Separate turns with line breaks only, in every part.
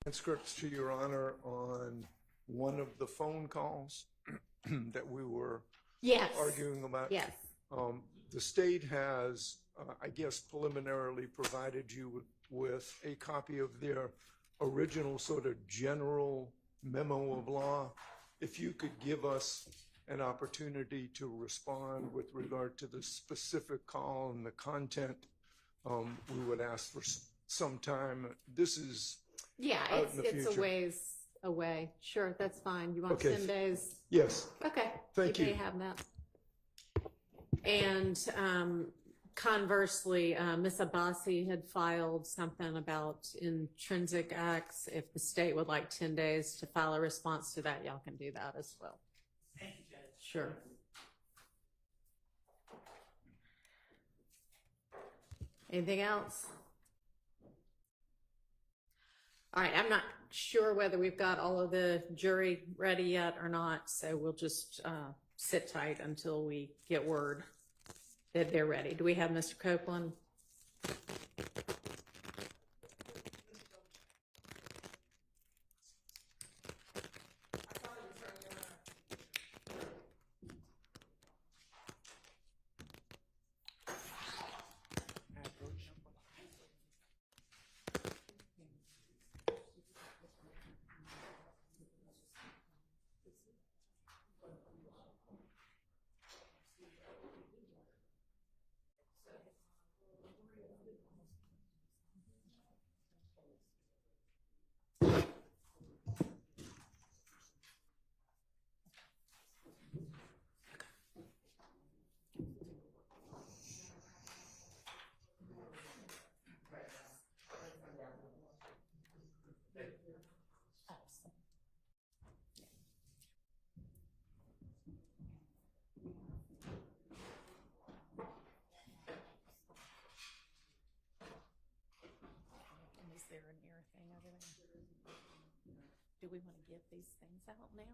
transcripts to Your Honor on one of the phone calls that we were
Yes.
arguing about.
Yes.
The state has, I guess, preliminarily provided you with a copy of their original sort of general memo of law. If you could give us an opportunity to respond with regard to the specific call and the content, we would ask for some time. This is out in the
it's
future.
a ways away. Sure, that's fine. You want
Okay.
10 days?
Yes.
Okay.
Thank
You
you.
may have that. And conversely, Ms. Abbasi had filed something about intrinsic acts. If the state would like 10 days to file a response to that, y'all can do that as well.
Thank you, Judge.
Sure. Anything else? All right, I'm not sure whether we've got all of the jury ready yet or not, so we'll just sit tight until we get word that they're ready. Do we have Mr. Copeland? Is there an ear thing over there? Do we want to give these things out now?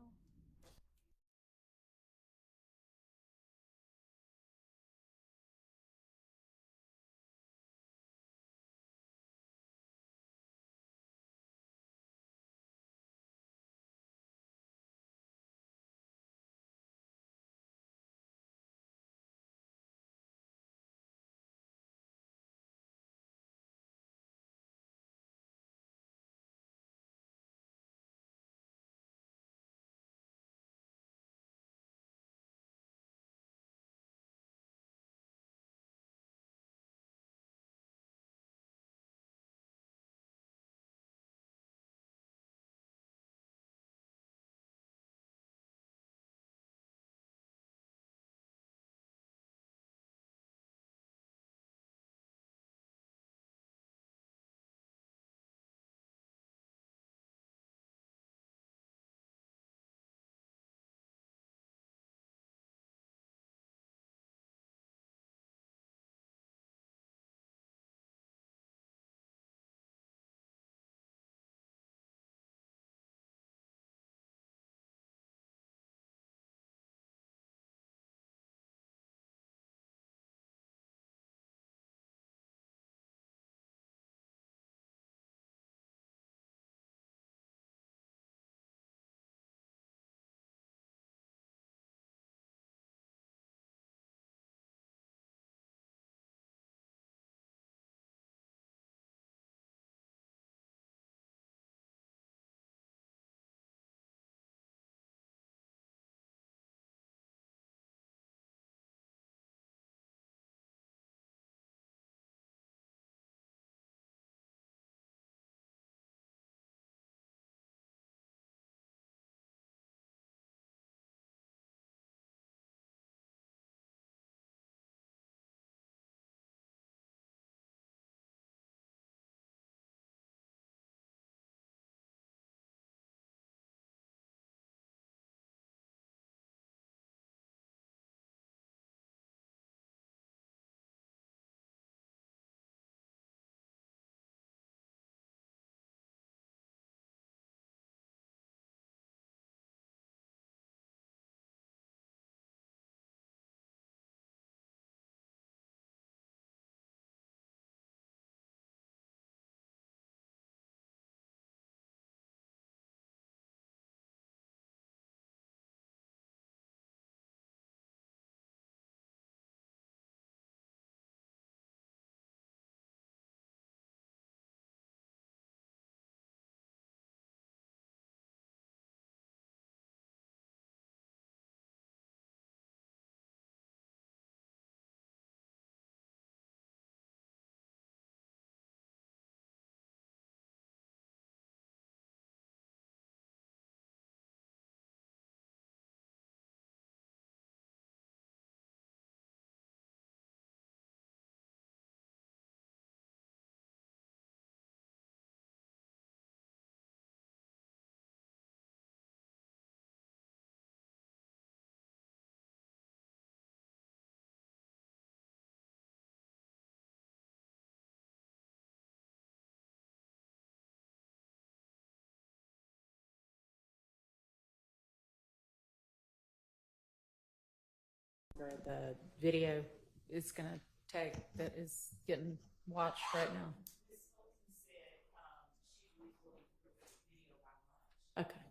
longer the video is gonna take that is getting watched right now? Okay.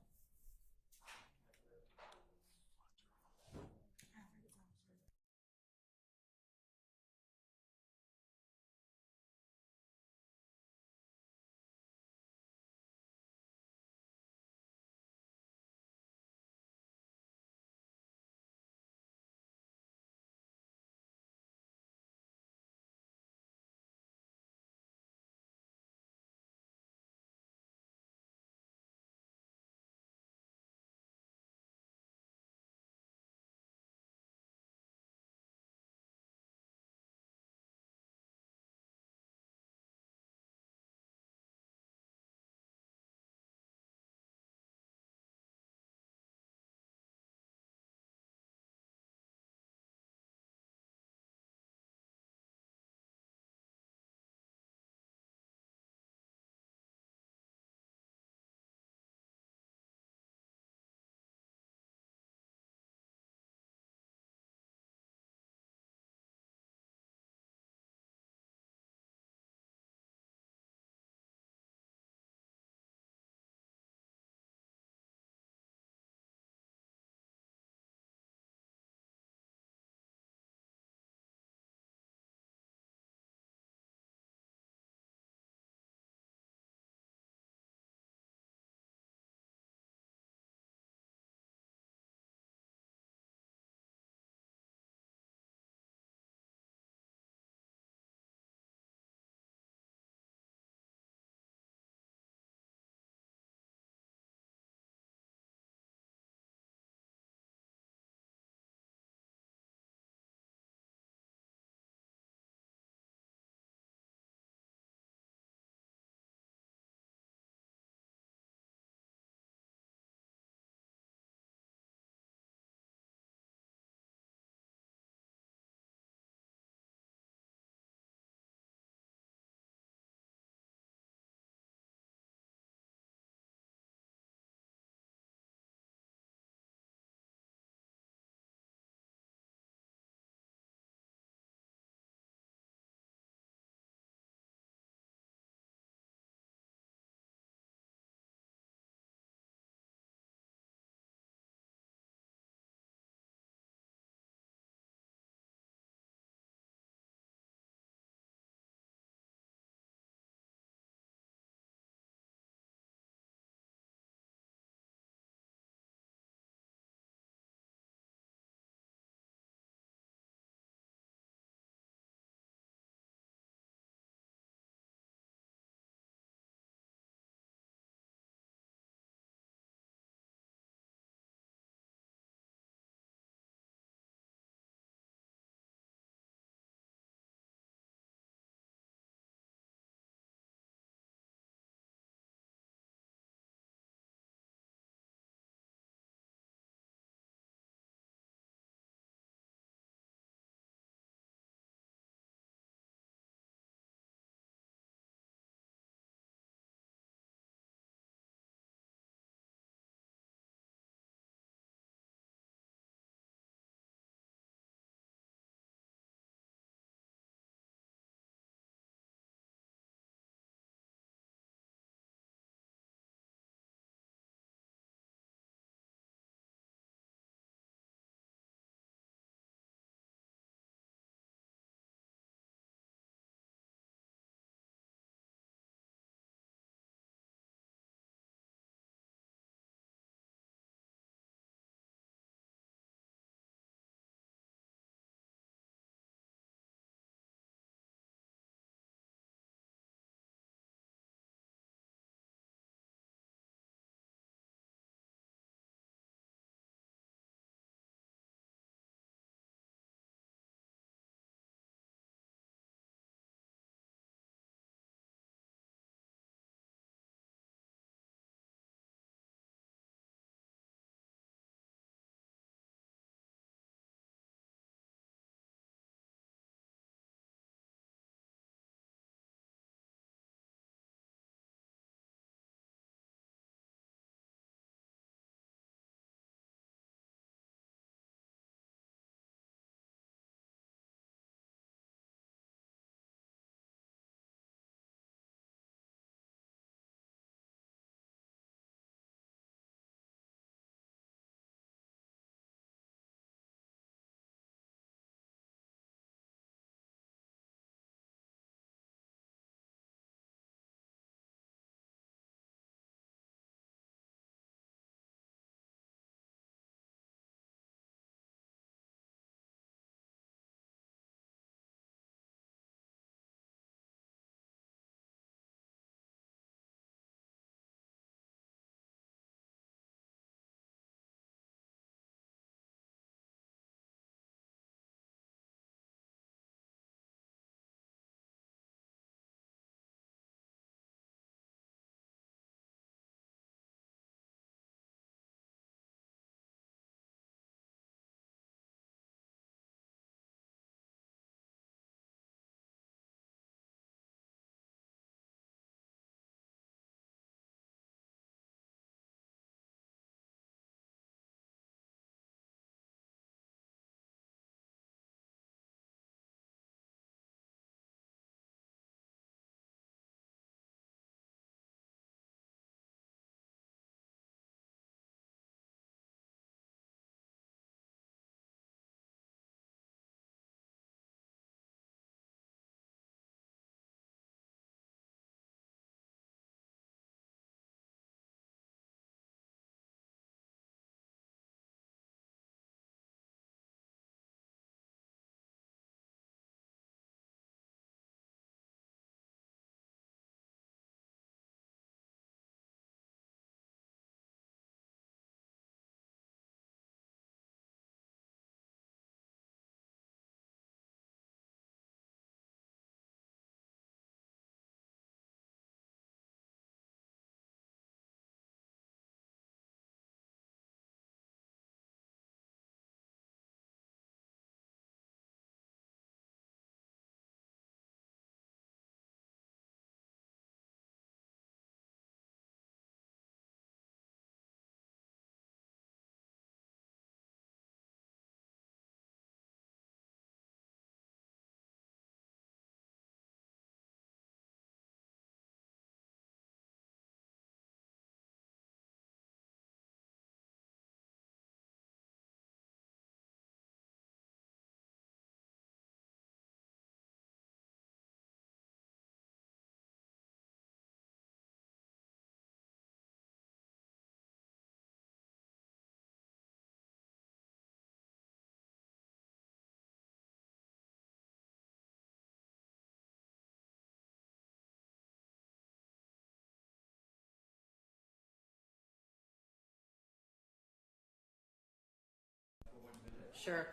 Sure.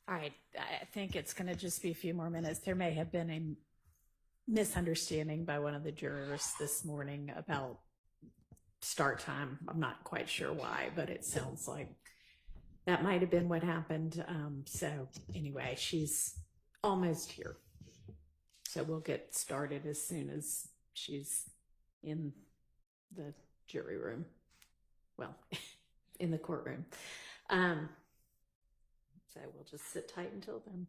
All right, I think it's going to just be a few more minutes. There may have been a misunderstanding by one of the jurors this morning about start time. I'm not quite sure why, but it sounds like that might have been what happened. So anyway, she's almost here. So we'll get started as soon as she's in the jury room. Well, in the courtroom. So we'll just sit tight until then.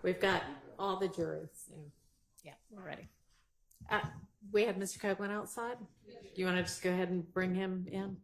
We've got all the jurors. So yeah, we're ready. We have Mr. Copeland outside. Do you want to just go ahead and bring him in?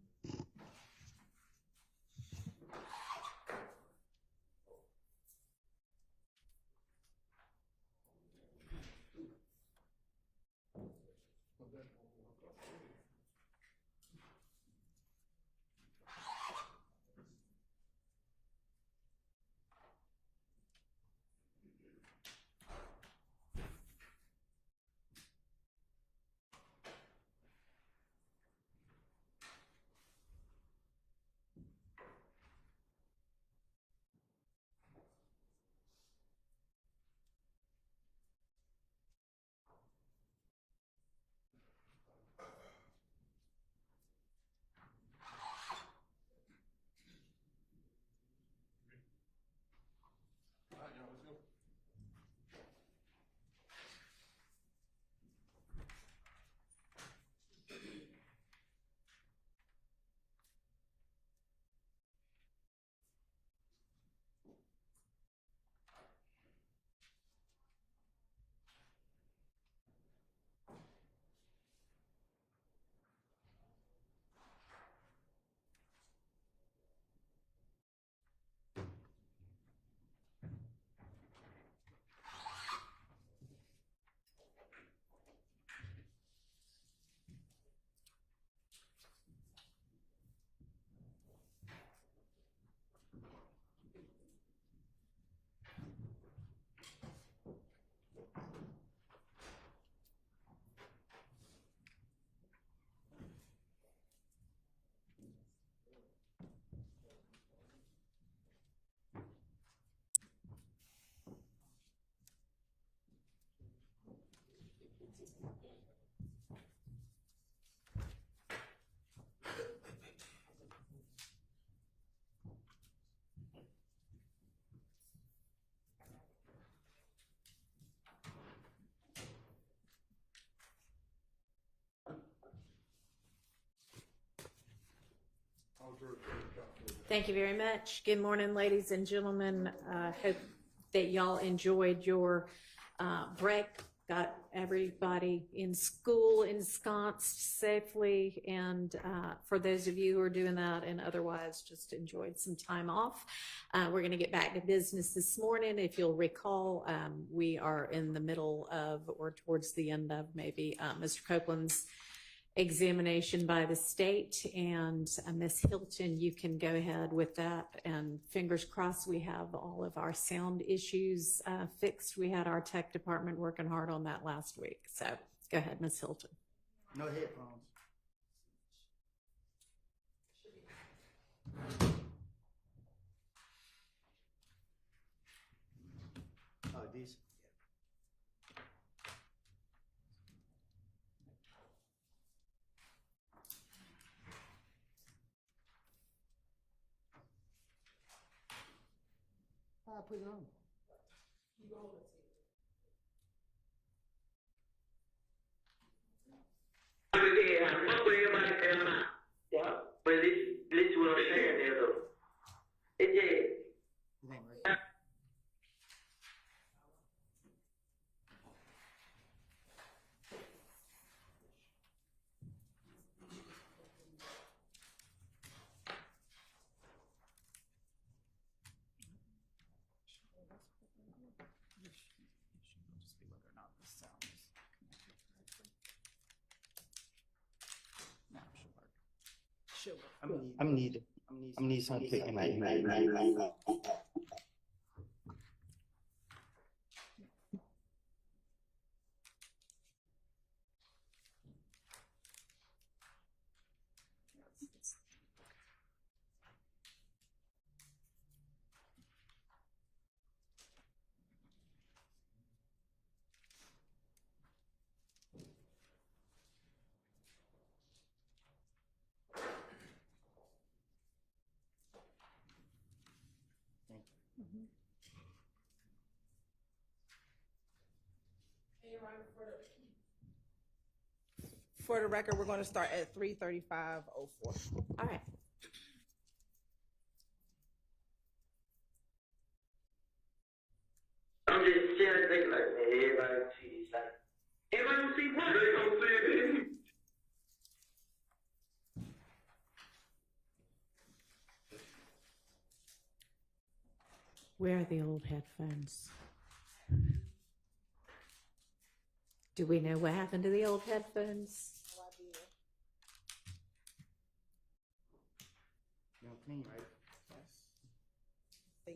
Thank you very much. Good morning, ladies and gentlemen. Hope that y'all enjoyed your break. got everybody in school ensconced safely, and for those of you who are doing that and otherwise just enjoyed some time off, we're going to get back to business this morning. If you'll recall, we are in the middle of, or towards the end of maybe, Mr. Copeland's examination by the state, and Miss Hilton, you can go ahead with that, and fingers crossed we have all of our sound issues fixed. We had our tech department working hard on that last week, so go ahead, Miss Hilton.
No headphones. Oh, these. I put it on.
Yeah, but listen what I'm saying there though. It just,
It ain't right. I'm gonna need some click tonight.
For the record, we're going to start at 3:35:04.
All right.
I'm just staring thinking like, man, everybody sees like, everybody don't see what? They don't see it.
Where are the old headphones? Do we know what happened to the old headphones?
You know, clean, right?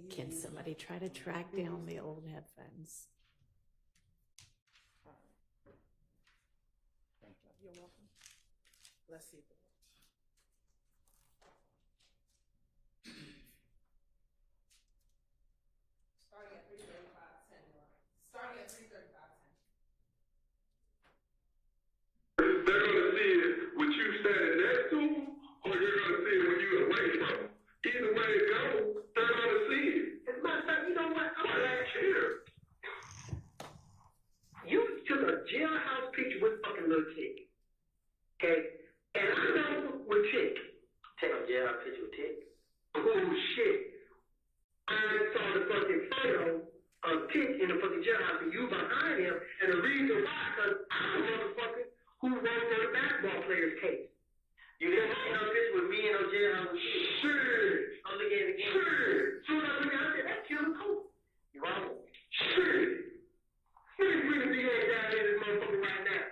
Can somebody try to track down the old headphones?
Thank you.
You're welcome. Let's see. If it works. Starting at 3:35:10. Starting at 3:35:10.
They're gonna see it with you standing next to them, or you're gonna see it when you're away from them. Either way it goes, they're gonna see it.
As a matter of fact, you know what?
Why they care?
You took a jailhouse picture with fucking little Tick. Okay? And I know with Tick. Take a jailhouse picture with Tick. Oh shit. I saw the fucking photo of Tick in the fucking jailhouse and you behind him, and the reason why, because I'm the motherfucker who wrote for the basketball player's case. You didn't see no picture with me in no jailhouse with you.
Shit!
I'm looking at it again.
Shit!
Soon as I look at it, I said, that's Killer Cole. You wrong.
Shit! Please bring the DA down in this motherfucker right now.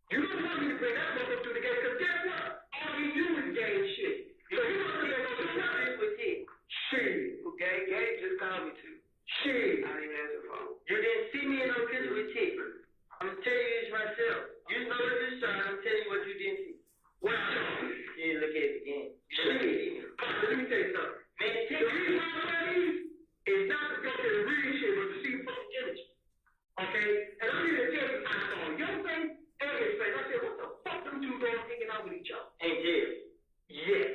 You don't want me to bring that motherfucker to the game, because guess what? All he do is game shit. So you want me to go to the game
With Tick.
Shit!
Who Gabe just called me too.
Shit!
I didn't answer the phone. You didn't see me in no picture with Tick. I'm telling you this myself. You know it this time. I'm telling you what you didn't see.
Wow!
You didn't look at it again. You
Shit!
didn't see me.
Let me tell you something.
Man, Tick.
The reason why I leave is not to go to the real shit, but to see fucking images. Okay? And I'm here to tell you, I saw your face and his face. I said, what the fuck them two dogs hanging out with each other?
In jail.
Yes.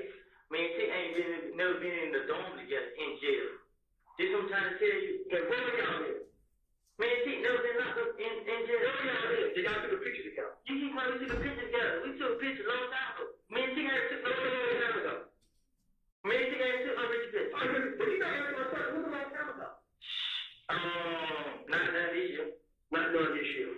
Man, Tick ain't never been in the dorm together in jail. This what I'm trying to tell you.
And where were y'all at?
Man, Tick never been locked up in jail.
Where were y'all at? Did y'all took a picture together?
You keep calling me took a picture together. We took a picture a long time ago. Me and Tick ain't took no picture a long time ago. Me and Tick ain't took no picture.
Oh, but you not answering my question. What a long time ago?
Not this year.
Not none this year.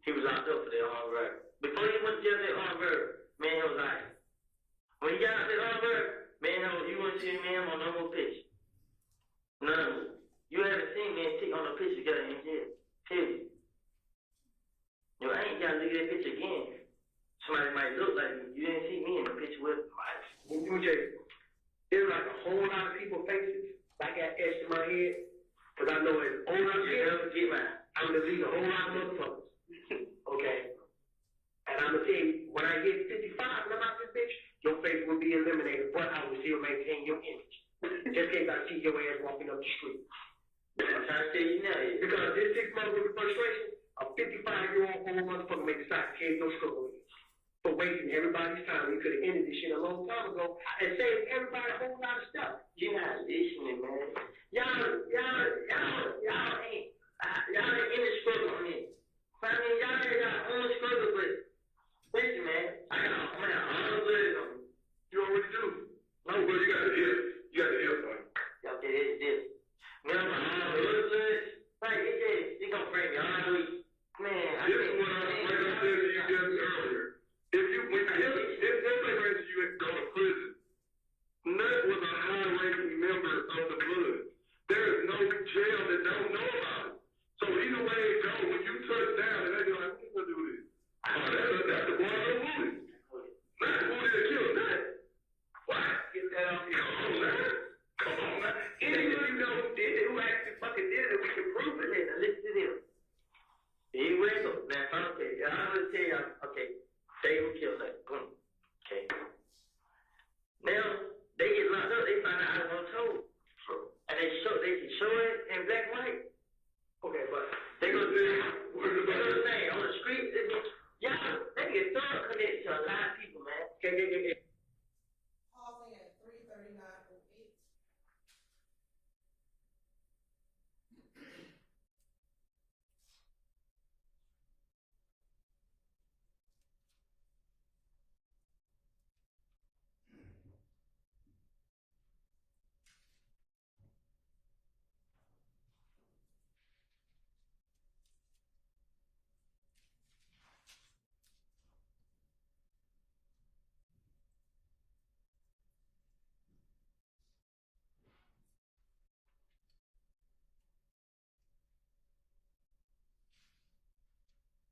He was locked up for that armed robbery. Before he went to jail for that armed robbery, man, he was like, when he got out that armed robbery, man, you wouldn't see me on no more picture. None. You haven't seen me and T on the picture together in jail. Period. You know, I ain't gotta look at that picture again. Somebody might look like me. You didn't see me in the picture with him.
There's like a whole lot of people faces I got etched in my head. Cause I know it's older
You never forget mine.
I'm gonna leave a whole lot of motherfuckers. Okay? And I'm gonna tell you, when I hit 55 and I'm out this bitch, your face will be eliminated, but I will still maintain your image. Just in case I see your ass walking up the street.
I'm trying to tell you now.
Because this 6 months with frustration, a 55-year-old old motherfucker may decide to carry your struggle with you. For wasting everybody's time. We could have ended this shit a long time ago and saved everybody a whole lot of stuff.
You're not listening, man. Y'all ain't in the struggle on me. I mean, y'all ain't got own struggle, but listen, man, I got all the blood on me.
You already do. No, but you got to hear. You got to hear something.
Y'all did this. Man, I'm all the blood. Like, it gonna bring me all the week. Man, I
This is what I said to you just earlier. If they raised you and go to prison, Nut was a high-ranking member of the blood. There is no jail that don't know about it. So either way it goes, when you touch down, and they be like, who's gonna do this? That's the boy of the movie. Not the movie that killed Nut. What? Get that off your Come on, man. Anybody you know who did it, who actually fucking did it, we can prove it.
Now, listen to this. He wrestled. Now, okay, I'm gonna tell y'all, okay. They who killed that. Boom. Okay. Now they get locked up. They find out I was told, and they can show it in black and white.
Okay, but
They gonna do. You know what I'm saying? On the street, y'all, they get thorough connected to a lot of people, man.
okay.
Pausing at 3:39:08.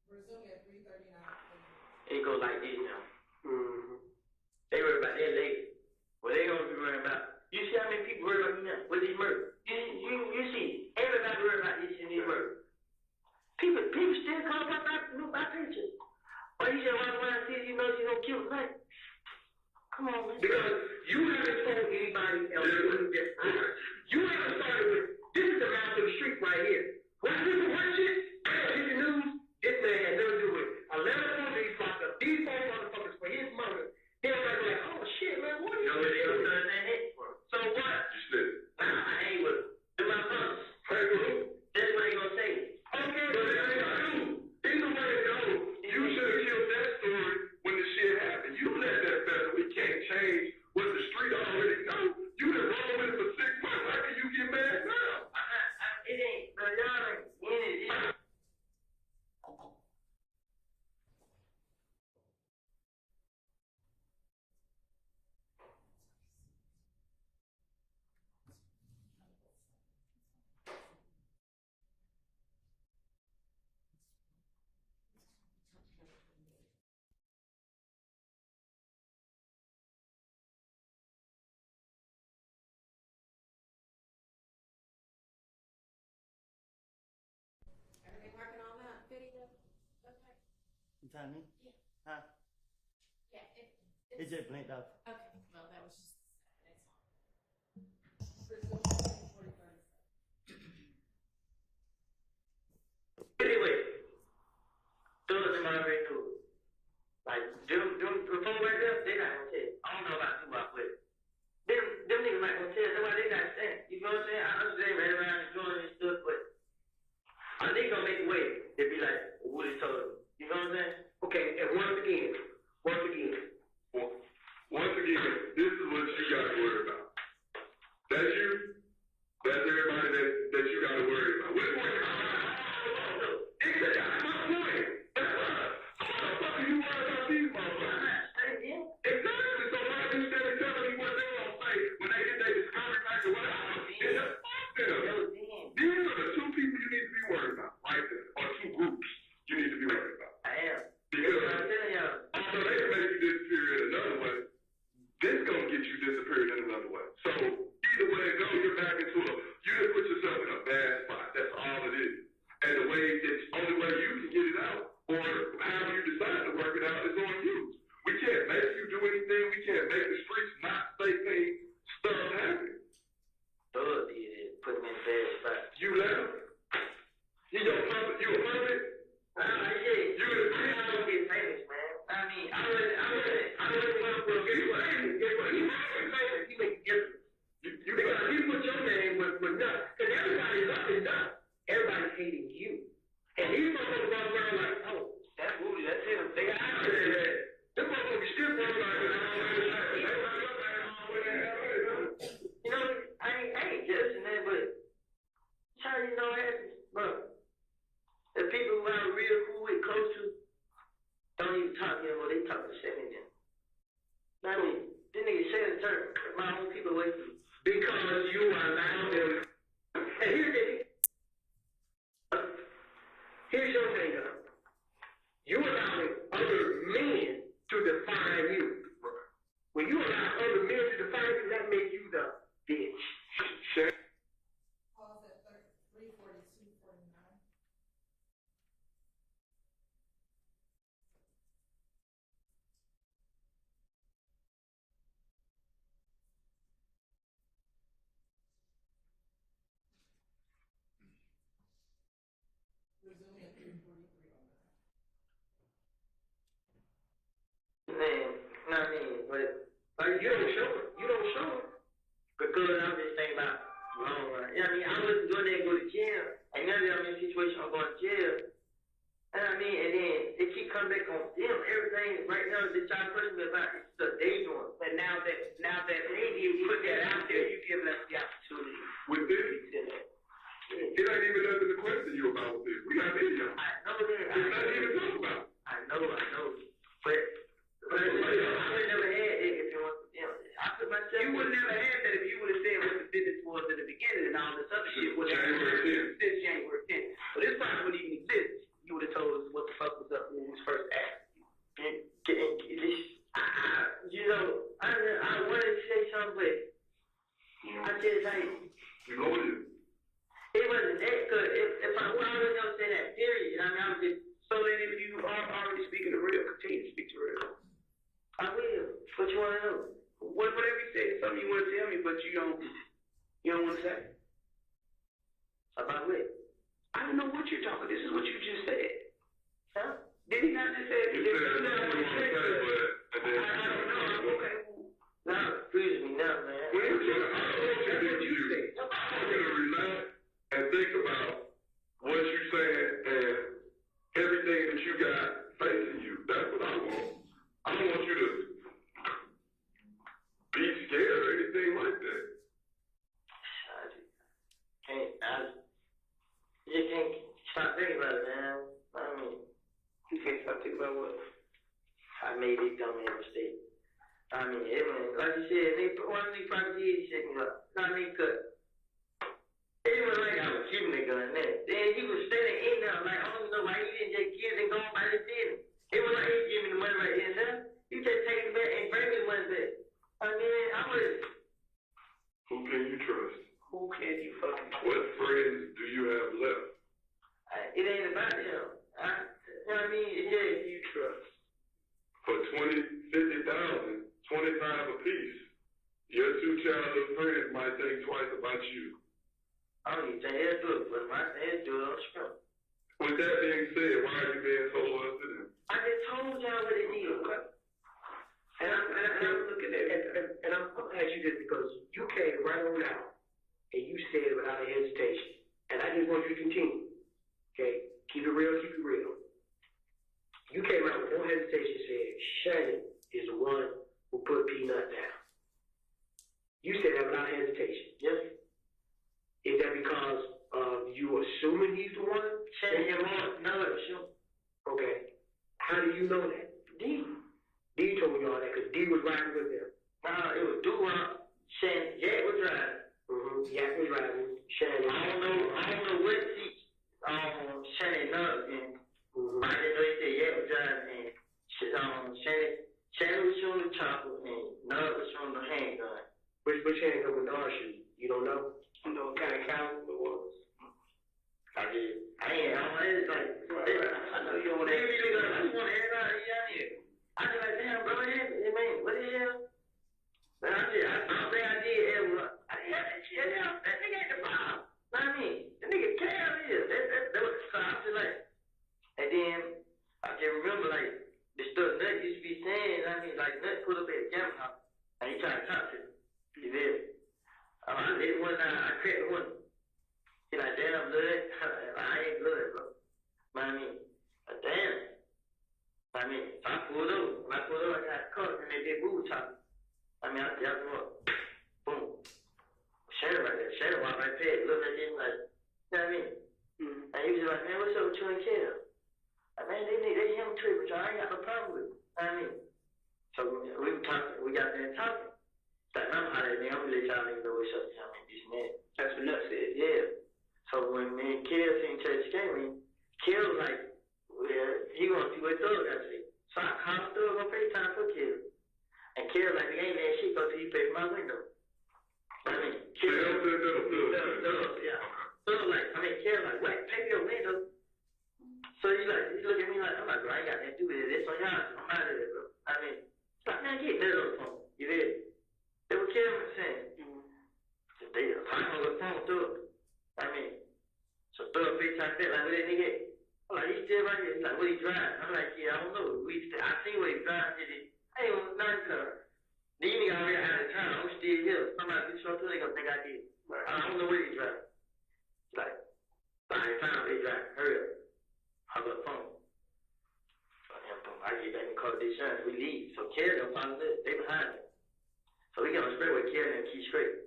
Resuming at 3:39:08.
It goes like this now.
Mm-hmm.
They worry about their lady. Well, they gonna be worrying about. You see how many people worry about me now with these murders? You see, everybody worry about this and these murders. People still call about my pictures. Or you just walk around and see, you know, you don't kill tonight. Come on, man.
Because you haven't told anybody else who get hurt. You haven't started with, this is the mouth of the street right here. Watch this and watch it. Hit the news. This man had nothing to do with 11 police locked up. These four motherfuckers for his murder. Then everybody like, oh shit, man, what are you
Nobody else
doing?
done that hit for. So what?
You slid.
Nah, I ain't with them. They're my brothers. That's what they gonna say.
Okay, but it ain't true. Either way it goes, you should have killed that story when the shit happened. You let that fester. We can't change what the street already knows. You been rolling with it for 6 months. How can you get mad now?
It ain't, bro. Y'all ain't in it.
Everything working on that video? Okay.
You telling me?
Yeah.
Huh?
Yeah,
It just blinked out.
okay. Well, that was just, it's on.
Resuming at 3:37.
Anyway, those are my very cool. Like, them before right there, they not gonna tell. I don't know about Tupac, but them niggas not gonna tell. That's why they not saying. You know what I'm saying? I understand right around enjoying this stuff, but they gonna make a way. They be like, what he told them. You know what I'm saying?
Okay, and once again, this is what you got to worry about. That's you. That's everybody that you got to worry about. That's my point.
Like, you don't show it. You don't show it. Because I'm just thinking about long run. You know what I mean? I wasn't doing that to go to jail. And now that I'm in a situation I'm going to jail. And I mean, and then they keep coming back on them. Everything right now that y'all pushing me about is stuff they doing. But now that they put that out there, you give us the opportunity.
With this, it ain't even nothing to question you about with this. We got video.
I know that.
There's nothing even to talk about.
I know. But I would never had that if it was, you know, I put myself. You would never have that if you would have said what the business was in the beginning and all this other shit would have
January 10th.
Since January 10th. But this probably wouldn't even exist. You would have told us what the fuck was up when we was first asked. You know, I wanted to say something, but I just like.
You know it.
It wasn't that good. If I would already know say that period, I mean, I was just. So then if you are already speaking the real, continue to speak the real. I will. What you want to know? Whatever you say, something you want to tell me, but you don't want to say. About what? I don't know what you're talking. This is what you just said. Huh? Did he not just say it?
You said you don't want to say, but and then
I don't know. Okay. Now, excuse me now, man.
I want you to relax and think about what you're saying and everything that you got facing you. That's what I want. I don't want you to be scared or anything like that.
You can't stop thinking about it, man. I mean, you can't stop thinking about what? I made this dumbass mistake. I mean, like you said, one of these probably set me up. I mean, cause it was like I was shooting the gun there. Then he was standing in there, like, I don't know why he didn't just give it and go on by the business. It was like he gave me the money right here and there. You just take it back and bring me the money back. I mean, I was.
Who can you trust?
Who can you fucking trust?
What friends do you have left?
It ain't about them. You know what I mean? It's just you trust.
For 20, 50,000, 25 apiece, your two childhood friends might think twice about you.
I don't even think they'll do it, but my they'll do it on the screen.
With that being said, why are you being so loyal to them?
I just told y'all what it is. And I'm looking at it, and I'm going to ask you this because you came right on out and you said it without a hesitation. And I just want you to continue. Okay? Keep it real, keep it real. You came out with no hesitation saying Shannon is the one who put Peanut down. You said that without hesitation. Yes. Is that because you assuming he's the one? Shannon him on? No, sure. Okay. How do you know that? D told you all that because D was riding with him. It was Doo-Wop. Shannon, Jack was driving. Jack was driving. Shannon. I don't know what seat Shannon knows in. I didn't know he said Jack was driving and Shannon was showing the chopper and Nug was showing the handgun. Which handgun was Nug shooting? You don't know? You know what kind of caliber it was? I did. I know you don't want to. I just want to air out here. I was like, damn, bro, what the hell? But I don't think I did ever. I didn't have that shit. That nigga ain't the bomb. Know what I mean? The nigga Cal is. That was so I was just like, and then I just remember like the stuff Nut used to be saying. I mean, like Nut put up at the camera house and he tried to talk to me. You did. I lit one. I cracked one. He like, damn, blood. I ain't blood, bro. Know what I mean? But damn. I mean, if I pulled over, I got caught and they did move talking. I mean, I jacked him up. Boom. Shannon right there. Shannon walked right past. Looked at him like, you know what I mean? And he was just like, man, what's up with you and Kel? Like, man, they him too, but y'all ain't got no problem with it. You know what I mean? So we were talking. We got there talking. Like, I'm out of there. I'm gonna let y'all niggas know what's up. I mean, this and that. That's what Nut said. Yeah. So when me and Kel seen Church came, Kel was like, well, he gonna see what Thug got to say. So I called Thug on FaceTime for Kel. And Kel like, nigga ain't that shit go till you pay for my window. I mean, Kel, yeah. Thug like, Kel like, what? Pay for your window? So he look at me like, I'm like, bro, I ain't got nothing to do with it. It's on y'all. I'm out of there, bro. I mean, it's like, man, get that on the phone. You did. They were Kel was saying. They talking on the phone, Thug. I mean, so Thug FaceTime said, like, what that nigga? I'm like, he's still right here. He's like, what he driving? I'm like, yeah, I don't know. I seen what he driving. I ain't want nothing to her. Then you got because they gonna think I did. I don't know where he drive. Like, by the time they drive, hurry up. I got a phone. I get back and call the insurance. We leave. So Karen don't find us. They behind us. So we get on the straightway, Karen and Key straight.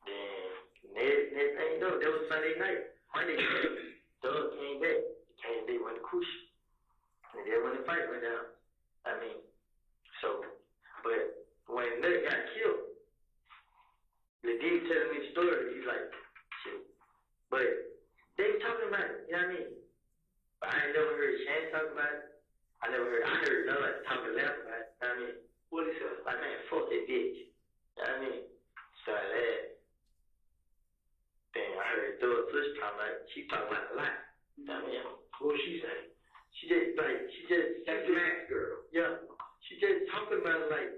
Then next thing you know, that was Sunday night. Monday night, Doug came back. He came back with the kush. And then when the fight went down, but when Nut got killed, the dude telling me the story, he's like, shit. But they were talking about it, you know what I mean? But I ain't never heard Shane talk about it. I heard Nut talking left about it, you know what I mean? What he said? Like, man, fuck that bitch. You know what I mean? So I laughed. Then I heard Doug Push talking about it. She talking about it a lot. You know what I mean? What was she saying? She just, that's the max girl. Yeah. She just talking about it like,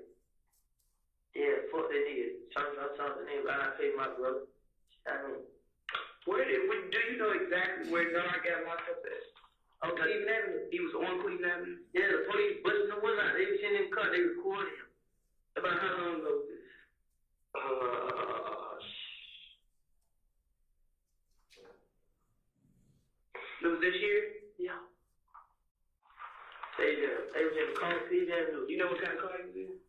yeah, fuck that nigga. Something nigga, I pay my brother. I mean, do you know exactly where Nard got locked up at? On Cleveland Avenue. He was on Cleveland Avenue? Yeah, the police busting the window out. They was in him cut. They recorded him. About how long ago was this? Was this year? Yeah. They was in the car, Cleveland Avenue. You know what kind of car he was in?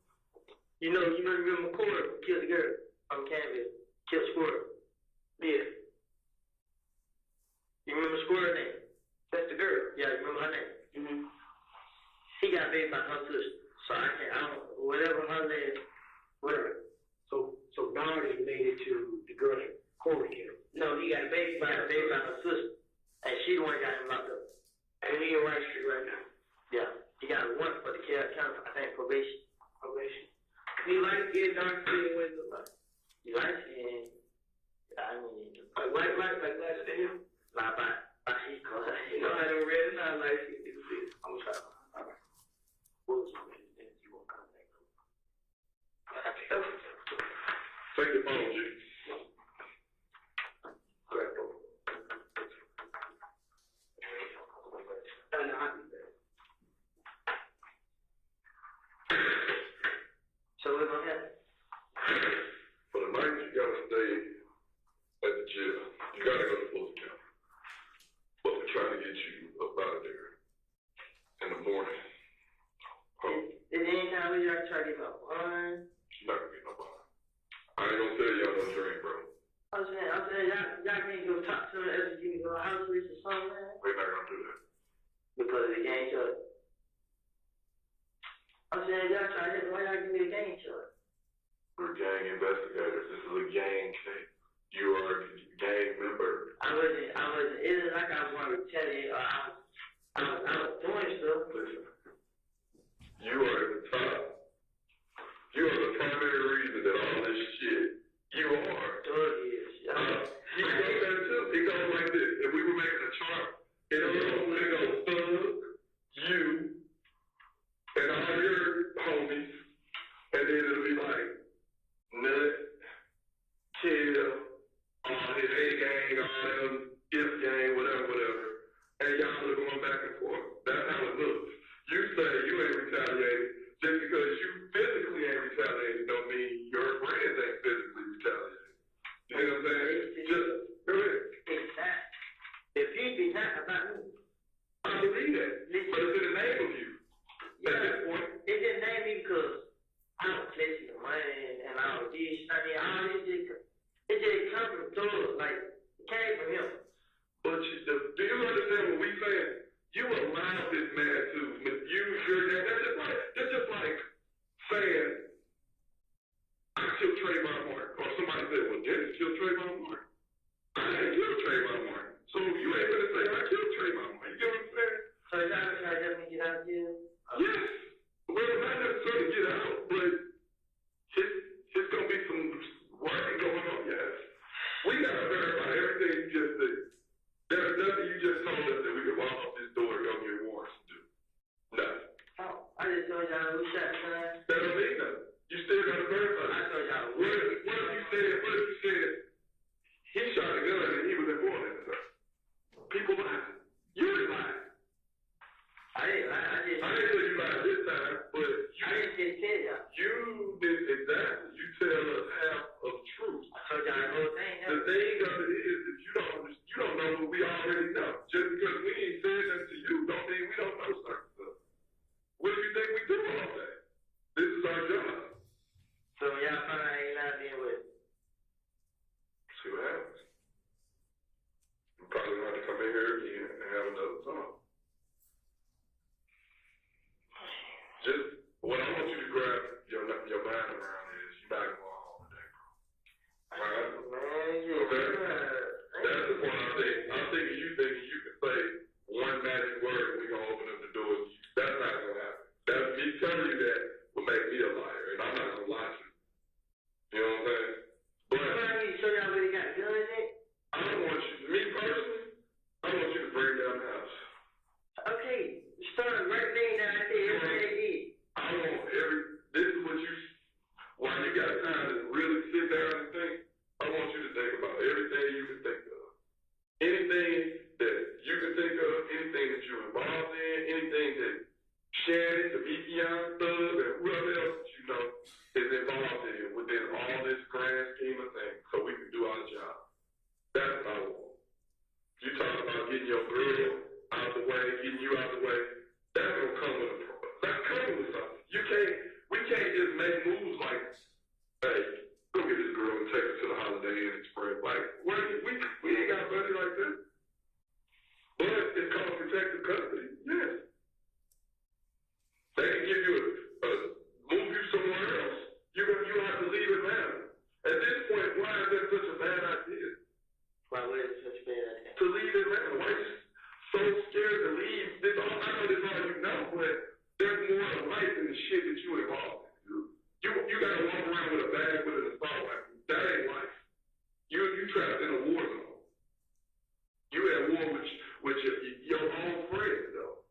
You remember McCord killed the girl on Canvas, killed Squirrel. Yeah. You remember Squirrel's name? That's the girl. Yeah, you remember her name? Mm-hmm. He got baby by her sister. So I don't, whatever her name, whatever. So Nard is related to the girl that Corey killed. No, he got a baby by her sister. And she the one that got him locked up. And he in Rice Street right now. Yeah. He got a warrant for the county, I think, probation. He light skin, dark skin, what's the light? You light skin, I mean, like white light, like light skin? Nah, but he called it. You know how them red and not light skin do this. I'm gonna try. Alright. What was your name? You won't contact him.
Take the phone, G.
Grab it. So we're gonna have
For the night, you gotta stay at the jail. You gotta go to Fulton County. But we're trying to get you up out of there in the morning.
Is there any time we try to get my bond?
You're not gonna get no bond. I ain't gonna tell y'all no drink, bro.
I'm saying, y'all can't go talk to them as you go house arrest or something, man?
We're not gonna do that.
Because of the gang shot. I'm saying, y'all try to why y'all give me the gang shot?
We're gang investigators. This is a gang case. You are a gang member.
I wasn't, it isn't like I was going to retaliate or I was doing stuff.
Listen, you are at the top. You are the primary reason that all this shit, you are.
Doug is.
You know that too. It goes like this. If we were making a chart, it'll go Thug, you, and all your homies, and then it'll be like Nut, Kill, all his A gang, all them If gang, whatever. And y'all are going back and forth. That's how it looks. You say you ain't retaliated. Just because you physically ain't retaliated don't mean your friends ain't physically retaliated. You know what I'm saying? Just go ahead.
It's that. If he be not about me.
I believe that. But it's in the name of you. At this point.
It didn't name me because I don't chase the money and all this. I mean, all this it just comes from Doug. Like, it came from him.
But do you understand what we saying? You allowed this man to misuse your name. That's just like saying, I killed Trayvon Martin. Or somebody said, well, Dennis killed Trayvon Martin. I didn't kill Trayvon Martin. So you ain't going to say, I killed Trayvon Martin. You get what I'm saying?
So y'all gonna try to help me get out of jail?
Yes. Well, not necessarily get out, but it's going to be some work going on, yes. We got to verify everything you just said. There's nothing you just told us that we could walk up this door and go get warrants to do. Nothing.
Oh, I just told y'all we shot son.
That don't mean nothing. You still got to verify.
I told y'all
What if you said he shot a gun and he was involved in it? People lie. You didn't lie.
I didn't lie. I
didn't say you lied this time, but
I didn't just tell y'all.
you did exactly. You said just what I want you to grab your mind around is you're not going home today, bro. Right? Okay? That's the point I'm thinking you can say one magic word and we're going to open up the doors. That's not going to happen. That's me telling you that will make me a liar, and I'm not going to lie to you. You know what I'm saying? But I need to show y'all where you got guns at. I don't want you, me personally, I want you to bring down the house. Okay, start right there down there. I want this is what you, while you got time to really sit down and think, I want you to think about everything you can think of. Anything that you can think of, anything that you're involved in, anything that Shannon, the BPI Thug, and whoever else that you know is involved in within all this grand scheme of things so we can do our job. That's what I want. You talk about getting your girl out the way, getting you out the way, that's gonna come with a problem. That's coming with something. We can't just make moves like, hey, go get this girl and take her to the Holiday Inn Express. Like, we ain't got money like that. But it's called protective custody, yes. They can give you move you somewhere else. You have to leave Atlanta. At this point, why is that such a bad idea? Why is it such a bad idea? To leave Atlanta. Why are you so scared to leave? I know this all you know, but there's more to life than the shit that you involved in. You gotta walk around with a bag with an assault rifle. That ain't life. You trapped in a war zone. You at war with your own friends though.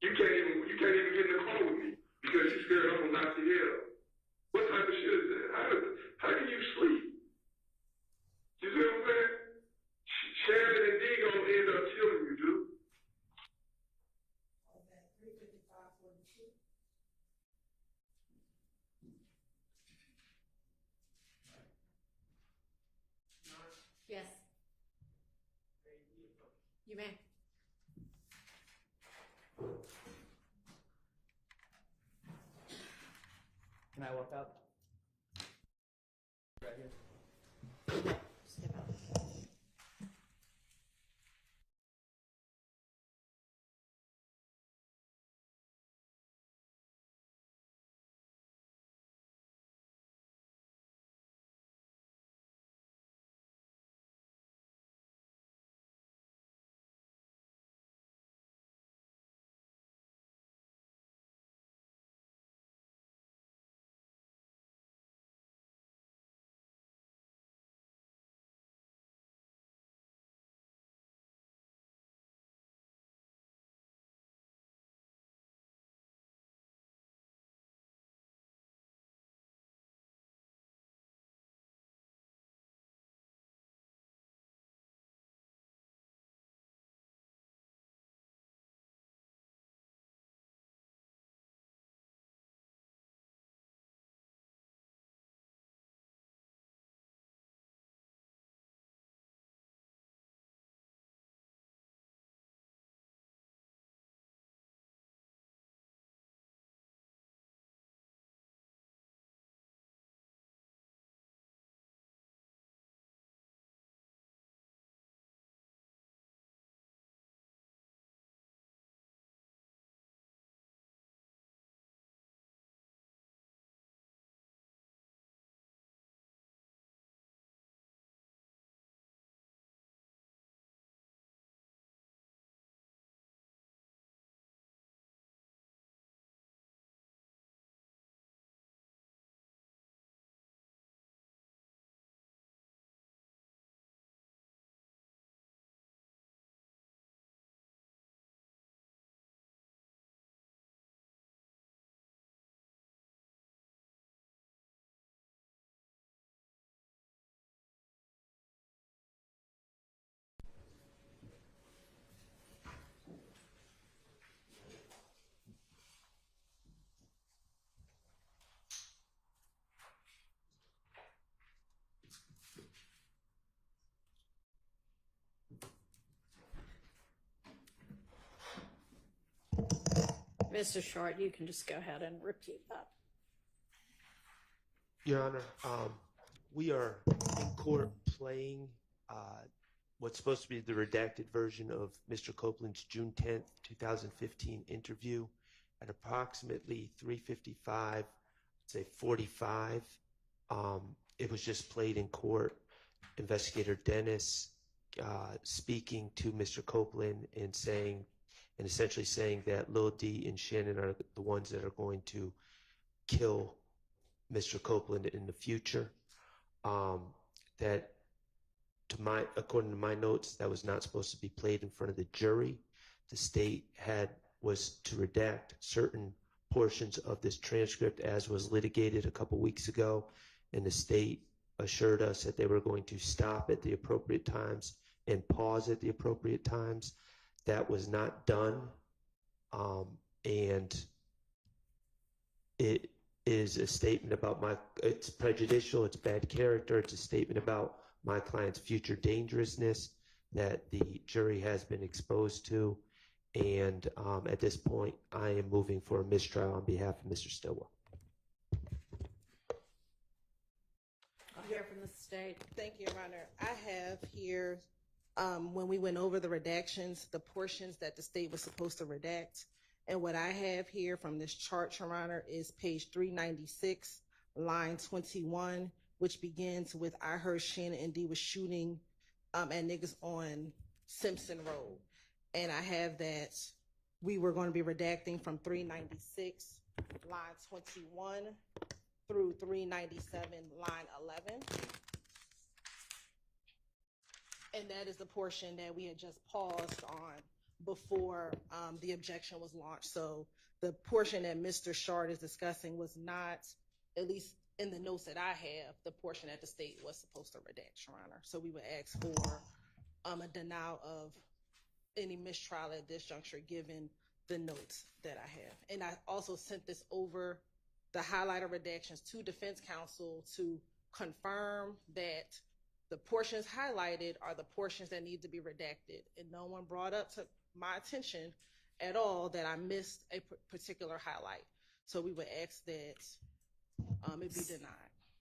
You can't even get in the car with me because you're scared I'm gonna knock your head up. What type of shit is that? How can you sleep? You see what I'm saying? Shannon and D gonna end up killing you, dude.
Yes. You may.
Can I walk out? Right here.
Step out. Mr. Short, you can just go ahead and repeat that.
Your Honor, we are in court playing what's supposed to be the redacted version of Mr. Copeland's June 10th, 2015 interview. at approximately 3:55, say 45, it was just played in court. Investigator Dennis speaking to Mr. Copeland and essentially saying that Lil D and Shannon are the ones that are going to kill Mr. Copeland in the future. That according to my notes, that was not supposed to be played in front of the jury. The state was to redact certain portions of this transcript as was litigated a couple weeks ago, and the state assured us that they were going to stop at the appropriate times and pause at the appropriate times. That was not done, and it is a statement about it's prejudicial, it's bad character, it's a statement about my client's future dangerousness that the jury has been exposed to. And at this point, I am moving for a mistrial on behalf of Mr. Stillwell.
I'll hear from the state.
Thank you, Your Honor. I have here, when we went over the redactions, the portions that the state was supposed to redact. And what I have here from this chart, Your Honor, is page 396, line 21, which begins with, I heard Shannon and D was shooting at niggas on Simpson Road. And I have that we were going to be redacting from 396, line 21 through 397, line 11. And that is the portion that we had just paused on before the objection was launched. So the portion that Mr. Shard is discussing was not, at least in the notes that I have, the portion that the state was supposed to redact, Your Honor. So we would ask for a denial of any mistrial at this juncture, given the notes that I have. And I also sent this over, the highlighter redactions, to defense counsel to confirm that the portions highlighted are the portions that need to be redacted. And no one brought up to my attention at all that I missed a particular highlight. So we would ask that it be denied.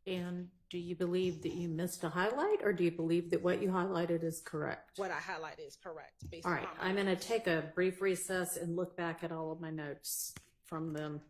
And do you believe that you missed a highlight, or do you believe that what you highlighted is correct?
What I highlighted is correct.
All right, I'm going to take a brief recess and look back at all of my notes from them.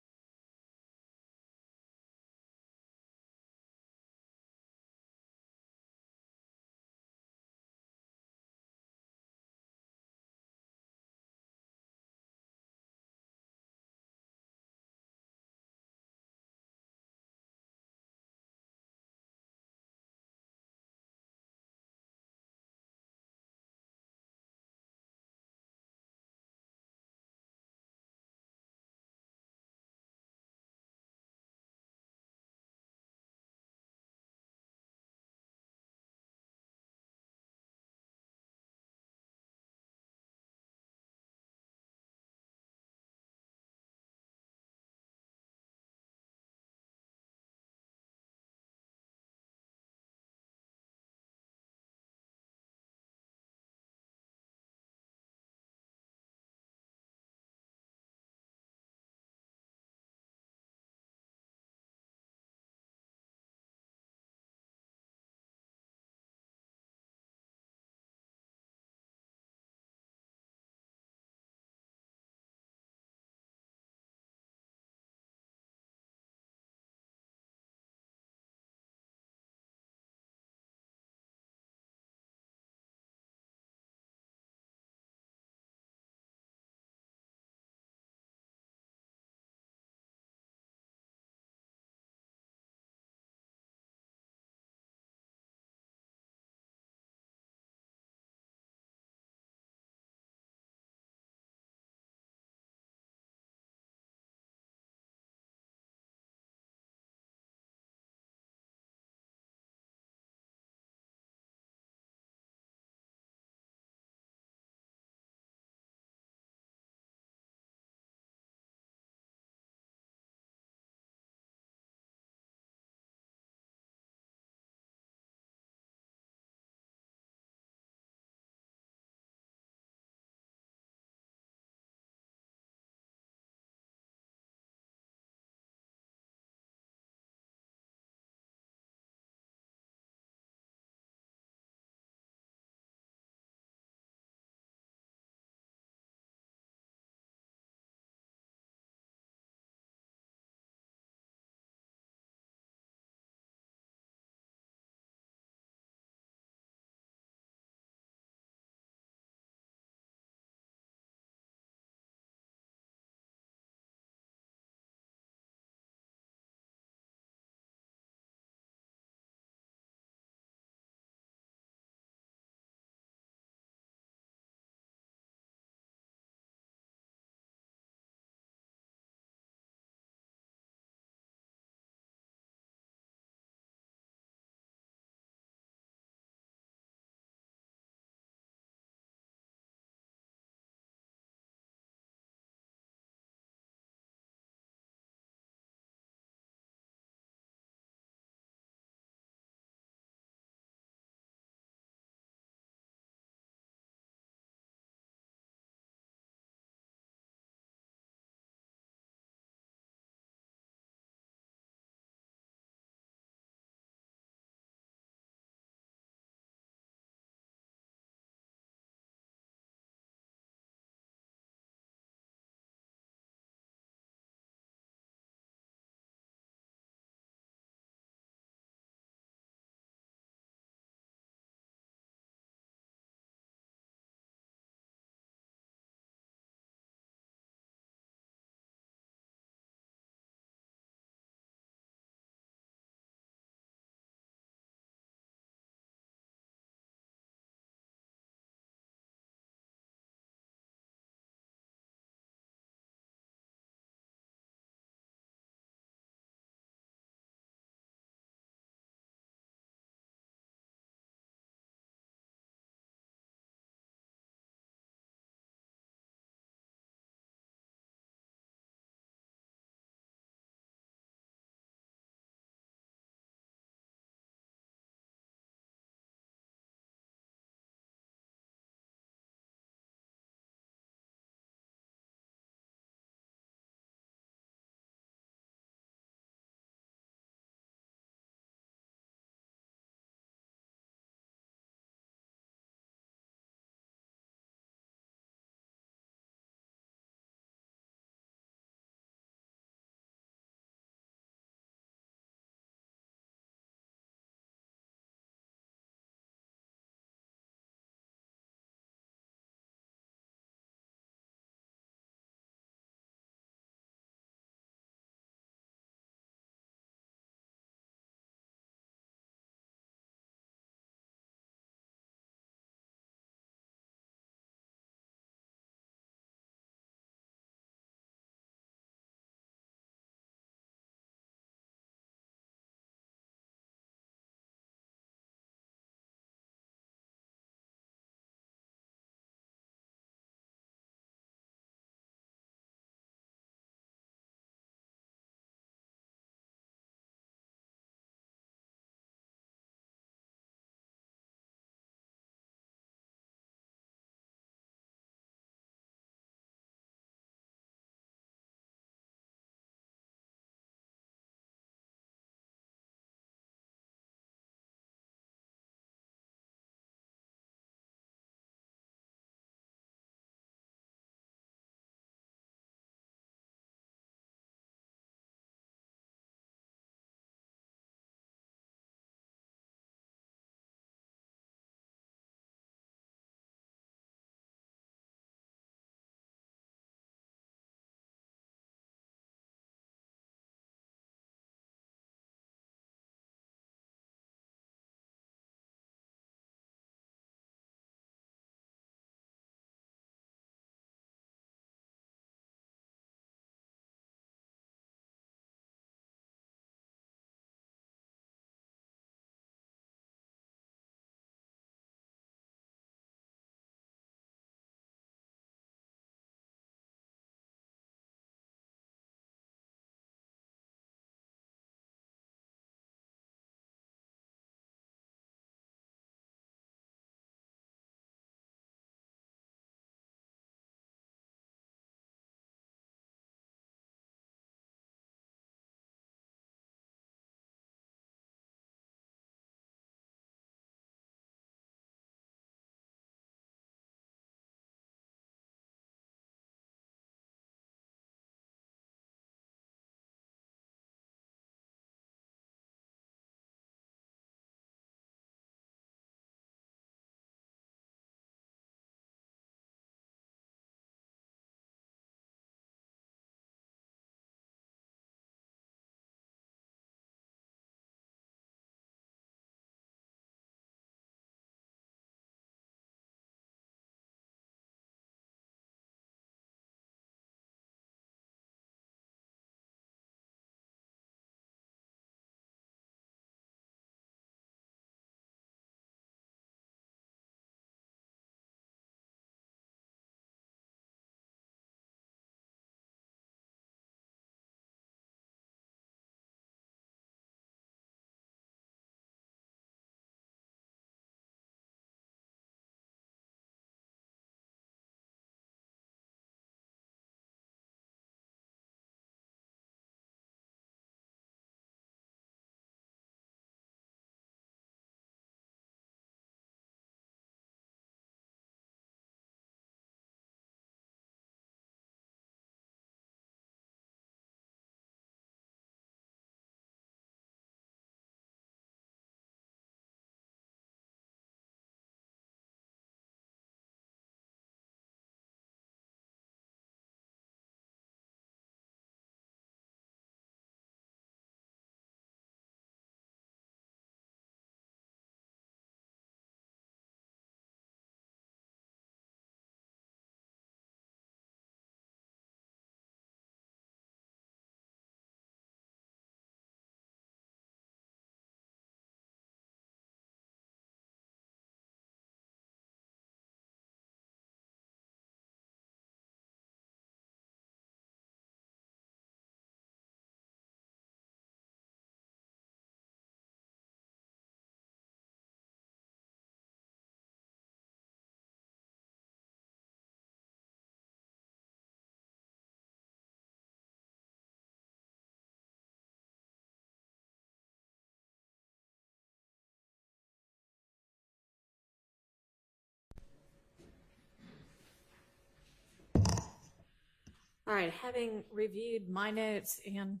All right, having reviewed my notes and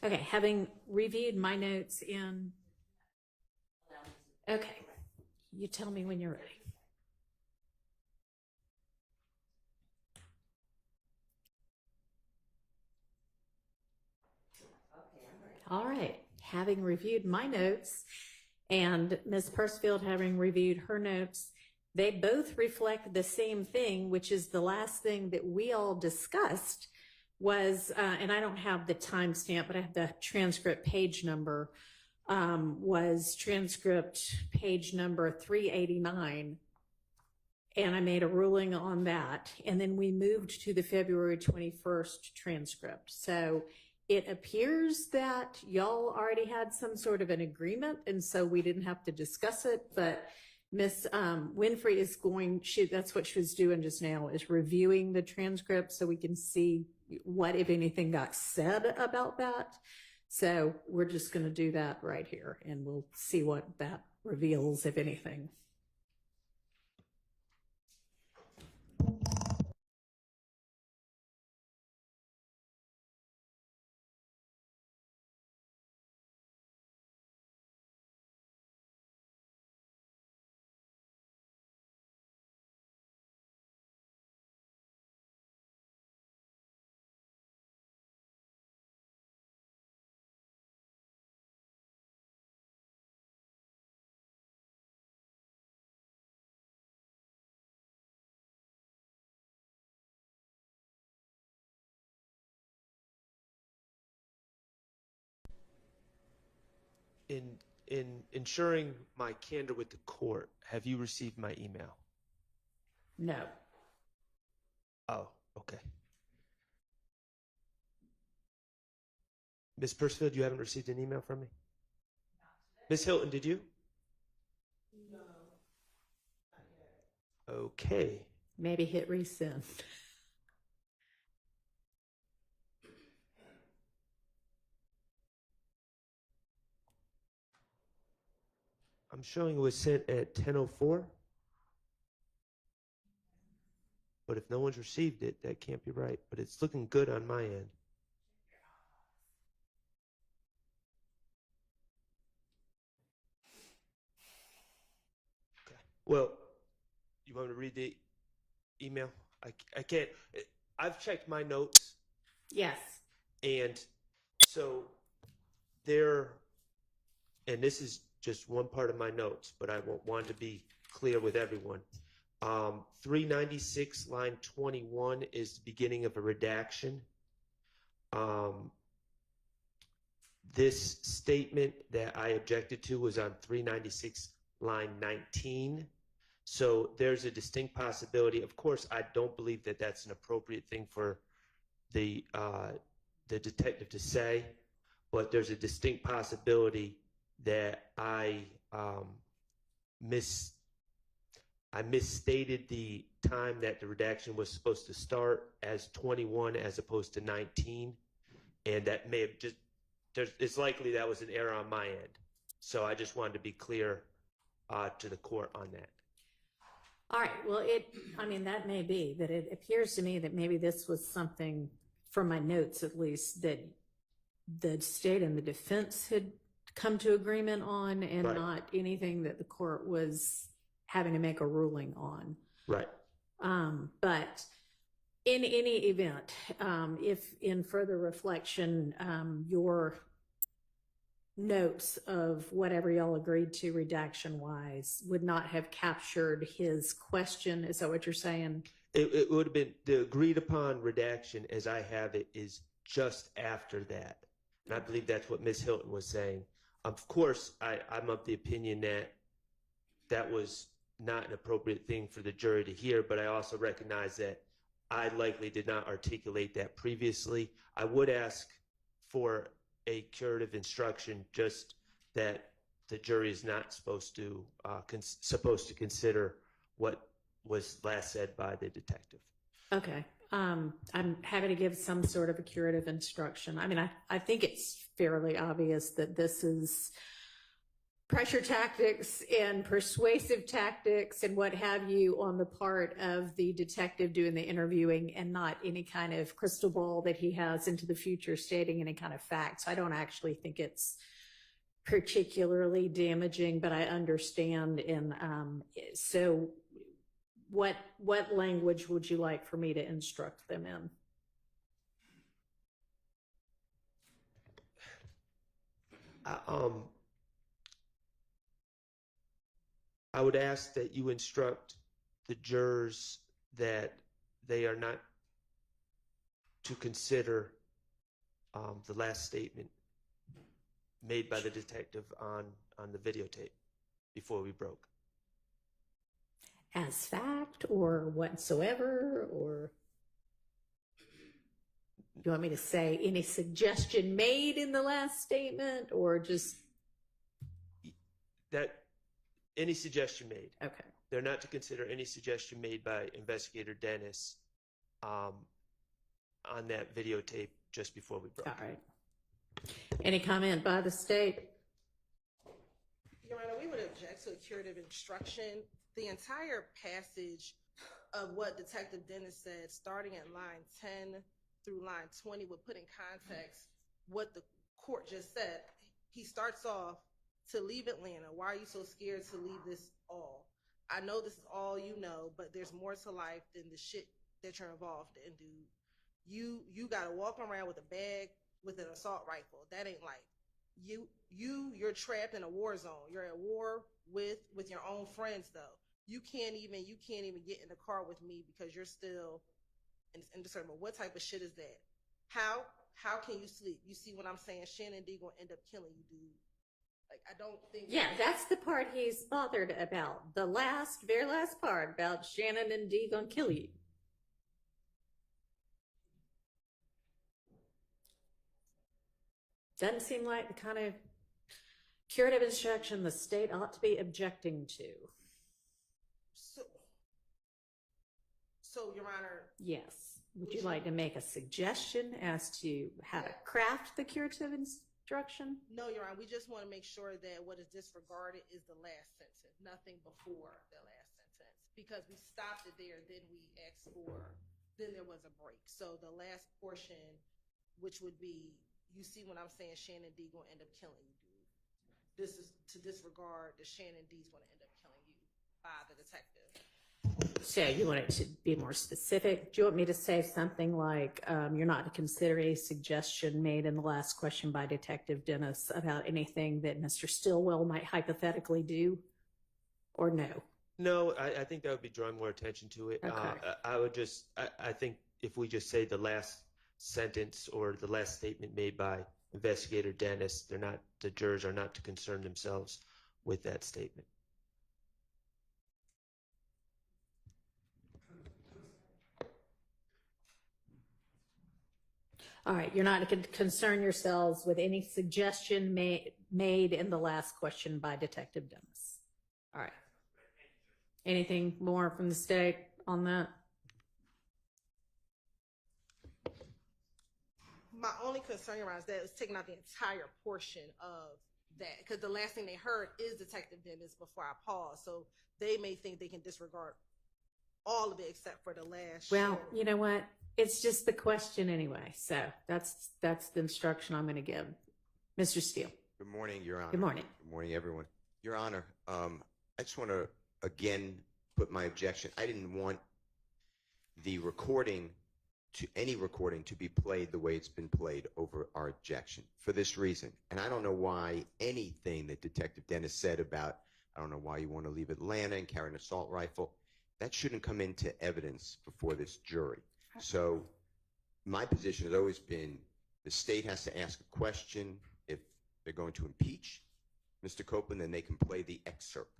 okay, having reviewed my notes in, okay, you tell me when you're ready. All right, having reviewed my notes and Ms. Persfield having reviewed her notes, they both reflect the same thing, which is the last thing that we all discussed was, and I don't have the timestamp, but I have the transcript page number, was transcript page number 389. And I made a ruling on that. And then we moved to the February 21st transcript. So it appears that y'all already had some sort of an agreement, and so we didn't have to discuss it. But Miss Winfrey is that's what she was doing just now, is reviewing the transcript so we can see what, if anything, got said about that. So we're just going to do that right here, and we'll see what that reveals, if anything.
In ensuring my candor with the court, have you received my email?
No.
Oh, okay. Ms. Persfield, you haven't received an email from me? Ms. Hilton, did you?
No.
Okay.
Maybe hit resend.
I'm showing it was sent at 10:04. But if no one's received it, that can't be right. But it's looking good on my end. Okay. Well, you want me to read the email? I can't. I've checked my notes.
Yes.
And so there, and this is just one part of my notes, but I want to be clear with everyone. 396 line 21 is the beginning of a redaction. This statement that I objected to was on 396 line 19. So there's a distinct possibility. Of course, I don't believe that that's an appropriate thing for the detective to say, but there's a distinct possibility that I misstated the time that the redaction was supposed to start as 21 as opposed to 19, and that may have it's likely that was an error on my end. So I just wanted to be clear to the court on that.
All right. Well, that may be, but it appears to me that maybe this was something, from my notes at least, that the state and the defense had come to agreement on, and
Right.
not anything that the court was having to make a ruling on.
Right.
But in any event, if in further reflection, your notes of whatever y'all agreed to redaction wise would not have captured his question, is that what you're saying?
It would have been the agreed upon redaction as I have it is just after that. And I believe that's what Ms. Hilton was saying. Of course, I'm of the opinion that that was not an appropriate thing for the jury to hear, but I also recognize that I likely did not articulate that previously. I would ask for a curative instruction, just that the jury is not supposed to consider what was last said by the detective.
Okay. I'm happy to give some sort of a curative instruction. I mean, I think it's fairly obvious that this is pressure tactics and persuasive tactics and what have you on the part of the detective doing the interviewing, and not any kind of crystal ball that he has into the future stating any kind of facts. I don't actually think it's particularly damaging, but I understand. And so what language would you like for me to instruct them in?
I would ask that you instruct the jurors that they are not to consider the last statement made by the detective on the videotape before we broke.
As fact or whatsoever, or you want me to say any suggestion made in the last statement, or just
That any suggestion made.
okay?
They're not to consider any suggestion made by Investigator Dennis on that videotape just before we broke.
All right. Any comment by the state?
Your Honor, we would object to a curative instruction. The entire passage of what Detective Dennis said, starting at line 10 through line 20, would put in context what the court just said. He starts off, "To leave Atlanta, why are you so scared to leave this all? I know this is all you know, but there's more to life than the shit that you're involved in, dude. You gotta walk around with a bag with an assault rifle. That ain't life. You're trapped in a war zone. You're at war with your own friends, though. You can't even get in the car with me because you're still indiscernible. What type of shit is that? How can you sleep? You see what I'm saying? Shannon D gonna end up killing you, dude." Like, I don't think.
Yeah, that's the part he's bothered about. The very last part about Shannon and Dee gonna kill you. Doesn't seem like the kind of curative instruction the state ought to be objecting to.
So, Your Honor.
Yes. Would you like to make a suggestion as to how to craft the curative instruction?
No, Your Honor, we just want to make sure that what is disregarded is the last sentence, nothing before the last sentence. Because we stopped it there, then there was a break. So the last portion, which would be, you see what I'm saying, Shannon D gonna end up killing you, dude. This is to disregard that Shannon D's gonna end up killing you by the detective.
So you want it to be more specific? Do you want me to say something like, you're not to consider a suggestion made in the last question by Detective Dennis about anything that Mr. Stillwell might hypothetically do? Or no?
No, I think that would be drawing more attention to it.
Okay.
I think if we just say the last sentence or the last statement made by Investigator Dennis, the jurors are not to concern themselves with that statement.
All right, you're not to concern yourselves with any suggestion made in the last question by Detective Dennis. All right. Anything more from the state on that?
My only concern, Your Honor, is that it's taking out the entire portion of that, because the last thing they heard is Detective Dennis before I pause. So they may think they can disregard all of it except for the last.
Well, you know what? It's just the question anyway. So that's the instruction I'm going to give. Mr. Steele.
Good morning, Your Honor.
Good morning.
Good morning, everyone. Your Honor, I just want to again put my objection. I didn't want the any recording to be played the way it's been played over our objection for this reason. And I don't know why anything that Detective Dennis said about, I don't know why you want to leave Atlanta and carry an assault rifle, that shouldn't come into evidence before this jury. So my position has always been the state has to ask a question. If they're going to impeach Mr. Copeland, then they can play the excerpt.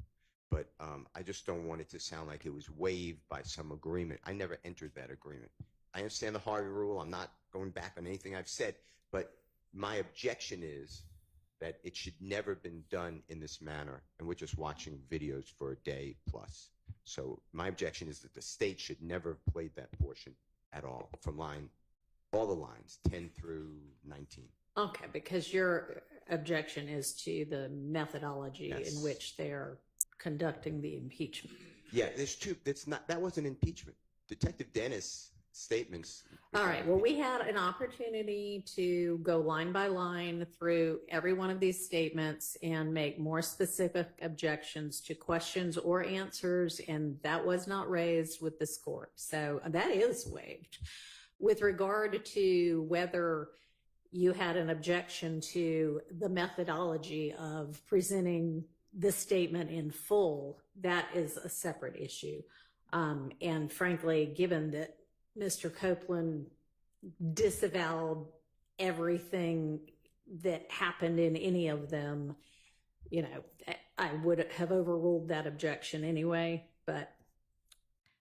But I just don't want it to sound like it was waived by some agreement. I never entered that agreement. I understand the Harvey rule. I'm not going back on anything I've said. But my objection is that it should never have been done in this manner. And we're just watching videos for a day plus. So my objection is that the state should never have played that portion at all from all the lines, 10 through 19.
Okay, because your objection is to the methodology
Yes.
in which they're conducting the impeachment.
Yeah, there's two. That wasn't impeachment. Detective Dennis' statements.
All right, well, we had an opportunity to go line by line through every one of these statements and make more specific objections to questions or answers, and that was not raised with this court. So that is waived. With regard to whether you had an objection to the methodology of presenting the statement in full, that is a separate issue. And frankly, given that Mr. Copeland disavowed everything that happened in any of them, you know, I would have overruled that objection anyway. But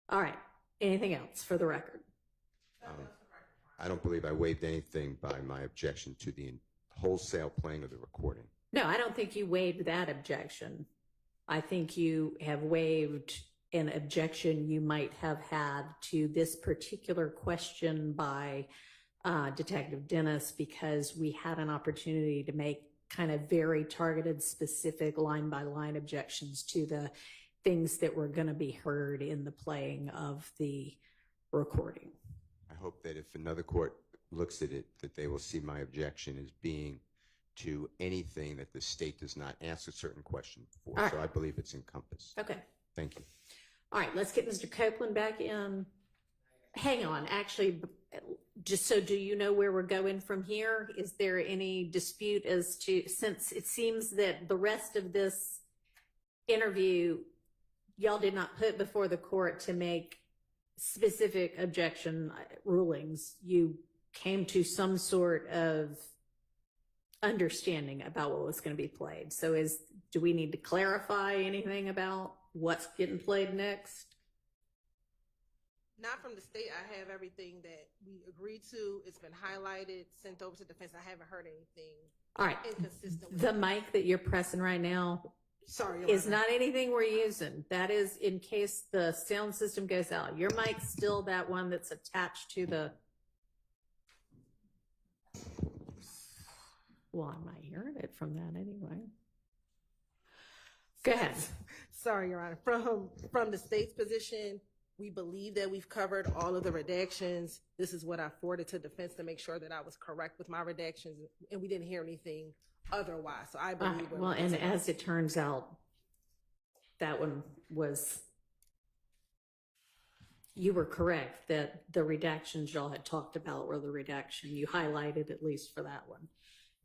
all right, anything else for the record?
I don't believe I waived anything by my objection to the wholesale playing of the recording.
No, I don't think you waived that objection. I think you have waived an objection you might have had to this particular question by Detective Dennis, because we had an opportunity to make kind of very targeted, specific line-by-line objections to the things that were going to be heard in the playing of the recording.
I hope that if another court looks at it, that they will see my objection as being to anything that the state does not ask a certain question for.
All right.
So I believe it's encompassed.
Okay.
Thank you.
All right, let's get Mr. Copeland back in. Hang on, actually, just so do you know where we're going from here? Is there any dispute as to, since it seems that the rest of this interview, y'all did not put before the court to make specific objection rulings, you came to some sort of understanding about what was going to be played. So do we need to clarify anything about what's getting played next?
Not from the state. I have everything that we agreed to. It's been highlighted, sent over to defense. I haven't heard anything
All right.
inconsistent with
The mic that you're pressing right now
Sorry, Your
is
Honor.
not anything we're using. That is in case the sound system goes out. Your mic's still that one that's attached to the... Well, I'm not hearing it from that anyway. Go ahead.
Sorry, Your Honor. From the state's position, we believe that we've covered all of the redactions. This is what I forwarded to defense to make sure that I was correct with my redactions, and we didn't hear anything otherwise. So I believe
Well, and as it turns out, that one was, you were correct that the redactions y'all had talked about were the redaction you highlighted, at least for that one.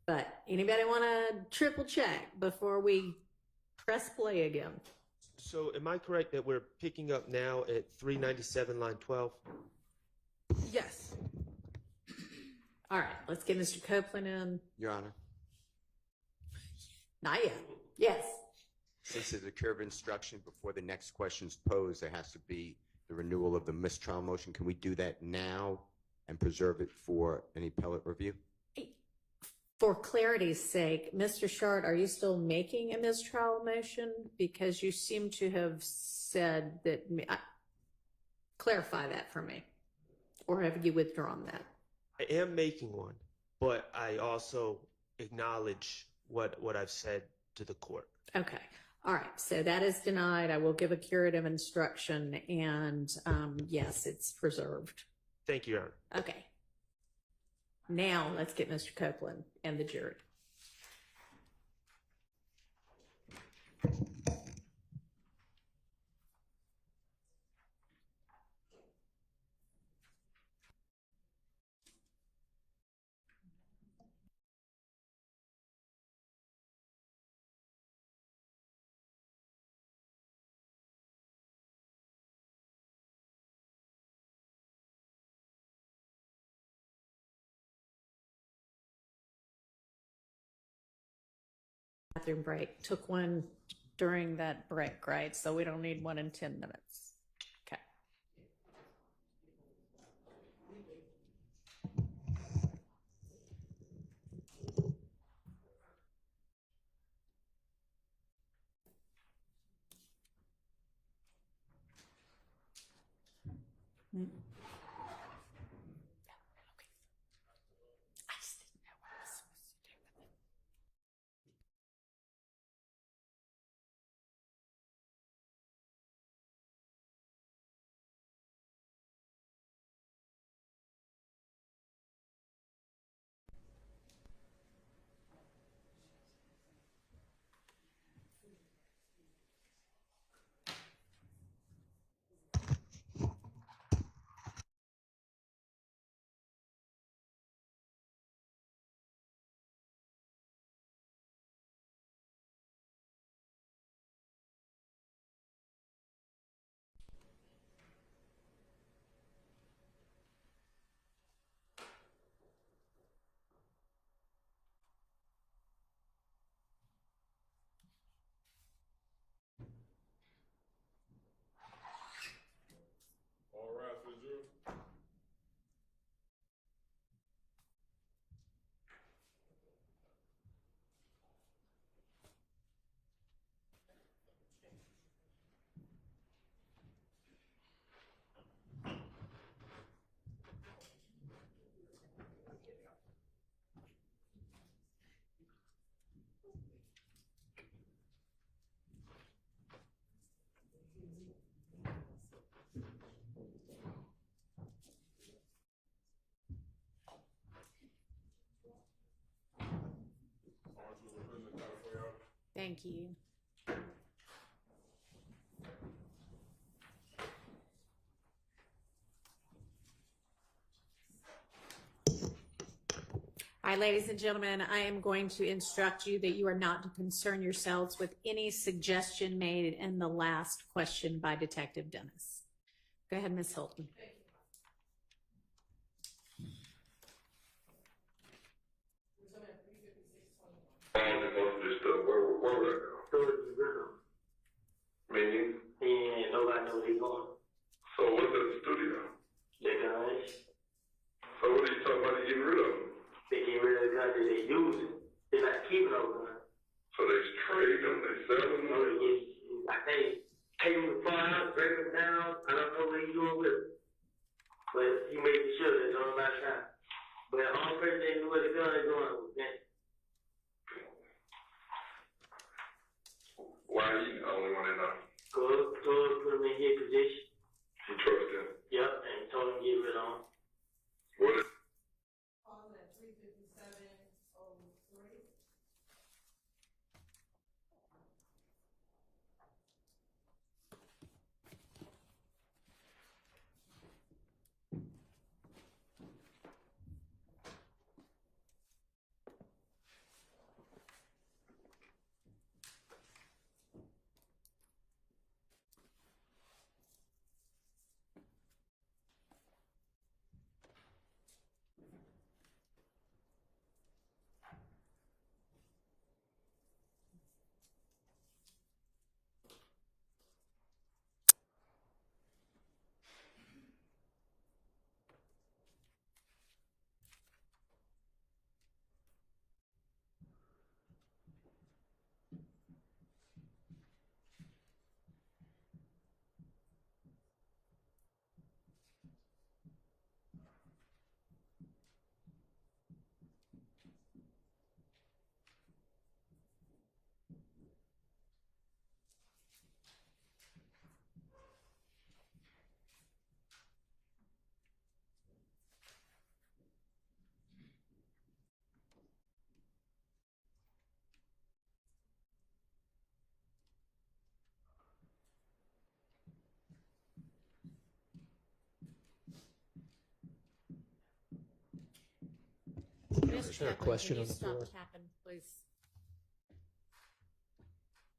But anybody want to triple check before we press play again?
So am I correct that we're picking up now at 397, line 12?
Yes.
All right, let's get Mr. Copeland in.
Your Honor,
Not yet. Yes.
since there's a curve instruction before the next question's posed, there has to be the renewal of the mistrial motion. Can we do that now and preserve it for an appellate review?
For clarity's sake, Mr. Shard, are you still making a mistrial motion? Because you seem to have said that, clarify that for me. Or have you withdrawn that?
I am making one, but I also acknowledge what I've said to the court.
Okay. All right. So that is denied. I will give a curative instruction, and yes, it's preserved.
Thank you, Your Honor.
Okay. Now let's get Mr. Copeland and the jury. Bathroom break. Took one during that break, right? So we don't need one in 10 minutes. Okay. Mm. I just didn't know what I was supposed to do with it.
All right, for the jury.
Thank you. All right, ladies and gentlemen, I am going to instruct you that you are not to concern yourselves with any suggestion made in the last question by Detective Dennis. Go ahead, Ms. Hilton.
This stuff, where would I go?
Storage is rhythm.
Meaning?
And nobody knows they going.
So what's at the studio?
They guys,
So what are you talking about getting rid of them?
they get rid of the guns that they using. They not keeping those guns.
So they trade them, they sell them?
You know, they get, I think, take them apart, break them down. I don't know what he's doing with it. But he made sure that no last time. But all person they knew where the gun is going was that.
Why are you the only one that knows?
Go put him in his position.
You trust him?
Yep, and told him to get rid of him.
What is
Pause at 3:57:03.
Is there a question on the floor? Tapping, please.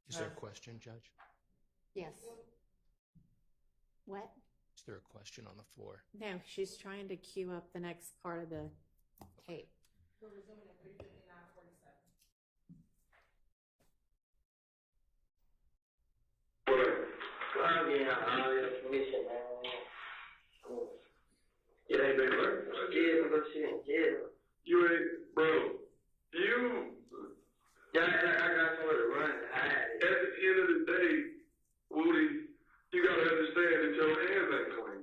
Is there a question, Judge?
Yes. What?
Is there a question on the floor?
No, she's trying to queue up the next part of the tape.
We're resuming at 3:59:47.
Oh, yeah, all the information, man. Yeah, they been working. Yeah, I'm gonna sit in jail.
You ain't, bro, you,
Yeah, I got somewhere to run to hide.
at the end of the day, Woody, you gotta understand that your hands ain't clean.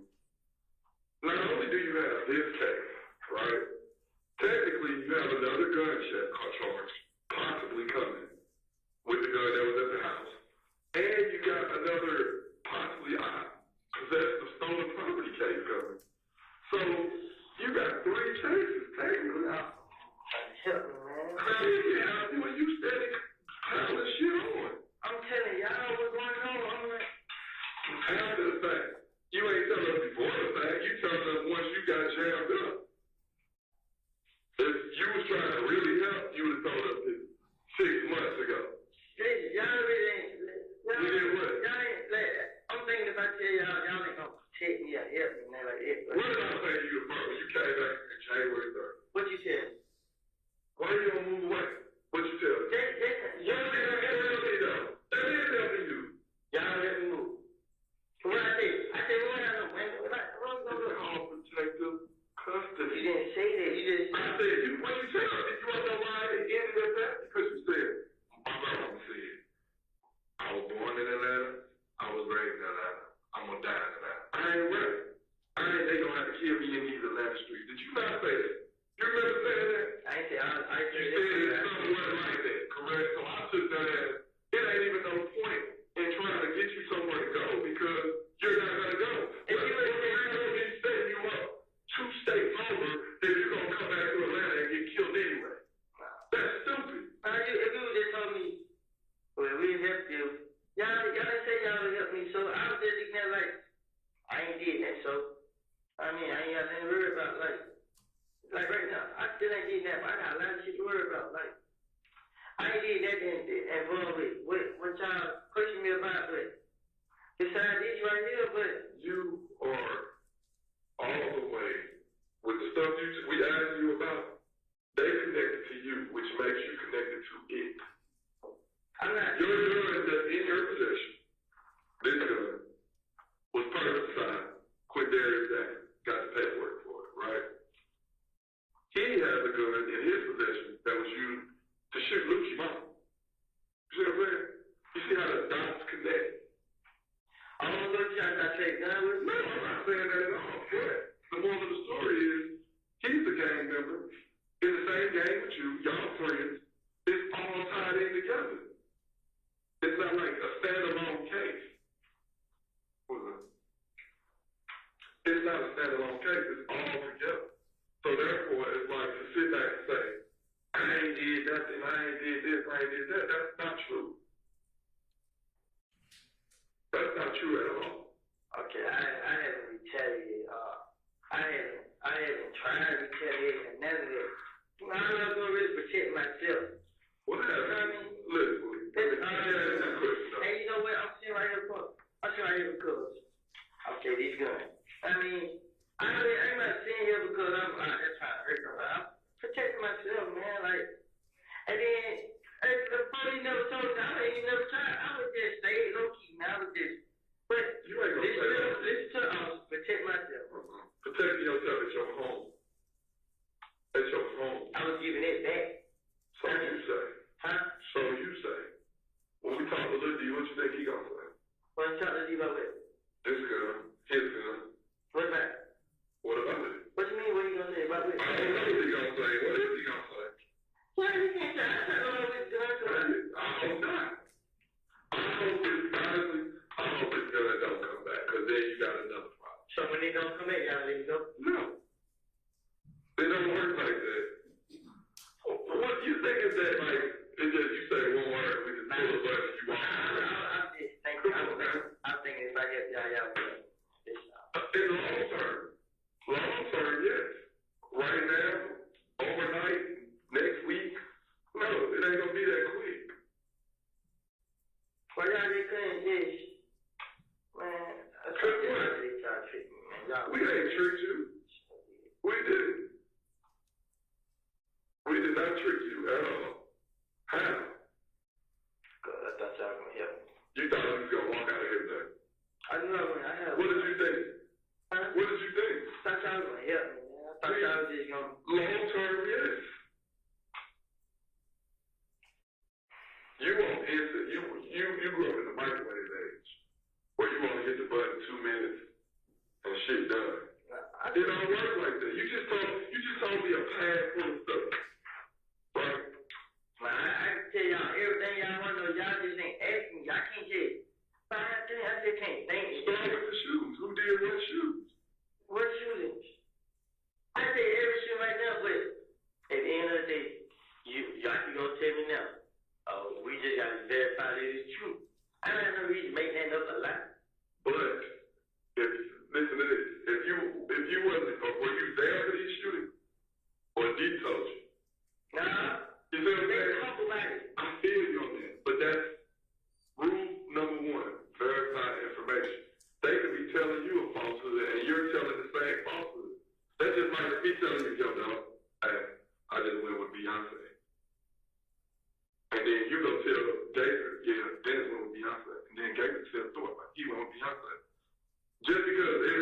help me, man, like it.
What did I say to you the first when you came back in January 3rd?
What you said?
Why you don't move away? What you tell me? Y'all didn't help me though. They didn't help me do.
Y'all let me move. What I said? I said, what I know, man? What I
It's all protective custody.
You didn't say that. You just.
I said, what you tell me? You want to know why it ended at that? Because you said, my mom said, I was born in Atlanta. I was raised in Atlanta. I'm going to die in Atlanta. I ain't ready. They going to have to kill me in these Atlanta streets. Did you not say that? You remember saying that?
I ain't say I
You said it somewhere like that, correct? So I took that as, it ain't even no point in trying to get you somewhere to go because you're not going to go. If you ain't going to be setting you up 2 states over, then you're going to come back to Atlanta and get killed anyway. That's stupid.
if you would just told me, well, we helped you. Y'all didn't say y'all would help me, so I was just looking at like, I ain't did that, so, I mean, I ain't got nothing to worry about, like right now, I still ain't did that, but I got a lot of shit to worry about, like, I ain't did that involved with what y'all pushing me about, but besides this right here, but
You are all the way with the stuff we asked you about. They connected to you, which makes you connected to it.
I'm not.
Your gun that's in your possession, this gun, was perfect size. Quindarius Day got the paperwork for it, right? He has a gun in his possession that was used to shoot Lucci Mama. You see what I'm saying? You see how the dots connect?
I don't know if y'all got that gun with me.
No, I'm not saying that at all. But the moral of the story is, he's a gang member in the same gang with you, y'all friends. It's all tied in together. It's not like a standalone case. What was it? It's not a standalone case. It's all together. So therefore, it's like to sit back and say, I ain't did nothing, I ain't did this, I ain't did that. That's not true. That's not true at all.
Okay, I haven't retaliated. I haven't tried to retaliate and none of that. I'm not gonna really protect myself.
What happened? Listen, I asked that question though.
And you know what? I'm sitting right here because okay, these guns. I mean, I'm not sitting here because I'm out there trying to hurt nobody. I'm protecting myself, man. Like, and then the police never told me. I ain't even never tried. I would just stay low key. Man, I would just. But
You ain't gonna say that.
listen to protect myself.
Protecting yourself at your home. At your home.
I was giving it back.
So you say.
Huh?
So you say. When we talk to Lil D, what you think he gonna say?
What you trying to do about it?
This gun, his gun.
What about it?
What about it?
What you mean? What you gonna say about it?
I don't know what he gonna say. What is he gonna say?
What you can't say? I don't know what it's gonna say.
I hope not. I hope this gun don't come back, because then you got another problem.
So when they don't come back, y'all let it go?
No. It don't work like that. What you think is that, like, it's just you say one word, we just pull a button, you walk away.
I'm just thinking. I'm thinking if I get y'all will.
In long term, yes. Right now, overnight, next week, no, it ain't gonna be that quick.
Well, y'all just couldn't just, man.
Trick what?
Y'all trick me, man. Y'all.
We ain't tricked you. We didn't. We did not trick you at all. How?
Cause I thought y'all gonna help me.
You thought you was gonna walk out of here today.
I knew I was gonna help.
What did you think?
Huh?
What did you think?
I thought y'all was gonna help me, man. I thought y'all was just gonna.
Long term, yes. You want instant. You grew up in the microwave age, where you want to hit the button 2 minutes and shit done. It don't work like that. You just told me a pad full of stuff, right?
Man, I can tell y'all everything y'all want to know. Y'all just ain't asking me. I can't just. I just can't think.
Start with the shoes. Who did what shoes?
What shootings? I say every shoe right now, but at the end of the day, y'all can go tell me now. Oh, we just gotta verify that it's true. I don't have no reason to make that up a lie.
But listen to this. If you wasn't, or were you there for these shootings, or D told you?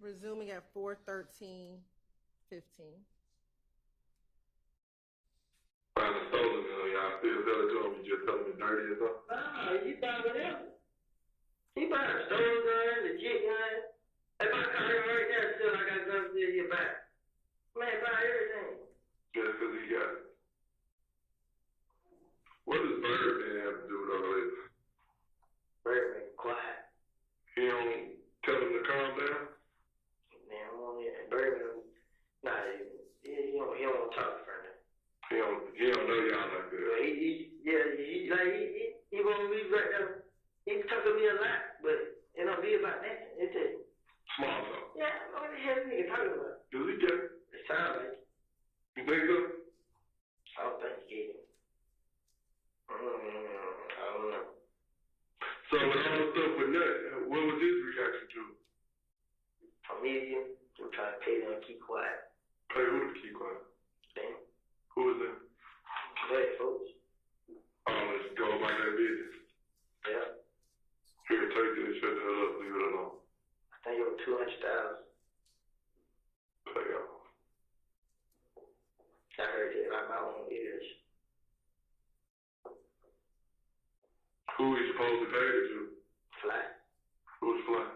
Resuming at 4:13:15.
Find a stolen gun, y'all still tell it to him, you just tell him it's dirty or something?
Nah, you buy whatever. He buy a stolen gun, legit gun. If I call him right now, tell him I got guns in your back. Man, buy everything.
Just 'cause he got it. What does Birdman have to do with all this?
Birdman, quiet.
He don't tell him to calm down?
Man, I'm on here. Birdman, nah, he don't want to talk for him.
He don't know y'all like that.
But he won't be right now. He talk to me a lot, but it don't be about that. It's a
Small talk.
yeah, what the hell is he talking about?
Does he get it?
It sounds like it.
You think so?
I don't think he did. I don't know.
So with all the stuff with Nut, what was his reaction to it?
For me, I'm trying to pay them to keep quiet.
Pay who to keep quiet?
Damn.
Who was that?
Black folks.
Oh, let's go about that business.
Yeah.
Here, take this, shut the hell up, leave it alone.
I think it was 200,000.
Pay off.
I heard it like my own ears.
Who is supposed to pay it to?
Fly.
Who's Fly?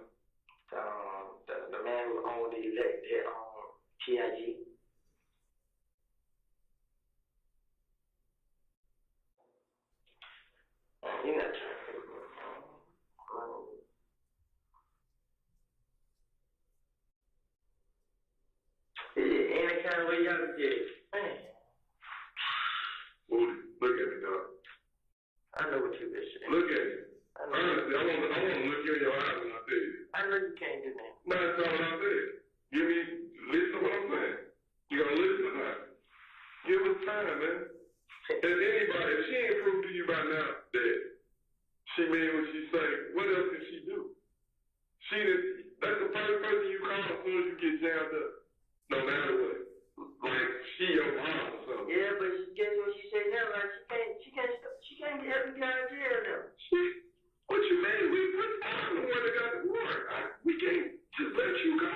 The man who owned the elected TIG. You're not trying to figure it out. Any kind of way y'all can get it. Man,
Woody, look at me, dog.
I know what you been saying.
Look at me.
I know.
Honestly, I want to look you in your eyes when I tell you.
I know you can't do that.
No, that's not what I said. Listen to what I'm saying. You gonna listen or not? Give us time, man. If anybody, if she ain't proved to you by now that she mean what she say, what else can she do? That's the first person you call as soon as you get jammed up. No matter what. Like, she your mom or something.
Yeah, but guess what she said now? Like, she can't help me out of jail now.
What you mean? I'm the one that got the warrant. We can't just let you go.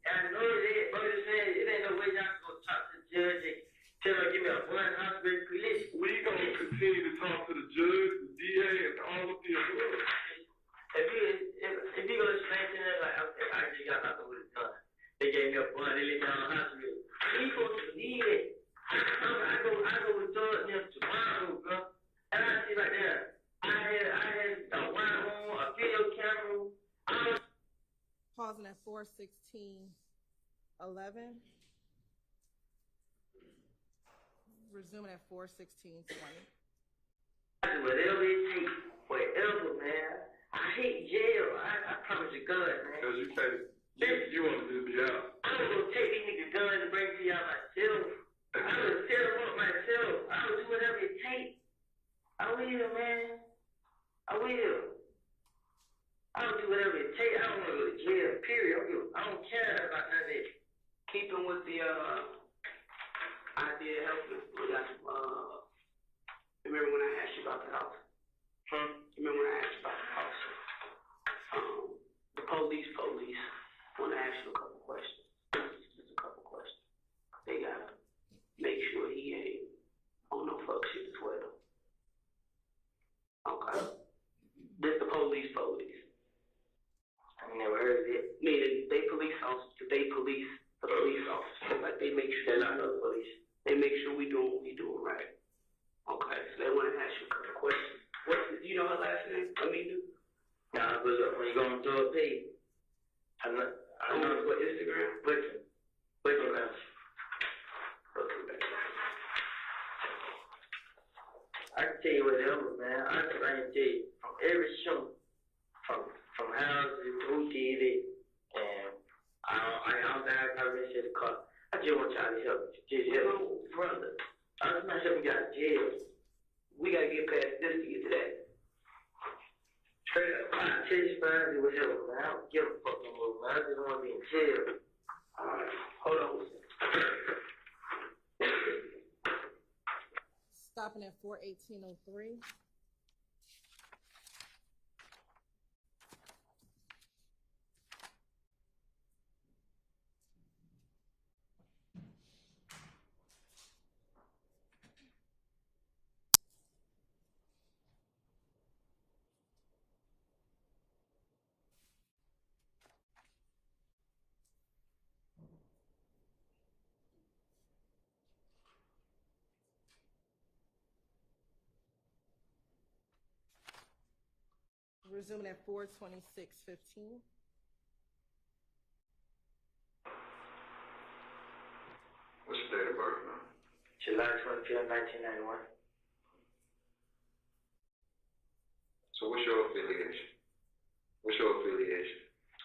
I know that, but I'm saying it ain't no way y'all can go talk to the judge and tell her give me a blunt hospital police.
We gonna continue to talk to the judge, the DA, and all of the above.
If you gonna explain to her like, okay, I just got nothing with a gun. They gave me a blunt, they let me out of the hospital. He supposed to believe it. I go with George them tomorrow, bro. And I see right there, I had a wire on, a video camera.
Pausing at 4:16:11. Resuming at 4:16:20.
Whatever it takes, whatever, man. I hate jail. I promise you God, man.
Because you can't, you want to just be out.
I was gonna take these niggas guns and bring to y'all myself. I would set them up myself. I would do whatever it takes. I will, man. I will. I would do whatever it takes. I don't want to go to jail, period. I don't care about none of that.
Keeping with the idea of helping, we got some, remember when I asked you about the house? Remember when I asked you about the house? The police want to ask you a couple questions. Just a couple questions. They gotta make sure he ain't on no fuck shit as well. Okay. This the police.
I never heard of it.
Meaning they police officers, they police the police officers. Like they make sure
They're not no police.
they make sure we doing what we doing right. Okay, so they want to ask you a couple questions. Do you know her last name? I mean,
Nah, but when you go on through a page, I know
what Instagram?
but you know. I can tell you whatever, man. I can tell you from every show, from houses, who did it, and I don't think I probably said the car. I just want y'all to help me. Just help me, brother. I'm not helping you out of jail.
We gotta get past this to get to that.
Straight up, I tell you, man, it was help, man. I don't give a fuck no more, man. I just want to be in jail.
Alright, hold on.
Stopping at 4:18:03. Resuming at 4:26:15.
What's your date of birth, man?
July 25th, 1991.
So what's your affiliation?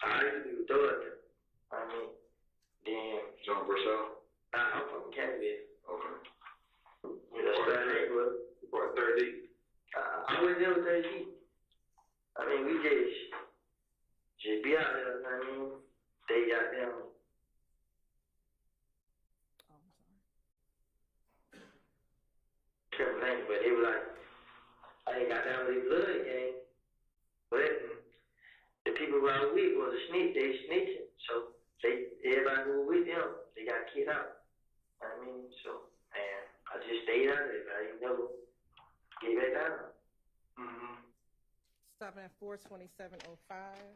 I used to be with Doug. I mean, then,
John Burchell?
I'm from Canada.
Okay.
That's where I neighborhood.
What, 30?
I was there with 30. I mean, we just be out there, I mean, they got them. Trembling, but they were like, I ain't got down with the blood gang. But the people who I was with was a snitch, they snitching. So everybody who was with them, they got kicked out. I mean, so, and I just stayed out there. I ain't never get back down.
Stopping at 4:27:05.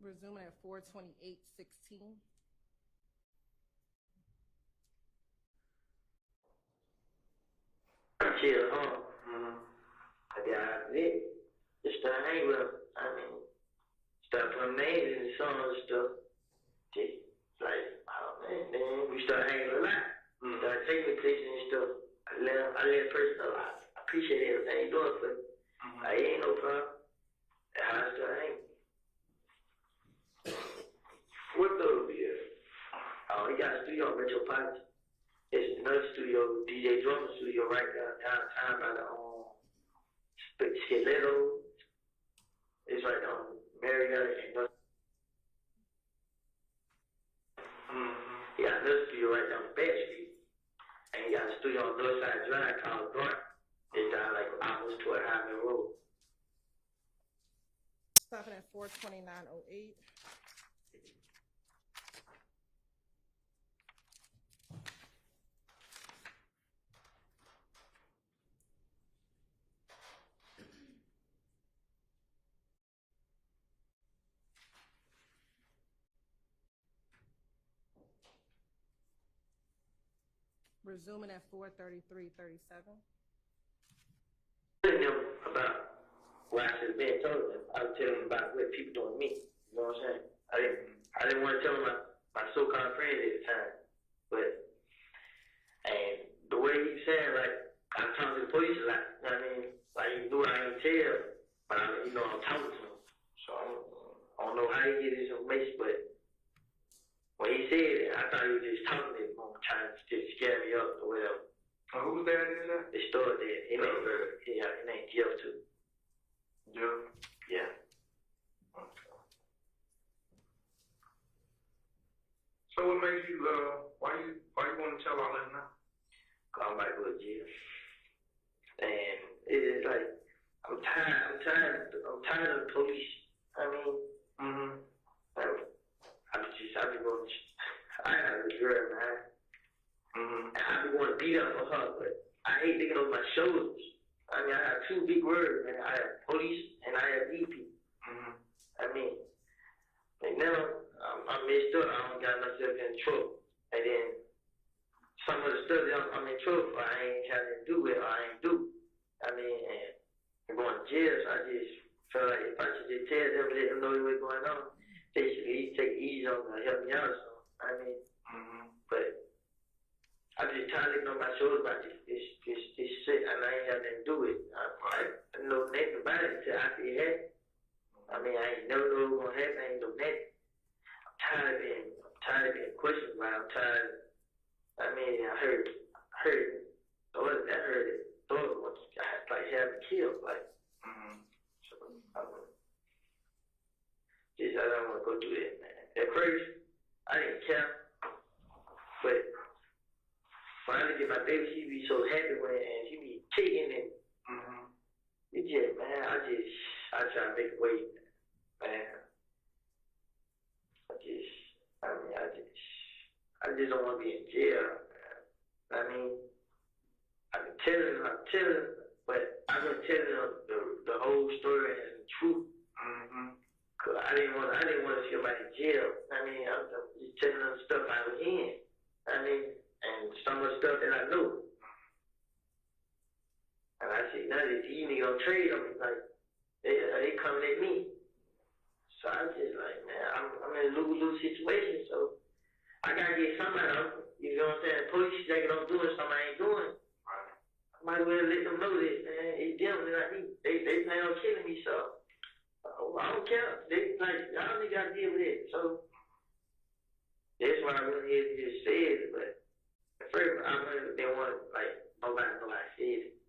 Resuming at 4:28:16.
Chill, I got it. Just start hanging with them. I mean, start putting names in the song and stuff. Just like, oh man, then we start hanging a lot. Start taking pictures and stuff. I let the person know I appreciate everything you doing for me. Like, ain't no problem. That's how I start hanging. What though be it? Oh, he got a studio on Metro Palace. It's another studio, DJ Drummer studio right downtown by the Skeleto. It's right on Marriott and he got another studio right down Bed Street. And he got a studio on Northside Drive called Dark. It's down like almost toward Highway Road.
Stopping at 4:29:08. Resuming at 4:33:37.
Telling them about what I should have been told them. I was telling them about what people doing to me. You know what I'm saying? I didn't want to tell them my so-called friends at the time. But, and the way he was saying, like, I'm talking to the police a lot. You know what I mean? Like, you knew I ain't tell, but I'm talking to him. So I don't know how he get his information, but when he said it, I thought he was just talking to him, trying to just scare me up or whatever.
Who was that in there?
They started there. His name Jeff too.
Jeff?
Yeah.
Okay. So what makes you, why you want to tell all that now?
I'm about to go to jail. And it's like, I'm tired of the police. I mean, I be going, I have a girl, man. And I be wanting to beat up for her, but I hate thinking over my shoulders. I mean, I have two big words, man. I have police and I have VP. I mean, and now I'm messed up. I don't got myself in trouble. And then some of the stuff that I'm in trouble for, I ain't having to do with, or I ain't do. I mean, and I'm going to jail, so I just felt like if I should just tell them, let them know what's going on, they should at least take it easy on me, help me out or something. I mean, but I'm just tired of looking on my shoulders about this shit, and I ain't having to do it. I know nothing about it until after it happened. I mean, I ain't never know what was gonna happen. I ain't know nothing. I'm tired of being questioned about. I'm tired of but that hurt it. Thought was like having killed, like. So I don't want to go do that, man. At first, I didn't care, but when I look at my baby, she be so happy when and she be kicking and it just, man, I try to make a way, man. I just don't want to be in jail, man. I mean, I've been telling them, but I've been telling them the whole story and the truth. Cause I didn't want to feel like in jail. I mean, I'm just telling them stuff I was in. I mean, and some of the stuff that I know. And I said, now that these niggas don't trade them, like they coming at me. So I was just like, man, I'm in a lose-lose situation. So I gotta get somebody out. You know what I'm saying? Police thinking I'm doing something I ain't doing. I might as well let them know that, man. It's them and not me. They plan on killing me, so. I don't care. They like y'all niggas gotta deal with it. So that's why I went ahead and just said it. But at first I really didn't want like nobody said it.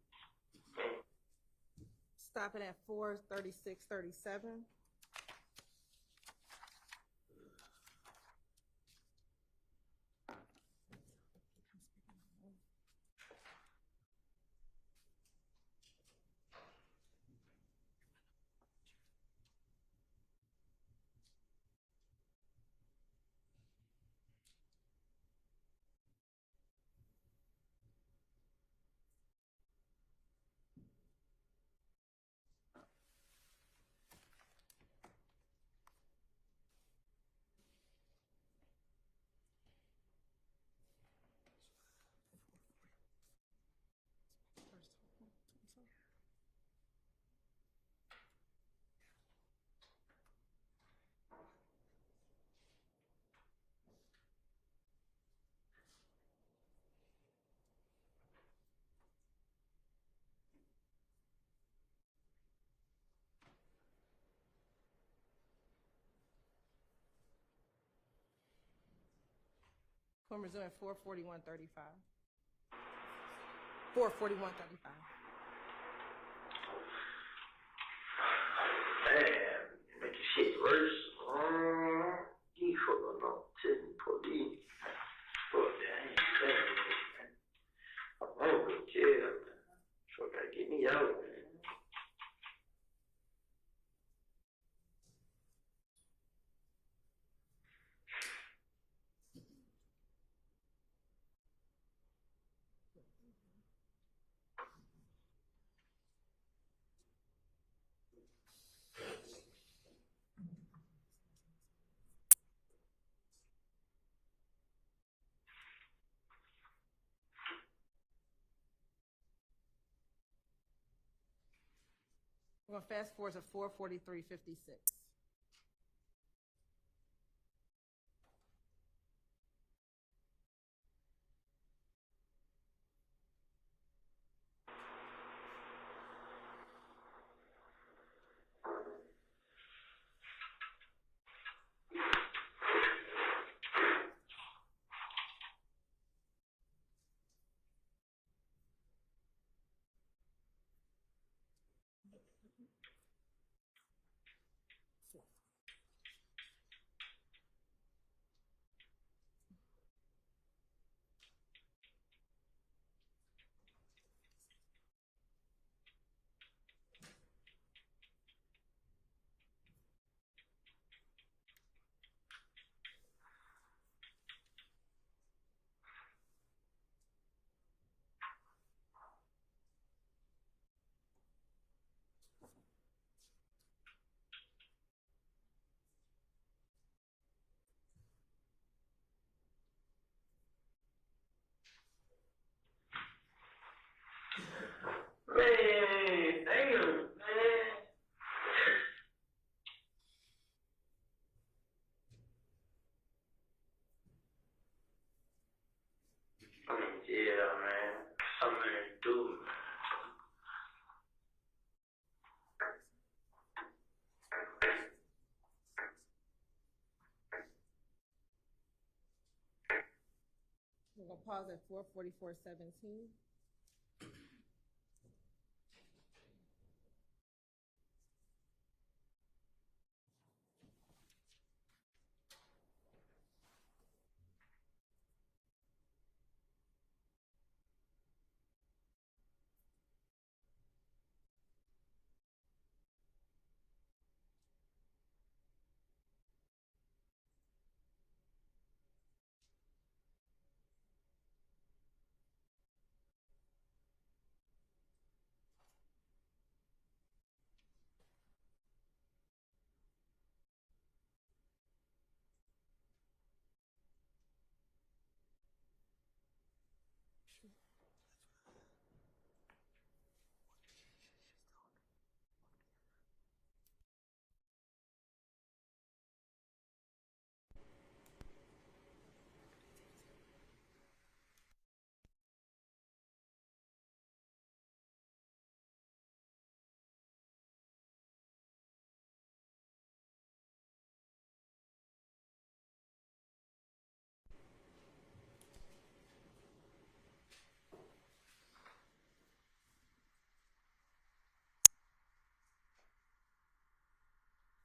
Stopping at 4:36:37. Court resumed at 4:41:35. 4:41:35.
Man, make the shit worse. You fucking know, telling police. Fuck that, I ain't saying that, man. I'm gonna go to jail, man. Fuck, gotta get me out, man.
We're gonna fast forward to 4:43:56. Man, damn, man. I'm in jail, man. Something to do, man. We're gonna pause at 4:44:17.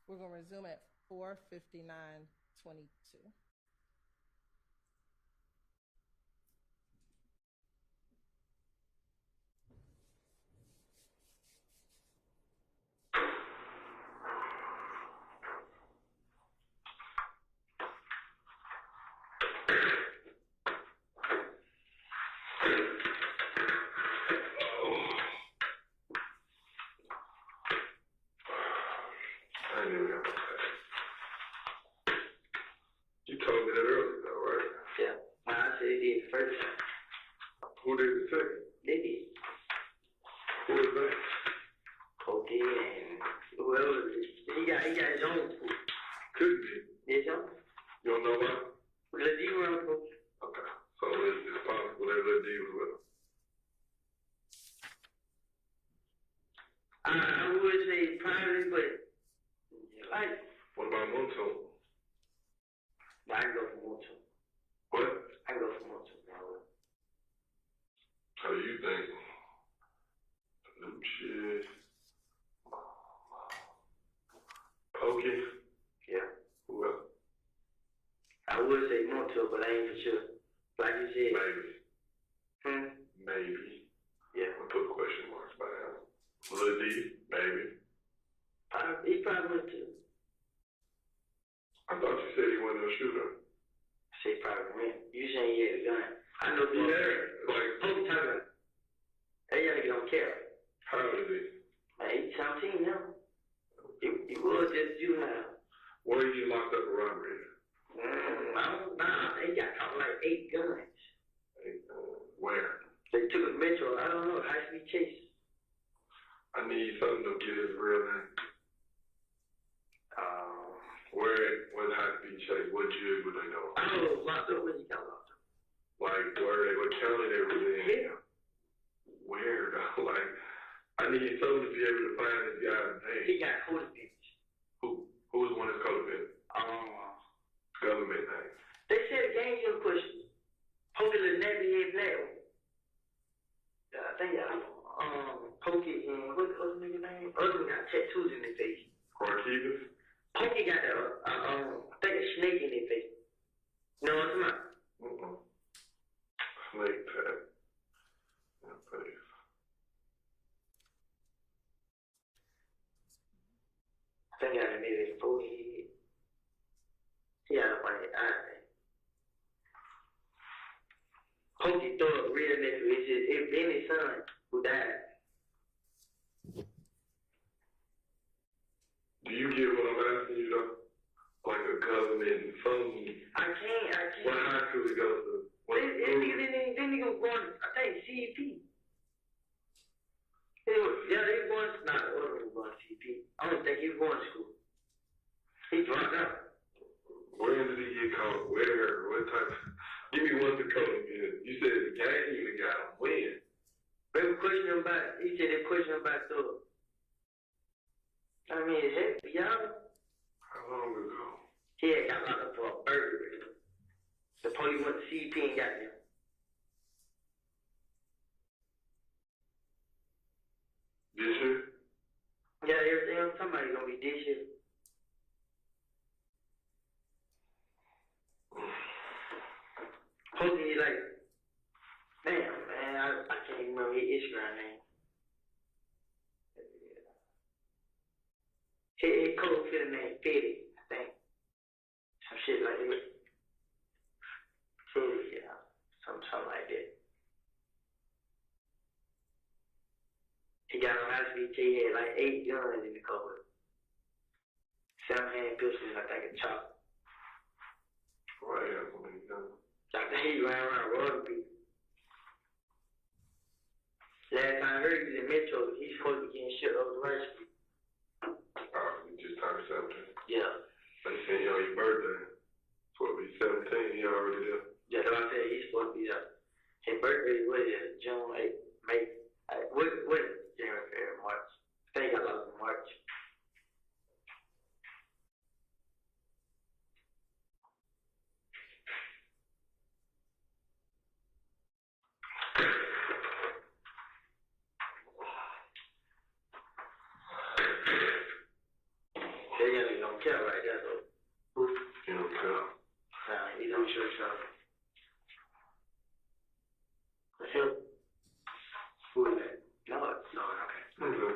We're going to resume at 4:59:22.
I knew that. You told me that earlier, though, right?
Yeah. I said they did the first time.
Who did the second?
They did.
Who was that?
Okay, and whoever, he got his own school.
Couldn't be.
His own.
You don't know why?
Let D run for.
Okay. So it's possible they let D was with him.
I would say probably, but like,
What about Monto?
I can go for Moto.
What?
I can go for Moto.
How do you think? Shit. Pokey?
Yeah.
Who else?
I would say Moto, but I ain't for sure. Like you said.
Maybe. Maybe.
Yeah.
I'll put question marks by now. Lil D? Maybe.
He probably went to.
I thought you said he wasn't a shooter.
Say probably went. You saying he had a gun. I know for
Like,
Pokey talking. That young nigga don't care.
how old is he?
Man, he's 17 now. He was just juvenile.
Where did he get locked up for robbery?
He got caught like 8 guns.
Where?
They took a metro, I don't know, high speed chase.
I need something to get his real name. Where the high speed chase? What jig would they go?
I don't know, locked up when he got locked up.
Like, what county they was in?
Yeah.
Where though? Like, I need something to be able to find this guy's name.
He got Copeland.
Who was one that's Copeland? Government name.
They said the game you push Pokey the nappy head black one. I think Pokey and what's the other nigga name? Other one got tattoos in their face.
Corkivas?
Pokey got I think a snake in their face. No, it's not.
Snake tag. Face.
I think I got maybe a 40. Yeah, I find it. Pokey throw a real nigga. It's just, if any son who died.
Do you get what I'm asking you though? Like a government phone?
I can't.
What high school he goes to?
This nigga was going, I think, CEP. They was going, not the other one was going to CEP. I don't think he was going to school. He dropped out.
Where did he get caught? Where? What type? Give me one to code again. You said the game even got him. When?
They were questioning him about, he said they questioned him about the, I mean, heck, y'all.
How long ago?
He had got locked up for a burglary. The police went to CEP and got him.
This year?
Yeah, everything. Somebody's gonna be this year. Pokey like, damn, man, I can't even remember his Instagram name. His code for the name Fetty, I think. Some shit like that. Fetty, yeah. Something like that. He got on high speed, he had like 8 guns in the cupboard. 7-hand pistols, I think a chop.
Why he has so many guns?
I think he ran around robbing people. Last time I heard he was in Metro, he's supposed to be getting shit over the right street.
He just turned 17.
Yeah.
They seen you on your birthday. Supposed to be 17, he already there.
Yeah, that's what I said, he's supposed to be there. His birthday was June 8th, May. What January, February, March? I think he got lost in March. They gotta go
Appreciate y'all.
For sure. Who is that? No, okay.
I'm good.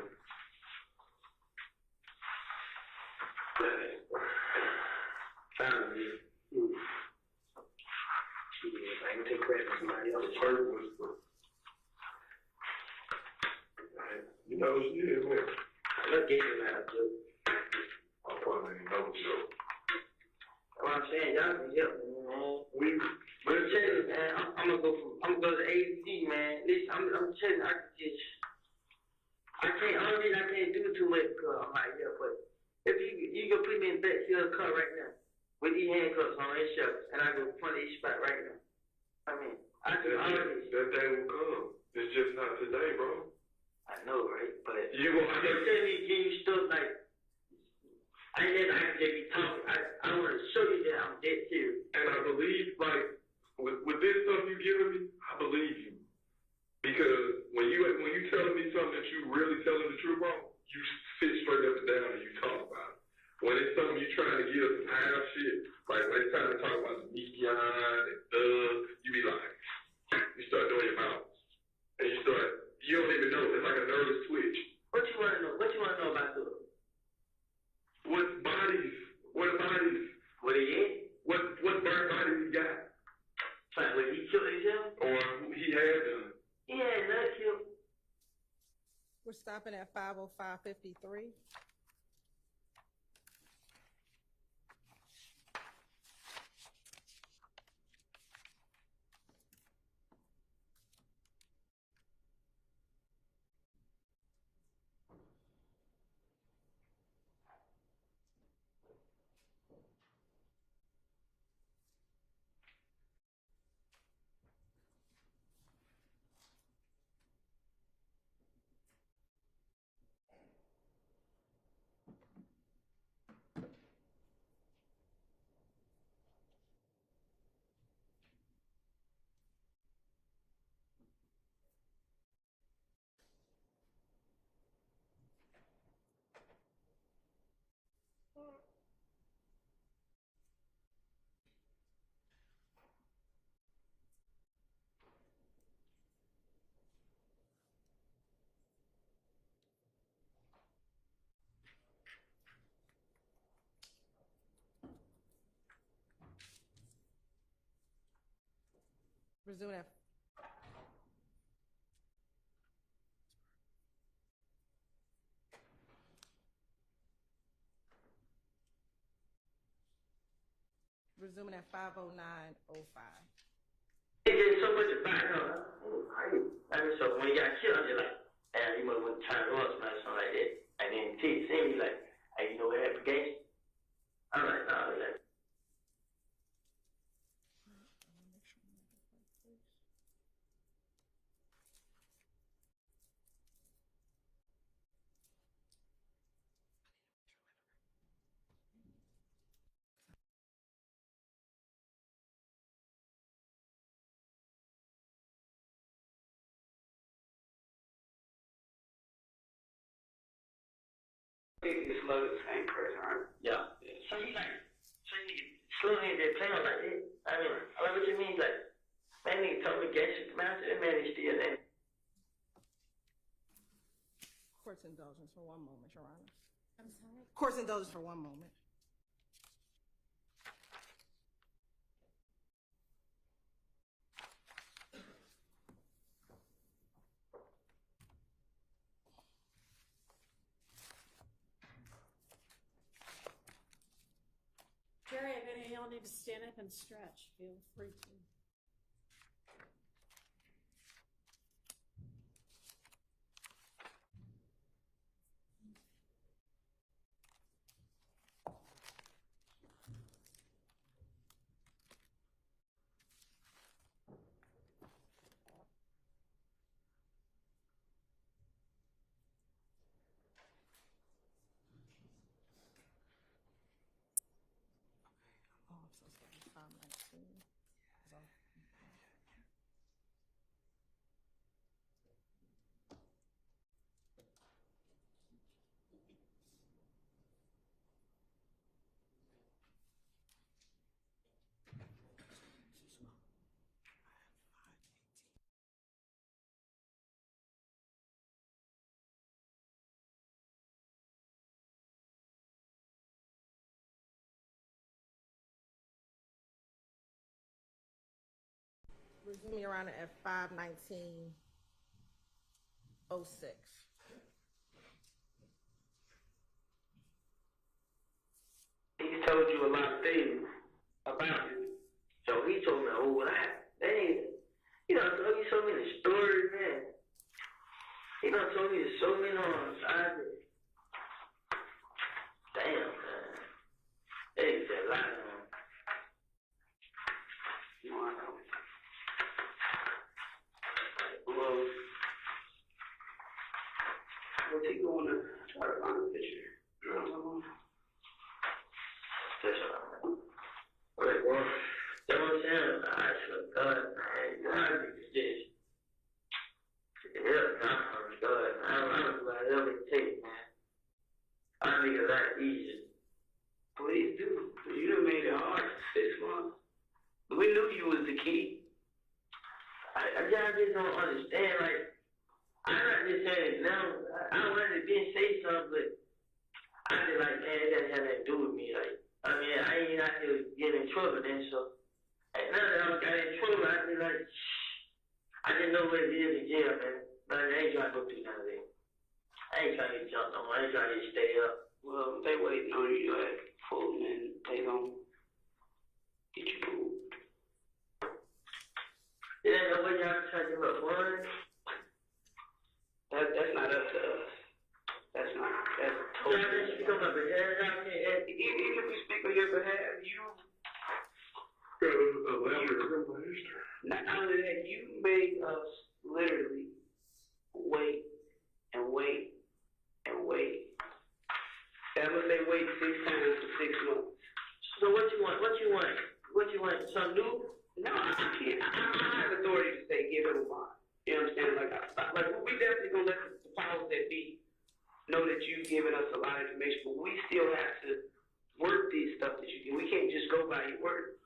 Finally. I can take credit for somebody else.
First was you know, shit, man.
Let's get him out, dude.
I probably ain't know so.
What I'm saying, y'all can help me, man.
Listen,
I'm telling you, man, I'm gonna go to AZ, man. Listen, I'm telling you, I can't do too much because I'm out here, but if you can put me in back here car right now with these handcuffs on and shirts, and I go front of each spot right now. I mean, I can already.
that day will come. It's just not today, bro.
I know, right? But
You gonna
they're telling me, give you stuff like, I ain't I can just be talking. I want to show you that I'm dead serious.
and I believe, like, with this stuff you giving me, I believe you. Because when you telling me something that you really telling the truth on, you sit straight up and down and you talk about it. When it's something you trying to give some half shit, like when it's time to talk about the neon and you be like, you start doing your mouth. And you don't even know, it's like a nervous twitch.
What you want to know? What you want to know about this?
What bodies? What bodies?
What he is?
What burnt bodies he got?
Like, when he killed himself?
Or who he had done?
He had not killed.
We're stopping at 5:05:53. Resuming at resuming at 5:09:05.
It's just so much about him. I mean, so when he got killed, I'm just like, damn, he must have went to China or something like that. And then T see me like, hey, you know what happened, gang? I'm like, nah, like, it's slow, the same person, right? Yeah. So he like, slow nigga just play on like that. I mean, I like what you mean, like, that nigga told me gangster, man, I said, that man is still there.
Court's indulgence for one moment, Your Honor.
I'm sorry.
Court's indulgence for one moment.
Jerry, if any of y'all need to stand up and stretch, feel free to.
Oh, I'm so sorry. 5:19. Resume, Your Honor, at 5:19:06.
He told you a lot of things about you. So he told me a whole lot. Dang. He done told me so many stories, man. He done told me so many on side. Damn, man. They said a lot, man. No, I know. Well, what's he going to try to find a picture? Right, well, that's what I'm saying. I swear to God, man, you know, I think it's just, yeah, God, God, I don't know whatever it takes, man. I think it's that easy. Please do. You done made it hard for 6 months. We knew you was the key. I just don't understand, like, I'm not just saying it now. I wanted to be say something, but I just like, man, it doesn't have nothing to do with me, like, I mean, I ain't out there getting in trouble then, so. And now that I got in trouble, I just like, I didn't know what it is in jail, man. But I ain't trying to go through none of that. I ain't trying to get jumped on. I ain't trying to stay up. Well, they waiting on you at Fulton, and they gon' get you moved. It ain't no way y'all trying to give up one. That's not up to us. That's totally. Yeah, speak on my behalf. Even if we speak on your behalf, you. Not only that, you made us literally wait and wait and wait. That was they wait 6 times for 6 months. So what you want? What you want? What you want? Something new? No, I can't. I don't have authority to say give him a bond. You understand? Like we definitely gonna let the powers that be know that you've given us a lot of information, but we still have to work these stuff that you do. We can't just go by your word.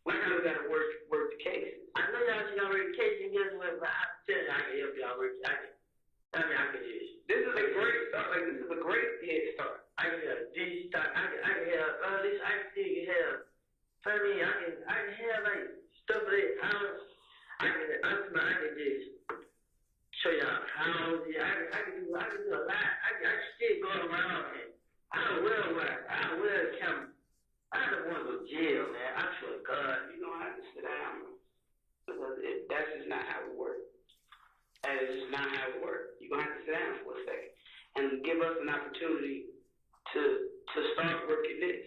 We gotta work the case. I know y'all just gotta work the case, and guess what? But I'm telling you, I can help y'all work. I can just. This is a great start. Like this is a great head start. I can have this start. I can have this. I can still have. I mean, I can have like stuff that I can just show y'all how. I can do a lot. I can still go around and I will camera. I don't want to go to jail, man. I swear to God, you're going to have to sit down. Because that's just not how it works. That is just not how it works. You're going to have to sit down for a second. And give us an opportunity to start working this.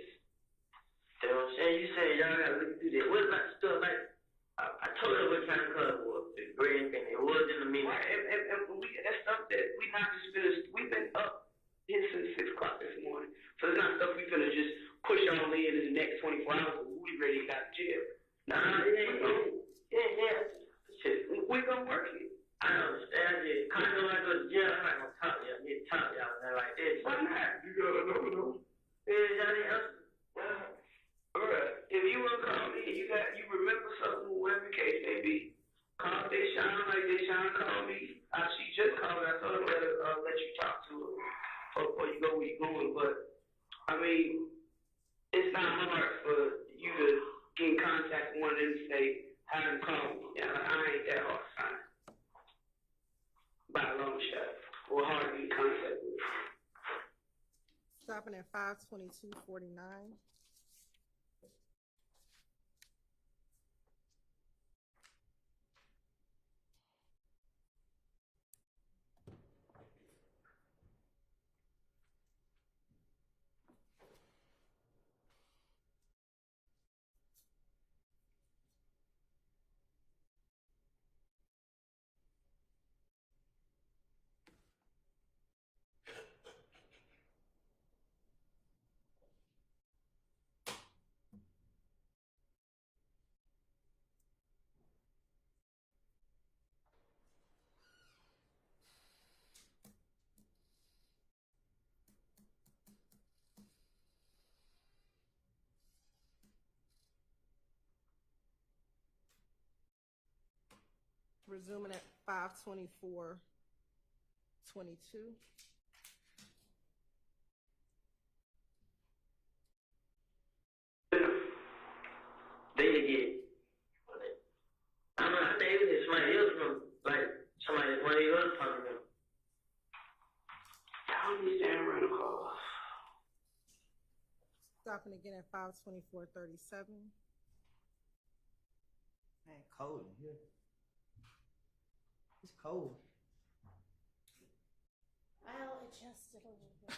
You know what I'm saying? You say y'all got to look through this. What about stuff like, I told her what kind of color it was. The green thing. It was in the meeting. Right. And that's stuff that we not just finished. We've been up here since 6 o'clock this morning. So it's not stuff we finna just push on in the next 24 hours. We ready to get out of jail. Nah, it ain't. Yeah. Shit, we gonna work it. I understand it. I know I go to jail. I'm not gonna talk to y'all. Get talk to y'all and like this. Why not? You gotta know though. Alright. If you wanna call me, you remember something, whatever the case may be. Call Deshaun like Deshaun called me. She just called me. I told her to let you talk to her before you go where you're going. But I mean, it's not hard for you to get in contact with one of them and say, have them call me. Yeah, I ain't that hard to find. By a long shot. Or hard to get in contact with.
Stopping at 5:22:49. Resuming at 5:24:22.
They get. I'm not one of these other talking about. Y'all these damn rental cars.
Stopping again at 52437.
Man, cold in here. It's cold.
I'll adjust it a little bit.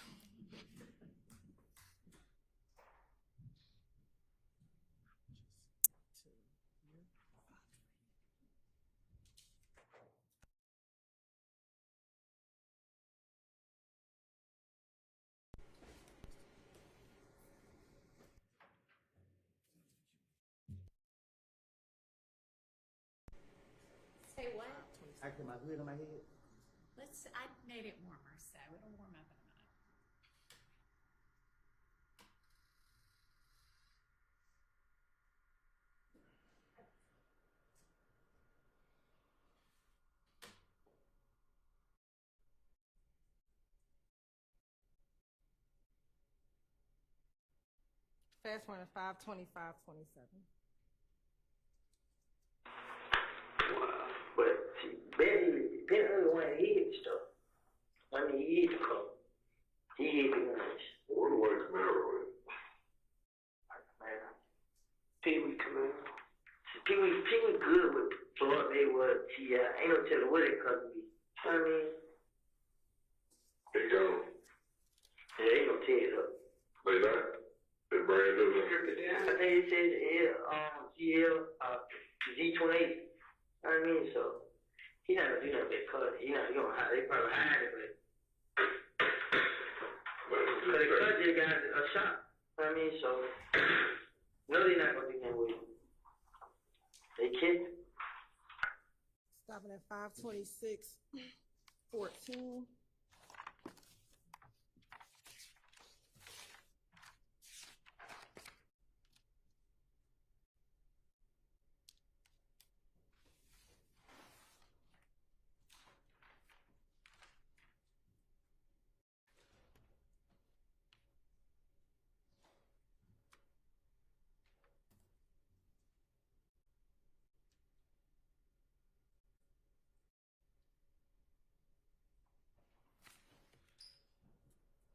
Say what?
I put my hood on my head.
I made it warmer, so it'll warm up in a minute.
Fast one at 52527.
But see, Ben only one that hit stuff. I mean, he hit the car. He hit the guns.
What do I come out with?
Man, Pee-wee Camaro. Pee-wee good with Floyd Mayweather, T.I. Ain't no telling what it comes to be. I mean,
They gone.
they ain't gonna tear it up.
They not. They brand new.
I think it says GL, Z28. I mean, so he not gonna do nothing but cut. He gonna hide. They probably hide it, but cause the cut just got a shot. I mean, so no, they not gonna do nothing with it. They kidding.
Stopping at 52614.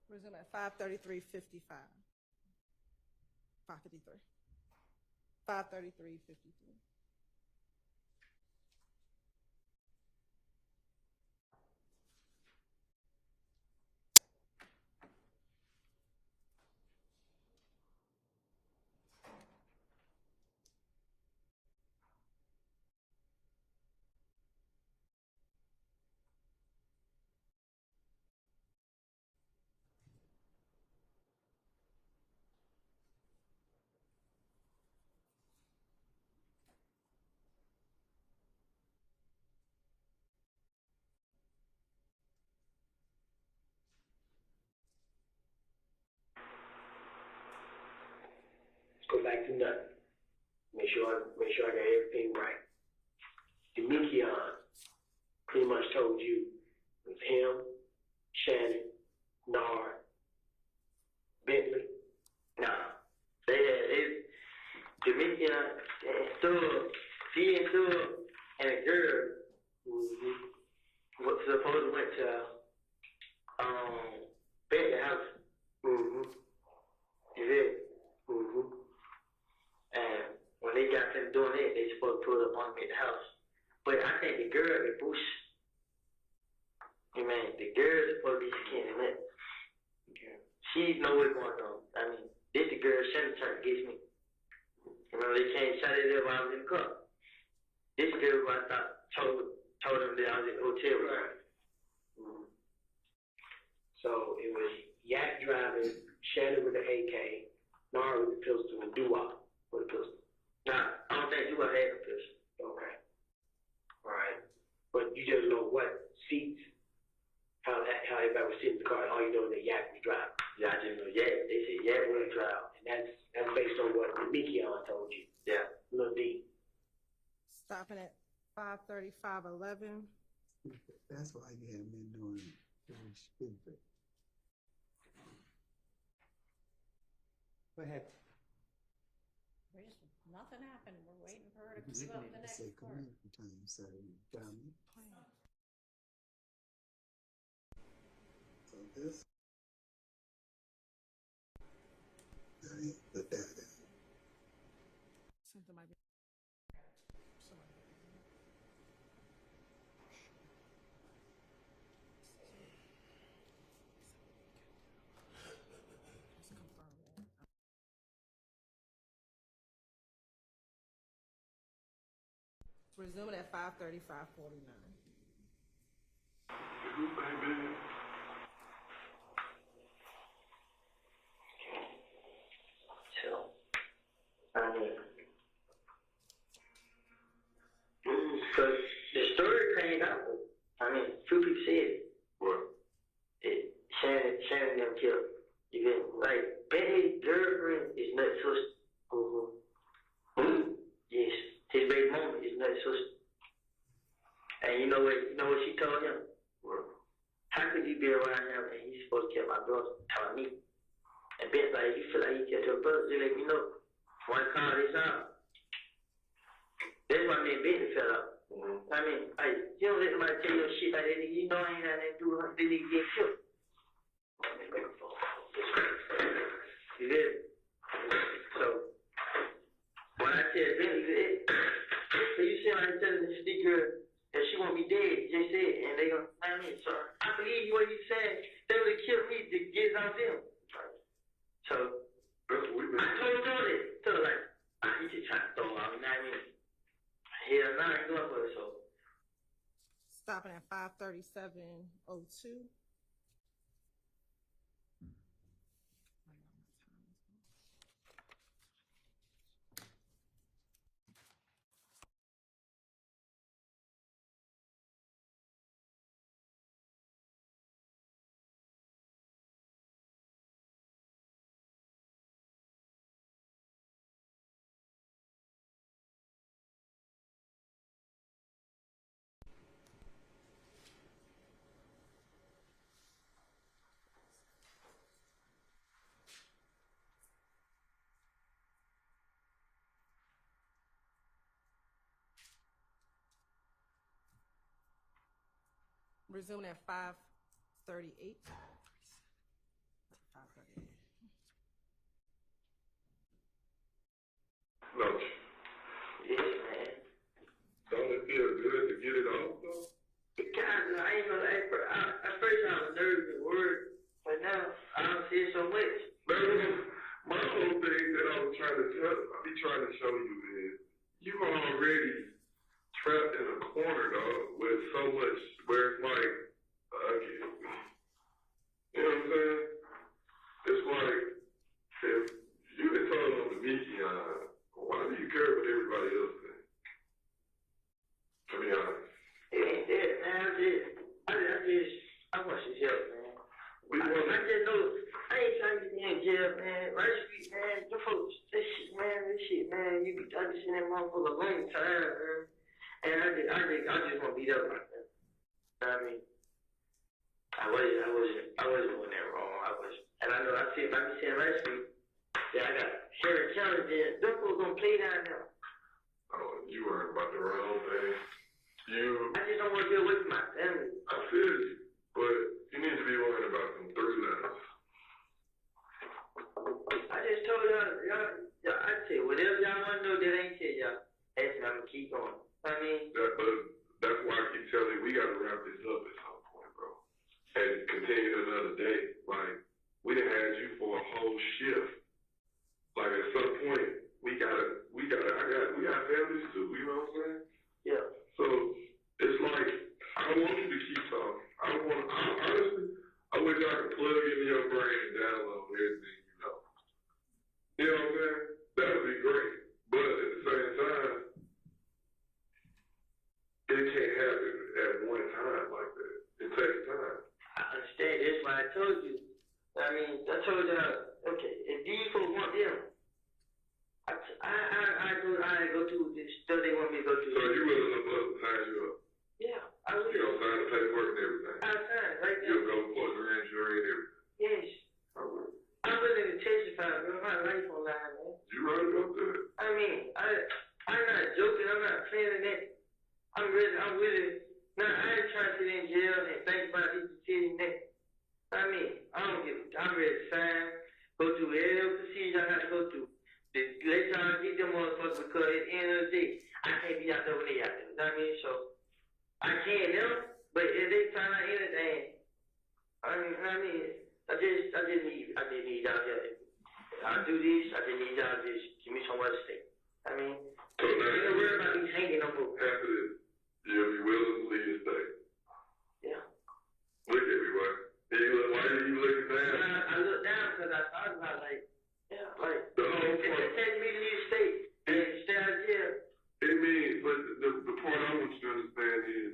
Resume at 53355. 553. 53353.
Go back to nothing. Make sure I got everything right. Demikion pretty much told you with him, Shannon, Nard, Bentley. Nah, Demikion and Thug, he and Thug and a girl was supposed to went to Bentley house. You did. And when they got them doing it, they supposed to put up on me at the house. But I think the girl, the bush, the girl is supposed to be skinny lit. She know what's going on. I mean, this the girl Shannon turned against me. Remember they came shot it up while I was in the car. This girl who I thought told them that I was in the hotel room.
So it was Yak driving, Shannon with the AK, Nara with the pistol, and Dua with the pistol.
Nah, I don't think Dua had a pistol.
Okay. All right. But you just know what seats, how everybody was sitting in the car. All you know is that Yak was driving.
Yeah, I just know Yak. They said Yak was driving.
And that's based on what Demikion told you.
Yeah.
Lil D.
Stopping at 53511.
That's why you haven't been doing stupid.
What happened?
Nothing happened. We're waiting for her to come up the next
Say
part.
community time, so dummy. This. That ain't the data.
Something might be. Resuming at 5:35:49.
So, because the story came out. Few people said
What?
Shannon them killed. You get like Bentley's girlfriend is Nut's sister. Yes, his baby mama is Nut's sister. And you know what she told him?
What?
How could you be around him and he's supposed to kill my brother? Telling me. And Ben's like, you feel like you killed your brother? Just let me know. Before I call this out. That's why me and Bentley fell out. You don't let somebody tell you shit like that. You know I ain't had nothing to do with her. They need to get killed. You did. So, when I tell Bentley, so you see how I'm telling this girl that she won't be dead, just said, and they gonna, so I believe what you saying. They would have killed me to get out them. So,
That's what we been.
I told her that. Told her like, he just trying to throw out, you know what I mean? Hell no, I ain't going for it, so.
Stopping at 5:37:02. Resuming at 5:38. 5:38.
No.
Yes, man.
Don't it feel good to get it off, though?
Because I ain't gonna at first I was nervous and worried, but now I don't see it so much.
My whole thing that I was trying to show you is you already trapped in a corner, though, with so much where it's like, you know what I'm saying? It's like, if you been told on the meeting, why do you care what everybody else thinks? To be honest.
It ain't that, man. I want some help, man. I just know, I ain't trying to get in jail, man. Right Street, man, the folks, this shit, man, you be talking in that motherfucker a long time, man. And I just want to beat up like that. You know what I mean? I wasn't doing that wrong. And I know I be saying Right Street, that I got Sherry County there. Them folks gonna play down there.
Oh, you worried about the wrong thing.
I just don't want to get away from my family.
I feel you, but you need to be worried about them 3 letters.
I just told y'all, I tell you, whatever y'all want to know that ain't tell y'all, ask me, I'm going to keep going. I mean,
that's why I keep telling you, we got to wrap this up at some point, bro. And continue another day. Like, we done had you for a whole shift. Like, at some point, we got families too, you know what I'm saying?
Yeah.
So, it's like, I want you to keep talking. Honestly, I wish I could plug into your brain and download everything you know. You know what I'm saying? That would be great. But at the same time, it can't happen at one time like that. It takes time.
I understand. That's why I told you. I mean, I told y'all, okay, if these folks want them, I go through this stuff they want me to go through.
So you willing to sign you up?
Yeah, I will.
You gonna sign the paperwork and everything?
I'll sign it right now.
You'll go for the grand jury and everything?
Yes.
I will.
I'm willing to testify, bro. My life on line, man.
You right about that?
I mean, I'm not joking. I'm not playing that. I'm ready. I'm willing. Now, I ain't trying to sit in jail and think about this and that. I mean, I'm ready to sign, go through every procedure I have to go through. Let y'all get them motherfuckers because at the end of the day, I can't be out there when they out there. You know what I mean? So, I can't them, but if they find out anything, I just need y'all here. I'll do this, I just need y'all to just give me somewhere to stay. I mean,
So now,
you don't worry about me hanging no more.
after this, you'll be willing to leave the state.
Yeah.
Look at me, boy. Why are you looking down?
I look down because I thought about like, yeah, like,
The whole
if
point.
they take me to leave the state and stay out here,
It means, but the point I want you to understand is,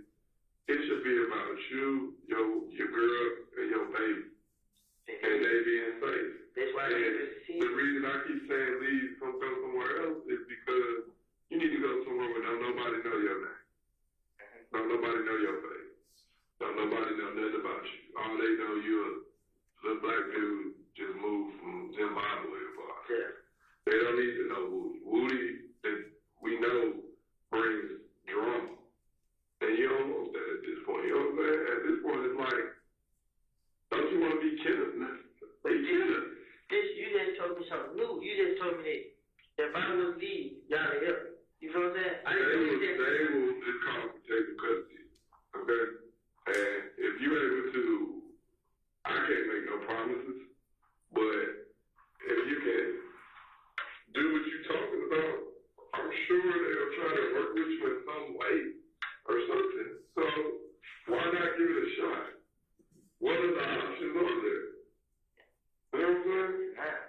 it should be about you, your girl, and your baby, and they being safe.
that's why I
And
need to see.
the reason I keep saying leave, go somewhere else, is because you need to go somewhere where don't nobody know your name. Don't nobody know your face. Don't nobody know nothing about you. All they know you're a little black dude just moved from Zimbabwe or what.
Yeah.
They don't need to know Woody. Woody, that we know, brings drama. And you don't want that at this point. You know what I'm saying? At this point, it's like, don't you want to be killers now? They killers.
You just told me something new. You just told me that if I was leave, y'all would help. You feel what I'm saying?
They will just call for taking custody. Okay? And if you're able to, I can't make no promises, but if you can do what you're talking about, I'm sure they'll try to work with you in some way or something. So why not give it a shot? What are the options on there? You know what I'm saying?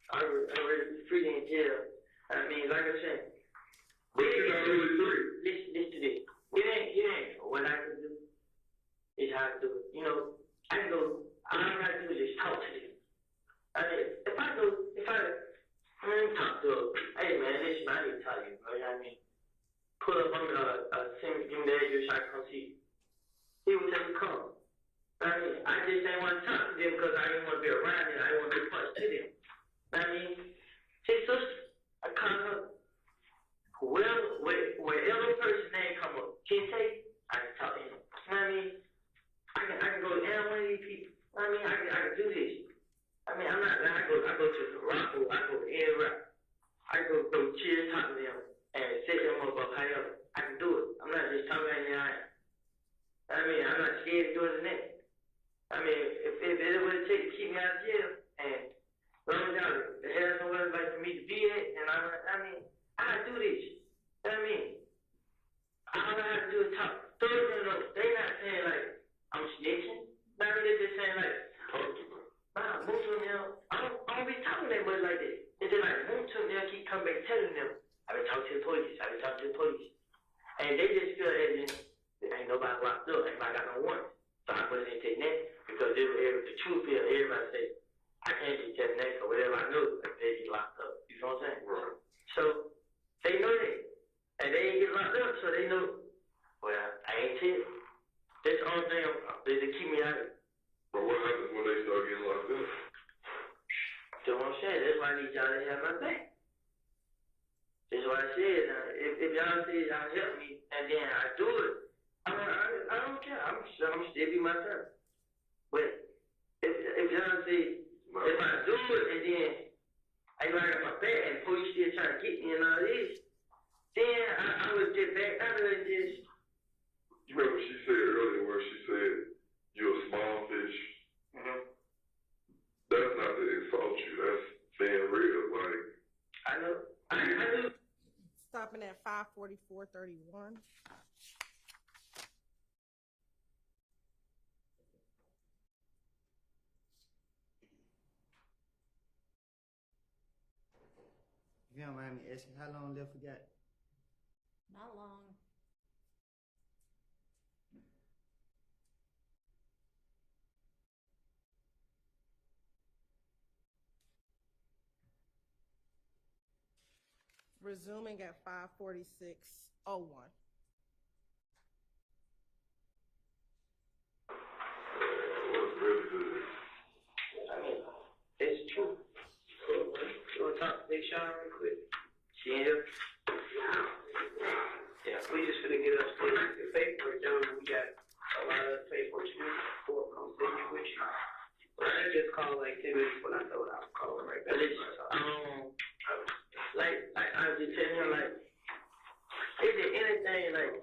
I already be free in jail. I mean, like I said,
But you're not really free.
listen to this. It ain't what I can do. It's how to do it. You know, I can go, all I gotta do is just talk to them. I mean, if I talk to them, hey man, listen, I need to tell you, bro. I mean, pull up on send me the address, I come see you. He would just come. I mean, I just didn't want to talk to them because I didn't want to be around them. I didn't want to be close to them. I mean, his sister, I call her. Wherever person name come up, Kente, I can talk to him. You know what I mean? I can go down one of these people. I mean, I can do this. I mean, I'm not. I go to Morocco. I go to Iraq. I go chill, talk to them, and set them up however. I can do it. I'm not just talking at them. I mean, I'm not scared of doing the next. I mean, if it would take to keep me out of jail, and long as the hell somewhere like for me to be at, and I mean, I do this. You know what I mean? All I have to do is talk. Throw them though. They not saying like I'm snitching. Not really just saying like, move to them. I don't be talking to them but like this. It's just like move to them. Keep coming back telling them. I've been talking to the police. And they just feel as in ain't nobody locked up. Ain't nobody got no warrant. So I put it in take that because the truth is everybody say I can't just tell that or whatever I know if they get locked up. You know what I'm saying?
Right.
So they know that. And they ain't get locked up, so they know, well, I ain't tell. That's the only thing they keep me out of it.
But what happens when they start getting locked up?
That's what I'm saying. That's why I need y'all to have my back. That's why I said, if y'all say y'all help me and then I do it, I don't care. I'm still be myself. But if y'all say, if I do it and then I got my back and police still trying to get me and all this, then I would get back out of it and just.
You remember she said earlier where she said you're a small fish.
Mm-hmm.
That's not to insult you. That's being real. Like
I know. I knew.
Stopping at 5:44:31.
If you don't mind me asking, how long left we got?
Not long.
Resuming at 5:46:01.
what's really good.
I mean, it's true. We'll talk to Big Sean real quick. She in here? Yeah, we just gonna get upstairs. The paperwork done. We got a lot of paperwork to do. Court gonna send you with you.
just called like 10 minutes when I thought I was calling right back. Like I was just telling you, like, is there anything like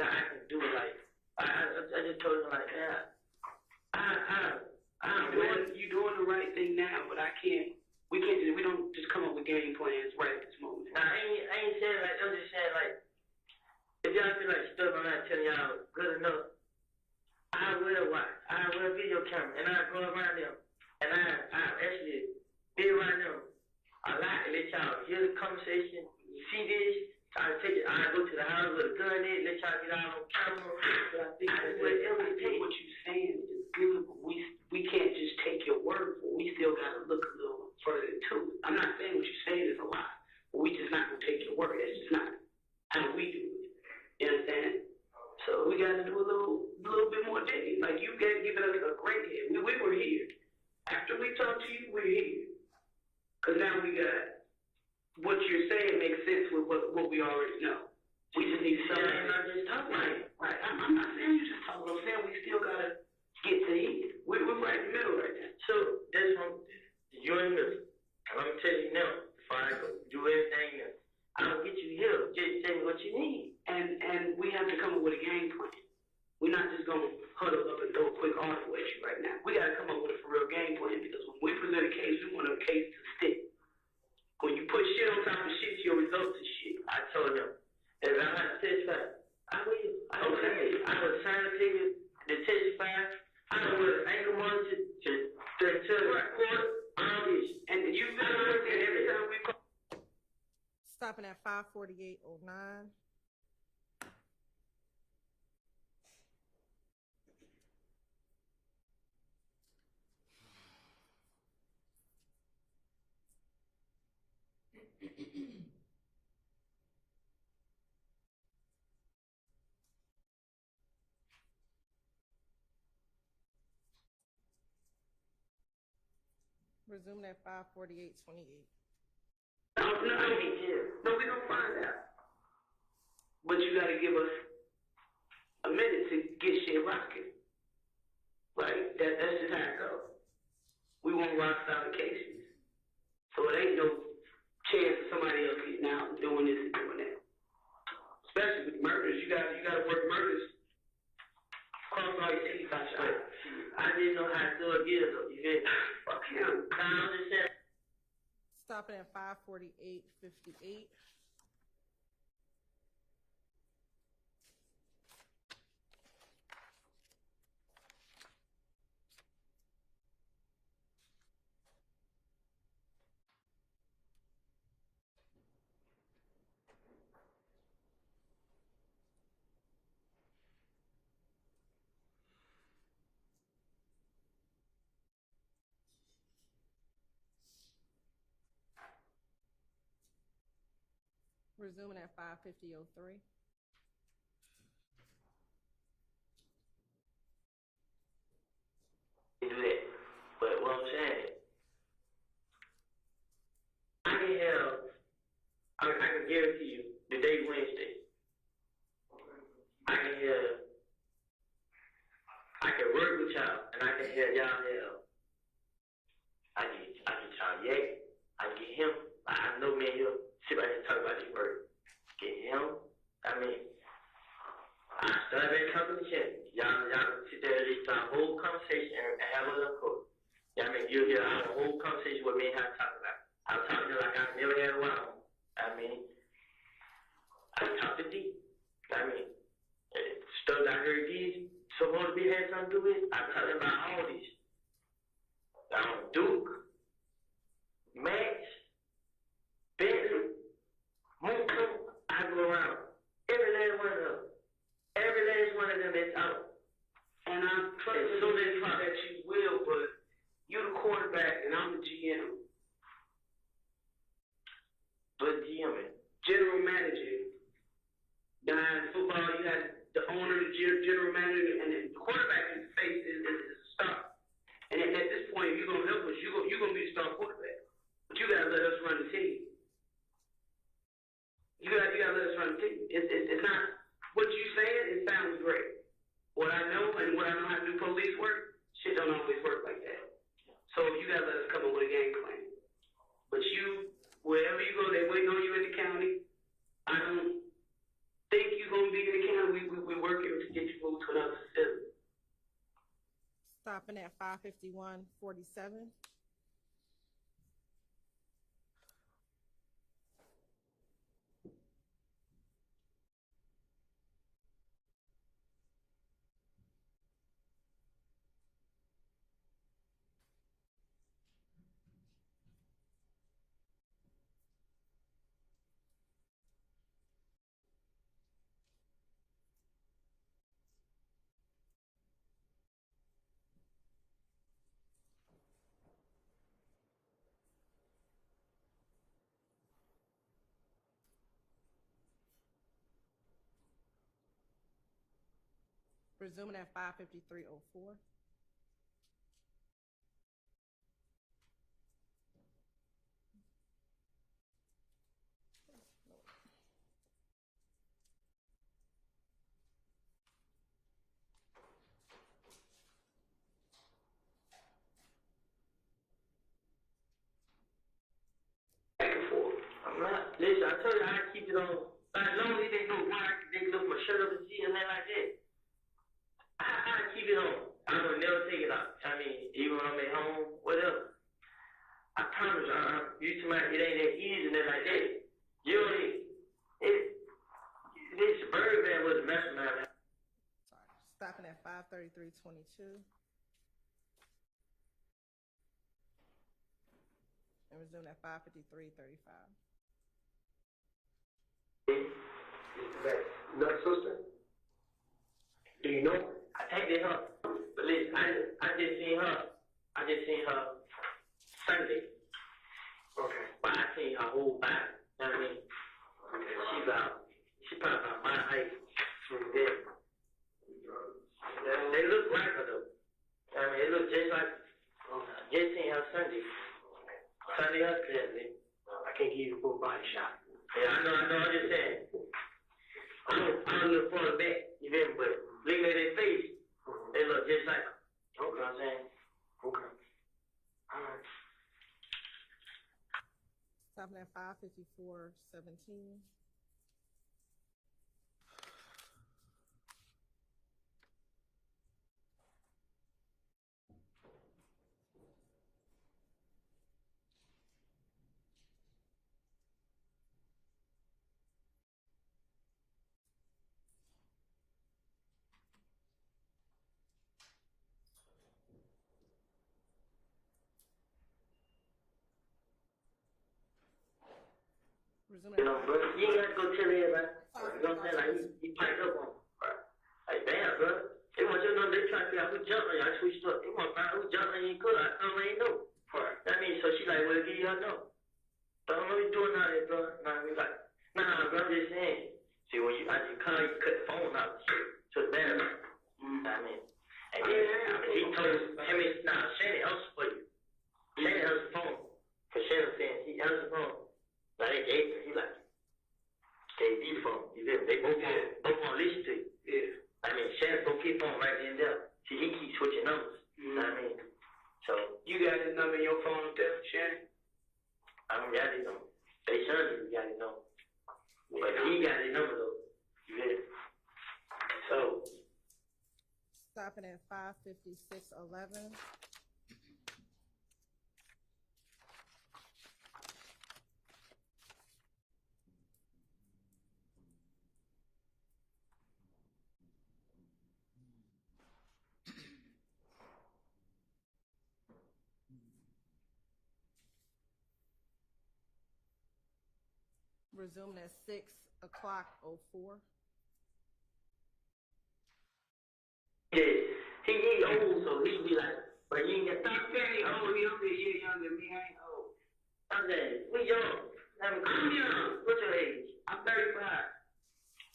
that I can do? Like, I just told him like, yeah, you're doing the right thing now, but I can't. We don't just come up with game plans right at this moment. Nah, I ain't saying like, I'm just saying like, if y'all feel like stuff I'm not telling y'all good enough, I will watch. I will video camera, and I go around them, and I actually be around them a lot and let y'all hear the conversation, see this. I go to the house with a gun in, let y'all get out on camera. But I think whatever it takes, what you're saying is good, but we can't just take your word for it. We still gotta look a little further into it. I'm not saying what you're saying is a lie, but we just not gonna take your word. That's just not how we do it. You understand? So we gotta do a little bit more digging. Like you given us a great head. We were here. After we talked to you, we're here. Cause now we got what you're saying makes sense with what we already know. We just need something. Yeah, not just talk right. I'm not saying you just talk. I'm saying we still gotta get to here. We're right in the middle right now. So that's one. You're in the middle. And I'm gonna tell you now, if I go do anything else, I'll get you here. Just tell me what you need. And we have to come up with a game plan. We're not just gonna huddle up and throw a quick article at you right now. We gotta come up with a for real game plan because when we present a case, we want a case to stick. When you put shit on top of shit, your results is shit. I told them, if I have to testify, I will. Okay. I will sign a ticket to testify. I will ankle monitor to the court, all this. And you've been working every time we call.
Stopping at 5:48:09. Resuming at 5:48:28.
No, we don't find out. But you gotta give us a minute to get shit rocking. Like, that's just how it goes. We want rock solid cases. So it ain't no chance of somebody else getting out and doing this and doing that. Especially with murders. You gotta work murders. Cross all your teeth, I didn't know how to do it either, though. You hear? Fuck him. I'm just saying.
Stopping at 5:48:58. Resuming at 5:50:03.
Do that. But what I'm saying, I can guarantee you, the day Wednesday, I can work with y'all, and I can hear y'all help. I get y'all yak, I get him. I know me and him sit right here and talk about this work. Get him. I mean, I start that conversation. Y'all sit there and listen to our whole conversation and have a little quote. I mean, you'll hear our whole conversation with me and how I talk about it. I'm talking to you like I've never had a while. I mean, I talk to D. I mean, stuff I heard these supposed to be had something to do with. I'm talking about all these. Duke, Max, Bentley, Moonco, I go around. Every last one of them. Every last one of them is out. And I'm trusting so that you will, but you're the quarterback and I'm the GM. But GM, general manager. Behind football, you got the owner, the general manager, and then the quarterback is the face, is the star. And at this point, if you're going to help us, you're going to be the star quarterback. But you got to let us run the team. You got to let us run the team. It's not, what you saying, it sounds great. What I know and what I know how to do police work,
Stopping at 551-47. Resuming at 553-04.
Back and forth. I'm not. Listen, I told you I keep it on. As long as they know why they can look my shirt up and see and then like that. I keep it on. I will never take it out. I mean, even when I'm at home, whatever. I promise you, it ain't that easy and then like that. You know, this Birdman was a mastermind.
Sorry. Stopping at 533-22. And resuming at 553-35.
That nut sister? Do you know?
I think they her. But listen, I just seen her. Sunday.
Okay.
But I seen her whole body. You know what I mean? She probably about my height. Yeah. They look like her though. I mean, they look just like her. Just seen her Sunday. Sunday her Saturday.
I can't give you a full body shot.
Yeah, I know, I'm just saying. I don't look for her back, you feel me? But looking at their face, they look just like her. You know what I'm saying?
Okay. All right.
Stopping at 554-17. Resuming
You know, bro, you ain't got to go tell everybody. You know what I'm saying? Like, he piped up on them. Like, damn, bro. They want you to know, they try to figure out who jumped on you. I switched up. They want to find out who jumped on you. Could I told them I ain't know. That means, so she like, well, give you her know. Don't know what you doing out there, bro. Nah, we like, nah, bro, I'm just saying. See, when you, I just call you, cut the phone out. So it's bad. I mean, and then he told him, nah, Shannon answers for you. Shannon answers the phone. Because Shannon saying he answers the phone. Like they gave him, he like, gave me the phone. You feel me? They both on listen to you.
Yeah.
I mean, Shannon both keep phone right in there. See, he keeps switching numbers.
Mm-hmm.
I mean, so.
You got his number in your phone up there, Shannon?
I don't got his number. They son got his number. But he got his number though. You feel me? So.
Stopping at 556-11. Resuming at 6:04.
Yeah, he old, so he be like, but you ain't got
Stop saying old. He only a year younger than me. I ain't old.
I'm saying, we young. I'm young. What's your age? I'm 35.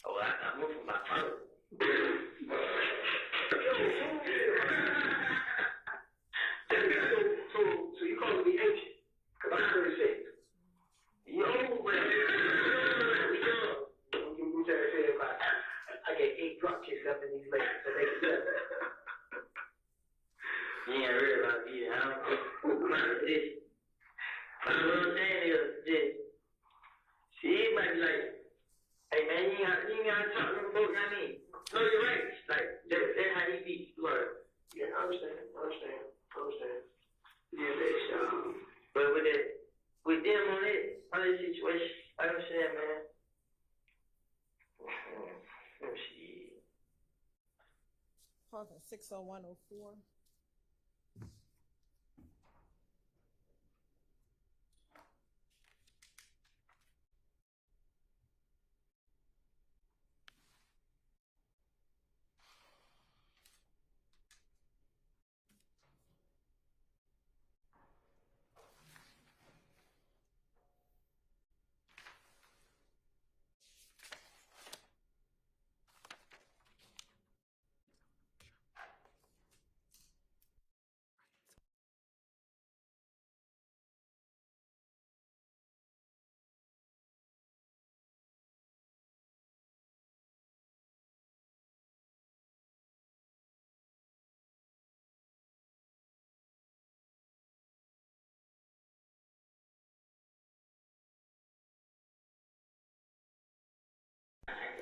Oh, I moved from my father.
So you calling me ancient? Because I'm 36.
You old, man.
You trying to say about I get 8 drop kicks up in these legs to make it better.
You ain't real about it either. I'm not this. But what I'm saying is this. See, he might be like, hey man, you ain't got to talk to them folks, I mean. No, you're right. Like, that's how he be. Like,
Yeah, I understand. Yeah, that's, but with that, with them on that situation, I understand, man. Let me see.
Pause at 6:01:04.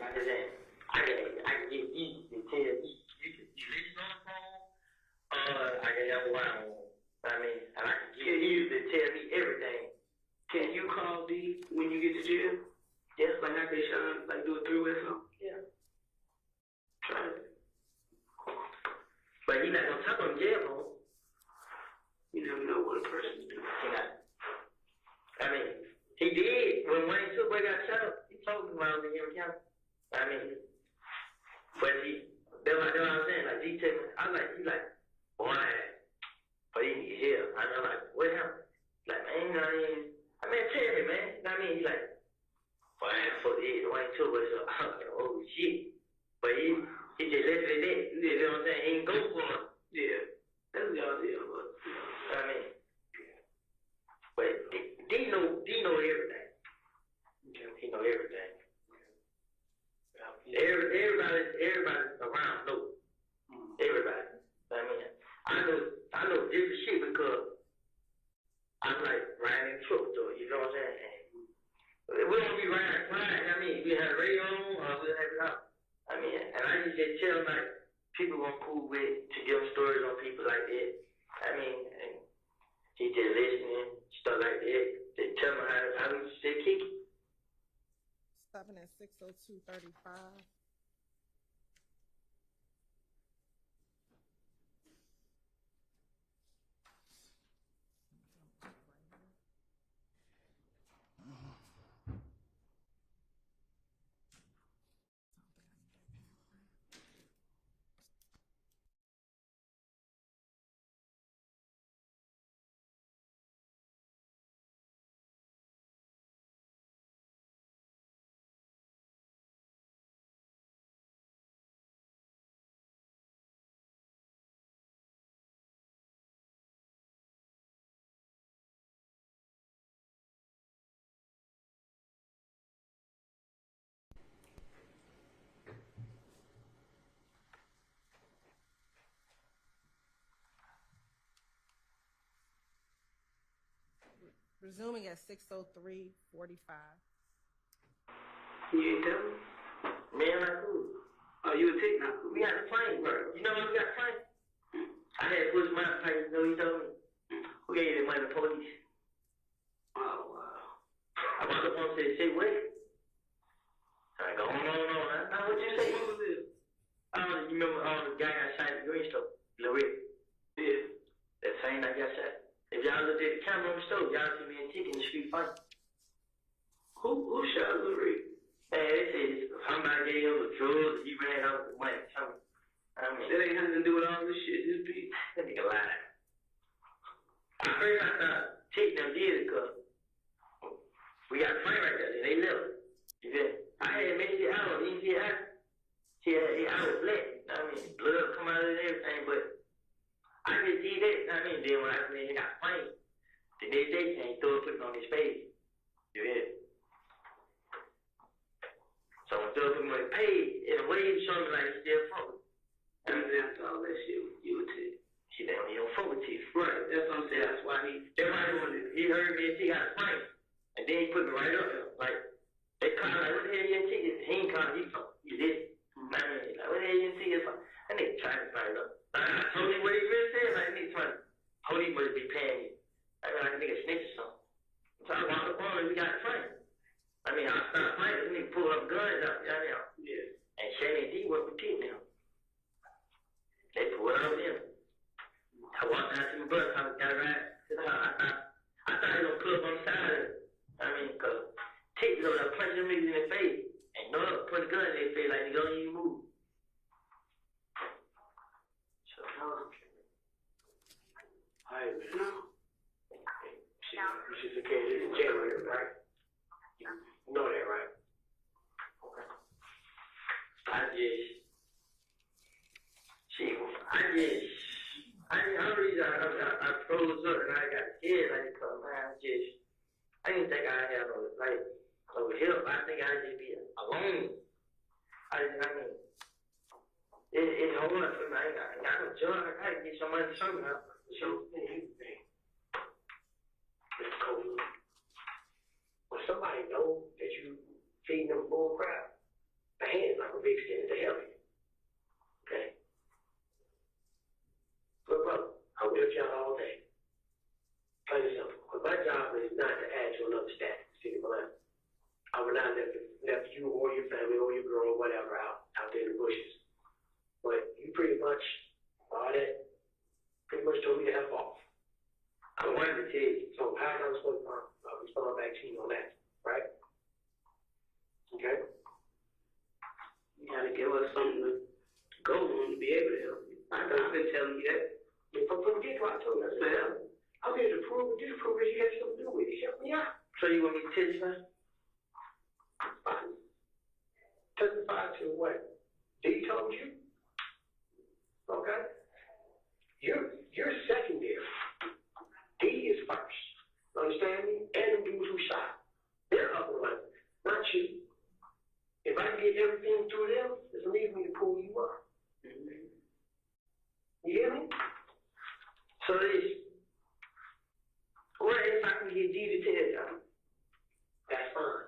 Like I said, I can get you to tell you listen on the phone, I can have a line on. I mean, and I can get you to tell me everything.
Can you call D when you get to jail?
Yeah.
Like I can Sean, like do a 3-way phone?
Yeah.
Try it.
But he not gonna talk on jail phone.
You never know what a person do.
He not. I mean, he did when Wayne Silver got shot up. He told me around the Henry County. I mean, but that's what I'm saying. Like, he tell me, he's like, boy, but he need help. And I'm like, what happened? Like, man, you know what I mean? I mean, tell me, man. You know what I mean? He's like, boy, fuck yeah, Wayne Silver. So I'm like, oh shit. But he just left it at that. You know what I'm saying? He ain't go for it.
Yeah. That's y'all deal, but
I mean, but D know everything. He know everything. Everybody around know. Everybody. I mean, I know different shit because I'm like riding in the truck though, you know what I'm saying? And we don't be riding, I mean, we have the radio on or we have it out. I mean, and I just tell them like people I'm cool with to give them stories on people like that. I mean, and he just listening, stuff like that. They tell me how we stay kicking.
Stopping at 6:02:35. Resuming at 6:03:45.
you ain't tell me?
Man, like who?
Oh, you a tick now?
We got the plane, bro. You know when we got the plane? I had to push my plane, you know he told me. Who gave you the money? The police.
Oh, wow.
I walked up on and said, say what? I go, on. Now what you say?
Who was this?
You remember the guy got shot at the green store? Lil Rick.
Yeah.
That same night got shot. If y'all looked at the camera on the stove, y'all see me and Tick in the street fight.
Who shot Lil Rick?
Man, they said somebody gave him the drugs, he ran out with the money. I mean,
That ain't nothing to do with all this shit. This beat.
that nigga lied. I first I thought Tick them did it because we got a plane right there, and they left. You feel me? I had made it out, you see it out. I was black. I mean, blood come out of it and everything, but I just did that. I mean, then when I got a plane, the next day came, throw put it on his face. You feel me? So when Phil put me on Paige, in a way he showed me like he still fuck.
And after all that shit, you a tick.
He don't fuck with Tiff.
Right, that's what I'm saying. That's why
He heard me and T got a plane. And then he put me right up there. Like, they called like, what the hell you and T is? He ain't calling you for. You did. I mean, like, what the hell you and T is for? That nigga tried to find up. I told him
nigga snitch or something. So I walked up on him, we got in front. I mean, I started fighting, this nigga pulled up guns out there now. Yeah. And Shannon and D were protecting him. They pulled out him. I walked out to my bus, I got a ride to the house. I thought he was gonna pull up on the side of it. I mean, cause Tick was over there punching them niggas in the face. And no, put a gun in their face like they don't even move. So,
Alright, man. You should take care of this in January, right? You know that, right? Okay.
I froze up and I got scared like, cause man, I didn't think I had no, like, no help. I think I'd just be alone. It's hard for me. I ain't got no job. I gotta get some money somehow. So,
Here's the thing. Mr. Copeland, when somebody knows that you feeding them bull crap, the hand's not gonna be extended to help you. Okay? Look, brother, I work y'all all day. Plain and simple. But my job is not to add to another staff in the city of Atlanta. I would not left you or your family or your girl or whatever out there in the bushes. But you pretty much, all that, pretty much told me to F off. I wanted to tell you. So how am I supposed to respond back to you on that, right? Okay?
you gotta give us something to go on to be able to help you. I've been telling you that.
From the get-go, I told you, I said, I'm here to prove, disprove that you had something to do with it. Help me out.
So you want me to testify?
Fine. Testify to what? D told you? Okay? You're secondary. D is first. Understand me? And the dudes who shot. They're up and running, not you. If I get everything through them, it's leave me to pull you up.
Mm-hmm.
You hear me?
So what if I can get D to tell y'all?
That's fine.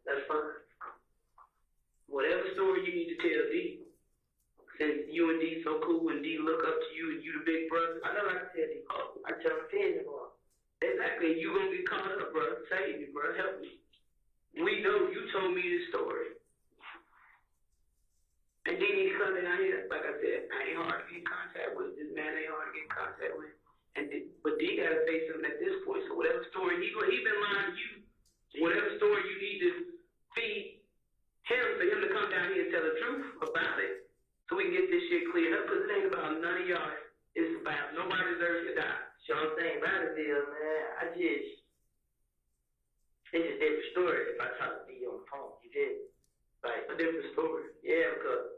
That's fine. Whatever story you need to tell D, since you and D so cool and D look up to you and you the big brother, I know I can tell D. I tell him 10 tomorrow. Exactly. You gonna get caught up, bro. Save me, bro. Help me. We know you told me this story. And D need to come down here. Like I said, I ain't hard to get in contact with. This man ain't hard to get in contact with. But D gotta say something at this point. So whatever story he been lying to you, whatever story you need to feed him for him to come down here and tell the truth about it, so we can get this shit cleared up. Cause it ain't about none of y'all. It's about nobody deserves to die. So I'm saying about it is, man, it's a different story if I talk to D on the phone. You did. Like, a different story. Yeah, because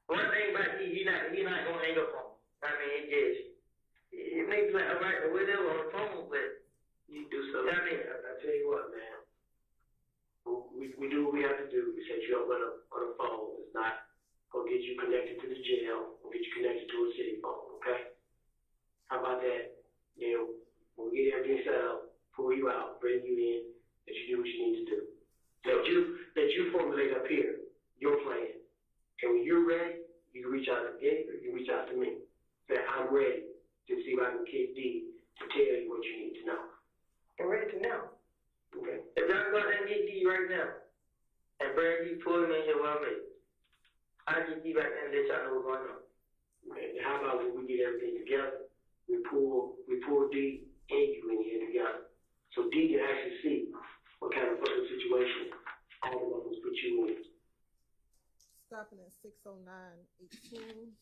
one thing about D, he not gonna hang up on me. I mean, it makes me like, all right, whatever on the phone, but you do something. I mean,
I tell you what, man. We do what we have to do. We set you up on a phone. It's not gonna get you connected to the jail. We'll get you connected to a city phone, okay? How about that? Then when we get everything set up, pull you out, bring you in, that you do what you need to do. Let you formulate up here your plan. And when you're ready, you can reach out to Gator, you can reach out to me. Say, I'm ready to see if I can get D to tell you what you need to know.
I'm ready to know.
Okay?
If y'all go out and get D right now, and bring D, pull him in here while I'm ready, I'll get D right now and let y'all know what's going on.
Okay, how about when we get everything together, we pull D and you in here together, so D can actually see what kind of fucking situation all of us put you in.
Stopping at 6:09:18.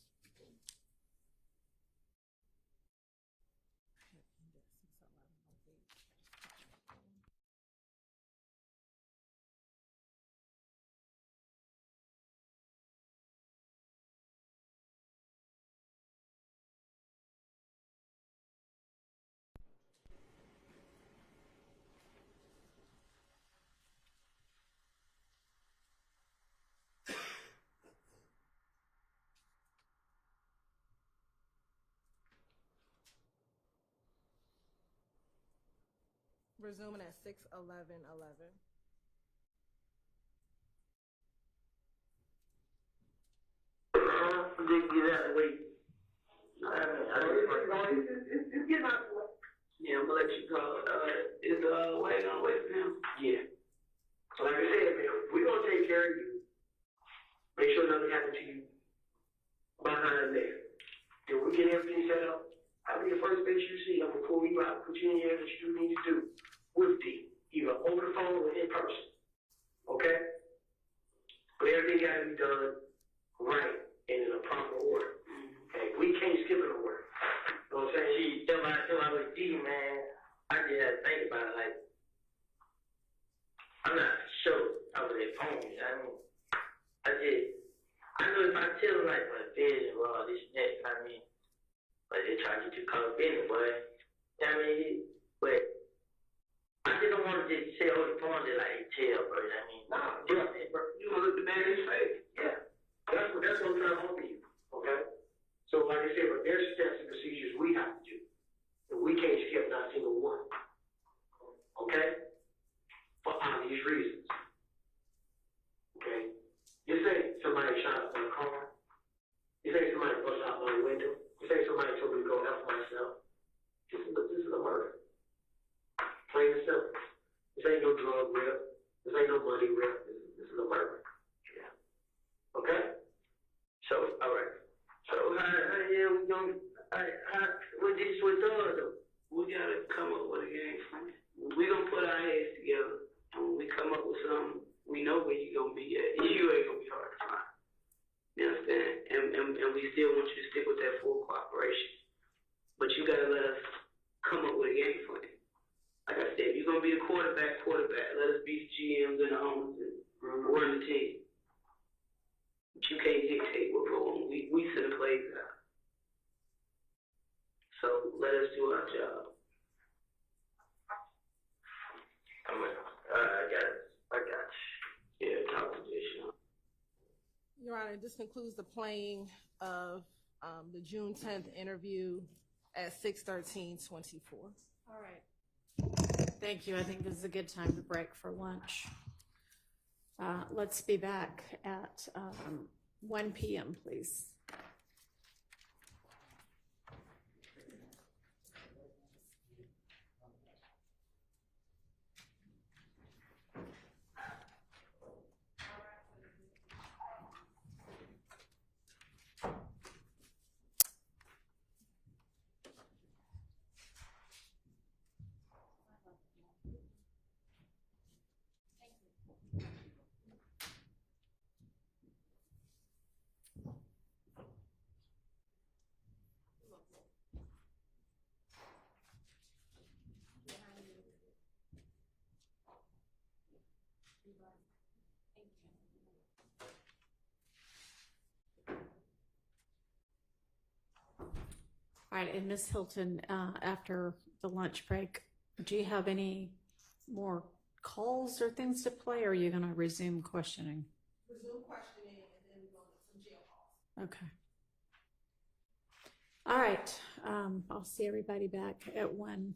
Resuming at 6:11:11.
Just get out of the way. I mean, it's getting out of the way. Yeah,
I'm gonna let you go. Is Wayne gonna wait for him? Yeah. So like I said, man, we're gonna take care of you. Make sure nothing happens to you behind there. Then we get everything set up. I'll be the first bitch you see. I'm gonna pull you out, put you in here that you need to do with D, either over the phone or in person. Okay? But everything gotta be done right and in a proper order. Okay? We can't skip an order. You know what I'm saying?
Gee, till I was D, man, I just had to think about it. Like, I'm not sure I was at home. I know if I tell them, like, my vision, well, this and that, I mean, but they try to get you caught up in it, boy. I mean, but I just don't want to just say, oh, the phone is like, tell, bro. I mean,
Nah, bro, you wanna look the man in his face. Yeah. That's what I'm trying to offer you. Okay? So like I said, but there's steps and procedures we have to do. And we can't skip not a single one. Okay? For obvious reasons. Okay? This ain't somebody shot up my car. This ain't somebody pushed out my window. This ain't somebody told me to go F myself. This is a murder. Plain and simple. This ain't no drug rip. This ain't no money rip. This is a murder. Yeah. Okay?
so, all right. So, how yeah, we gonna, what this with us, though?
We gotta come up with a game plan. We gonna put our heads together, and when we come up with something, we know where you gonna be at. You ain't gonna be hard to find. You understand? And we still want you to stick with that full cooperation. But you gotta let us come up with a game plan. Like I said, if you're gonna be a quarterback, let us be the GMs and the owners and run the team. But you can't dictate what goes on. We send the plays out. So let us do our job.
I got you.
Yeah, talk to Jason.
Your Honor, this concludes the playing of the June 10th interview at 6:13:24.
All right. Thank you. I think this is a good time to break for lunch. Let's be back at 1 p.m., please. All right, and Ms. Hilton, after the lunch break, do you have any more calls or things to play, or are you going to resume questioning?
Resume questioning, and then we're going to some jail calls.
Okay. All right, I'll see everybody back at 1.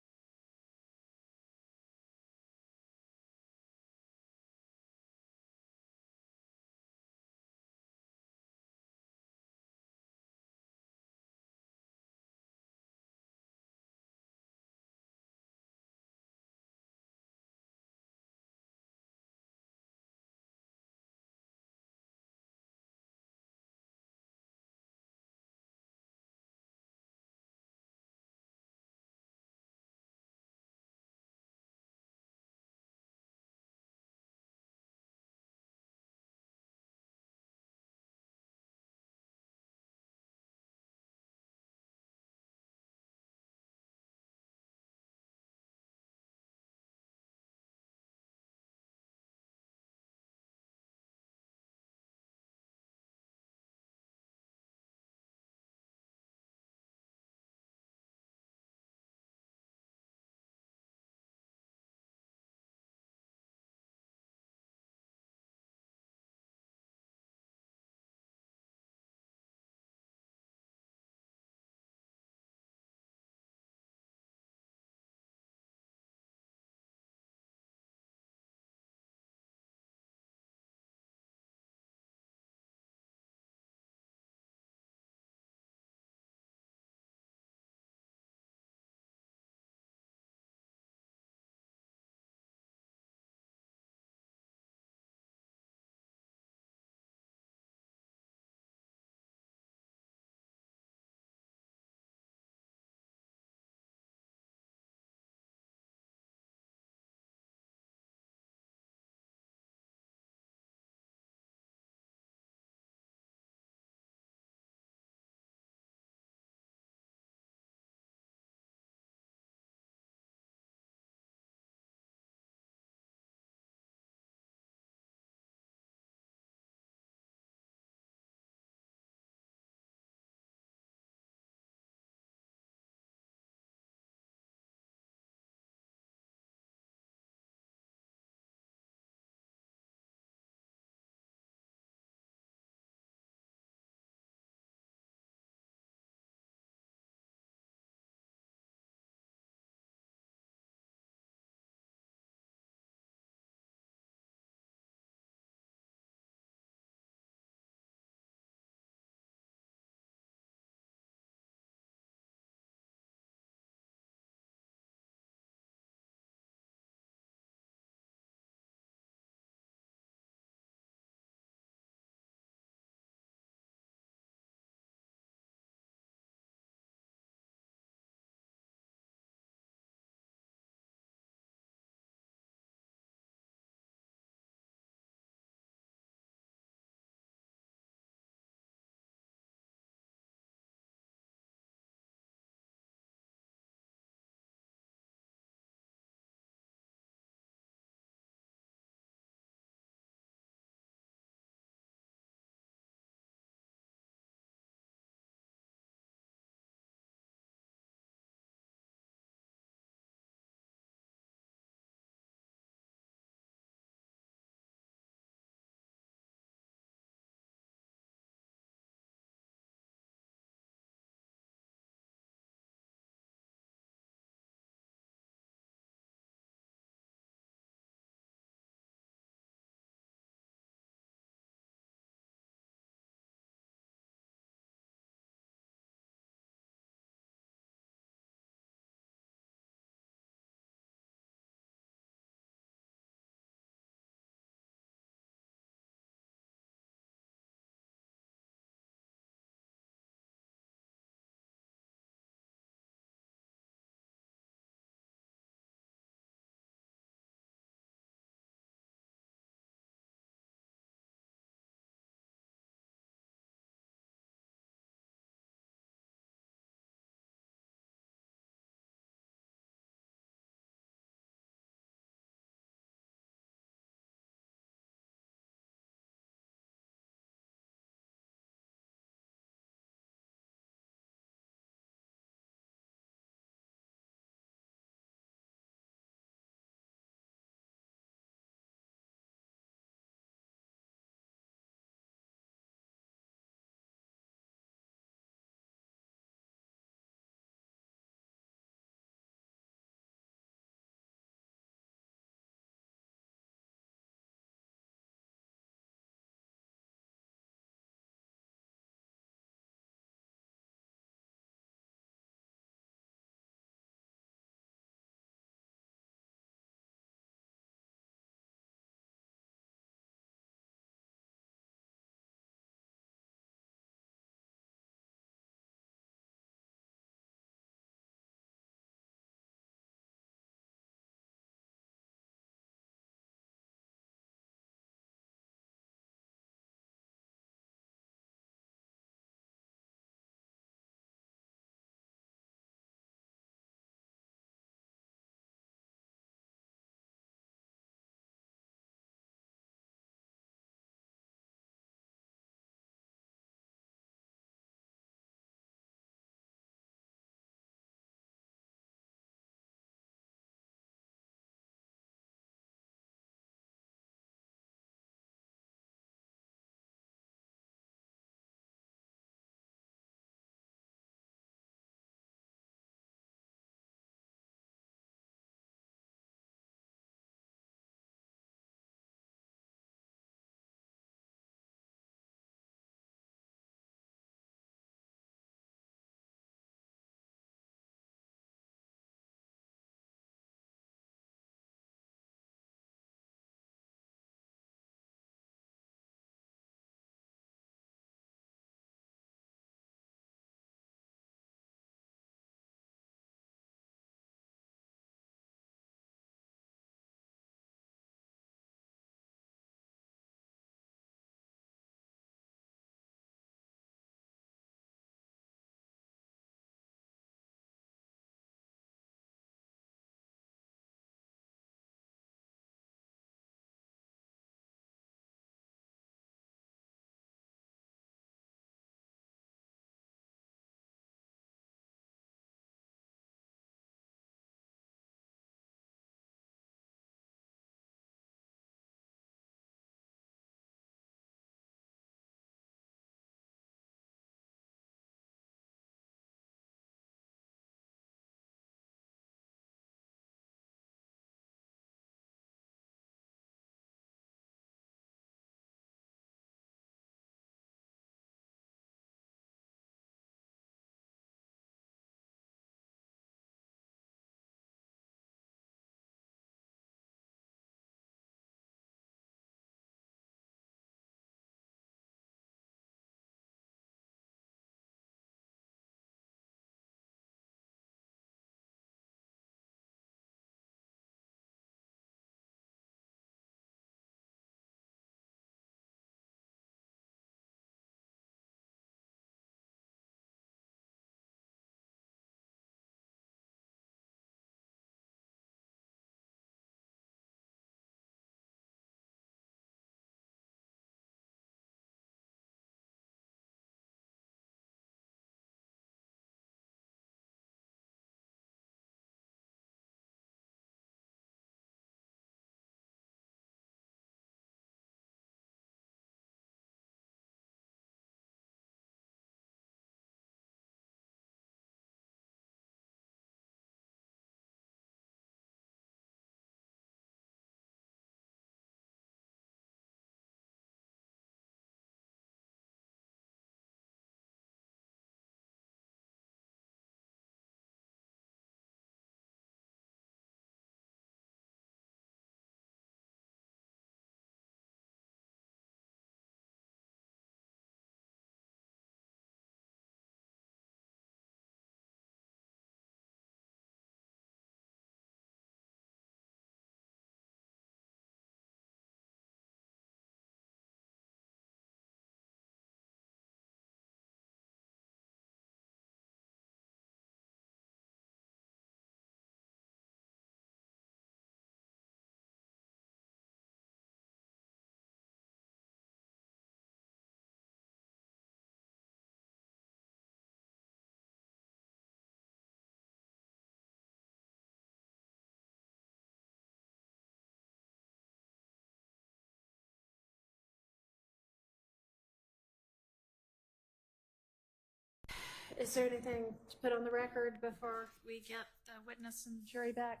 Is there anything to put on the record before we get the witness and jury back?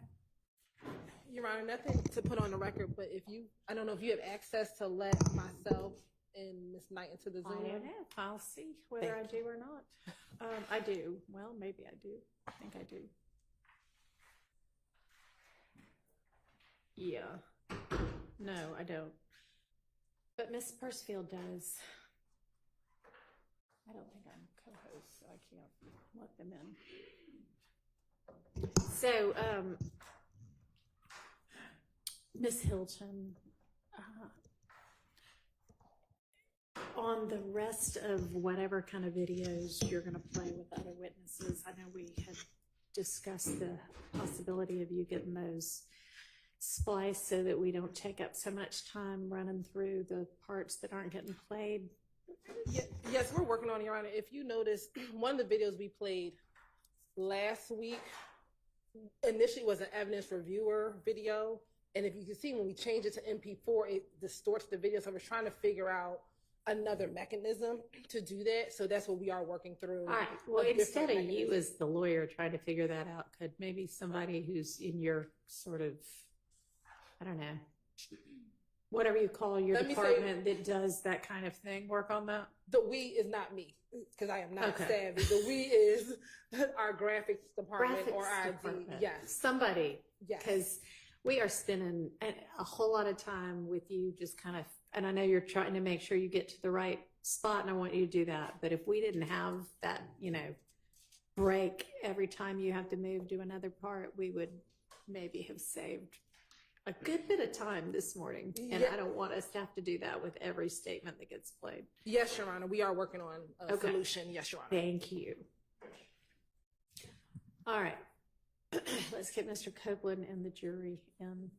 Your Honor, nothing to put on the record, but if you, I don't know if you have access to let myself and Ms. Knight into the
I
Zoom.
don't know. I'll see whether I do or not. I do. Well, maybe I do. I think I do. Yeah. No, I don't. But Miss Percefield does. I don't think I'm co-host, so I can't let them in. So, Miss Hilton, on the rest of whatever kind of videos you're going to play with other witnesses, I know we had discussed the possibility of you getting those spliced so that we don't take up so much time running through the parts that aren't getting played.
Yes, we're working on it, Your Honor. If you notice, one of the videos we played last week initially was an evidence reviewer video. And if you can see, when we change it to MP4, it distorts the video. So we're trying to figure out another mechanism to do that. So that's what we are working through.
All right. Well, instead of you as the lawyer trying to figure that out, could maybe somebody who's in your sort of, I don't know, whatever you call your department that does that kind of thing, work on that?
The we is not me, because I am not
Okay.
savvy. The we is our graphics department or
Graphics
ID.
department.
Yes.
Somebody.
Yes.
Because we are spending a whole lot of time with you just kind of, and I know you're trying to make sure you get to the right spot, and I want you to do that. But if we didn't have that, break every time you have to move to another part, we would maybe have saved a good bit of time this morning. And I don't want us to have to do that with every statement that gets played.
Yes, Your Honor. We are working on a solution. Yes, Your Honor.
Thank you. All right. Let's get Mr. Copeland and the jury in.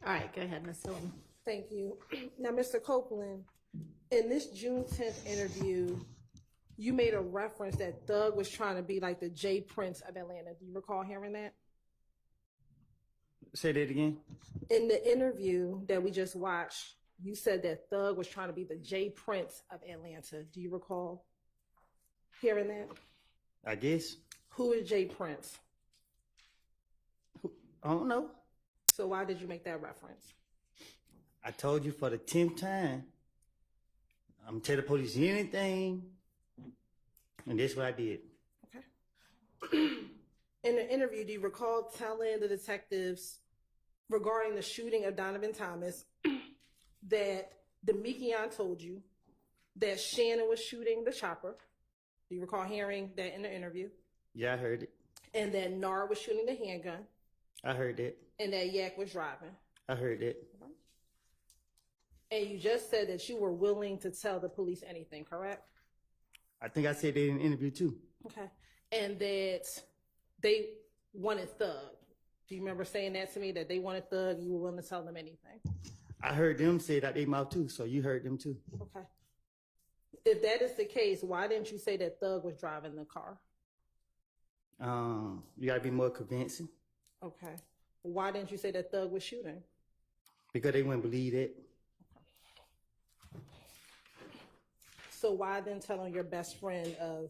All right, go ahead, Ms. Hilton.
Thank you. Now, Mr. Copeland, in this June 10th interview, you made a reference that Thug was trying to be like the Jay Prince of Atlanta. Do you recall hearing that?
Say that again.
In the interview that we just watched, you said that Thug was trying to be the Jay Prince of Atlanta. Do you recall hearing that?
I guess.
Who is Jay Prince?
I don't know.
So why did you make that reference?
I told you for the 10th time. I'm tell the police anything, and that's what I did.
Okay. In the interview, do you recall telling the detectives regarding the shooting of Donovan Thomas that Demekion told you that Shannon was shooting the chopper? Do you recall hearing that in the interview?
Yeah, I heard it.
And that Nar was shooting the handgun?
I heard that.
And that Yak was driving?
I heard that.
And you just said that you were willing to tell the police anything, correct?
I think I said that in the interview too.
Okay. And that they wanted Thug. Do you remember saying that to me, that they wanted Thug, you were willing to tell them anything?
I heard them say that they mouth too, so you heard them too.
Okay. If that is the case, why didn't you say that Thug was driving the car?
You gotta be more convincing.
Okay. Why didn't you say that Thug was shooting?
Because they wouldn't believe it.
So why then tell on your best friend of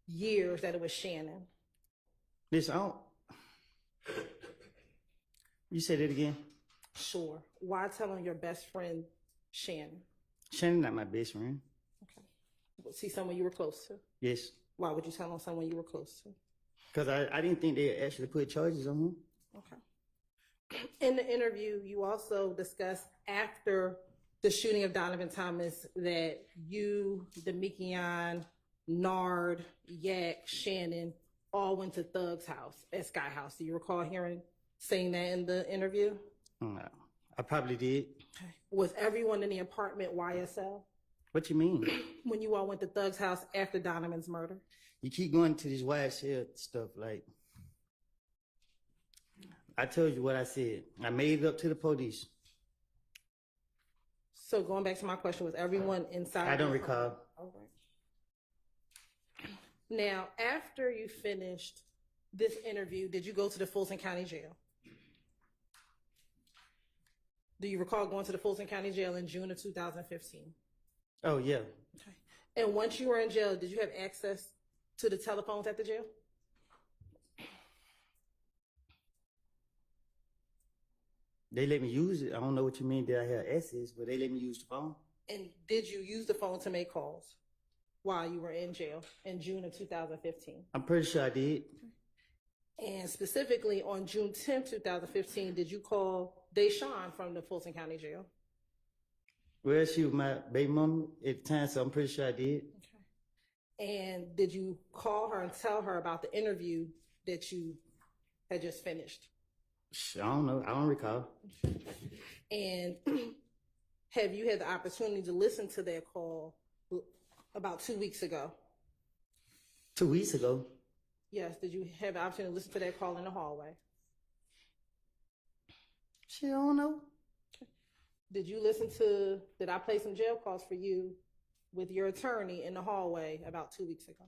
years that it was Shannon?
Listen, I don't... You said it again?
Sure. Why tell on your best friend Shannon?
Shannon not my best friend.
Okay. Was he someone you were close to?
Yes.
Why would you tell on someone you were close to?
Because I didn't think they actually put charges on him.
Okay. In the interview, you also discussed after the shooting of Donovan Thomas that you, Demekion, Nard, Yak, Shannon all went to Thug's house at Sky House. Do you recall saying that in the interview?
No, I probably did.
Okay. Was everyone in the apartment YSL?
What you mean?
When you all went to Thug's house after Donovan's murder?
You keep going to this YSL stuff like... I told you what I said. I made it up to the police.
So going back to my question, was everyone inside?
I don't recall.
All right. Now, after you finished this interview, did you go to the Fulton County Jail? Do you recall going to the Fulton County Jail in June of 2015?
Oh, yeah.
Okay. And once you were in jail, did you have access to the telephones at the jail?
They let me use it. I don't know what you mean that I have access, but they let me use the phone.
And did you use the phone to make calls while you were in jail in June of 2015?
I'm pretty sure I did.
And specifically on June 10th, 2015, did you call Deshawn from the Fulton County Jail?
Well, she was my baby mama at the time, so I'm pretty sure I did.
Okay. And did you call her and tell her about the interview that you had just finished?
I don't know. I don't recall.
And have you had the opportunity to listen to that call about 2 weeks ago?
2 weeks ago?
Yes. Did you have the opportunity to listen to that call in the hallway?
Shit, I don't know.
Did I play some jail calls for you with your attorney in the hallway about 2 weeks ago?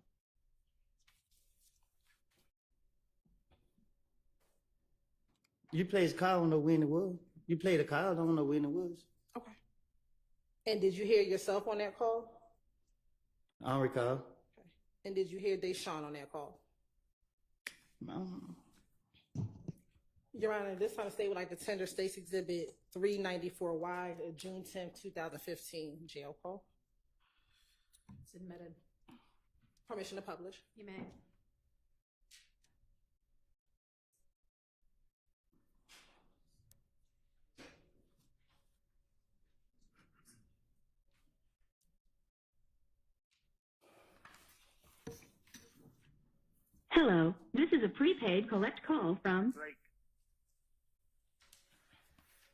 You played the call, I don't know when it was. You played the call, I don't know when it was.
Okay. And did you hear yourself on that call?
I don't recall.
Okay. And did you hear Deshawn on that call?
I don't know.
Your Honor, this time stay with like the Tender States Exhibit 394Y, June 10th, 2015 jail call.
It's admitted.
Permission to publish.
You may.
Hello, this is a prepaid collect call from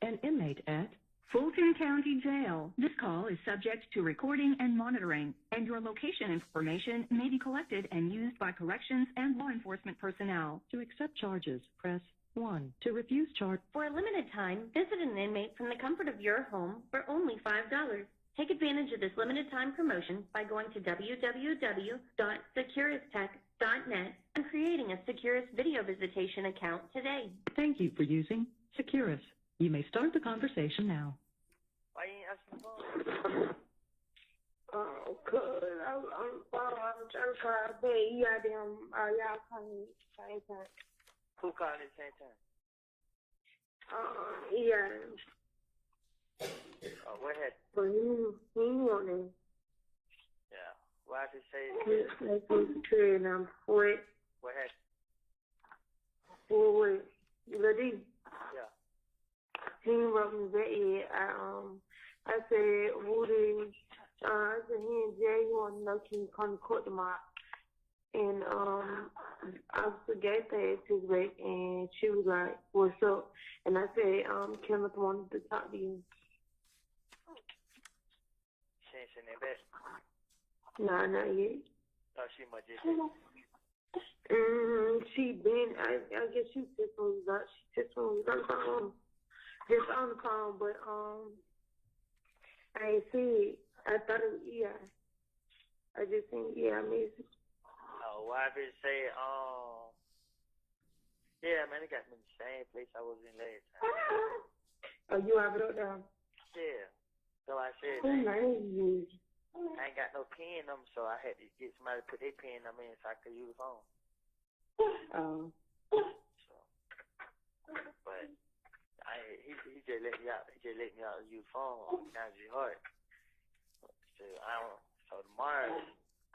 an inmate at Fulton County Jail. This call is subject to recording and monitoring, and your location information may be collected and used by corrections and law enforcement personnel. To accept charges, press 1. To refuse charge.
For a limited time, visit an inmate from the comfort of your home for only $5. Take advantage of this limited time promotion by going to www.securistech.net and creating a Securus video visitation account today.
Thank you for using Securus. You may start the conversation now.
Why you ain't answering the phone? Oh, cuz I'm trying to call back. You got them, y'all calling at the same time.
Who calling at the same time?
Yeah.
Oh, what happened?
But he want them.
Yeah. Why did it say?
Let's go to trade and I'm wet.
What happened?
What? You ready?
Yeah.
He wrote me back yet. I said, Woody, I said, he and Jay, he want to know, can you come to court tomorrow? And Officer Gay passed his back, and she was like, what's up? And I said, Kenneth wanted to talk to you.
She ain't seen that back.
Nah, not yet.
Oh, she must just.
She been, I guess she just was on the phone. Just on the phone, but I ain't see it. I thought it was EI. I just seen EI message.
Oh, why did it say, yeah, man, it got me in the same place I was in last time.
Oh, you have it up there?
Yeah. So I said,
Who named you?
I ain't got no pen number, so I had to get somebody to put their pen number in so I could use the phone.
Oh.
So, but he just let me out. He just let me out to use the phone on Nancy Hart. So So tomorrow,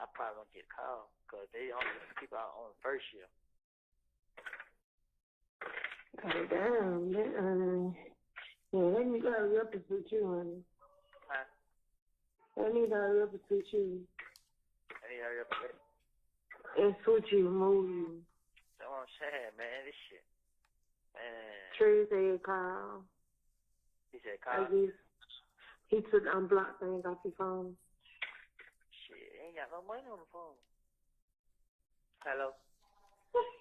I probably gonna get a call because they only people out on the first year.
Oh, damn. Yeah, let me hurry up and switch you, honey.
Huh?
Let me hurry up and switch you.
I need to hurry up and get.
And switch you, move you.
That's what I'm saying, man. This shit. Man.
Trey said call.
He said
I
call?
guess he took the unblocked thing off your phone.
Shit, ain't got no money on the phone. Hello?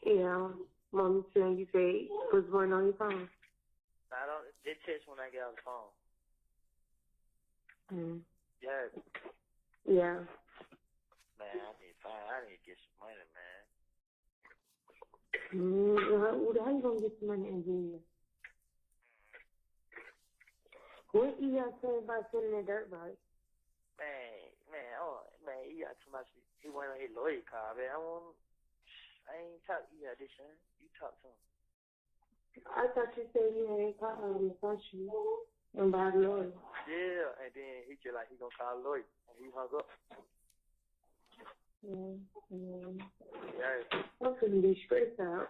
Yeah, mommy said you said put one on your phone.
I don't. They text when I get on the phone. Yeah.
Yeah.
Man, I need to get some money, man.
How you gonna get some money in jail? What you got to say about selling that dirt bike?
Man, he got too much. He went on his lawyer car, man. I ain't talk to you this, man. You talk to him.
I thought you said you had called him the you and by the lawyer.
Yeah, and then he just like he gonna call a lawyer, and he hung up. Yeah.
I'm gonna be stressed out.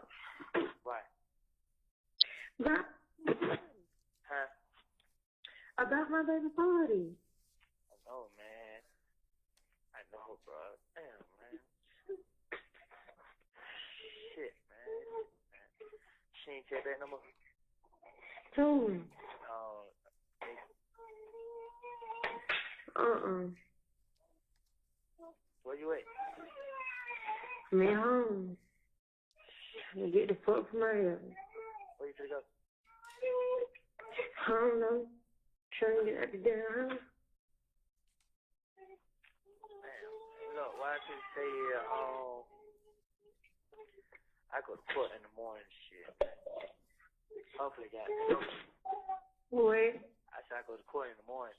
Why? Huh?
About my baby party.
I know, man. I know, bro. Damn, man. Shit, man. She ain't tell that no more.
Who?
Where you at?
I'm at home. You get the fuck from my head.
Where you finna go?
I don't know. Trying to get out the damn house.
Damn. Look, why should you say I go to court in the morning, shit. Hopefully, got it.
What?
I said I go to court in the morning.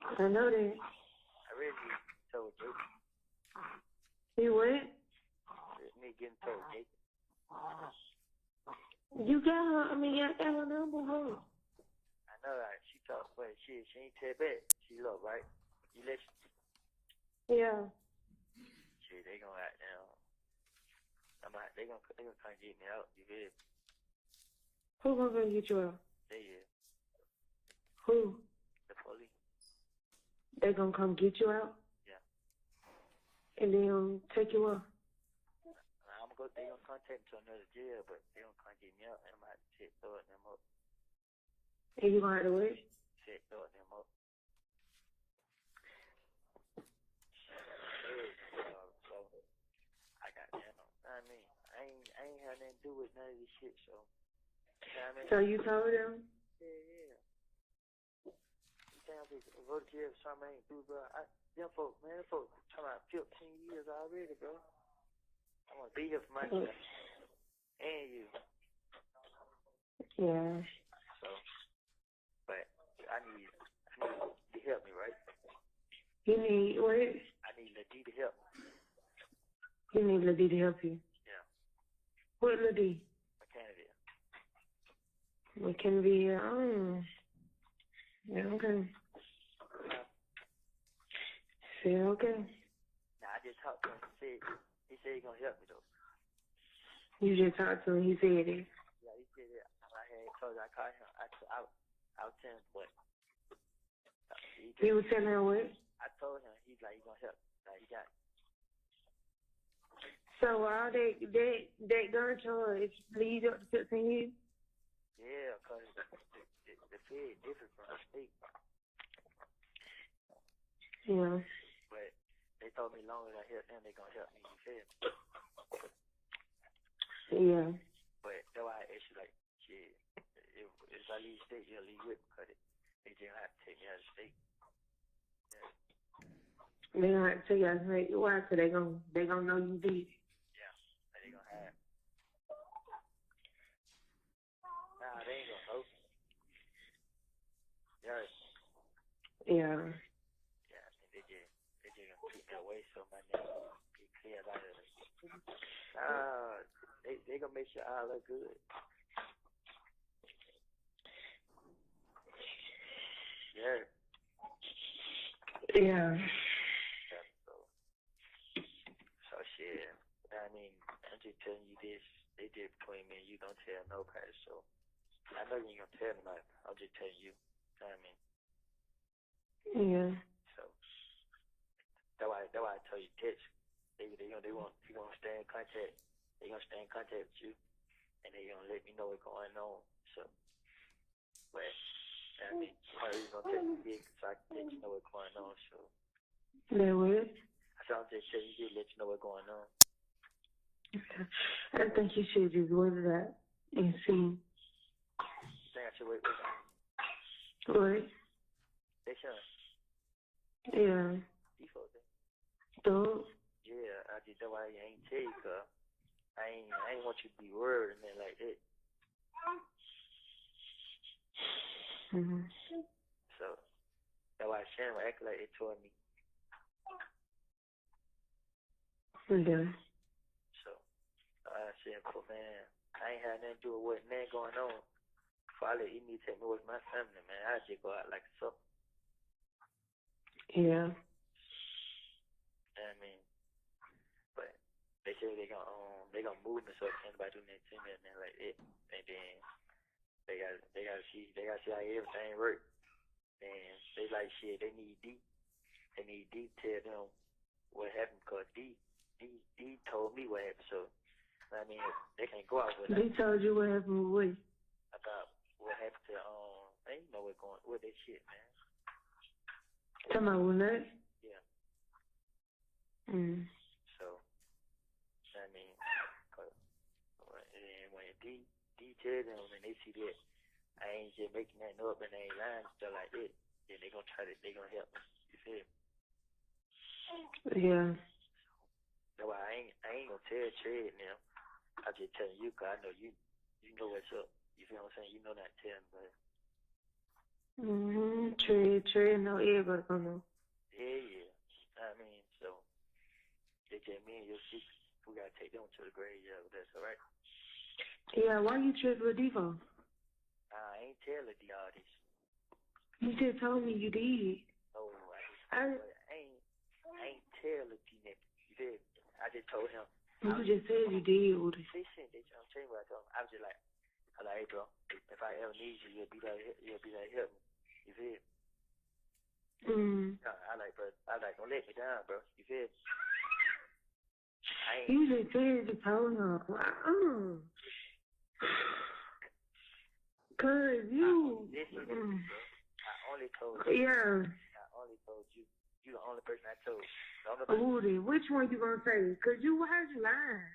I know that.
I really told you.
You what?
Me getting told, Jake.
You got her, I got her number, huh?
I know that. She talked, but she ain't tell back. She look, right? You listen?
Yeah.
Shit, they gonna act down. They gonna come get me out. You feel?
Who gonna get you out?
They is.
Who?
The police.
They gonna come get you out?
Yeah.
And they gonna take you out?
They gonna contact me to another jail, but they gonna come get me out, and I'm gonna have to sit throwing them up.
And you gonna have to wait?
Sit throwing them up. So I got them. I mean, I ain't had nothing
do with none of this shit, so. You know what I mean?
So you told them?
Yeah. Damn, people go to jail for something I ain't do, bro. Them folks, man, them folks talking about 15 years already, bro. I want to be here for myself. And you.
Yeah.
So, but I need you to help me, right?
You need what?
I need Lil D to help me.
You need Lil D to help you?
Yeah.
What Lil D?
My candidate.
It can be, yeah, okay. Say okay.
Nah, I just talked to him. He said he gonna help me, though.
You just talked to him, he said it.
Yeah, he said it. I had told you, I called him. I was telling him what.
You was telling him what?
I told him, he's like, he gonna help. Like, he got it.
So all that gun charge lead up to 15 years?
Yeah, because the Fed different from the state.
Yeah.
But they told me as long as I help them, they gonna help me. You feel me?
Yeah.
But that's why I asked you, like, shit, if I leave state, you'll leave with me, because they just have to take me out of state. Yeah.
They gonna have to tell you how to make it. Why? So they gonna know you did.
Yeah, they gonna have. Nah, they ain't gonna know. Yeah.
Yeah.
Yeah, I think they just gonna keep me away so my name get clear out of it. They gonna make sure I look good. Yeah.
Yeah.
So shit. I mean, I'm just telling you this. They did between me and you. Don't tell nobody. So I know you ain't gonna tell nobody. I'm just telling you. You know what I mean?
Yeah.
So that's why I tell you text. They want to stay in contact. They gonna stay in contact with you, and they gonna let me know what's going on. So, but I mean, I'm gonna tell you big so I can let you know what's going on. So.
That what?
So I'm just telling you, let you know what's going on.
Okay. I think you should just wait it out and see.
Think I should wait.
What?
They should.
Yeah.
Default thing.
Don't.
Yeah, I just that's why I ain't tell you, cause I ain't want you to be worried and then like that.
Mm-hmm.
So that's why Shannon was acting like they told me.
Yeah.
So I said, "Cool, man, I ain't had nothing to do with what man going on. If I let you need to take me with my family, man, I just go out like a sucker."
Yeah.
I mean, but they say they gonna move me so anybody do nothing to me and then like it, and then they gotta see how everything work. And they like shit. They need D to tell them what happened because D told me what happened. So I mean, they can't go out with
They told you what happened with
about what happened to they ain't know what's going with that shit, man.
Talking about with that?
Yeah.
Mm.
So I mean, when D tell them and they see that I ain't just making nothing up and I ain't lying and stuff like that, then they gonna help me. You feel me?
Yeah.
That's why I ain't gonna tell Trey now. I just telling you 'cause I know you know what's up. You feel what I'm saying? You know not to tell me, but
Trey, no, everybody gonna know.
yeah. I mean, so they just me and your secret. We gotta take them to the grave, yeah, but that's alright.
Yeah, why you tripping with Devo?
I ain't telling D all this.
You just told me you did.
No, I ain't telling D nothing. You feel me? I just told him.
You just said you did with it.
Listen, I'm telling you what I told him. I was just like, hey, bro, if I ever need you, you'll be there to help me. You feel me? I like, bro. I like, don't let me down, bro. You feel me?
You just said you told him. Cause you.
Listen, bro. I only told you.
Yeah.
I only told you. You the only person I told.
Then which one you gonna say? Cause why you lying?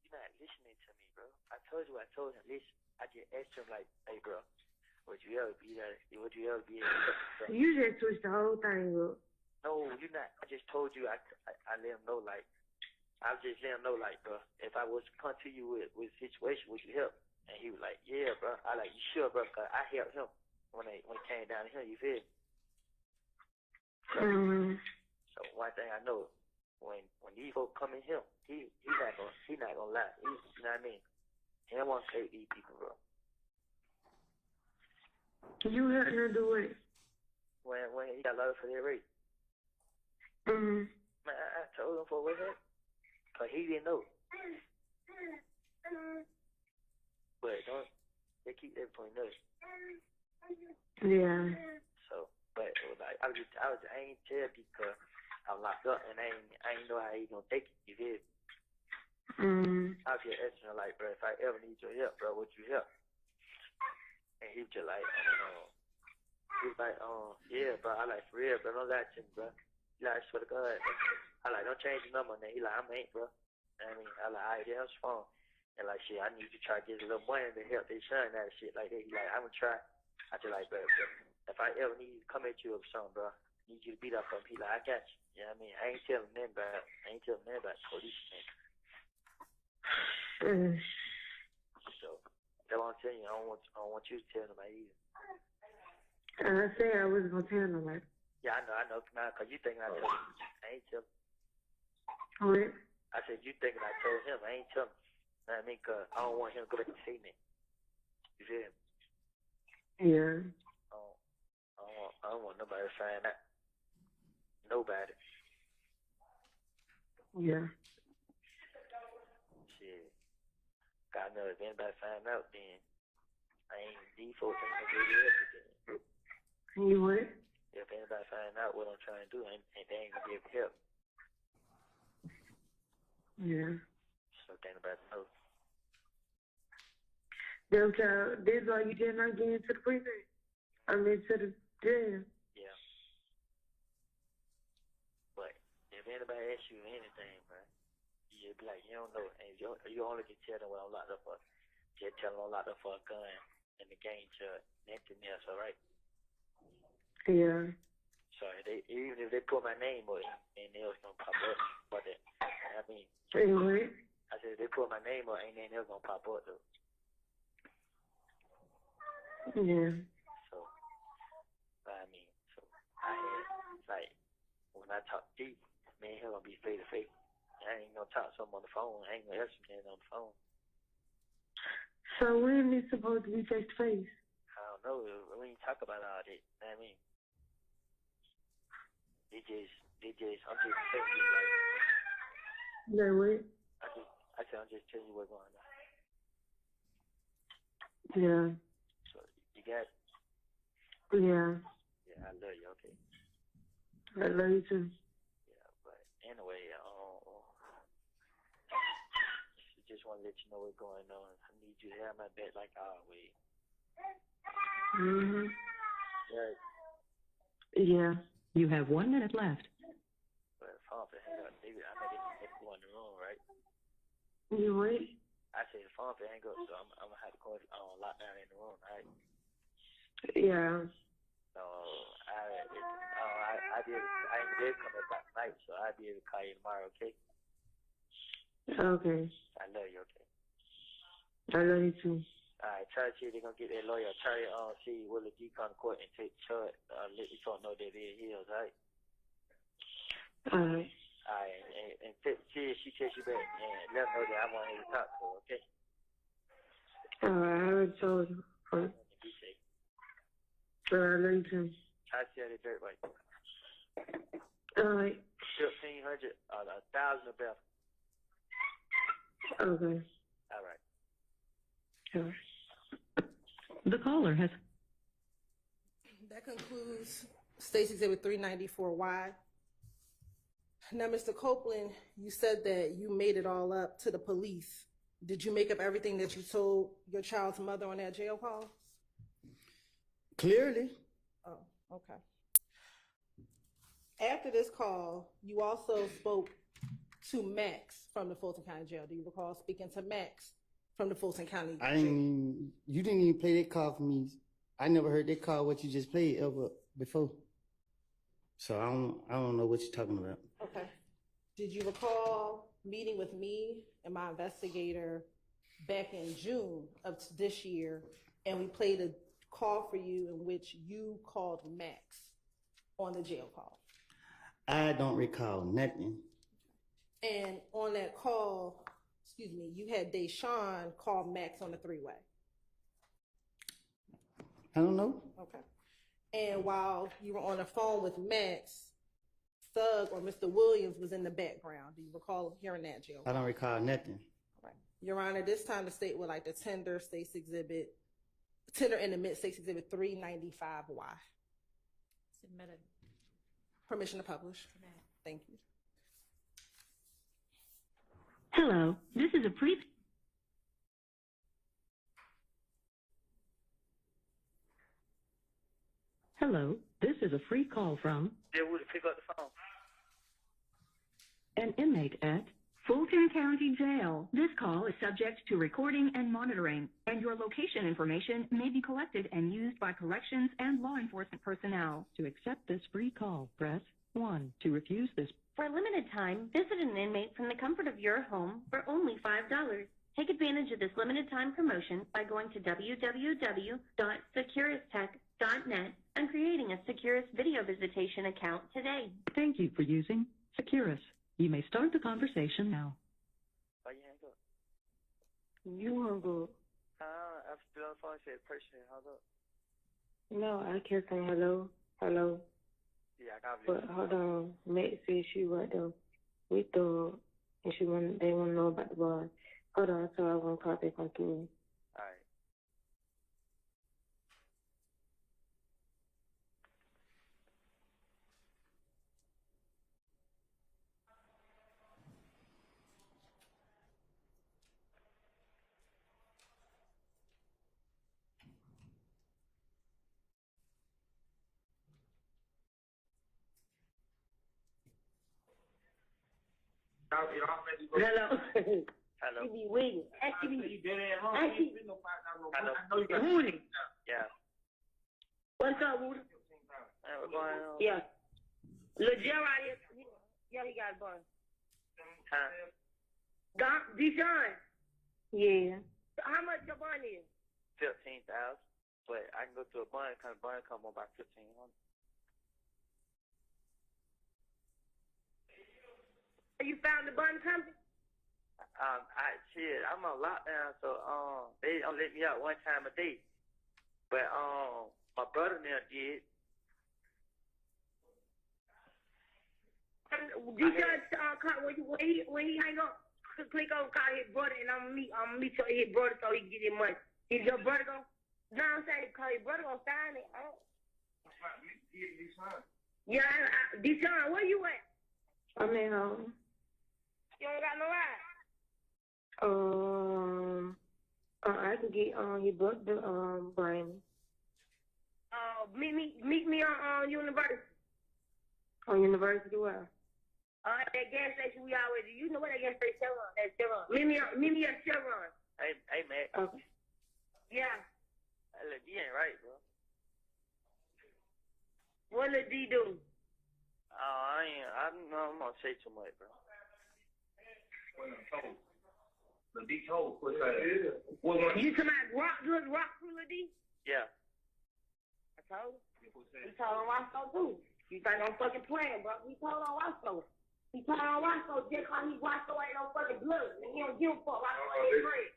You're not listening to me, bro. I told you, I told him, listen, I just asked him like, hey, bro, would you ever be there? Would you ever be able to?
You just switched the whole thing up.
No, you're not. I just told you, I let him know, like, I just let him know, like, bro, if I was to come to you with a situation, would you help? And he was like, yeah, bro. I like, you sure, bro? Cause I helped him when it came down to him, you feel me? So one thing I know, when these folks come in him, he not gonna lie. You know what I mean? He don't want to take these people, bro.
You helped her do it.
When he got love for their race.
Mm-hmm.
Man, I told him for what that, cause he didn't know. But they keep that between us.
Yeah.
So, but it was like I ain't tell because I'm locked up and I ain't know how he gonna take it. You feel me? I was just asking him like, bro, if I ever need your help, bro, would you help? And he was just like, yeah, bro. I like for real, bro. Don't lie to me, bro. He like, I swear to God. I like, don't change the number. And then he like, I'm ain't, bro. I mean, I like, all right, yeah, that's fine. And like, shit, I need to try to get a little money to help their son and that shit like that. He like, I'm gonna try. I just like, bro, if I ever need to come at you or something, bro, I need you to beat up on me. He like, I got you. You know what I mean? I ain't telling them about police, man. So, that's what I'm telling you. I don't want you to tell them either.
I said I wasn't gonna tell nobody.
Yeah, I know. Now, cause you thinking I told him. I ain't tell him.
What?
I said, you thinking I told him. I ain't tell him. You know what I mean? Cause I don't want him to go back and say that. You feel me?
Yeah.
I don't want nobody to find out. Nobody.
Yeah.
Shit. God knows if anybody find out, then I ain't default ain't gonna give you everything.
You what?
If anybody find out what I'm trying to do, they ain't gonna be able to help.
Yeah.
So think about it. No.
This why you did not get into the prison. I mean, to the jail.
Yeah. But if anybody asks you anything, man, you be like, you don't know. And you only can tell them what I'm locked up for. Just tell them I'm locked up for a gun and the game charge. Nothing else, all right?
Yeah.
So even if they put my name on it, ain't else gonna pop up. But I mean,
Anyway.
I said if they put my name on, ain't nothing else gonna pop up though.
Yeah.
So I mean, I had like when I talk deep, me and him gonna be face to face. I ain't gonna talk to him on the phone. I ain't gonna ask him on the phone.
So when is supposed to be face to face?
I don't know. We ain't talk about all that. You know what I mean? I'm just telling you, like.
No, what?
I said, I'm just telling you what's going on.
Yeah.
So, you got it?
Yeah.
Yeah, I love you, okay?
I love you too.
Yeah, but anyway, just want to let you know what's going on. I need you to have my back like always.
Mm-hmm.
Right.
Yeah. You have 1 minute left.
But phone for hang up, I know they go in the room, right?
You what?
I say the phone for hang up, so I'm gonna have to go lock down in the room, right?
Yeah.
So I ain't be able to come back tonight, so I'll be able to call you tomorrow, okay?
Okay.
I love you, okay?
I love you too.
Alright, try to see if they're gonna get that lawyer. Try to see Willie D come to court and take charge. Let these folks know that they're heels, alright?
Alright.
Alright, and see if she takes you back and let her know that I want her to talk to her, okay?
Alright, I already told her.
Be safe.
So I love you too.
Try to see how they dirt right.
Alright.
1,500, 1,000 or better.
Okay.
Alright.
Alright.
The caller has.
That concludes State's Exhibit 394Y. Now, Mr. Copeland, you said that you made it all up to the police. Did you make up everything that you told your child's mother on that jail call?
Clearly.
Oh, okay. After this call, you also spoke to Max from the Fulton County Jail. Do you recall speaking to Max from the Fulton County.
You didn't even play that call for me. I never heard that call, what you just played ever before. So I don't know what you're talking about.
Okay. Did you recall meeting with me and my investigator back in June of this year, and we played a call for you in which you called Max on the jail call?
I don't recall nothing.
And on that call, you had Deshaun call Max on the three-way.
I don't know.
Okay. And while you were on the phone with Max, Thug or Mr. Williams was in the background. Do you recall hearing that, Jill?
I don't recall nothing.
Right. Your Honor, this time the state would like to tender in the mid states exhibit 395Y.
Submitted.
Permission to publish. Thank you.
Hello, this is a Hello, this is a free call from
They would pick up the phone.
an inmate at Fulton County Jail. This call is subject to recording and monitoring, and your location information may be collected and used by corrections and law enforcement personnel. To accept this free call, press 1. To refuse this.
For a limited time, visit an inmate from the comfort of your home for only $5. Take advantage of this limited time promotion by going to www.securistech.net and creating a Securus video visitation account today.
Thank you for using Securus. You may start the conversation now.
Why you hang up?
You hung up.
After the on the phone, I said, appreciate it. How's up?
No, I kept saying hello, hello.
Yeah, I got
But hold on, Matt said she right there with Thug, and they want to know about the bar. Hold on, so I won't call back on through.
All right.
Hello.
Hello.
She be waiting. Actually,
Hello.
Woody.
Yeah.
What's up, Woody?
What's going on?
Yeah. Lil Gerard is, yeah, he got a bun.
Huh?
Deshaun. Yeah. How much your bun is?
15,000. But I can go to a bun come on by 1,500.
You found the bun company?
I'm on lockdown, so they don't let me out one time a day. But my brother now did.
Deshaun, when he hang up, click on call his brother, and I'm gonna meet his brother so he can get his money. Is your brother gonna? No, I'm saying call his brother gonna sign it. Yeah, Deshaun, where you at? I'm at home. You don't got no ride? I can get his brother, Brian. Meet me on University. On University where? At that gas station we always do. You know what that gas station Chevron? That's Chevron. Meet me at Chevron.
Hey, Matt.
Okay. Yeah.
Hey, look, you ain't right, bro.
What did D do?
I'm gonna say too much, bro.
You talking about rock through the D?
Yeah.
I told him. He told on Roscoe too. You think I'm fucking playing, bro? He told on Roscoe. He told on Roscoe just cause Roscoe ain't no fucking blood. And he don't give a fuck. Roscoe ain't friend.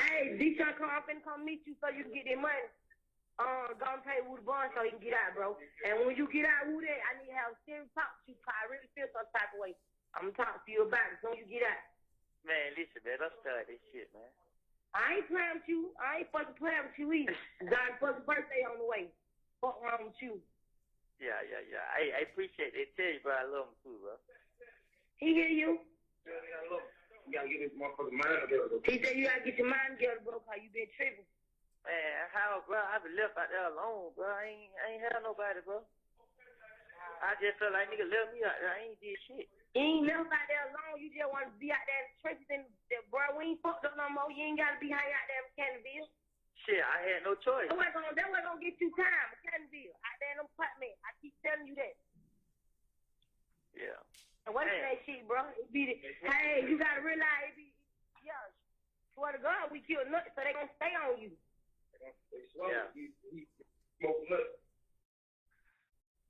Hey, D-Shot I'm finna come meet you so you can get their money. Go and pay Woody Bond so he can get out, bro. And when you get out, Woody, I need to have a serious talk to you because I really feel some type of way. I'm gonna talk to you about it so you get out.
Man, listen, man, don't start this shit, man.
I ain't playing with you. I ain't fucking playing with you either. God's fucking birthday on the way. Fuck wrong with you?
Yeah. I appreciate it. Tell you, bro, I love him too, bro.
He hear you?
Yeah, I love him. You gotta get this motherfucking mind together, bro.
He said you gotta get your mind together, bro, cause you been tripping.
Man, how, bro? I been left out there alone, bro. I ain't had nobody, bro. I just felt like nigga left me out there. I ain't did shit.
You ain't left out there alone. You just want to be out there in the trenches and bro, we ain't fucked up no more. You ain't got to be hanging out there in Canterville.
Shit, I had no choice.
That way gonna get you time, Canterville. Out there in them apartments. I keep telling you that.
Yeah.
And what's that shit, bro? It be hey, you gotta realize it be, yeah. Swear to God, we kill nuts, so they gonna stay on you.
Yeah.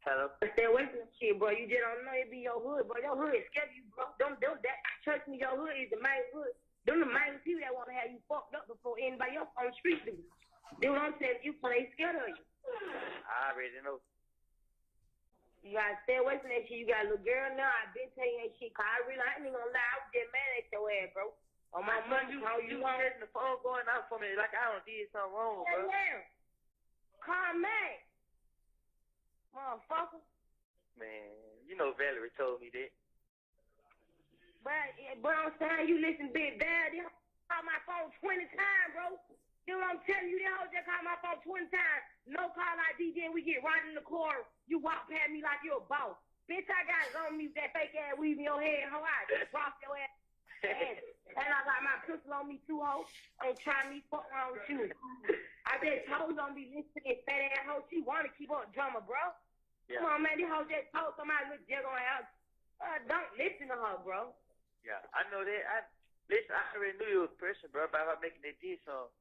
Hello.
Stay away from that shit, bro. You just don't know it be your hood, bro. Your hood scared you, bro. That trust me, your hood is the main hood. Them the main people that wanna have you fucked up before anybody else on the street do. They what I'm saying, you play scared of you.
I already know.
You gotta stay away from that shit. You got a little girl now. I've been telling you that shit. Cause I ain't gonna lie. I was just mad at your ass, bro. On my money,
you getting the phone going out for me like I don't did something wrong, bro.
Yeah. Call Mac. Motherfucker.
Man, you know Valerie told me that.
But I'm saying you listen big bad. They call my phone 20 times, bro. You know what I'm telling you? They all just call my phone 20 times. No call ID, then we get right in the corner. You walk past me like you're a boss. Bitch, I got it on me with that fake ass weave in your head. How I just drop your ass. And I got my pistol on me too, ho. Ain't trying me fuck around with you. I bet toes don't be listening to this fat ass hoe. She wanna keep up drama, bro.
Yeah.
Come on, man. This hoe just told somebody look just on her house. Don't listen to her, bro.
Yeah, I know that. I already knew you was a person, bro, about her making that diss song.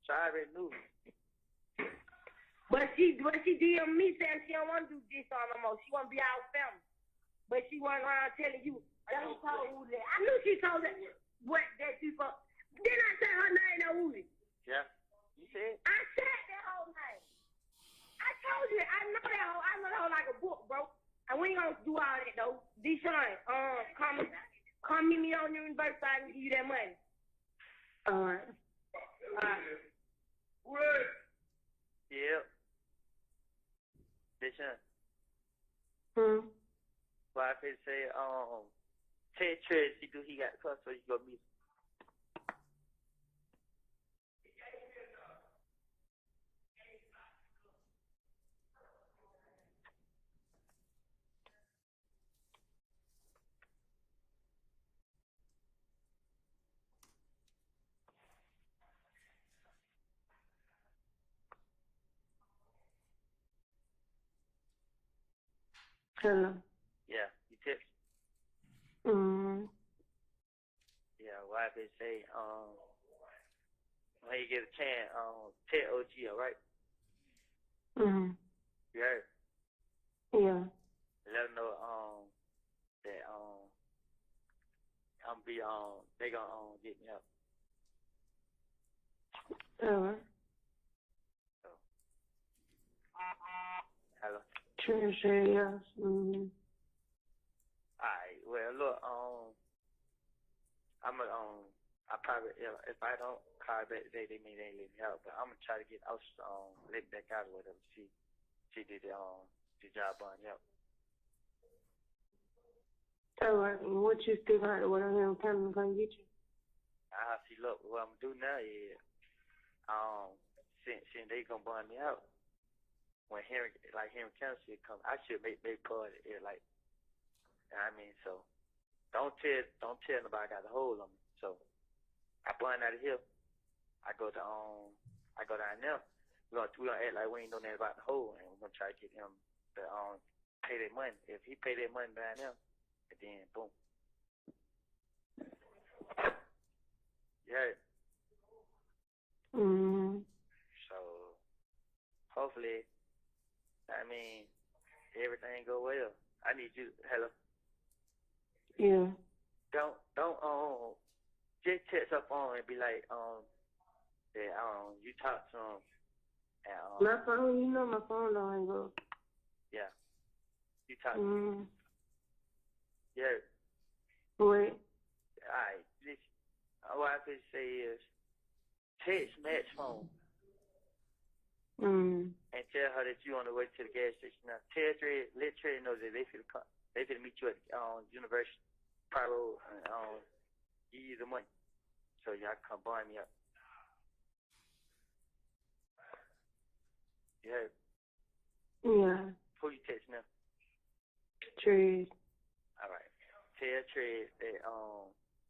So I already knew.
But she DM me saying she don't want to do this on no more. She want to be our family. But she went around telling you, that who told who that. I knew she told that what that she fuck. Then I said her name no Woody.
Yeah. You said?
I said that whole name. I told you, I know that whole, I know that whole like a book, bro. And we ain't gonna do all that though. Deshaun, come meet me on the reverse side and give you that money. Alright.
What? Yep. Deshaun. Why I could say, Ted Tracy do he got the car so you go meet him.
Hello.
Yeah, you text. Yeah, why I could say, when you get a chance, tell OG, alright? You heard?
Yeah.
Let them know, that, I'm be, they gonna, get me up.
Alright.
Hello?
Sure, yes.
Alright, well, look, I'm gonna, I probably, if I don't call back today, they may they let me out, but I'm gonna try to get out, let me back out or whatever. She did the job on, yep.
Alright, what you still got to what I'm coming to get you?
See, look, what I'm gonna do now is, since they gonna burn me out, when Henry County come, I should make part of it, like, you know what I mean? So, don't tell nobody I got a hold on me. So, I burn out of here. I go down there. We're gonna act like we ain't know nothing about the hole, and we're gonna try to get him to pay that money. If he pay that money down there, then boom. Yeah. So, hopefully, I mean, everything go well. I need you. Hello.
Yeah.
Don't just text up on and be like that you talk to him and
my phone, you know my phone don't hang up.
Yeah. You talk to him. Yeah.
Wait.
Alright, listen. What I could say is text Matt's phone. And tell her that you on the way to the gas station. Now let Trey know that they finna meet you at University Pyro and give you the money. So y'all come buy me up. You heard?
Yeah.
Who you text now?
Trees.
All right. Tell Trez that,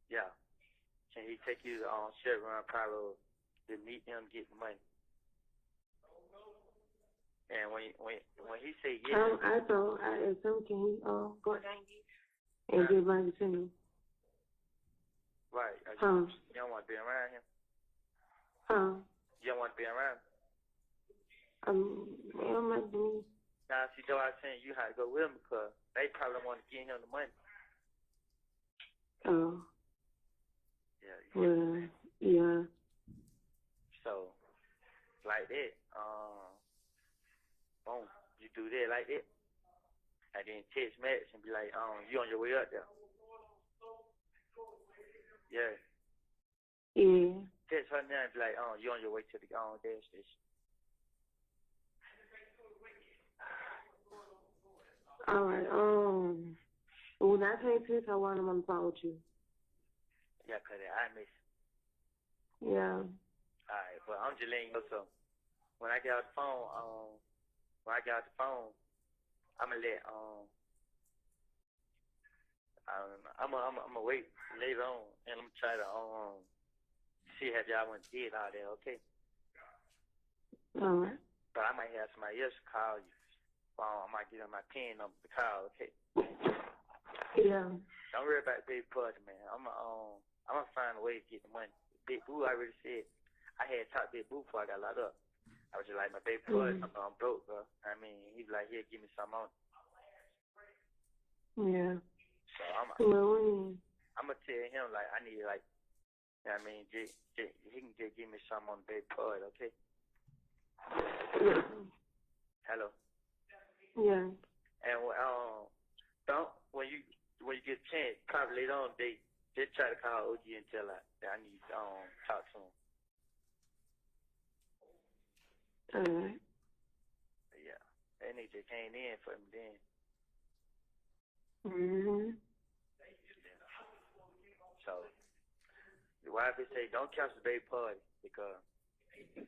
yeah. Can he take you to Chevron Palo to meet him, get the money? And when he say yes,
I asked him, can he go down and get money to me?
right?
Huh?
You don't want to be around him.
Huh?
You don't want to be around him.
It don't matter to me.
Now, see, though I was saying you had to go with him because they probably want to give him the money.
Oh.
Yeah.
Well, yeah.
So, like that, boom, you do that like that, and then text Max and be like, you on your way up there? Yeah.
Yeah.
Text her now and be like, you on your way to the gas station?
All right. When I take text, I want him on the phone with you.
Yeah, cause I miss.
Yeah.
Alright, but I'm just letting you know. So when I get out the phone, I'ma let I'm gonna wait later on and I'm try to see how y'all went did all that. Okay.
All right.
But I might have somebody else call you. I might get on my pen number to call. Okay.
Yeah.
Don't worry about Big Party, man. I'm gonna find a way to get the money. Big Boo already said I had talked to Big Boo before I got locked up. I was just like, my Big Party, I'm broke, bro. I mean, he was like, here, give me some money.
Yeah.
So I'm gonna tell him like I need like, you know what I mean, he can just give me some on Big Party, okay? Hello.
Yeah.
And don't when you get a chance, probably later on, they just try to call OG and tell her that I need to talk to him.
All right.
Yeah, and they just came in for him then. So the wife say don't cancel the baby party because you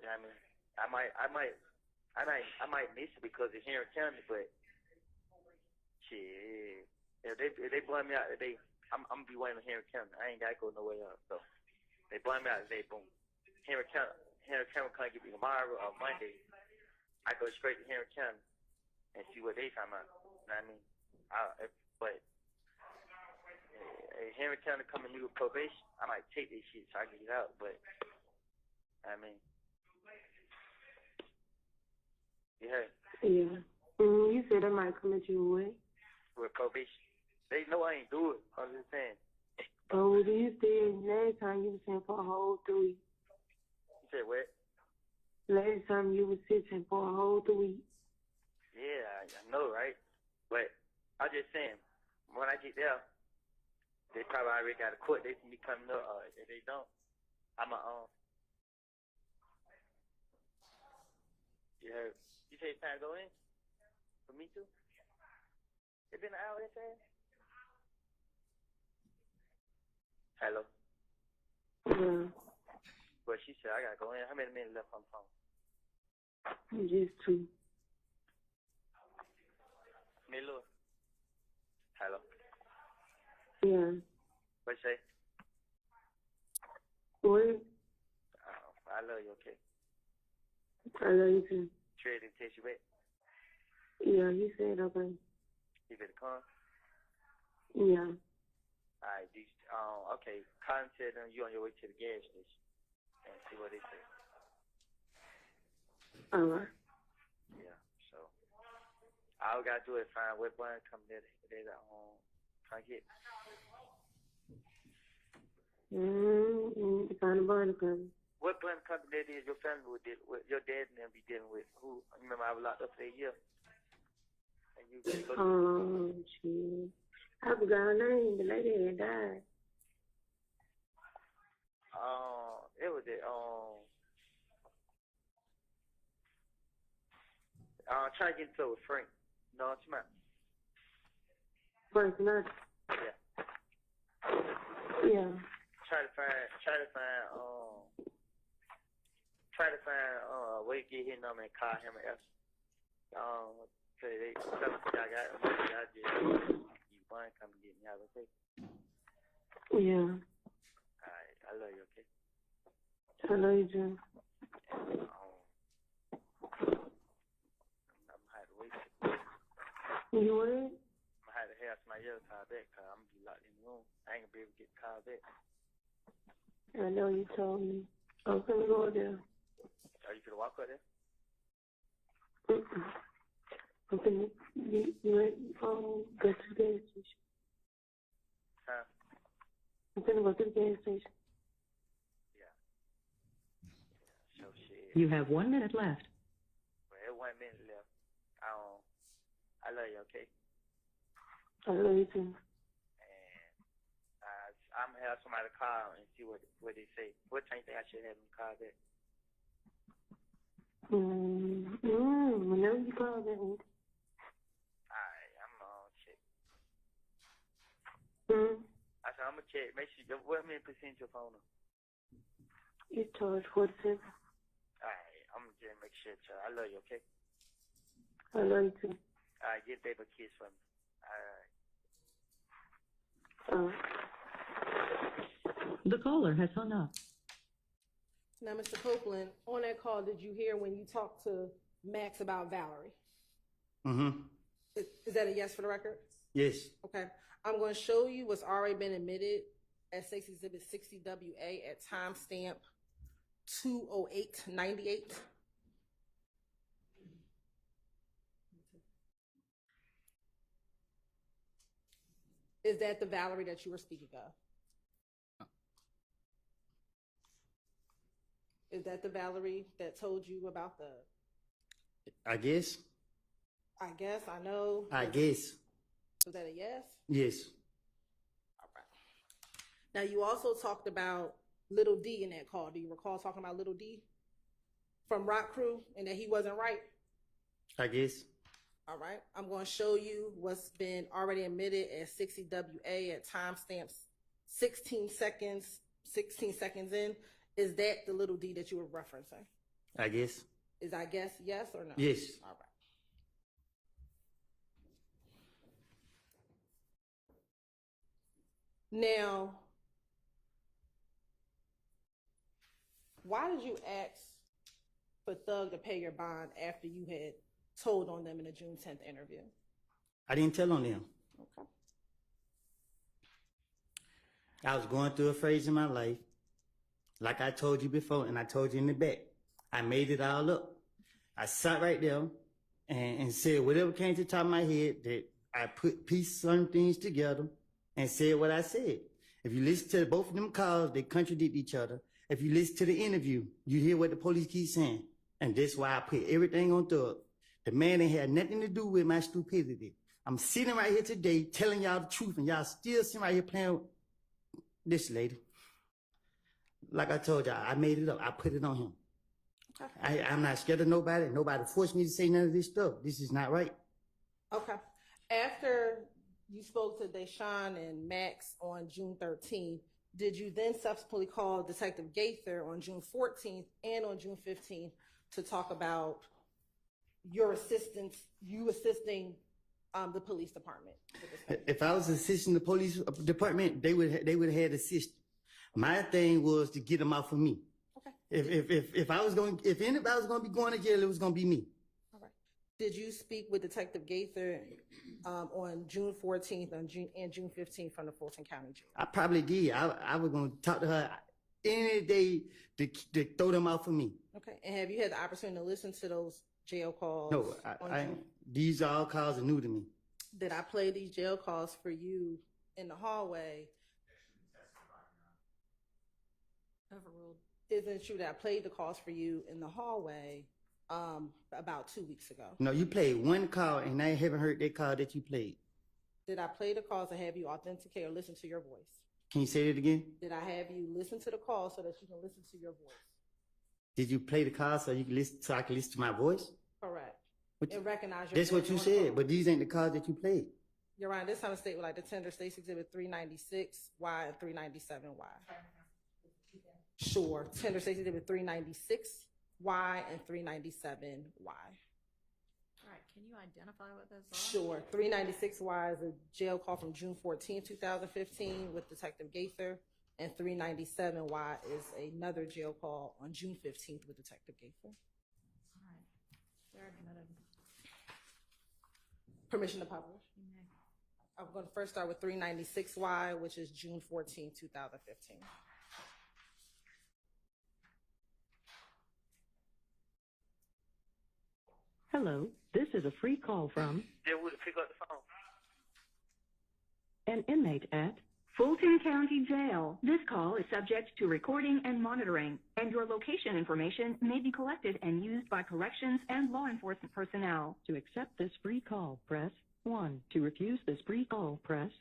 know what I mean. I might miss it because it's here in County, but shit, if they blame me out today, I'm gonna be waiting here in County. I ain't gotta go nowhere else. So they blame me out today, boom. Here in County can't get me tomorrow or Monday. I go straight to Henry County and see what they talking about. You know what I mean? But Henry County coming to me with probation, I might take this shit so I can get out. But I mean, yeah.
Yeah. You said I might come at you away.
With probation. They know I ain't do it. I'm just saying.
Oh, do you said last time you was sitting for a whole 3 weeks?
You said what?
Last time you was sitting for a whole 3 weeks.
Yeah, I know, right? But I'm just saying, when I get there, they probably already got a court. They see me coming up. If they don't, I'm Yeah. You say it's time to go in? For me too? It's been an hour that fast? Hello?
Yeah.
Well, she said I gotta go in. How many minutes left on the phone?
Just 2.
Milo? Hello?
Yeah.
What you say?
What?
I love you, okay?
I love you too.
Trey didn't text you back?
Yeah, he said okay.
You better come?
Yeah.
Alright, okay. Contact them, you on your way to the gas station and see what they say.
Alright.
Yeah, so all we gotta do is find what bond company they try to get.
Find a bond company.
What bond company that is your family would deal with, your dad and them be dealing with? Who? Remember I was locked up for a year. And you go to
shit. I forgot her name. The lady had died.
it was it, try to get into it with Frank. No, it's not.
Frank, not.
Yeah.
Yeah.
Try to find a way to get his number and call him and ask. Say they tell him I got y'all just you want come get me out, okay?
Yeah.
Alright, I love you, okay?
I love you, Jim.
And, I'm gonna have to wait.
You what?
I'm gonna have to have somebody else call back, cause I'm gonna be locked in the room. I ain't gonna be able to get the call back.
I know you told me. I'm gonna go there.
Are you gonna walk up there?
I'm gonna go to the gas station.
Huh?
I'm gonna go to the gas station.
So shit.
You have 1 minute left.
Well, there's 1 minute left. I love you, okay?
I love you too.
And I'm gonna have somebody call and see what they say. What time you think I should have them call back?
Whenever you call that one.
Alright, I'm gonna check. I said I'm gonna check. Make sure what many percent your phone on?
You charge 47.
Alright, I'm gonna just make sure, child. I love you, okay?
I love you too.
Alright, get baby a kiss for me. Alright.
The caller has hung up.
Now, Mr. Copeland, on that call, did you hear when you talked to Max about Valerie?
Mm-hmm.
Is that a yes for the record?
Yes.
Okay. I'm going to show you what's already been admitted as State's Exhibit 60WA at timestamp 20898. Is that the Valerie that you were speaking of? Is that the Valerie that told you about the,
I guess.
I guess, I know?
I guess.
Was that a yes?
Yes.
All right. Now, you also talked about Little D in that call. Do you recall talking about Little D from Rock Crew and that he wasn't right?
I guess.
All right. I'm going to show you what's been already admitted as 60WA at timestamps 16 seconds in. Is that the Little D that you were referencing?
I guess.
Is I guess yes or no?
Yes.
All right. Now, why did you ask for Thug to pay your bond after you had told on them in the June 10th interview?
I didn't tell on them.
Okay.
I was going through a phase in my life. Like I told you before, and I told you in the back, I made it all up. I sat right there and said whatever came to the top of my head, that I pieced certain things together and said what I said. If you listen to both of them calls, they contradict each other. If you listen to the interview, you hear what the police keep saying. And that's why I put everything on Thug. The man ain't had nothing to do with my stupidity. I'm sitting right here today telling y'all the truth, and y'all still sitting right here playing with this lady. Like I told y'all, I made it up. I put it on him. Okay. I'm not scared of nobody. Nobody forced me to say none of this stuff. This is not right.
Okay. After you spoke to Deshaun and Max on June 13th, did you then subsequently call Detective Gaither on June 14th and on June 15th to talk about your assistance, you assisting the police department?
If I was assisting the police department, they would have had assistance. My thing was to get them out for me.
Okay.
If anybody was going to be going to jail, it was going to be me.
All right. Did you speak with Detective Gaither on June 14th and June 15th from the Fulton County Jail?
I probably did. I was going to talk to her any day to throw them out for me.
Okay. And have you had the opportunity to listen to those jail calls?
No, these all calls are new to me.
Did I play these jail calls for you in the hallway?
Overruled.
Isn't it true that I played the calls for you in the hallway about 2 weeks ago?
No, you played one call, and I haven't heard that call that you played.
Did I play the calls and have you authenticate or listen to your voice?
Can you say that again?
Did I have you listen to the call so that you can listen to your voice?
Did you play the call so you can listen, so I can listen to my voice?
Correct. And recognize your
That's
voice
what you
on the
said,
call.
but these ain't the calls that you played.
You're right. This time of state with like the tender State's Exhibit 396Y and 397Y. Sure. Tender State's Exhibit 396Y and 397Y.
All right, can you identify what those are?
Sure. 396Y is a jail call from June 14, 2015 with Detective Gaither. And 397Y is another jail call on June 15th with Detective Gaither.
All right. They're admitted.
Permission to publish?
You may.
I'm going to first start with 396Y, which is June 14, 2015.
Hello, this is a free call from
Then we'll pick up the phone.
an inmate at Fulton County Jail. This call is subject to recording and monitoring, and your location information may be collected and used by corrections and law enforcement personnel. To accept this free call, press 1. To refuse this free call, press.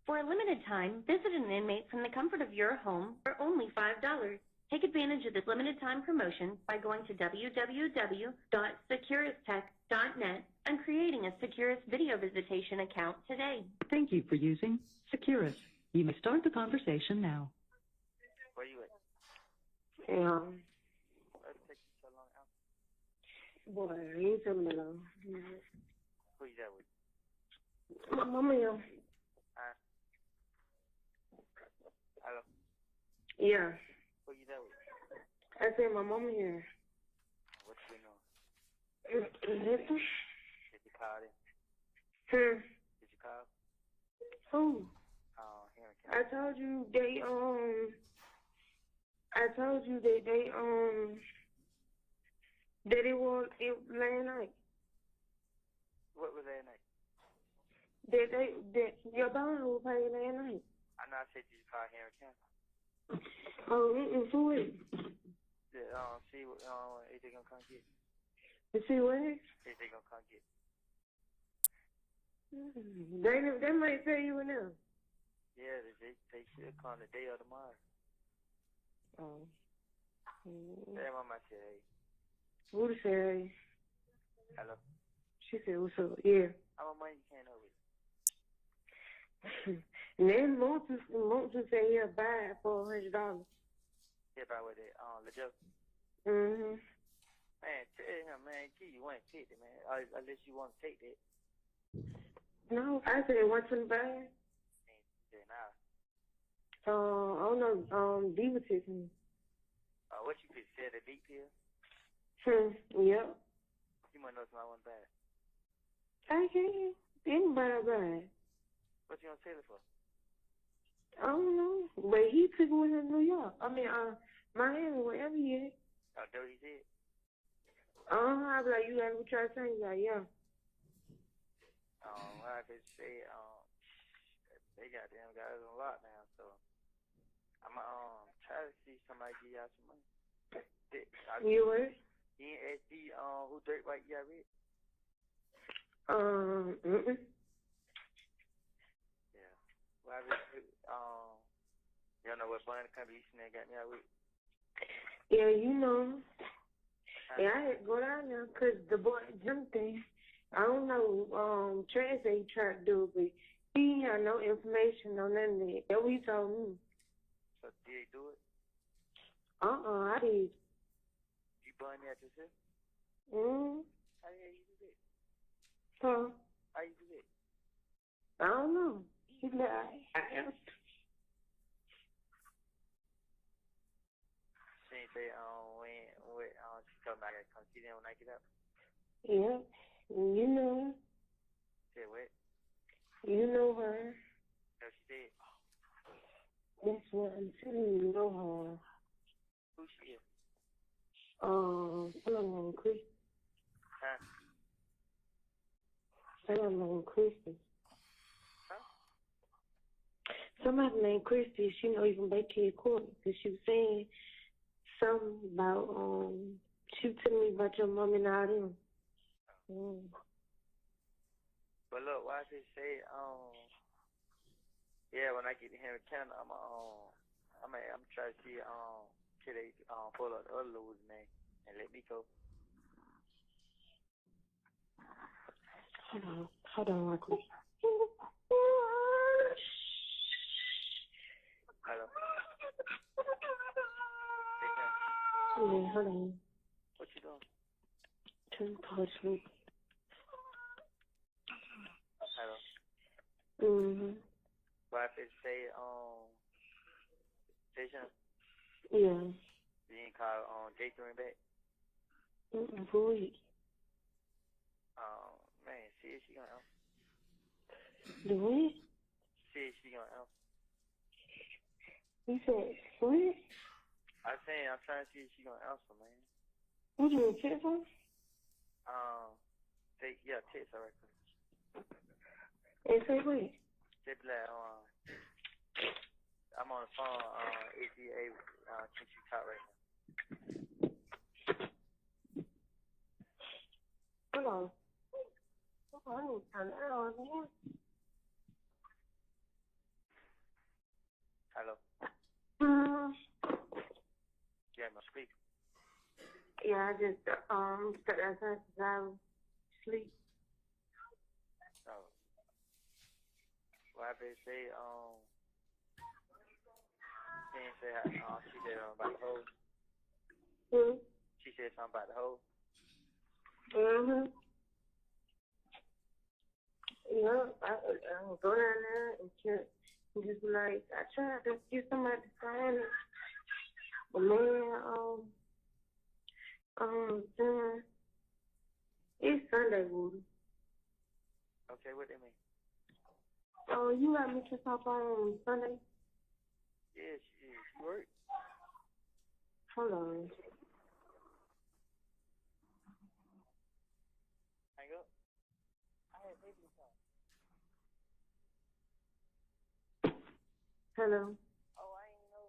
For a limited time, visit an inmate from the comfort of your home for only $5. Take advantage of this limited time promotion by going to www.securistech.net and creating a Securus video visitation account today.
Thank you for using Securus. You may start the conversation now.
Where you at?
Yeah.
Why it take you so long out?
Boy, you ain't telling me though.
Who you that with?
My mama here.
Hello?
Yeah.
Who you that with?
I said my mama here.
What you been on?
Listen.
Did you call in?
Hmm.
Did you call?
Who?
Here in
I told you they that it was last night.
What was that night?
That your daughter was paid last night.
I know I said you call here in County.
Oh, who is?
See what is they gonna come get?
You see what?
Is they gonna come get?
They might tell you now.
Yeah, they should come today or tomorrow.
Oh.
Tell mama I said, hey.
Who say?
Hello.
She said, what's up? Yeah.
How much money you can't over it?
And then Moses said he'll buy it for $100.
Yeah, about what they legit.
Mm-hmm.
Man, tell him, man, give you 150, man. Unless you want to take that.
No, I said 125.
Yeah, nah.
I don't know. D was texting me.
What you could say, the beat pill?
Yep.
You might know somebody want to buy it.
I can't. Anybody buy it.
What you gonna sell it for?
I don't know. But he took one in New York. I mean, Miami, wherever he is.
Oh, Dirty said?
I was like, you got to try to say? He's like, yeah.
I could say, they got us on lock now, so I'm try to see somebody give y'all some money.
You what?
You ain't ask me who Dirt White you got read? Yeah. Well, you don't know what bond contribution they got me out with?
Yeah, you know. Yeah, I had to go down there because the boy Jim thing, I don't know, Trey said he tried to do it, but he ain't had no information on none of that. That's what he told me.
So did he do it?
I did.
You bond that yourself?
Mm-hmm.
How the hell you do that?
Huh?
How you do that?
I don't know. He said, I asked.
She ain't say, when she told me I gotta come see them when I get up.
Yeah. You know.
Said what?
You know her.
No, she did.
That's what I'm telling you. Know her.
Who she is?
Somebody named Chris.
Huh?
Somebody named Christy.
Huh?
Somebody named Christy. She know even back here at court because she was saying something about she was telling me about your mom and all them.
But look, why I just say, yeah, when I get to Henry County, I'm try to see, till they pull up the other Lou's name and let me go.
Hold on, real quick.
Hello.
Yeah, hold on.
What you doing?
Turn the car to sleep. Mm-hmm.
Why if it say, station?
Yeah.
You ain't call, J3 back?
For a week.
Man, see if she gonna answer.
The what?
See if she gonna answer.
You said, what?
I'm saying, I'm trying to see if she gonna answer, man.
What you mean, text her?
Text her right quick.
And say what?
Just be like, I'm on the phone, ACA, can you talk right now?
Hold on. I need to turn that on, man.
Hello?
Mm-hmm.
You have my speaker.
Yeah, I just, stepped outside because I was asleep.
Oh. Well, I better say, she didn't say, she said about the hole. She said something about the hole.
Mm-hmm. Yeah, I would go down there and just be like, I tried to get somebody to sign it. But man, it's Sunday, Woody.
Okay, what they mean?
Oh, you got me to stop on Sunday?
Yeah, she worked.
Hold on.
Hang up. I had baby time.
Hello.
Oh, I ain't know.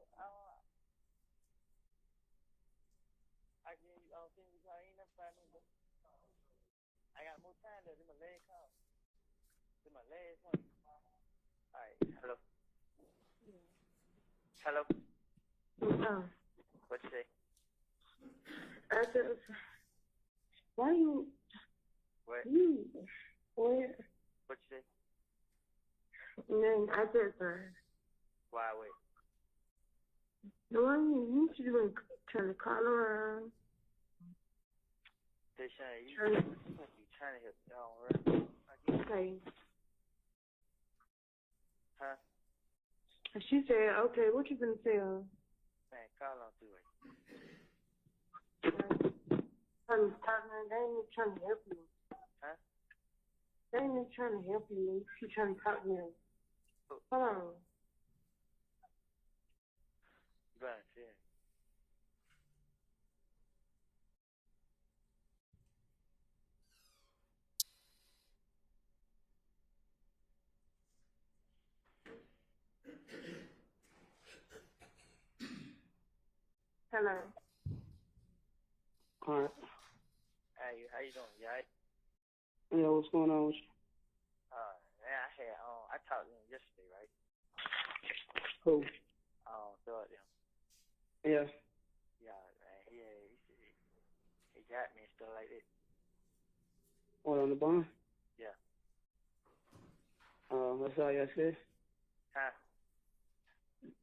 I can't think I ain't never find no. I got more time there. This my last call. This my last one. All right. Hello. Hello. What you say?
I just, why you?
What?
What?
What you say?
Man, I just,
Why wait?
no, you should been trying to call around.
They saying you trying to help y'all, right?
Okay.
Huh?
She said, okay, what you gonna tell?
Man, call on through it.
They ain't trying to help you.
Huh?
They ain't trying to help you. She trying to talk to you. Hold on.
You better see it.
Hello.
All right.
Hey, how you doing? You alright?
Yeah, what's going on with you?
Man, I talked to him yesterday, right?
Who?
Thought him.
Yeah.
Yeah, man, he got me and stuff like that.
What, on the bond?
Yeah.
That's all y'all said?
Huh?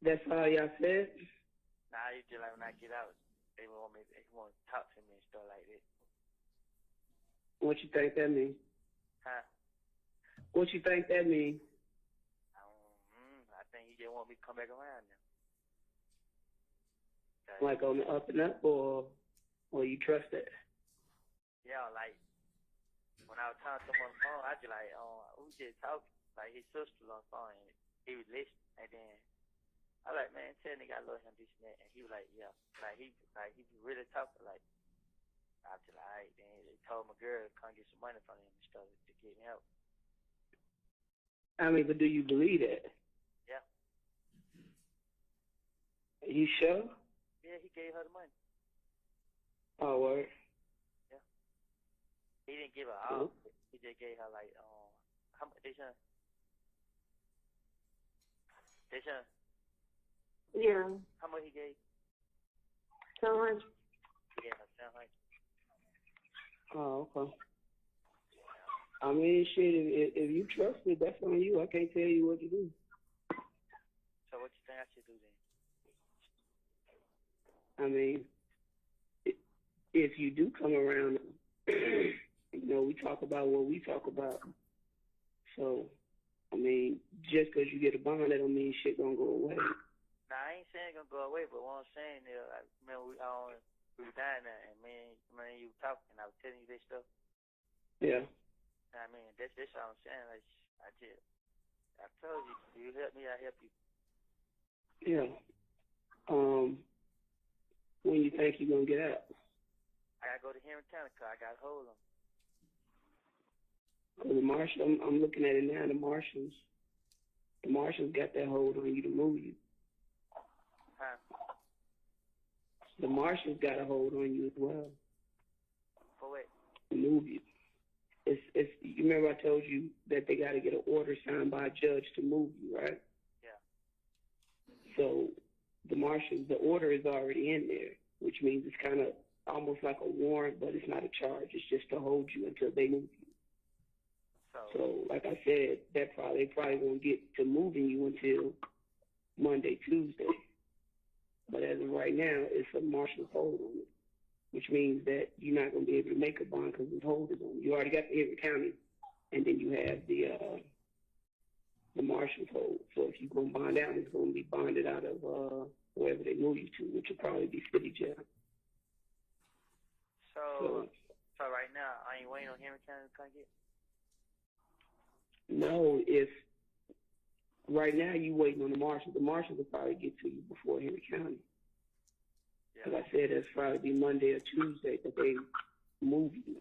That's all y'all said?
Nah, you just like when I get out, they want to talk to me and stuff like that.
What you think that mean?
Huh?
What you think that mean?
I think he just want me to come back around now.
Like on the up and up, or you trust it?
Yeah, like when I was talking to him on the phone, I just like, we just talking. Like his sister on the phone, and he was listening, and then I like, man, tell nigga I love him, this and that, and he was like, yeah, like he really talking, like I was just like, alright, then they told my girl to come get some money from him and stuff to get me help.
I mean, but do you believe that?
Yeah.
You sure?
Yeah, he gave her the money.
Oh, word.
Yeah. He didn't give her all. He just gave her like, how much? They should.
Yeah.
How much he gave?
700.
He gave her 700.
Oh, okay. I mean, shit, if you trust it, that's on you. I can't tell you what to do.
So what you think I should do then?
I mean, if you do come around, you know, we talk about what we talk about. So, I mean, just because you get a bond, that don't mean shit gonna go away.
Nah, I ain't saying it's gonna go away, but what I'm saying is, like, man, we were down there, and man, you were talking, I was telling you this stuff.
Yeah.
I mean, that's what I'm saying. Like, I told you, you help me, I help you.
Yeah. When you think you're gonna get out?
I gotta go to Henry County, cause I got hold of them.
The marshal, I'm looking at it now. The marshals got that hold on you to move you.
Huh?
The marshals got a hold on you as well.
For what?
To move you. It's. You remember I told you that they got to get an order signed by a judge to move you, right?
Yeah.
So the marshals, the order is already in there, which means it's kind of almost like a warrant, but it's not a charge. It's just to hold you until they move you. So, like I said, they probably won't get to moving you until Monday, Tuesday. But as of right now, it's a marshal's hold on it, which means that you're not going to be able to make a bond because this hold is on you. You already got the Henry County, and then you have the marshal's hold. So if you're going to bond out, it's going to be bonded out of wherever they move you to, which will probably be city jail.
So right now, I ain't waiting on Henry County to come get.
No, if right now you waiting on the marshal will probably get to you before Henry County.
Yeah.
Like I said, it's probably be Monday or Tuesday that they move you.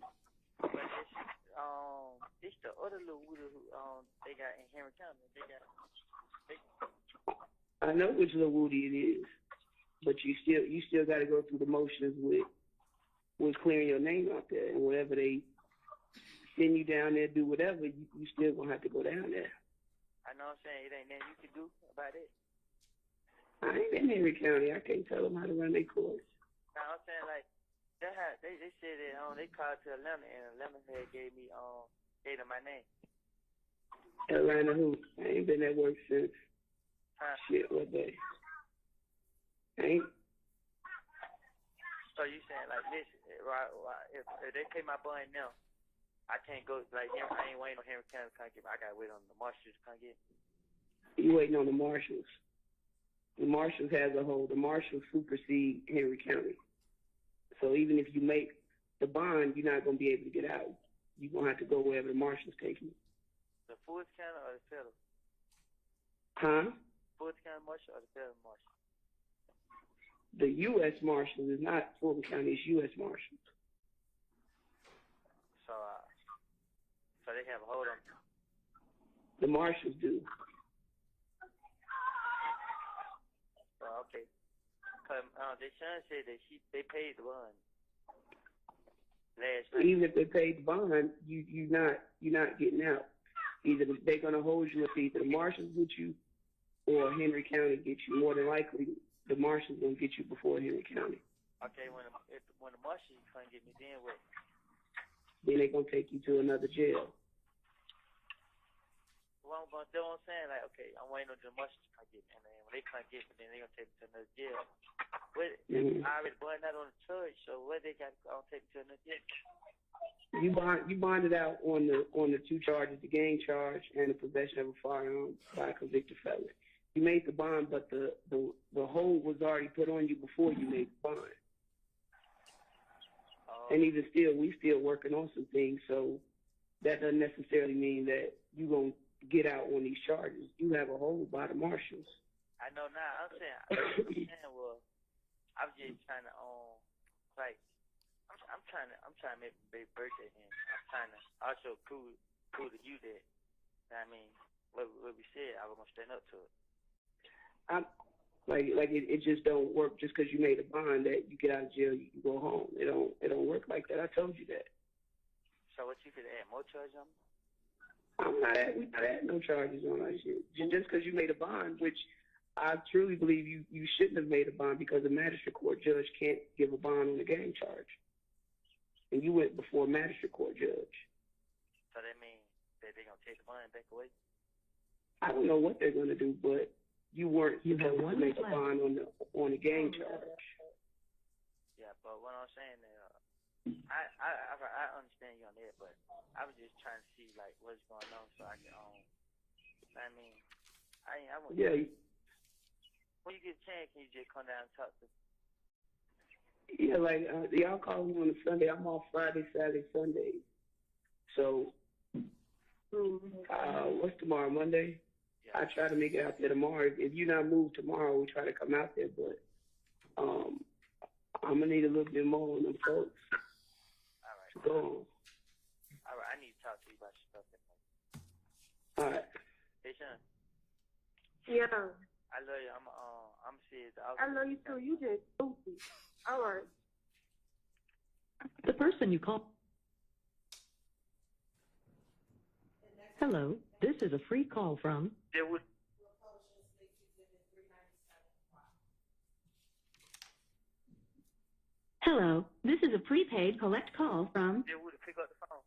But it's the other little woodie who they got in Henry County.
I know which little Woody it is, but you still got to go through the motions with clearing your name out there, and whatever they send you down there, do whatever, you still gonna have to go down there.
I know what I'm saying, it ain't nothing you can do about it.
I ain't in Henry County. I can't tell them how to run their course.
No, I'm saying like they said that they called to Atlanta, and Atlanta had gave them my name.
Atlanta who? I ain't been at work since shit, what day? Ain't.
So you saying like this, right? If they pay my bond now, I can't go, like, I ain't waiting on Henry County to come get me. I got to wait on the marshals to come get me.
You waiting on the marshals. The marshals has a hold. The marshals supersede Henry County. So even if you make the bond, you're not going to be able to get out. You're going to have to go wherever the marshals take you.
The Fulton County or the federal?
Huh?
Fulton County marshal or the federal marshal?
The U.S. Marshals is not Fulton County. It's U.S. Marshals.
So they have a hold on me.
The marshals do.
Okay. Cause the son said that they paid the bond last night.
Even if they paid the bond, you're not getting out. Either they're gonna hold you if either the marshals get you or Henry County gets you. More than likely, the marshals gonna get you before Henry County.
Okay, when the marshals come get me, then what?
Then they're gonna take you to another jail.
Well, but that's what I'm saying. Like, okay, I'm waiting on the marshals to come get me, and then when they come get me, then they're gonna take me to another jail. But I already bonded out on the charge, so what they got to take me to another jail?
You bonded out on the two charges, the gang charge and the possession of a firearm by a convicted felon. You made the bond, but the hold was already put on you before you made the bond. And even still, we still working on some things, so that doesn't necessarily mean that you're going to get out on these charges. You have a hold by the marshals.
I know now. I'm saying, well, I'm just trying to, like, I'm trying to make a big birthday, and I'm trying to also prove to you that, I mean, what we said, I was going to stand up to it.
It just don't work just because you made a bond that you get out of jail, you can go home. It don't work like that. I told you that.
So what, you could add more charges on me?
We're not adding no charges on that shit. Just because you made a bond, which I truly believe you shouldn't have made a bond because a magistrate court judge can't give a bond on a gang charge. And you went before a magistrate court judge.
So that means that they're going to take the bond back away?
I don't know what they're going to do, but you weren't supposed to make a bond on the gang charge.
Yeah, but what I'm saying is, I understand you on that, but I was just trying to see like what's going on so I can I mean, I want.
Yeah.
When you get a chance, can you just come down and talk to me?
Yeah, like y'all call me on a Sunday. I'm off Friday, Saturday, Sunday. So, what's tomorrow? Monday.
Yeah.
I try to make it out there tomorrow. If you not move tomorrow, we try to come out there. But I'm gonna need a little bit more on them folks.
All right.
To go on.
All right. I need to talk to you about your stuff.
All right.
Hey, Sean.
Yeah.
I love you. I'm serious.
I love you too. You just stupid. All right.
The person you call. Hello, this is a free call from.
There would.
Hello, this is a prepaid collect call from
There would pick up the phone.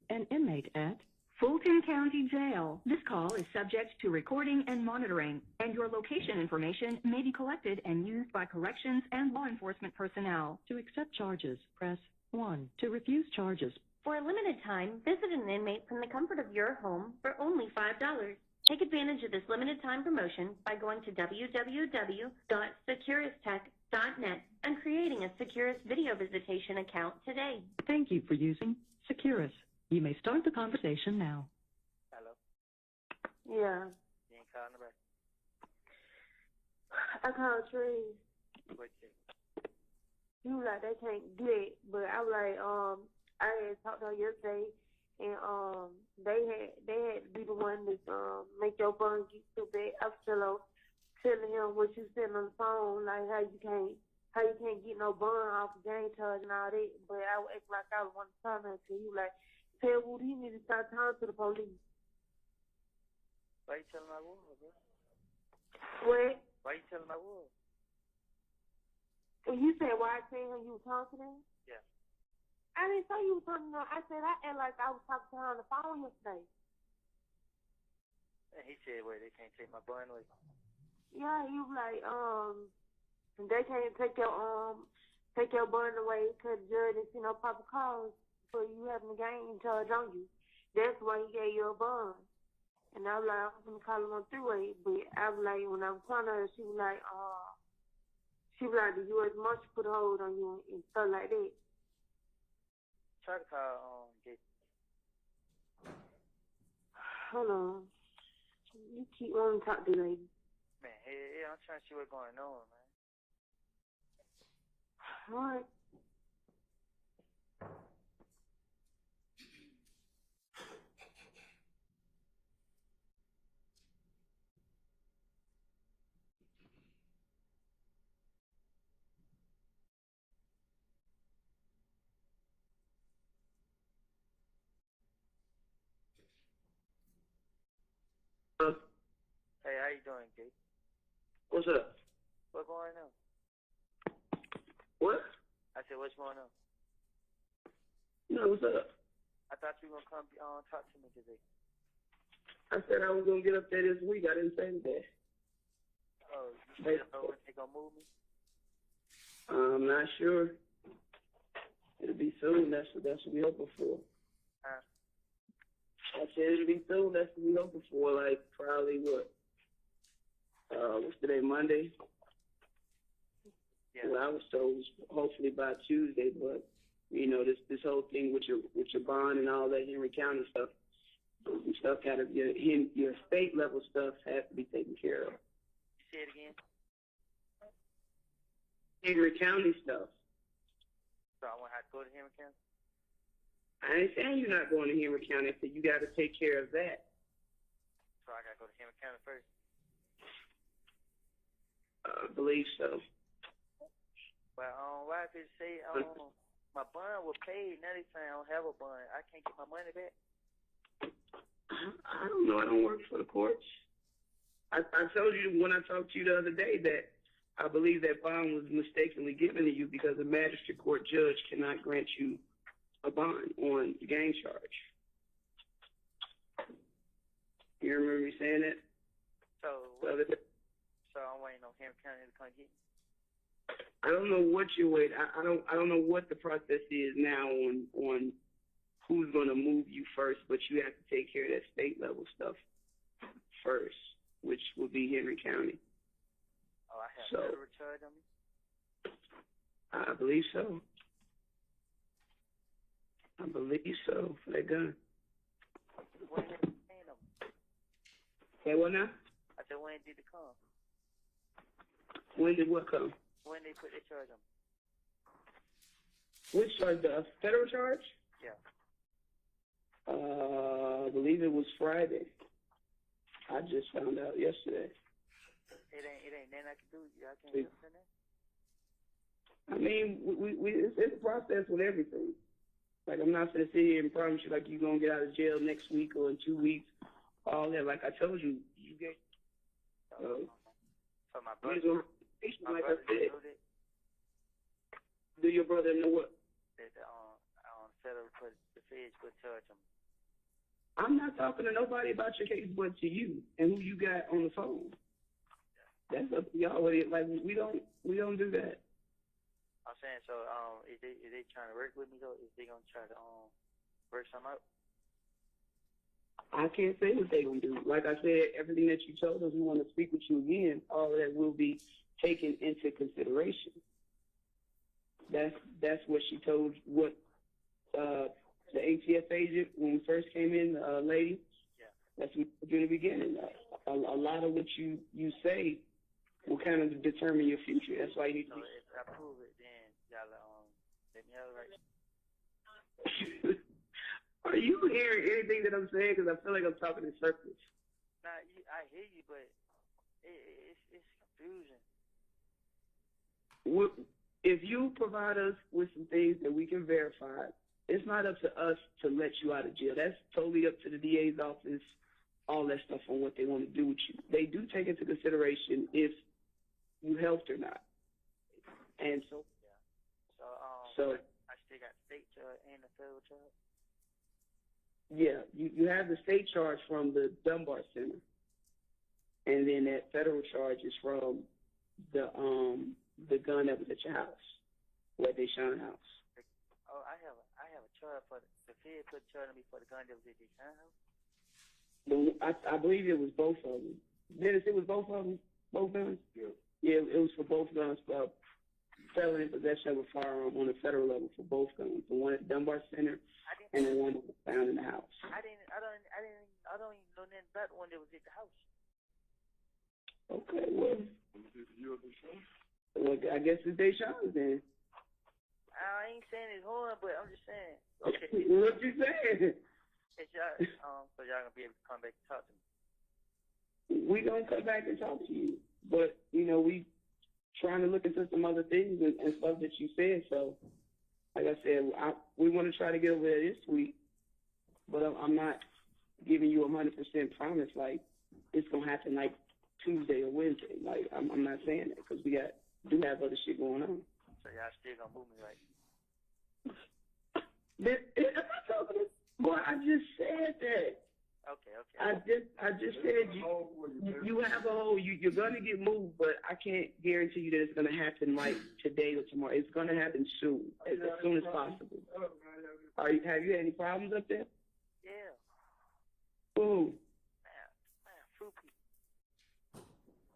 an inmate at Fulton County Jail. This call is subject to recording and monitoring, and your location information may be collected and used by corrections and law enforcement personnel. To accept charges, press 1. To refuse charges.
For a limited time, visit an inmate from the comfort of your home for only $5. Take advantage of this limited time promotion by going to www.securistech.net and creating a Securus video visitation account today.
Thank you for using Securus. You may start the conversation now.
Hello.
Yeah.
You ain't calling nobody.
I called Tree.
What you?
You like they can't get it, but I was like, I had talked to her yesterday, and they had to be the one that make your bond get too bad. I was telling him what you said on the phone, like how you can't get no bond off the game charge and all that. But I would act like I was one time to you, like, tell Woody he need to start talking to the police.
Why you telling my word, bro?
What?
Why you telling my word?
And you said why I said her you was talking to him?
Yeah.
I didn't say you was talking to her. I said I act like I was talking to her on the phone yesterday.
And he said, wait, they can't take my bond away.
Yeah, he was like, they can't take your bond away because the judge didn't see no proper cause for you having a game charge on you. That's why he gave you a bond. And I was like, I was gonna call him on three-way, but I was like, when I was telling her, she was like, the U.S. Marshal put a hold on you and stuff like that.
Try to call Gabe.
Hold on. You keep wanting to talk to the lady.
Man, hey, I'm trying to see what's going on, man.
All right.
Hey, how you doing, Gabe?
What's up?
What's going on?
What?
I said, what's going on?
No, what's up?
I thought you were going to come talk to me today.
I said I was gonna get up there this week. I didn't say that.
Oh, you still know when they going to move me?
I'm not sure. It'll be soon. That's what we hoping for.
Huh?
I said it'll be soon. That's what we hoping for. Like probably what? What's today? Monday.
Yeah.
Well, I was told hopefully by Tuesday, but you know this whole thing with your bond and all that Henry County stuff kind of your state level stuff has to be taken care of.
You say it again?
Henry County stuff.
So I won't have to go to Henry County?
I ain't saying you're not going to Henry County. I said you got to take care of that.
So I got to go to Henry County first?
I believe so.
Well, why did it say my bond was paid? Now they saying I don't have a bond. I can't get my money back?
I don't know. I don't work for the courts. I told you when I talked to you the other day that I believe that bond was mistakenly given to you because a magistrate court judge cannot grant you a bond on the gang charge. You remember me saying that?
So I'm waiting on Henry County to come get me?
I don't know what you wait. I don't know what the process is now on who's going to move you first, but you have to take care of that state level stuff first, which would be Henry County.
Oh, I have
So-
federal charge on me?
I believe so. I believe so for that gun.
When did they paying them?
Say what now?
I said, when did it come?
When did what come?
When they put their charge on me?
Which charge? The federal charge?
Yeah.
I believe it was Friday. I just found out yesterday.
It ain't nothing I can do. I can't do nothing.
I mean, it's a process with everything. Like, I'm not going to sit here and promise you, like, you're going to get out of jail next week or in 2 weeks. All that. Like I told you, you get.
So my
Like
brother,
I said. Do your brother know what?
that federal put the feds put charge on me.
I'm not talking to nobody about your case but to you and who you got on the phone. That's up to y'all. Like, we don't do that.
I'm saying, so is they trying to work with me though? Is they gonna try to work something out?
I can't say what they're going to do. Like I said, everything that you told us, we want to speak with you again. All of that will be taken into consideration. That's what she told, what the ATF agent, when we first came in, lady,
Yeah.
that's what we did in the beginning. A lot of what you say will kind of determine your future. That's why you need to
So
be.
if I prove it, then y'all let me have it right.
Are you hearing anything that I'm saying? Because I feel like I'm talking in circles.
Nah, I hear you, but it's confusing.
If you provide us with some things that we can verify, it's not up to us to let you out of jail. That's totally up to the DA's office, all that stuff on what they want to do with you. They do take into consideration if you helped or not. And so,
So I still got state charge and the federal charge.
yeah, you have the state charge from the Dunbar Center, and then that federal charge is from the gun that was at your house, at Deshaun house.
Oh, I have a charge for the Fed put a charge on me for the gun that was at the house.
I believe it was both of them. Dennis, it was both of them, both guns. Yeah, it was for both guns. Felon in possession of a firearm on the federal level for both guns. The one at the Dunbar Center and the one that was found in the house.
I don't even know nothing about the one that was at the house.
Okay, well, I guess it's Deshaun's then.
I ain't saying it's horn, but I'm just saying. Okay.
What you saying?
It's y'all, so y'all gonna be able to come back and talk to me.
We gonna come back and talk to you, but we trying to look into some other things and stuff that you said. So, like I said, we want to try to get over there this week, but I'm not giving you 100% promise like it's gonna happen like Tuesday or Wednesday. Like I'm not saying that because we do have other shit going on.
So y'all still gonna move me right?
Boy, I just said that.
Okay.
I just said you have a hole. You're gonna get moved, but I can't guarantee you that it's gonna happen like today or tomorrow. It's gonna happen soon, as soon as possible. Have you had any problems up there?
Yeah.
Who?
Man, fruit people.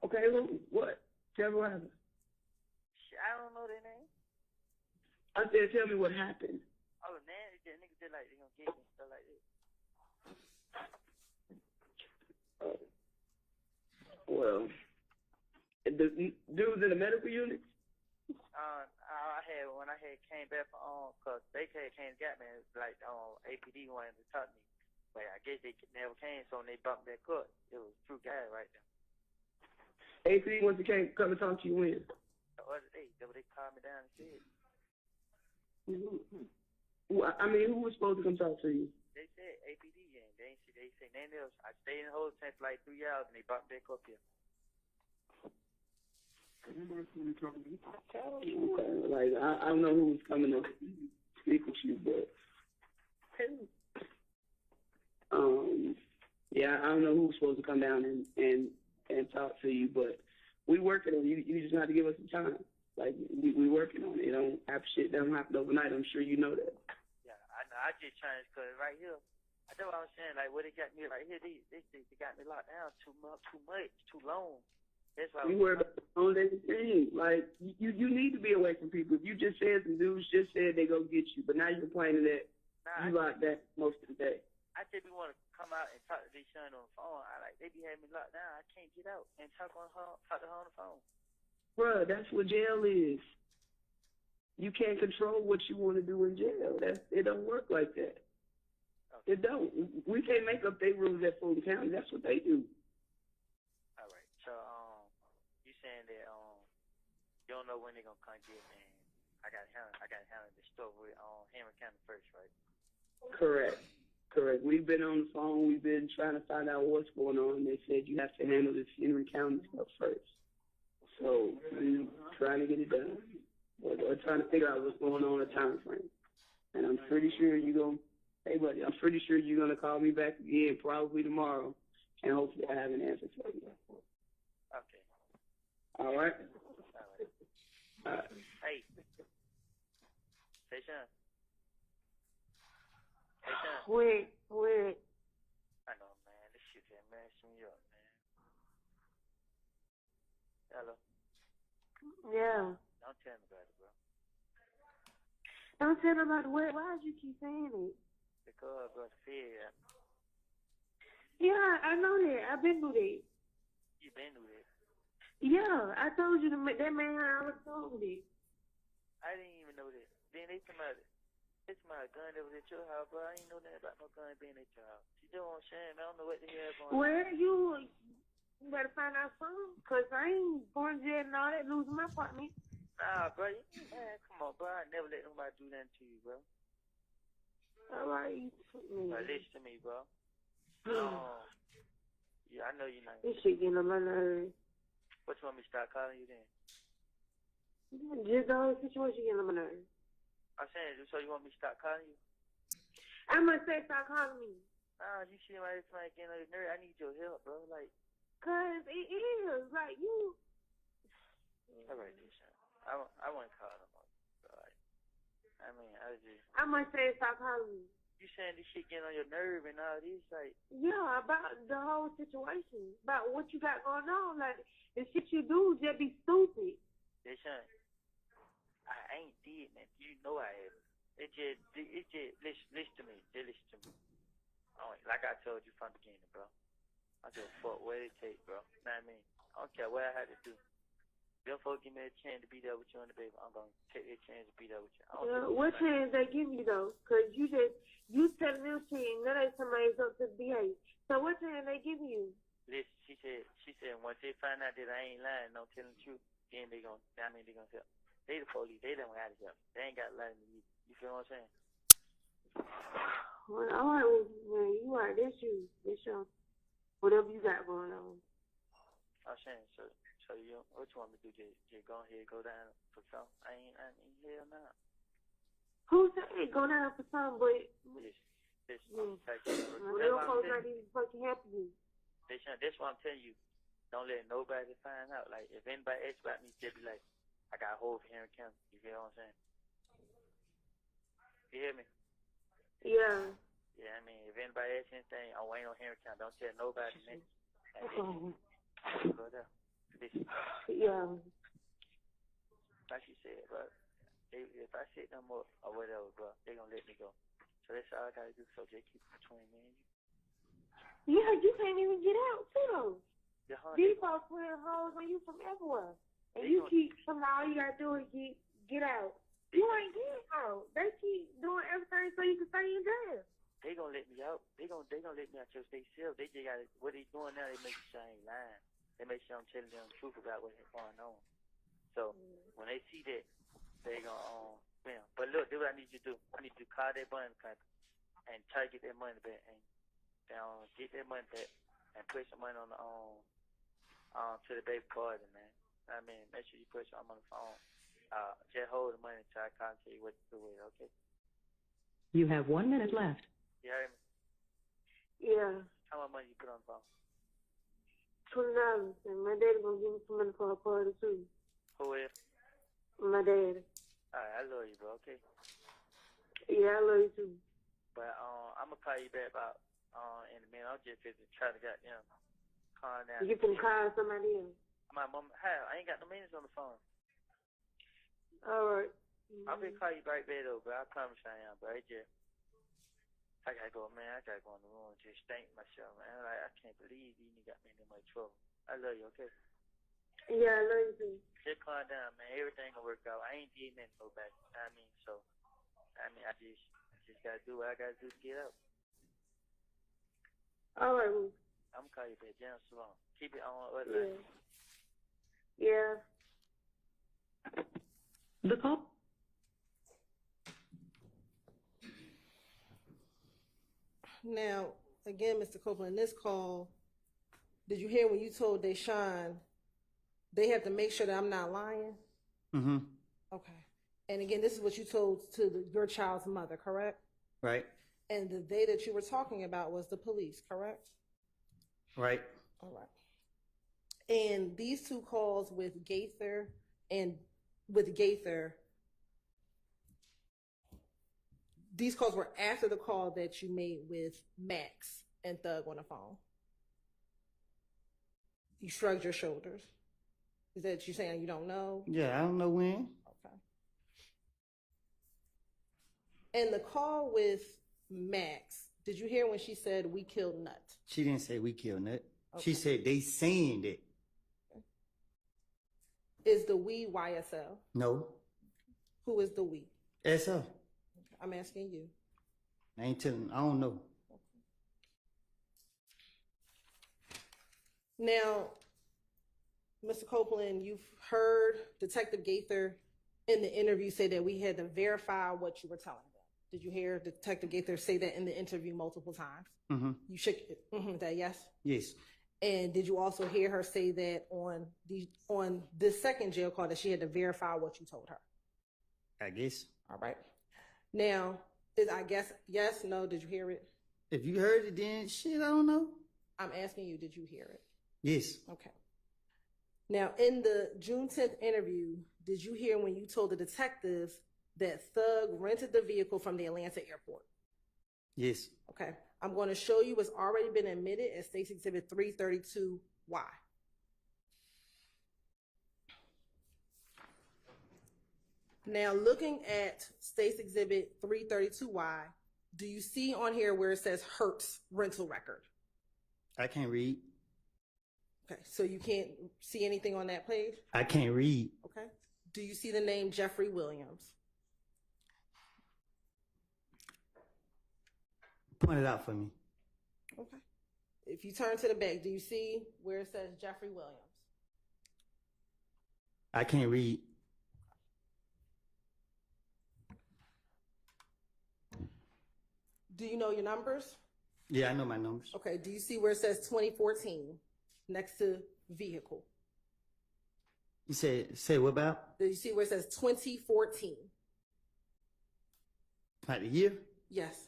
Okay, who? What? Tell me what happened.
I don't know their name.
I said, tell me what happened.
Oh man, the niggas did like they gonna get me and stuff like that.
Well, the dudes in the medical unit?
When I came back from cause they came and got me, like APD wanted to talk to me, but I guess they never came, so when they bumped that court, it was true guy right there.
APD wants to come and talk to you when?
The other day, they called me down and said.
Well, I mean, who was supposed to come talk to you?
They said APD, and they say nothing else. I stayed in the whole tent for like 3 hours, and they bumped back up here.
Okay, like I don't know who was coming to speak with you, but yeah, I don't know who was supposed to come down and talk to you, but we working on it. You just have to give us some time. Like we working on it. It don't happen overnight. I'm sure you know that.
Yeah, I I just trying to, cause right here, that's what I'm saying. Like, what they got me right here, they got me locked down too much, too long. That's why.
You worry about the whole thing. Like, you need to be away from people. If you just said some dudes just said they go get you, but now you're complaining that you locked down most of the day.
I just be want to come out and talk to these son on the phone. They be having me locked down. I can't get out and talk to her on the phone.
Bruh, that's what jail is. You can't control what you want to do in jail. It don't work like that.
Okay.
It don't. We can't make up their rules at Fulton County. That's what they do.
All right. So, you saying that you don't know when they're gonna come get me? I got handle the stuff with Henry County first, right?
Correct. We've been on the phone. We've been trying to find out what's going on. They said you have to handle this Henry County stuff first. So we're trying to get it done. We're trying to figure out what's going on in the time frame. And I'm pretty sure hey buddy, I'm pretty sure you're gonna call me back again probably tomorrow, and hopefully I have an answer for you.
Okay.
All right.
All right. Hey. Hey, Sean.
Wait.
I know, man. This shit just messing me up, man. Hello.
Yeah.
Don't tell me about it, bro.
Don't tell them about the word. Why did you keep saying it?
Because, bro, fear.
Yeah, I know that. I've been through that.
You been through that?
Yeah, I told you that man I was told it.
I didn't even know that. Then they come out. It's my gun that was at your house, bro. I ain't know nothing about no gun being at your house. You know what I'm saying, man? I don't know what the hell going on.
Where you better find out something, because I ain't going to jail and all that, losing my apartment.
Nah, bro. Man, come on, bro. I never let nobody do that to you, bro.
All right.
But listen to me, bro. Yeah, I know you're not.
This shit getting on my nerves.
What, you want me to start calling you then?
Just the whole situation getting on my nerves.
I'm saying, so you want me to start calling you?
I must say stop calling me.
Nah, you see my like getting on your nerve. I need your help, bro. Like,
cause it is like you.
All right, Deshaun. I want to call no more. Like, I mean,
I must say stop calling me.
You saying this shit getting on your nerve and all this, like.
Yeah, about the whole situation, about what you got going on. Like the shit you do just be stupid.
Deshaun, I ain't did, man. You know I haven't. It just listen to me. Just listen to me. Like I told you from the beginning, bro. I just fuck what it takes, bro. You know what I mean? I don't care what I had to do. Them folks give me a chance to be there with you on the baby. I'm gonna take that chance to be there with you.
What chance they give you though? Cause you telling them shit and that ain't somebody's up to behave. So what chance they give you?
Listen, she said once they find out that I ain't lying, no telling the truth, then they gonna help. They the police. They don't have to help. They ain't got to lie to me. You feel what I'm saying?
Well, all right, well, man, you right. That's you. That's your whatever you got going on.
I'm saying, so you, what you want me to do? Just go ahead, go down for something? I ain't hell no.
Who said go down for something? But
this
them folks not even fucking helping you.
That's what I'm telling you. Don't let nobody find out. Like, if anybody asks about me, just be like, I got a hold of Henry County. You feel what I'm saying? You hear me?
Yeah.
Yeah, I mean, if anybody asks anything, I'm waiting on Henry County. Don't tell nobody, man. Go there.
Yeah.
Like you said, bro. If I sit them up or whatever, bro, they gonna let me go. So that's all I gotta do. So just keep it between me and you.
Yeah, you can't even get out, too.
These
folks putting holes on you from everywhere. And you keep, somehow all you gotta do is get out. You ain't getting out. They keep doing everything so you can stay in jail.
They gonna let me out. They gonna let me out your state self. They just gotta, what they doing now, they make sure I ain't lying. They make sure I'm telling them the truth about what's going on. So when they see that, they gonna But look, do what I need you to do. I need you to call that money company and try to get that money back and get that money back and put some money on the to the baby party, man. I mean, make sure you put something on the phone. Just hold the money until I can't tell you what to do with it, okay?
You have 1 minute left.
You heard me?
Yeah.
How much money you put on the phone?
$20. And my daddy gonna give me some money for a party too.
Who is?
My daddy.
Alright, I love you, bro, okay?
Yeah, I love you too.
But I'm gonna call you back about in a minute. I'm just trying to goddamn calm down.
You can call somebody else.
My mom, I ain't got no minutes on the phone.
All right.
I'm gonna call you right back though, but I promise I am. But I gotta go, man. I gotta go in the room and just thank myself, man. Like, I can't believe you got me in that much trouble. I love you, okay?
Yeah, I love you too.
Just calm down, man. Everything gonna work out. I ain't did nothing to nobody. I mean, I just gotta do what I gotta do to get up.
All right. Well,
I'm gonna call you back, Jam Salon. Keep it on.
Yeah.
The call.
Now, again, Mr. Copeland, this call, did you hear when you told Deshaun they have to make sure that I'm not lying?
Mm-hmm.
Okay. And again, this is what you told to your child's mother, correct?
Right.
And the day that you were talking about was the police, correct?
Right.
All right. And these two calls with Gaither, these calls were after the call that you made with Max and Thug on the phone. You shrugged your shoulders. Is that you saying you don't know?
Yeah, I don't know when.
Okay. And the call with Max, did you hear when she said we killed Nut?
She didn't say we killed Nut.
Okay.
She said they saying that.
Is the we YSL?
No.
Who is the we?
SL.
I'm asking you.
I ain't telling. I don't know.
Now, Mr. Copeland, you've heard Detective Gaither in the interview say that we had to verify what you were telling them. Did you hear Detective Gaither say that in the interview multiple times?
Mm-hmm.
You shook that, yes?
Yes.
And did you also hear her say that on this second jail call that she had to verify what you told her?
I guess.
All right. Now, I guess yes, no, did you hear it?
If you heard it, then shit, I don't know.
I'm asking you, did you hear it?
Yes.
Okay. Now, in the June 10th interview, did you hear when you told the detectives that Thug rented the vehicle from the Atlanta airport?
Yes.
Okay. I'm going to show you what's already been admitted as State's Exhibit 332Y. Now, looking at State's Exhibit 332Y, do you see on here where it says Hertz rental record?
I can't read.
Okay, so you can't see anything on that page?
I can't read.
Okay. Do you see the name Jeffrey Williams?
Point it out for me.
Okay. If you turn to the back, do you see where it says Jeffrey Williams?
I can't read.
Do you know your numbers?
Yeah, I know my numbers.
Okay. Do you see where it says 2014 next to vehicle?
You say what about?
Do you see where it says 2014?
Like the year?
Yes.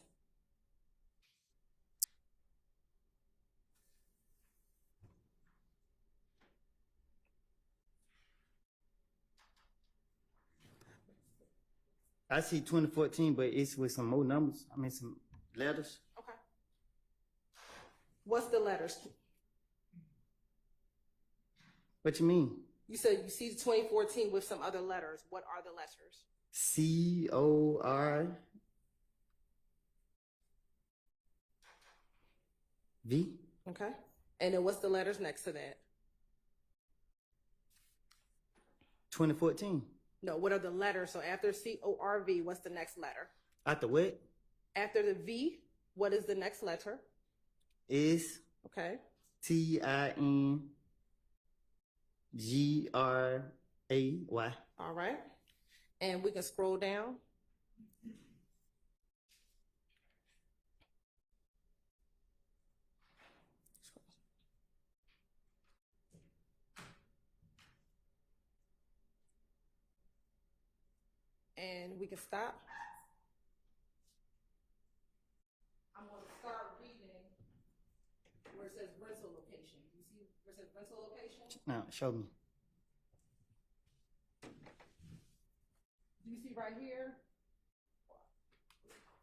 I see 2014, but it's with some more numbers. I mean, some letters.
Okay. What's the letters?
What you mean?
You said you see 2014 with some other letters. What are the letters?
CORV.
Okay. And then what's the letters next to that?
2014.
No, what are the letters? So after CORV, what's the next letter?
After what?
After the V, what is the next letter?
Is
Okay.
TINGRAY.
All right. And we can scroll down. And we can stop. I'm going to start reading where it says rental location. You see where it says rental location?
No, show me.
Do you see right here?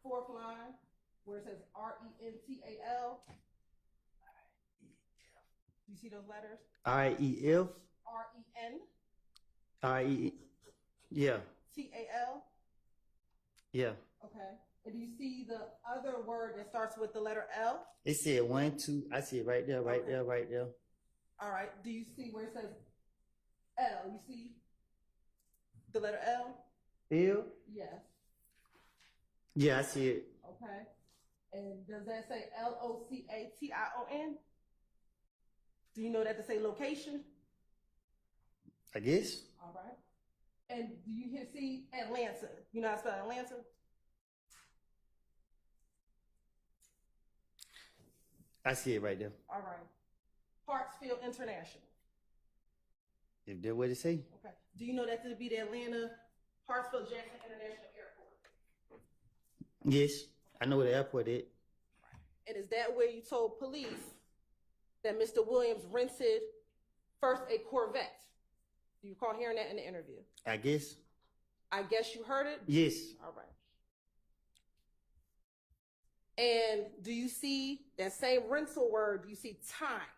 Fourth line, where it says RENTAL. Do you see those letters?
REF.
REN.
RE. Yeah.
TAL.
Yeah.
Okay. And do you see the other word that starts with the letter L?
It said 1, 2. I see it right there, right there, right there.
All right. Do you see where it says L? You see the letter L?
L?
Yes.
Yeah, I see it.
Okay. And does that say LOCATION? Do you know that to say location?
I guess.
All right. And do you see Atlanta? You know how to spell Atlanta?
I see it right there.
All right. Hartsfield International.
If that's what it say.
Okay. Do you know that to be the Atlanta Hartsfield Jackson International Airport?
Yes, I know where the airport is.
And is that where you told police that Mr. Williams rented first a Corvette? Do you recall hearing that in the interview?
I guess.
I guess you heard it?
Yes.
All right. And do you see that same rental word? Do you see time?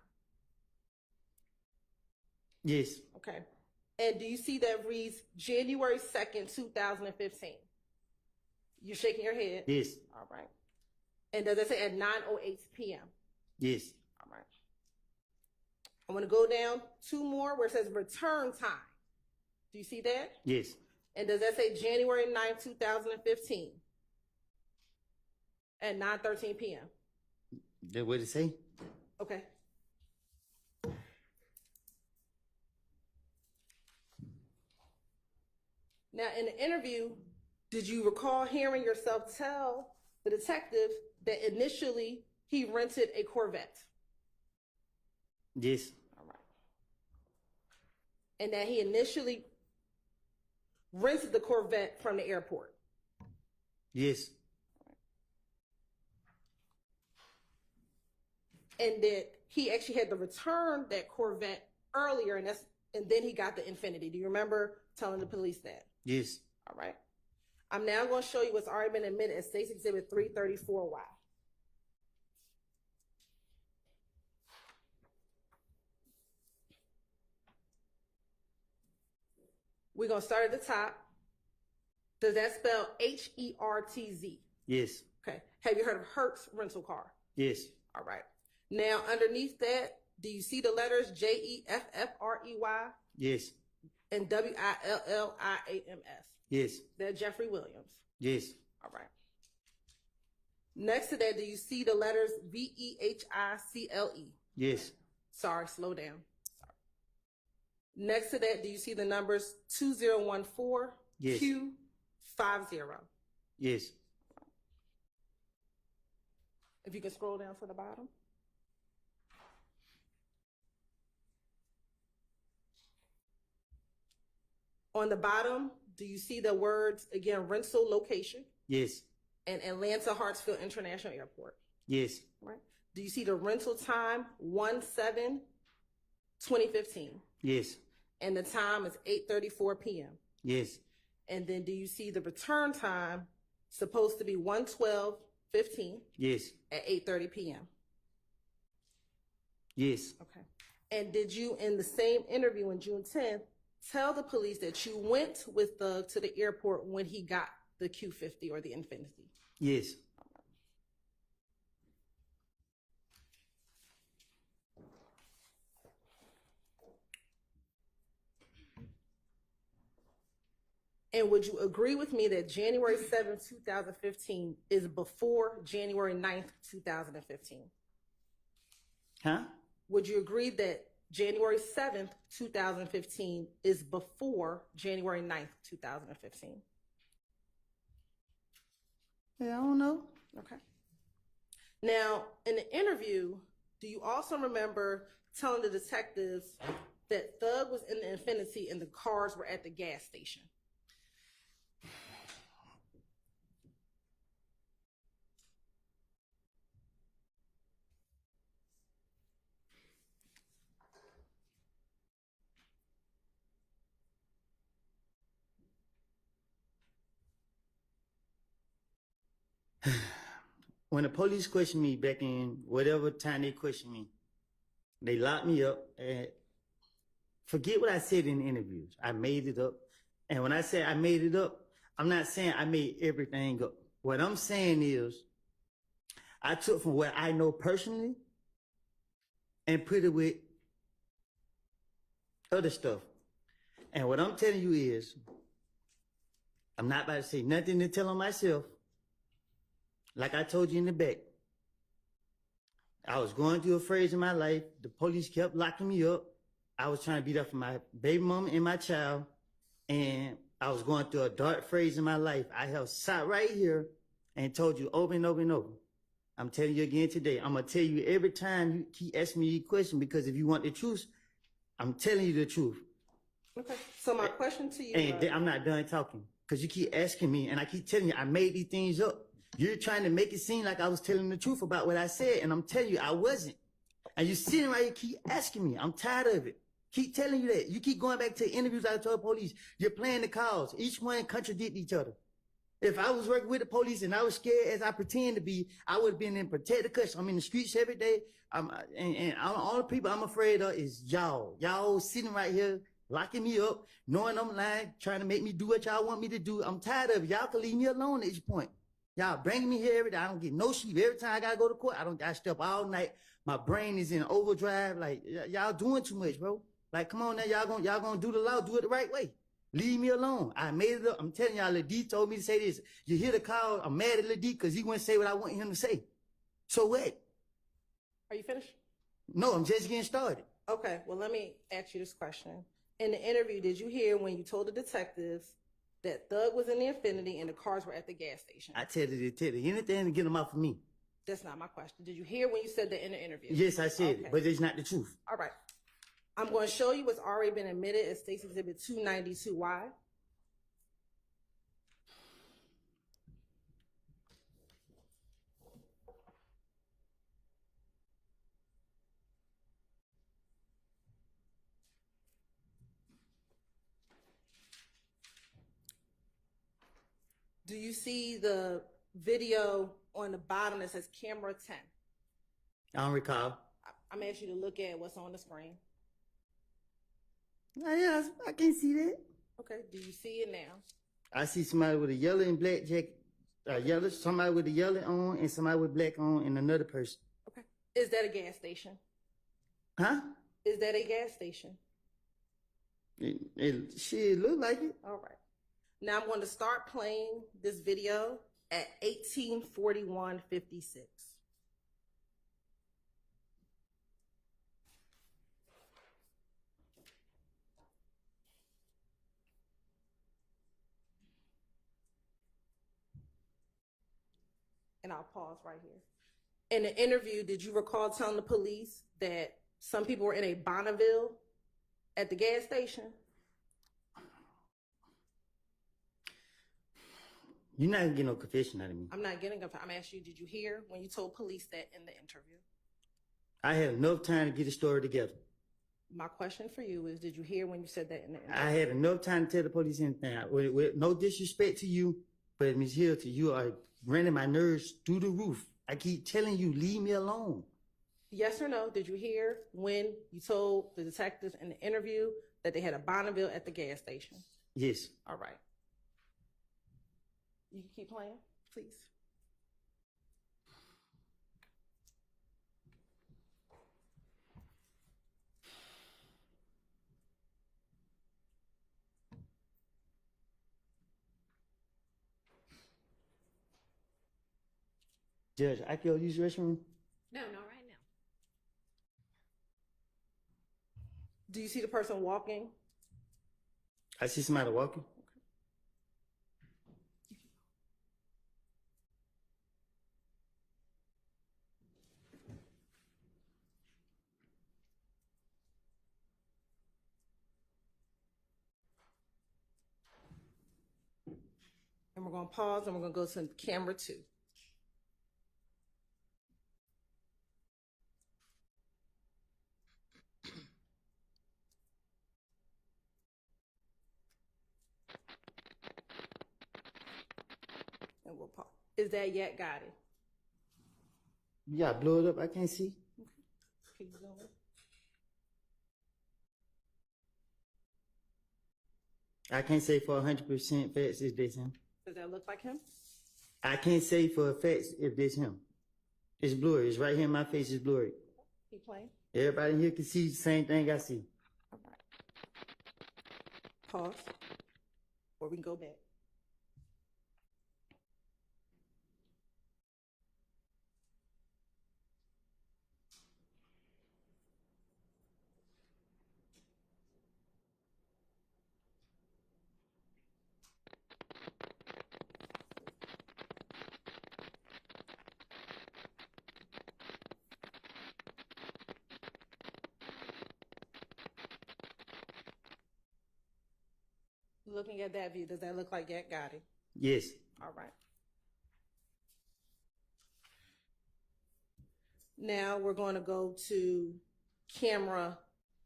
Yes.
Okay. And do you see that reads January 2nd, 2015? You're shaking your head?
Yes.
All right. And does it say at 9:08 p.m.?
Yes.
All right. I want to go down 2 more where it says return time. Do you see that?
Yes.
And does that say January 9th, 2015? At 9:13 p.m.?
That's what it say.
Okay. Now, in the interview, did you recall hearing yourself tell the detective that initially he rented a Corvette?
Yes.
All right. And that he initially rented the Corvette from the airport?
Yes.
And that he actually had to return that Corvette earlier, and then he got the Infiniti. Do you remember telling the police that?
Yes.
All right. I'm now going to show you what's already been admitted as State's Exhibit 334Y. We're going to start at the top. Does that spell Hertz?
Yes.
Okay. Have you heard of Hertz rental car?
Yes.
All right. Now, underneath that, do you see the letters JEFFREY
Yes.
and WILLIAMS?
Yes.
They're Jeffrey Williams.
Yes.
All right. Next to that, do you see the letters VEHICLE?
Yes.
Sorry, slow down. Sorry. Next to that, do you see the numbers 2014
Yes.
Q50?
Yes.
If you can scroll down to the bottom. On the bottom, do you see the words, again, rental location
Yes.
and Atlanta Hartsfield International Airport?
Yes.
Right. Do you see the rental time 1/7/2015?
Yes.
And the time is 8:34 p.m.
Yes.
And then do you see the return time supposed to be 1/12/15
Yes.
at 8:30 p.m.?
Yes.
Okay. And did you, in the same interview on June 10th, tell the police that you went with Thug to the airport when he got the Q50 or the Infiniti?
Yes.
And would you agree with me that January 7th, 2015 is before January 9th, 2015?
Huh?
Would you agree that January 7th, 2015 is before January 9th, 2015?
Yeah, I don't know.
Okay. Now, in the interview, do you also remember telling the detectives that Thug was in the Infiniti and the cars were at the gas station?
when the police questioned me back in whatever time they questioned me, they locked me up. And forget what I said in the interviews. I made it up. And when I say I made it up, I'm not saying I made everything up. What I'm saying is I took from what I know personally and put it with other stuff. And what I'm telling you is, I'm not about to say nothing to tell on myself. Like I told you in the back, I was going through a phase in my life. The police kept locking me up. I was trying to be there for my baby mama and my child. And I was going through a dark phase in my life. I have sat right here and told you over and over and over. I'm telling you again today. I'm going to tell you every time you keep asking me a question, because if you want the truth, I'm telling you the truth.
Okay. So my question to you,
And I'm not done talking, because you keep asking me, and I keep telling you I made these things up. You're trying to make it seem like I was telling the truth about what I said, and I'm telling you I wasn't. And you're sitting right here, keep asking me. I'm tired of it. Keep telling you that. You keep going back to interviews I told police. You're playing the calls. Each one contradict each other. If I was working with the police and I was scared as I pretend to be, I would have been in protective custody. I'm in the streets every day. All the people I'm afraid of is y'all. Y'all sitting right here, locking me up, knowing I'm lying, trying to make me do what y'all want me to do. I'm tired of it. Y'all can leave me alone at this point. Y'all bring me here every day. I don't get no sleep. Every time I gotta go to court, I stay up all night. My brain is in overdrive. Like, y'all doing too much, bro. Like, come on now, y'all gonna do the law, do it the right way. Leave me alone. I made it up. I'm telling y'all, Lil D told me to say this. You hear the call, I'm mad at Lil D because he wouldn't say what I want him to say. So what?
Are you finished?
No, I'm just getting started.
Okay, well, let me ask you this question. In the interview, did you hear when you told the detectives that Thug was in the Infinity and the cars were at the gas station?
I tell you, anything to get them off of me.
That's not my question. Did you hear when you said that in the interview?
Yes, I said it, but it's not the truth.
All right. I'm going to show you what's already been admitted as State's Exhibit 292Y. Do you see the video on the bottom that says camera 10?
I don't recall.
I'm asking you to look at what's on the screen.
Yeah, I can see that.
Okay, do you see it now?
I see somebody with a yellow and black jacket, somebody with a yellow on and somebody with black on and another person.
Okay. Is that a gas station?
Huh?
Is that a gas station?
It look like it.
All right. Now I'm going to start playing this video at 18:41:56. And I'll pause right here. In the interview, did you recall telling the police that some people were in a Bonneville at the gas station?
You're not gonna get no confession out of me.
I'm not getting up. I'm asking you, did you hear when you told police that in the interview?
I had enough time to get the story together.
My question for you is, did you hear when you said that in the interview?
I had enough time to tell the police anything. With no disrespect to you, but Ms. Hilton, you are running my nerves through the roof. I keep telling you, leave me alone.
Yes or no, did you hear when you told the detectives in the interview that they had a Bonneville at the gas station?
Yes.
All right. You can keep playing, please.
Judge, I can go use the restroom?
No, not right now.
Do you see the person walking?
I see somebody walking.
And we're going to pause and we're going to go to camera 2. And we'll pause. Is that yet got it?
You gotta blow it up. I can't see.
Keep going.
I can't say for 100% facts if this him.
Does that look like him?
I can't say for a fact if this him. It's blurry. It's right here in my face. It's blurry.
Keep playing.
Everybody in here can see the same thing I see.
Pause. Or we can go back. Looking at that view, does that look like Gotti?
Yes.
All right. Now we're going to go to camera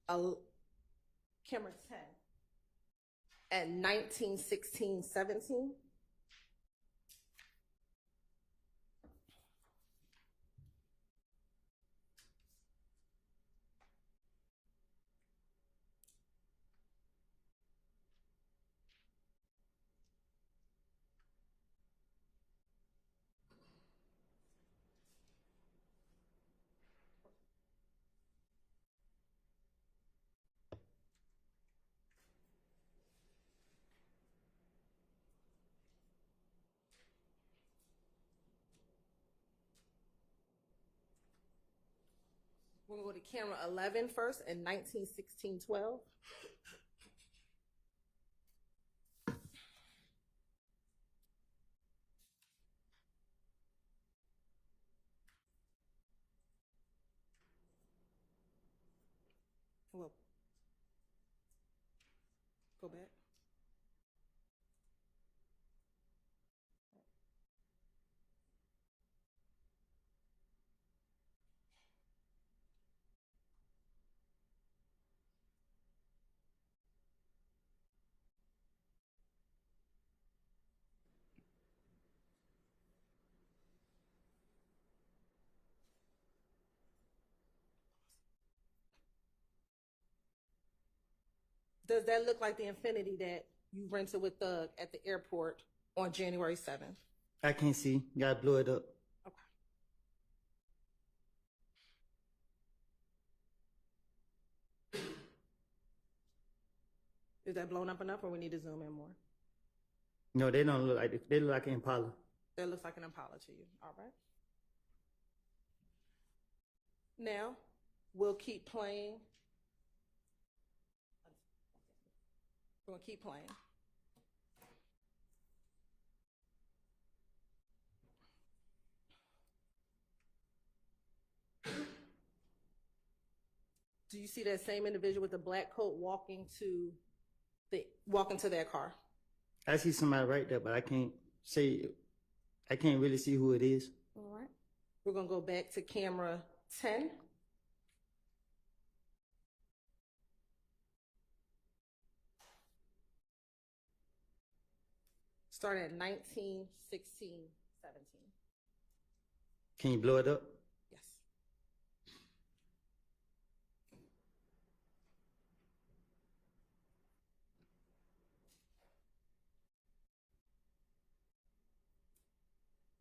10 at 19:16:17. We're going to go to camera 11 first in 19:16:12. Well, go back. Does that look like the Infinity that you rented with Thug at the airport on January 7th?
I can't see. You gotta blow it up.
Is that blown up enough or we need to zoom in more?
No, they don't look like it. They look like an Impala.
That looks like an Impala to you. All right. Now, we'll keep playing. We're going to keep playing. Do you see that same individual with the black coat walking to their car?
I see somebody right there, but I can't really see who it is.
All right. We're going to go back to camera 10. Start at 19:16:17.
Can you blow it up?
Yes.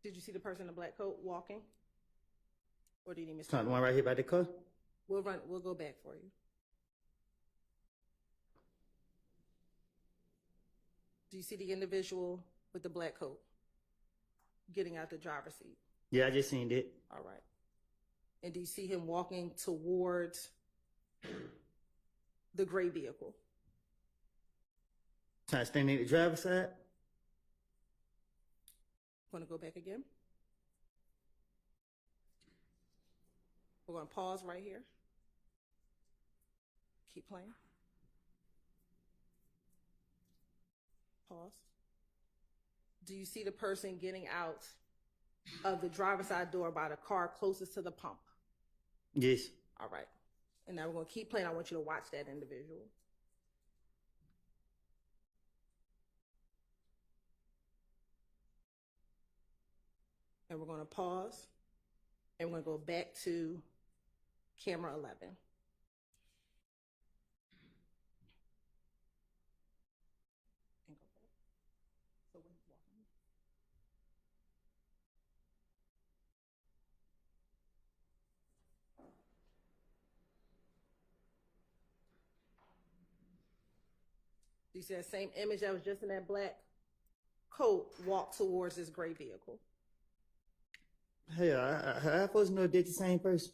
Did you see the person in the black coat walking? Or did you miss
The one right here by the car?
We'll go back for you. Do you see the individual with the black coat getting out the driver's seat?
Yeah, I just seen it.
All right. And do you see him walking towards the gray vehicle?
Trying to stand in the driver's side?
Want to go back again? We're going to pause right here. Keep playing. Pause. Do you see the person getting out of the driver's side door by the car closest to the pump?
Yes.
All right. And now we're going to keep playing. I want you to watch that individual. And we're going to pause. And we're going to go back to camera 11. And go back. So when you walk in. You see that same image that was just in that black coat walk towards this gray vehicle.
Hey, I supposed to know they're the same person.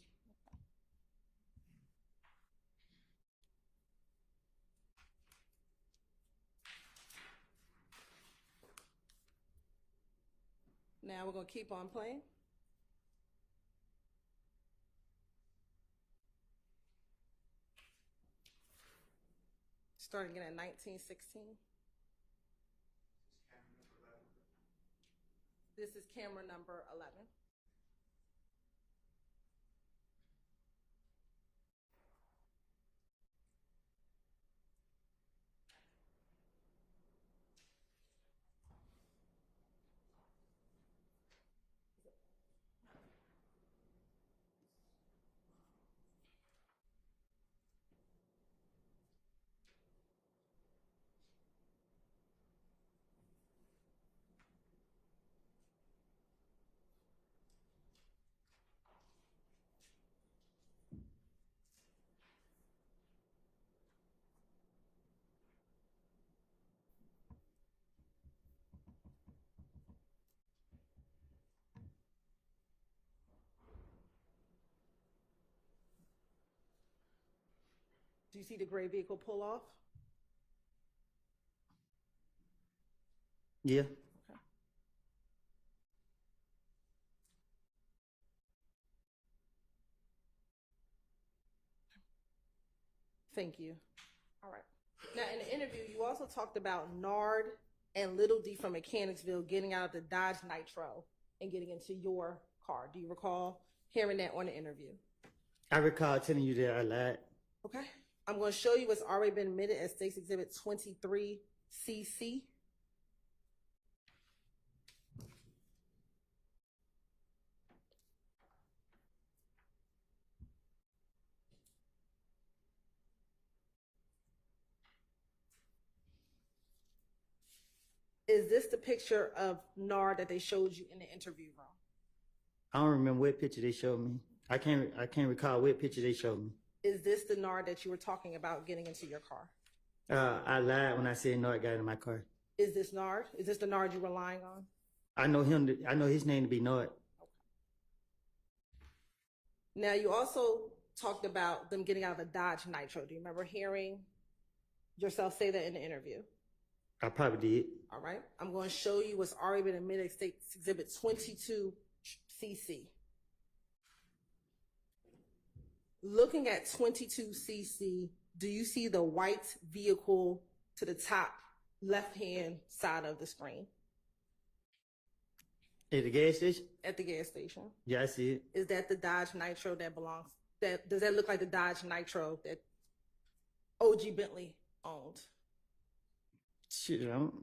Now we're going to keep on playing. Starting again at 1916. This is camera number 11. Do you see the gray vehicle pull off?
Yeah.
Okay. Thank you. All right. Now, in the interview, you also talked about Nard and Little D from Mechanicsville getting out of the Dodge Nitro and getting into your car. Do you recall hearing that on the interview?
I recall telling you that I lied.
Okay. I'm going to show you what's already been admitted as State's Exhibit 23CC. Is this the picture of Nard that they showed you in the interview room?
I don't remember what picture they showed me. I can't recall what picture they showed me.
Is this the Nard that you were talking about getting into your car?
I lied when I said no, I got in my car.
Is this Nard? Is this the Nard you're relying on?
I know him. I know his name to be Nord.
Now, you also talked about them getting out of a Dodge Nitro. Do you remember hearing yourself say that in the interview?
I probably did.
All right. I'm going to show you what's already been admitted as State Exhibit 22CC. Looking at 22CC, do you see the white vehicle to the top left-hand side of the screen?
At the gas station?
At the gas station.
Yeah, I see it.
Is that the Dodge Nitro that belongs, does that look like the Dodge Nitro that OG Bentley owned?
Shit, I don't.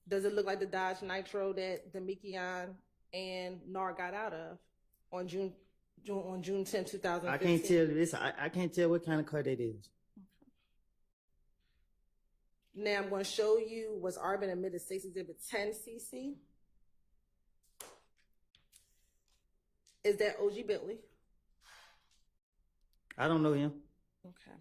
Does it look like the Dodge Nitro that Demikian and Nard got out of on June 10, 2015?
I can't tell this. I can't tell what kind of car that is.
Now I'm going to show you what's already been admitted State's Exhibit 10CC. Is that OG Bentley? I
don't know him.
Okay.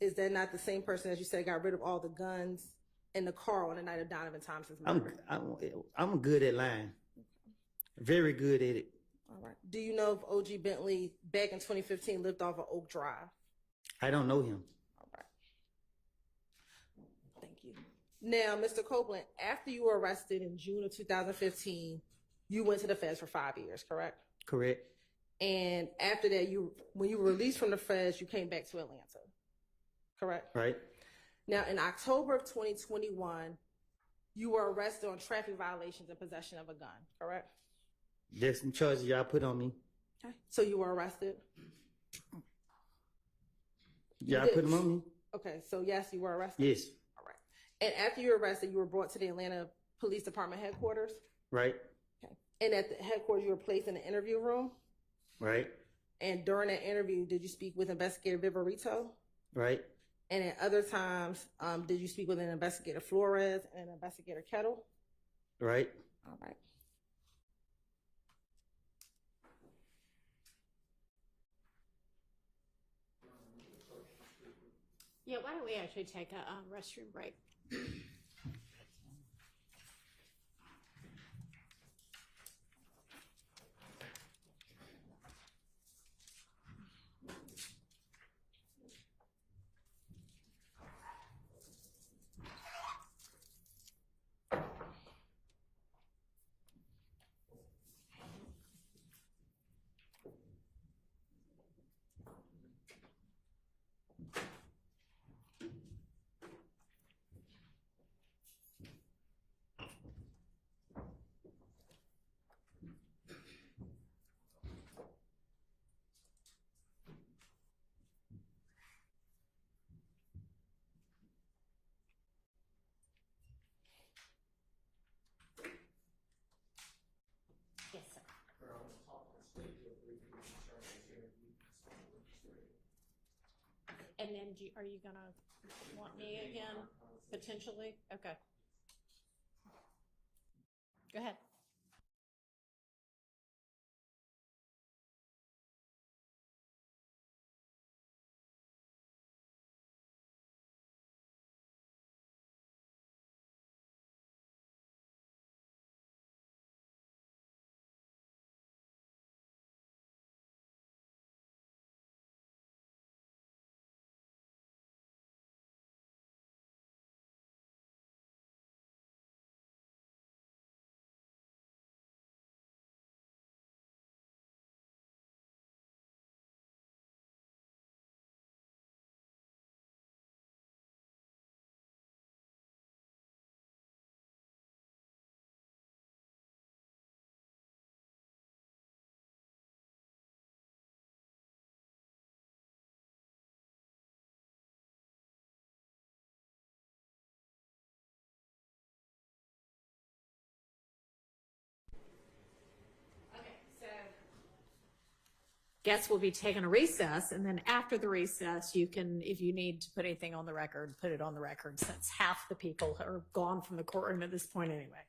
Is that not the same person as you said got rid of all the guns in the car on the night of Donovan Thompson's murder?
I'm good at lying. Very good at it.
All right. Do you know if OG Bentley back in 2015 lived off of Oak Drive?
I don't know him.
All right. Thank you. Now, Mr. Copeland, after you were arrested in June of 2015, you went to the feds for 5 years, correct?
Correct.
And after that, when you were released from the feds, you came back to Atlanta, correct?
Right.
Now, in October of 2021, you were arrested on traffic violations and possession of a gun, correct?
There's some charges y'all put on me.
Okay. So you were arrested?
Y'all put them on me?
Okay, so yes, you were arrested?
Yes.
All right. And after you were arrested, you were brought to the Atlanta Police Department headquarters?
Right.
Okay. And at the headquarters, you were placed in the interview room?
Right.
And during that interview, did you speak with Investigator Viverito?
Right.
And at other times, did you speak with an Investigator Flores and an Investigator Kettle?
Right.
All right.
Yeah, why don't we actually take a restroom break? Yes, sir. And then are you gonna want me again, potentially? Okay. Go ahead. Guests will be taking a recess, and then after the recess, you can, if you need to put anything on the record, put it on the record, since half the people are gone from the courtroom at this point anyway.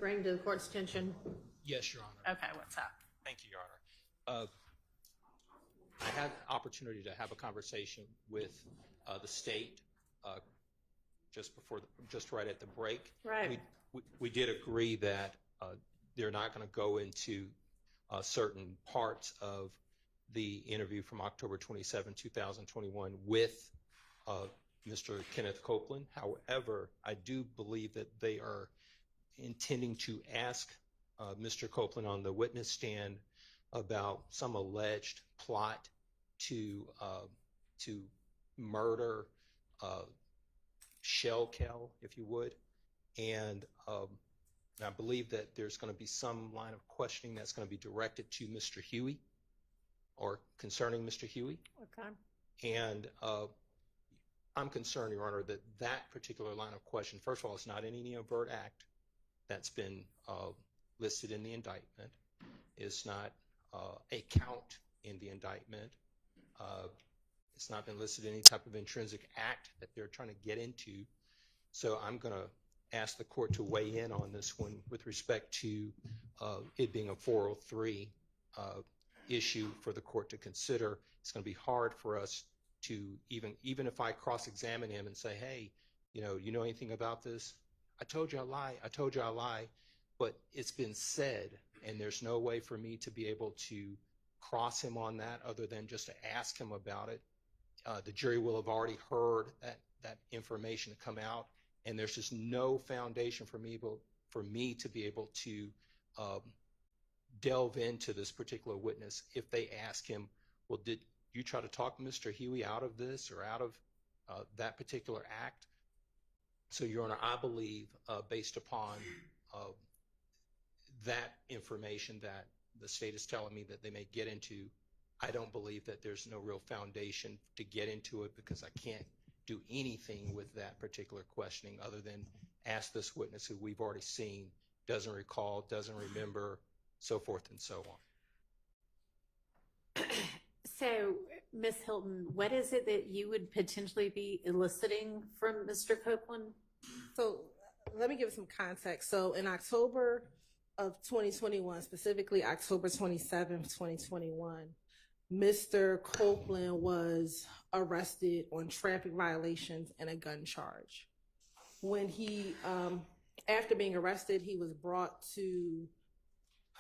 bring to the court's attention?
Yes, Your Honor.
Okay, what's up?
Thank you, Your Honor. I had the opportunity to have a conversation with the state just right at the break.
Right.
We did agree that they're not going to go into certain parts of the interview from October 27, 2021 with Mr. Kenneth Copeland. However, I do believe that they are intending to ask Mr. Copeland on the witness stand about some alleged plot to murder Shell Kell, if you would. And I believe that there's going to be some line of questioning that's going to be directed to Mr. Huey or concerning Mr. Huey.
Okay.
And I'm concerned, Your Honor, that that particular line of question, first of all, it's not in any overt act that's been listed in the indictment. It's not a count in the indictment. It's not been listed in any type of intrinsic act that they're trying to get into. So I'm going to ask the court to weigh in on this one with respect to it being a 403 issue for the court to consider. It's going to be hard for us to even if I cross-examine him and say, hey, you know anything about this? I told you I lie, but it's been said, and there's no way for me to be able to cross him on that other than just to ask him about it. The jury will have already heard that information come out, and there's just no foundation for me to be able to delve into this particular witness if they ask him, well, did you try to talk Mr. Huey out of this or out of that particular act? So, Your Honor, I believe based upon that information that the state is telling me that they may get into, I don't believe that there's no real foundation to get into it because I can't do anything with that particular questioning other than ask this witness who we've already seen, doesn't recall, doesn't remember, so forth and so on.
So, Ms. Hilton, what is it that you would potentially be eliciting from Mr. Copeland?
So let me give some context. So in October of 2021, specifically October 27th, 2021, Mr. Copeland was arrested on traffic violations and a gun charge. When he, after being arrested, he was brought to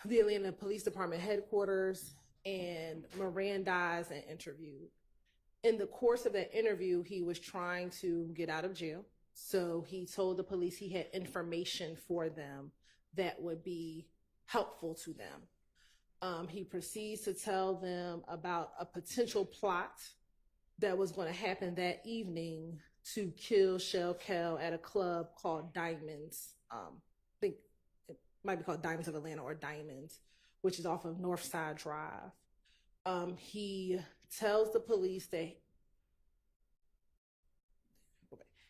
the Atlanta Police Department headquarters and Mirandized and interviewed. In the course of that interview, he was trying to get out of jail. So he told the police he had information for them that would be helpful to them. He proceeds to tell them about a potential plot that was going to happen that evening to kill Shell Kell at a club called Diamonds. I think it might be called Diamonds of Atlanta or Diamonds, which is off of Northside Drive. He tells the police that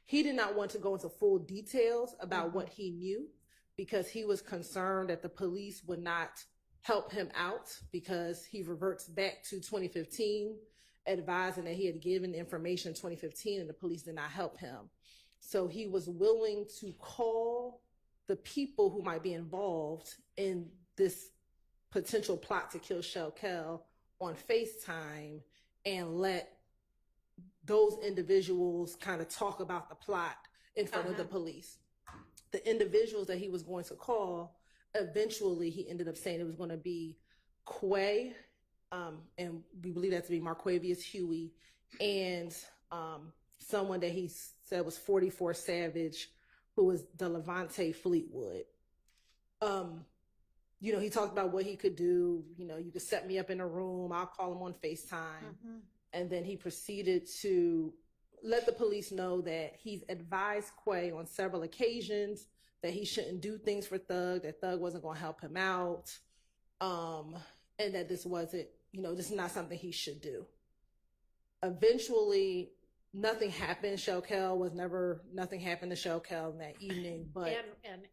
he did not want to go into full details about what he knew because he was concerned that the police would not help him out because he reverts back to 2015, advising that he had given the information in 2015 and the police did not help him. So he was willing to call the people who might be involved in this potential plot to kill Shell Kell on FaceTime and let those individuals kind of talk about the plot in front of the police. The individuals that he was going to call, eventually he ended up saying it was going to be Quay, and we believe that to be Marquavius Huey, and someone that he said was 44 Savage, who was the Levante Fleetwood. He talked about what he could do. You could set me up in a room. I'll call him on FaceTime. And then he proceeded to let the police know that he's advised Quay on several occasions that he shouldn't do things for Thug, that Thug wasn't going to help him out, and that this wasn't, this is not something he should do. Eventually, nothing happened. Nothing happened to Shell Kell that evening, but.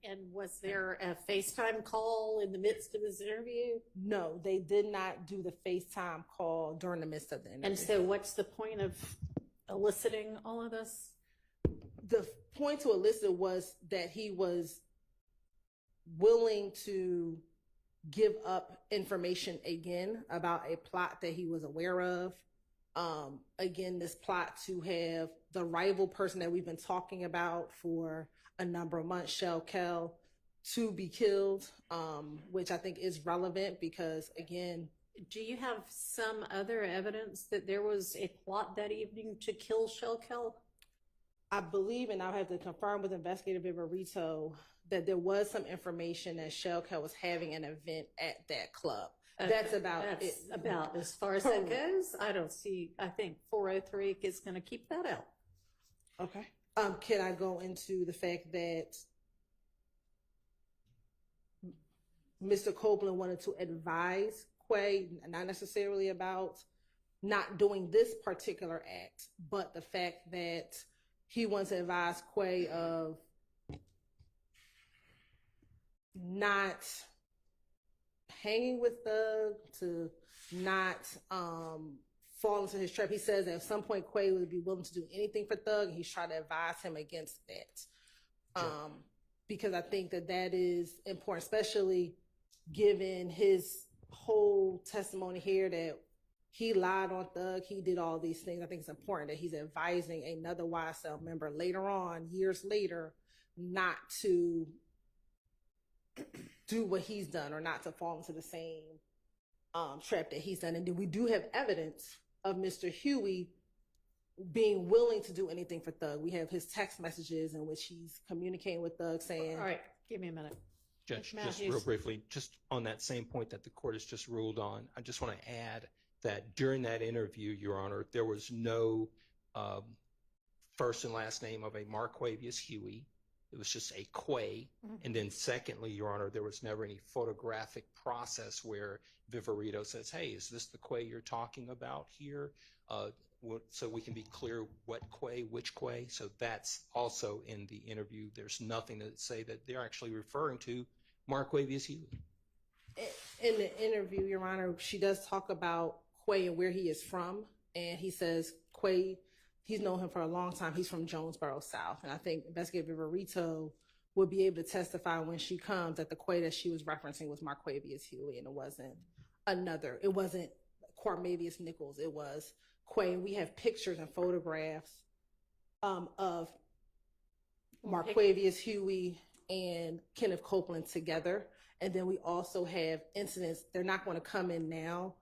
And was there a FaceTime call in the midst of this interview?
No, they did not do the FaceTime call during the midst of the interview.
And so what's the point of eliciting all of this?
The point to elicit was that he was willing to give up information again about a plot that he was aware of. Again, this plot to have the rival person that we've been talking about for a number of months, Shell Kell, to be killed, which I think is relevant because, again,
do you have some other evidence that there was a plot that evening to kill Shell Kell?
I believe, and I'll have to confirm with Investigator Viverito, that there was some information that Shell Kell was having an event at that club. That's about it.
About as far as that goes. I don't see, I think 403 is going to keep that out.
Okay. Can I go into the fact that Mr. Copeland wanted to advise Quay, not necessarily about not doing this particular act, but the fact that he wants to advise Quay of not hanging with Thug, to not fall into his trap. He says that at some point Quay would be willing to do anything for Thug, and he's trying to advise him against that. Because I think that that is important, especially given his whole testimony here that he lied on Thug, he did all these things. I think it's important that he's advising another YSL member later on, years later, not to do what he's done or not to fall into the same trap that he's done. And then we do have evidence of Mr. Huey being willing to do anything for Thug. We have his text messages in which he's communicating with Thug saying,
all right, give me a minute.
Judge, just real briefly, just on that same point that the court has just ruled on, I just want to add that during that interview, Your Honor, there was no first and last name of a Marquavius Huey. It was just a Quay. And then secondly, Your Honor, there was never any photographic process where Viverito says, hey, is this the Quay you're talking about here? So we can be clear what Quay, which Quay. So that's also in the interview. There's nothing to say that they're actually referring to Marquavius Huey.
In the interview, Your Honor, she does talk about Quay and where he is from. And he says Quay, he's known him for a long time. He's from Jonesboro South. And I think Investigator Viverito would be able to testify when she comes that the Quay that she was referencing was Marquavius Huey, and it wasn't Quarmavius Nichols. It was Quay. And we have pictures and photographs of Marquavius Huey and Kenneth Copeland together. And then we also have incidents. They're not going to come in now,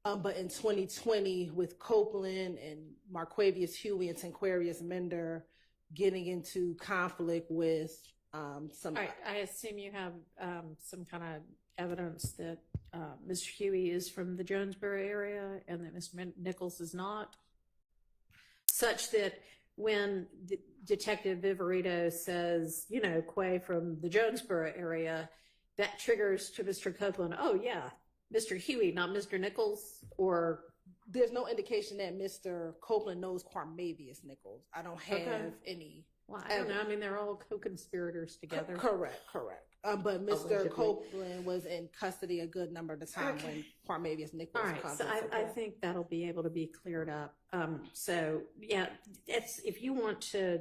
but in 2020 with Copeland and Marquavius Huey and Tanquarius Mender getting into conflict with some.
I assume you have some kind of evidence that Mr. Huey is from the Jonesboro area and that Mr. Nichols is not, such that when Detective Viverito says, you know, Quay from the Jonesboro area, that triggers to Mr. Copeland, oh yeah, Mr. Huey, not Mr. Nichols? Or
there's no indication that Mr. Copeland knows Quarmavius Nichols. I don't have any.
Well, I don't know. I mean, they're all co-conspirators together.
Correct. But Mr. Copeland was in custody a good number of the time when Quarmavius Nichols comes.
So I think that'll be able to be cleared up. So yeah, if you want to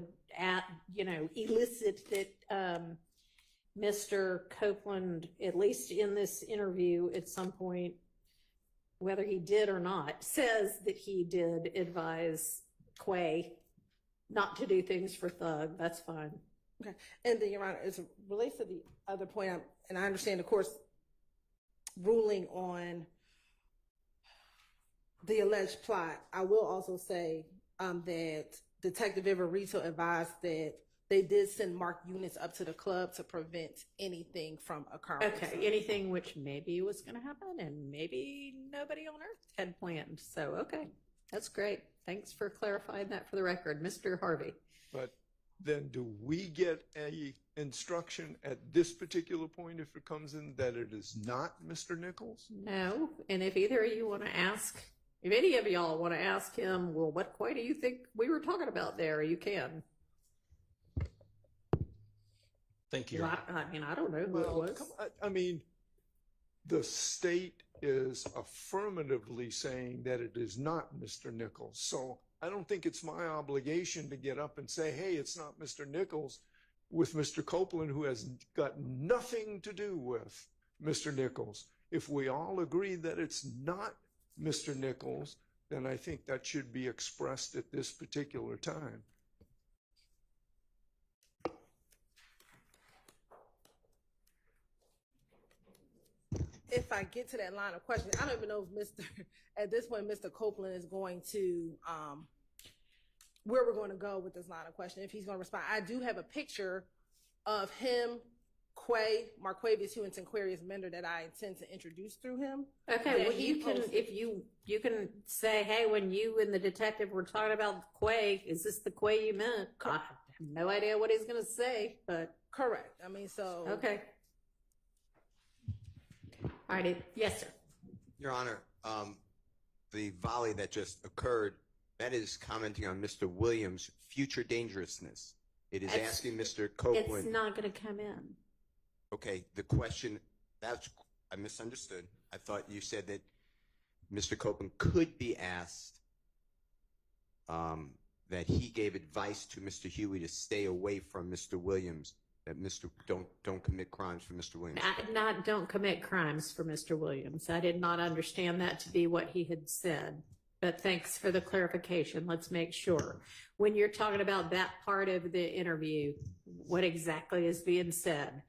elicit that Mr. Copeland, at least in this interview at some point, whether he did or not, says that he did advise Quay not to do things for Thug, that's fine.
Okay. And then, Your Honor, as it relates to the other point, and I understand, of course, ruling on the alleged plot, I will also say that Detective Viverito advised that they did send marked units up to the club to prevent anything from occurring.
Okay, anything which maybe was going to happen and maybe nobody on earth had planned. So, okay, that's great. Thanks for clarifying that for the record, Mr. Harvey.
But then do we get a instruction at this particular point if it comes in that it is not Mr. Nichols?
No, and if either of you want to ask, if any of y'all want to ask him, well, what Quay do you think we were talking about there, you can.
Thank you.
Well, I mean, I don't know who it was.
I mean, the state is affirmatively saying that it is not Mr. Nichols. So I don't think it's my obligation to get up and say, hey, it's not Mr. Nichols, with Mr. Copeland, who has got nothing to do with Mr. Nichols. If we all agree that it's not Mr. Nichols, then I think that should be expressed at this particular time.
If I get to that line of questioning, I don't even know if at this point, Mr. Copeland is going to, where we're going to go with this line of questioning, if he's going to respond. I do have a picture of him, Quay, Marquavius Hewitt, and Quarius Mender that I intend to introduce through him.
Okay, well, you can, if you can say, hey, when you and the detective were talking about Quay, is this the Quay you meant? I have no idea what he's going to say, but.
Correct. I mean, so.
Okay. All right. Yes, sir.
Your Honor, the volley that just occurred, that is commenting on Mr. Williams' future dangerousness. It is asking Mr. Copeland.
It's not going to come in.
Okay, the question, I misunderstood. I thought you said that Mr. Copeland could be asked that he gave advice to Mr. Huey to stay away from Mr. Williams, that don't commit crimes for Mr. Williams.
Don't commit crimes for Mr. Williams. I did not understand that to be what he had said. But thanks for the clarification. Let's make sure. When you're talking about that part of the interview, what exactly is being said?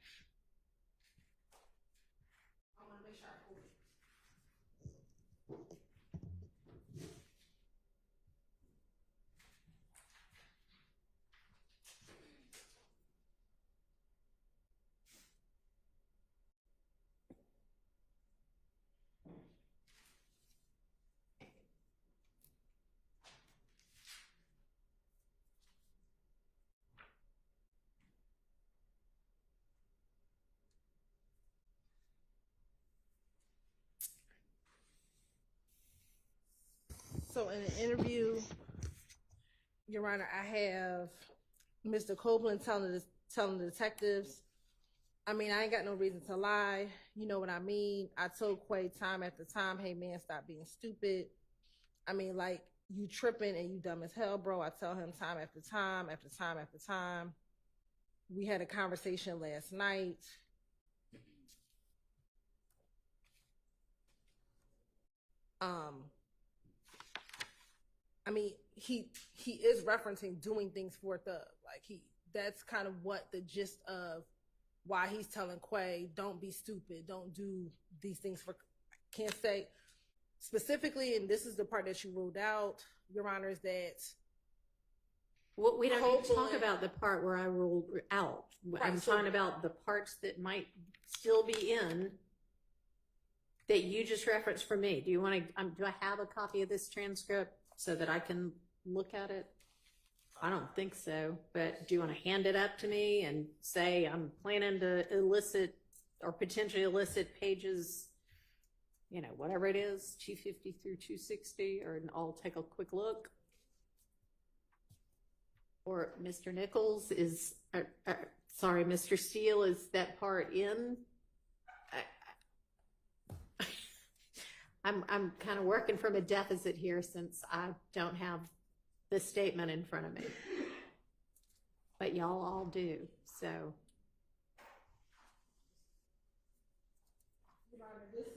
So in the interview, Your Honor, I have Mr. Copeland telling the detectives, I mean, I ain't got no reason to lie. You know what I mean? I told Quay time after time, hey man, stop being stupid. I mean, like, you tripping and you dumb as hell, bro. I tell him time after time, after time, after time. We had a conversation last night. I mean, he is referencing doing things for a thug. Like, that's kind of what the gist of why he's telling Quay, don't be stupid, don't do these things for, I can't say specifically, and this is the part that you ruled out, Your Honor, is that
well, we don't need to talk about the part where I ruled out.
Right,
I'm talking about the parts that might still be in that you just referenced for me. Do you want to, do I have a copy of this transcript so that I can look at it? I don't think so, but do you want to hand it up to me and say I'm planning to elicit or potentially elicit pages, you know, whatever it is, 250 through 260, or I'll take a quick look? Or Mr. Nichols is, sorry, Mr. Steele, is that part in? I'm kind of working from a deficit here since I don't have the statement in front of me, but y'all all do, so.
Your Honor, this is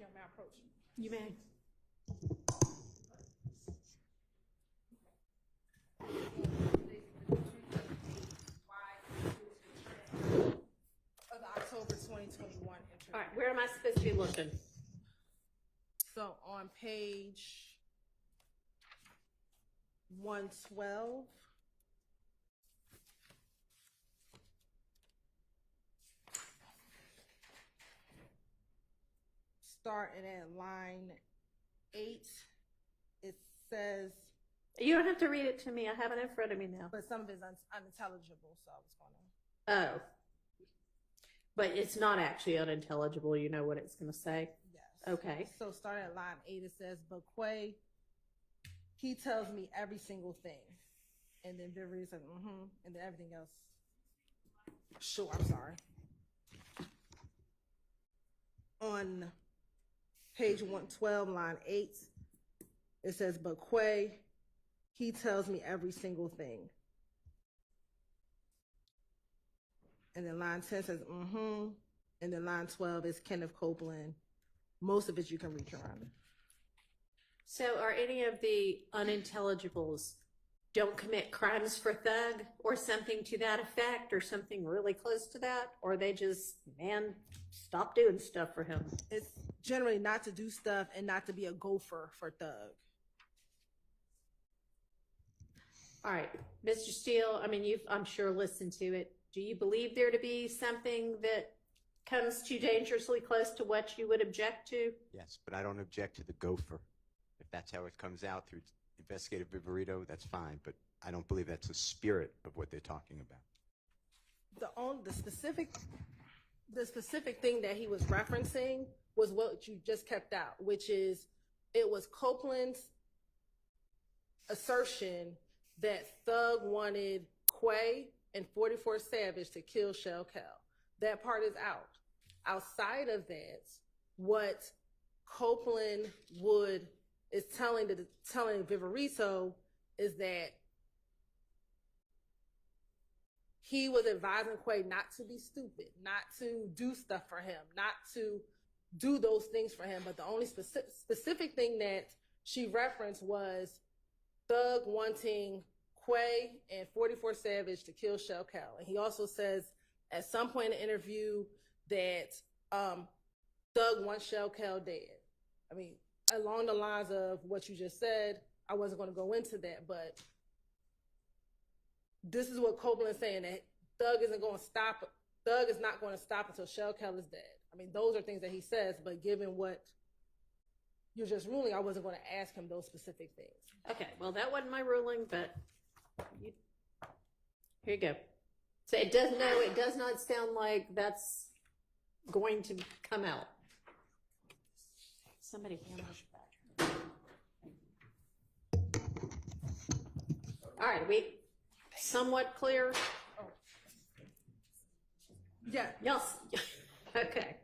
may I approach?
You may.
Of the October 2021 interview.
All right, where am I supposed to be looking?
So on page 112, starting at line 8, it says.
You don't have to read it to me. I have it in front of me now.
But some of it is unintelligible, so I was going to.
Oh. But it's not actually unintelligible. You know what it's going to say?
Yes.
Okay.
So starting at line 8, it says, but Quay, he tells me every single thing. And then Vivery said, and then everything else. Sure, I'm sorry. On page 112, line 8, it says, but Quay, he tells me every single thing. And then line 10 says, and then line 12 is Kenneth Copeland. Most of it you can read, Your Honor.
So are any of the unintelligibles don't commit crimes for thug or something to that effect or something really close to that? Or they just, man, stop doing stuff for him?
It's generally not to do stuff and not to be a gopher for thug.
All right, Mr. Steele, I mean, you've, I'm sure, listened to it. Do you believe there to be something that comes too dangerously close to what you would object to?
Yes, but I don't object to the gopher. If that's how it comes out through investigative viverito, that's fine, but I don't believe that's the spirit of what they're talking about.
The specific thing that he was referencing was what you just kept out, which is it was Copeland's assertion that Thug wanted Quay and 44 Savage to kill Shell Cal. That part is out. Outside of that, what Copeland is telling Viverito is that he was advising Quay not to be stupid, not to do stuff for him, not to do those things for him. But the only specific thing that she referenced was Thug wanting Quay and 44 Savage to kill Shell Cal. And he also says at some point in the interview that Thug wants Shell Cal dead. I mean, along the lines of what you just said, I wasn't going to go into that, but this is what Copeland is saying, that Thug is not going to stop until Shell Cal is dead. I mean, those are things that he says, but given what you're just ruling, I wasn't going to ask him those specific things.
Okay, well, that wasn't my ruling, but here you go. So it does not sound like that's going to come out. Somebody hand us back. All right, are we somewhat clear?
Yeah.
Yes. Okay.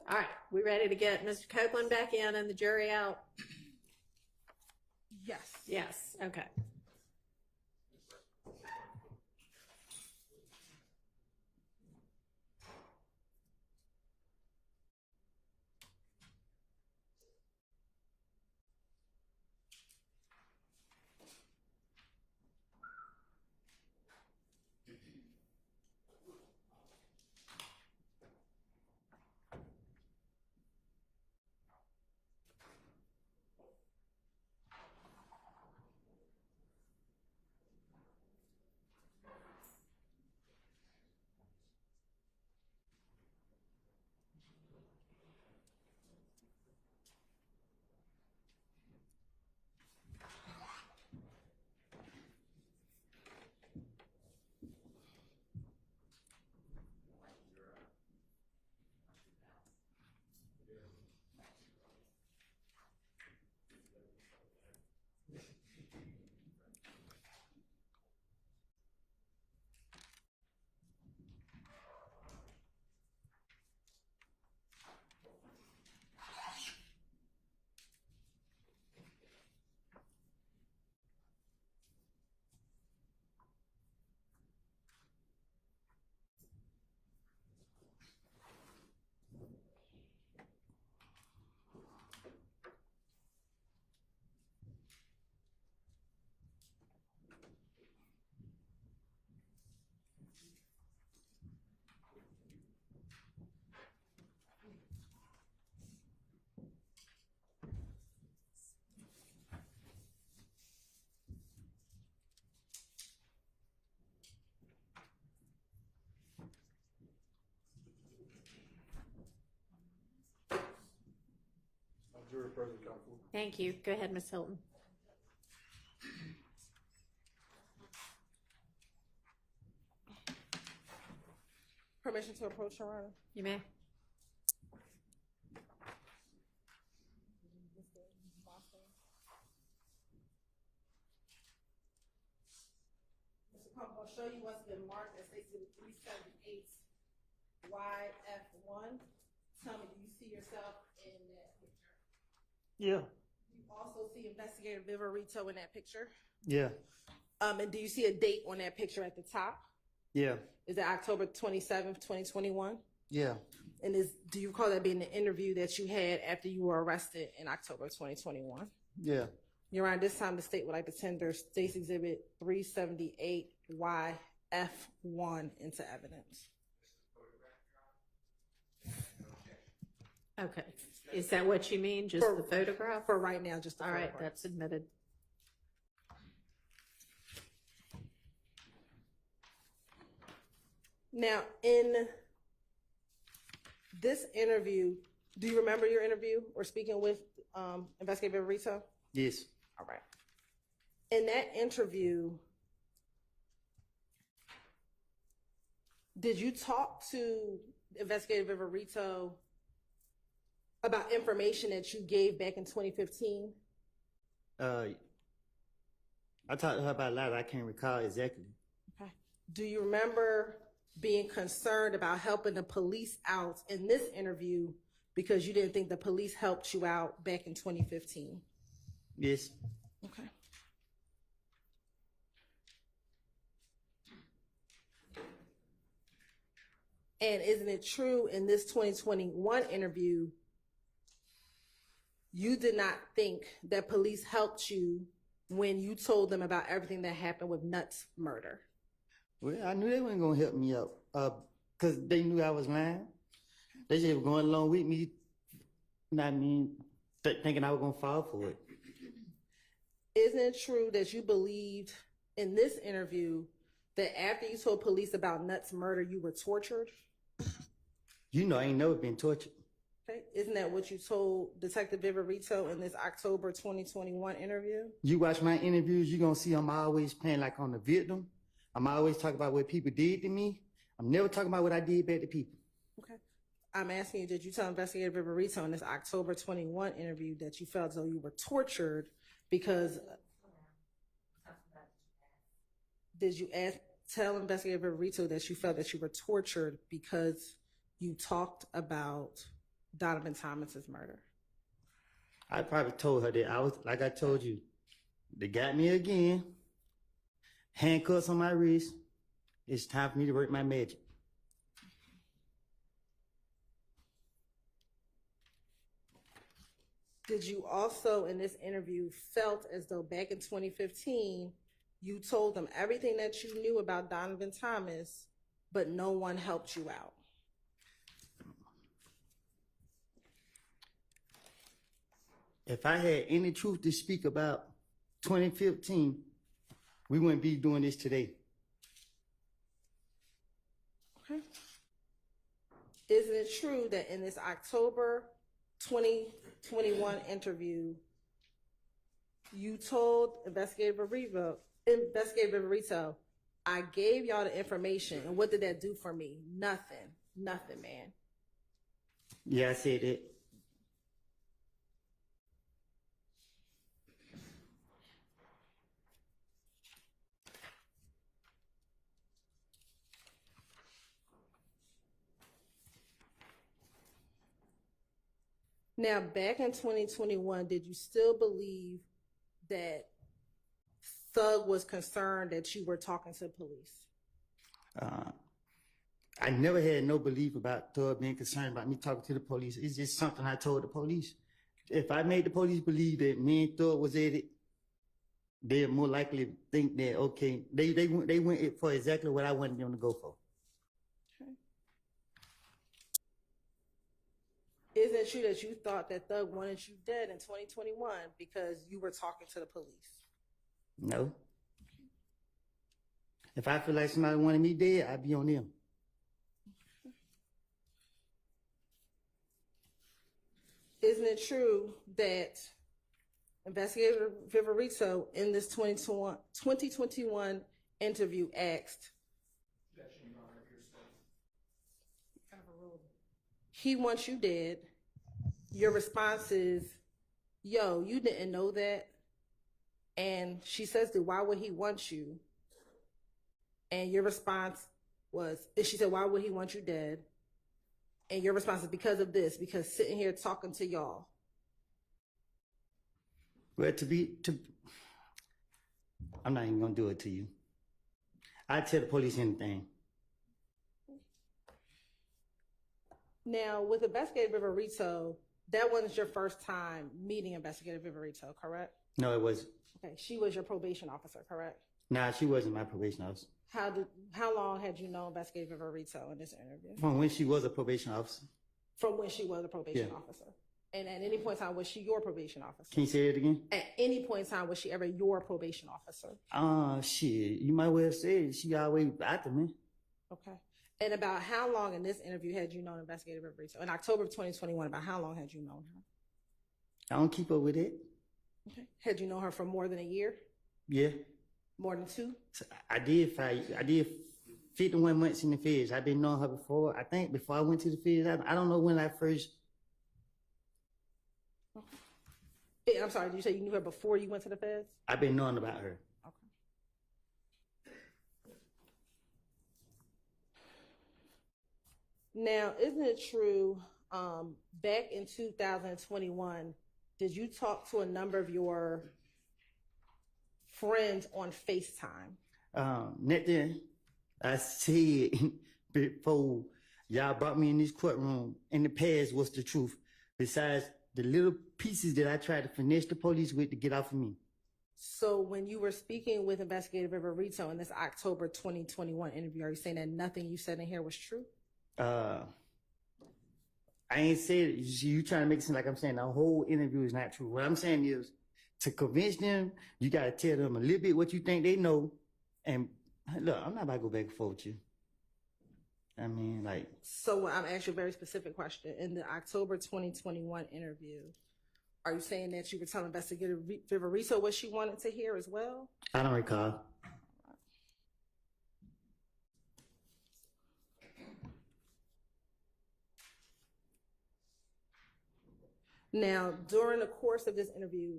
All right, we ready to get Mr. Copeland back in and the jury out?
Yes.
Yes, okay.
Jury present, counsel.
Thank you. Go ahead, Ms. Hilton.
Permission to approach, Your Honor.
You may.
I'm gonna show you what's been marked as Exhibit 378 YF1. Tell me, do you see yourself in that picture?
Yeah.
You also see Investigator Viverito in that picture.
Yeah.
And do you see a date on that picture at the top?
Yeah.
Is it October 27th, 2021?
Yeah.
And do you recall that being the interview that you had after you were arrested in October 2021?
Yeah.
Your Honor, this time the state would like to tender State's Exhibit 378 YF1 into evidence.
Okay. Is that what you mean? Just the photograph?
For right now, just the
All right,
photograph.
that's admitted.
Now, in this interview, do you remember your interview or speaking with Investigator Viverito?
Yes.
All right. In that interview, did you talk to Investigator Viverito about information that you gave back in 2015?
I talked to her about a lot. I can't recall exactly.
Okay. Do you remember being concerned about helping the police out in this interview because you didn't think the police helped you out back in 2015?
Yes.
Okay. And isn't it true in this 2021 interview, you did not think that police helped you when you told them about everything that happened with Nutt's murder?
Well, I knew they weren't gonna help me out because they knew I was lying. They just were going along with me. You know what I mean? Thinking I was gonna fall for it.
Isn't it true that you believed in this interview that after you told police about Nutt's murder, you were tortured?
You know, I ain't never been tortured.
Okay. Isn't that what you told Detective Viverito in this October 2021 interview?
You watch my interviews, you're gonna see I'm always playing like on the victim. I'm always talking about what people did to me. I'm never talking about what I did back to people.
Okay. I'm asking you, did you tell Investigator Viverito in this October 21 interview that you felt as though you were tortured because... Did you tell Investigator Viverito that you felt that you were tortured because you talked about Donovan Thomas's murder?
I probably told her that I was, like I told you, they got me again. Handcuffs on my wrist. It's time for me to work my magic.
Did you also, in this interview, felt as though back in 2015, you told them everything that you knew about Donovan Thomas, but no one helped you out?
If I had any truth to speak about 2015, we wouldn't be doing this today.
Okay. Isn't it true that in this October 2021 interview, you told Investigator Viverito, I gave y'all the information, and what did that do for me? Nothing. Nothing, man.
Yeah, I said it.
Now, back in 2021, did you still believe that Thug was concerned that you were talking to the police?
I never had no belief about Thug being concerned about me talking to the police. It's just something I told the police. If I made the police believe that me and Thug was at it, they're more likely to think that, okay, they went for exactly what I wanted them to go for.
Okay. Isn't it true that you thought that Thug wanted you dead in 2021 because you were talking to the police?
No. If I feel like somebody wanted me dead, I'd be on them.
Isn't it true that Investigator Viverito in this 2021 interview asked, he wants you dead. Your response is, yo, you didn't know that. And she says, why would he want you? And your response was, and she said, why would he want you dead? And your response is because of this, because sitting here talking to y'all.
Well, I'm not even gonna do it to you. I tell the police anything.
Now, with Investigator Viverito, that wasn't your first time meeting Investigator Viverito, correct?
No, it was.
Okay, she was your probation officer, correct?
Nah, she wasn't my probation officer.
How long had you known Investigator Viverito in this interview?
From when she was a probation officer.
From when she was a probation officer. And at any point in time, was she your probation officer?
Can you say it again?
At any point in time, was she ever your probation officer?
Shit. You might well have said she always after me.
Okay. And about how long in this interview had you known Investigator Viverito? In October of 2021, about how long had you known her?
I don't keep up with it.
Okay. Had you known her for more than a year?
Yeah.
More than 2?
I did 51 months in the feds. I've been knowing her before. I think before I went to the feds. I don't know when I first.
I'm sorry, did you say you knew her before you went to the feds?
I've been knowing about her.
Okay. Now, isn't it true, back in 2021, did you talk to a number of your friends on FaceTime?
Nothing I said before y'all brought me in this courtroom in the past was the truth. Besides the little pieces that I tried to finesse the police with to get off of me.
So when you were speaking with Investigator Viverito in this October 2021 interview, are you saying that nothing you said in here was true?
I ain't said it. You trying to make it seem like I'm saying the whole interview is not true. What I'm saying is, to convince them, you got to tell them a little bit what you think they know. And look, I'm not about to go back and forth with you. I mean, like.
So I'm asking you a very specific question. In the October 2021 interview, are you saying that you were telling Investigator Viverito what she wanted to hear as well?
I don't recall.
Now, during the course of this interview,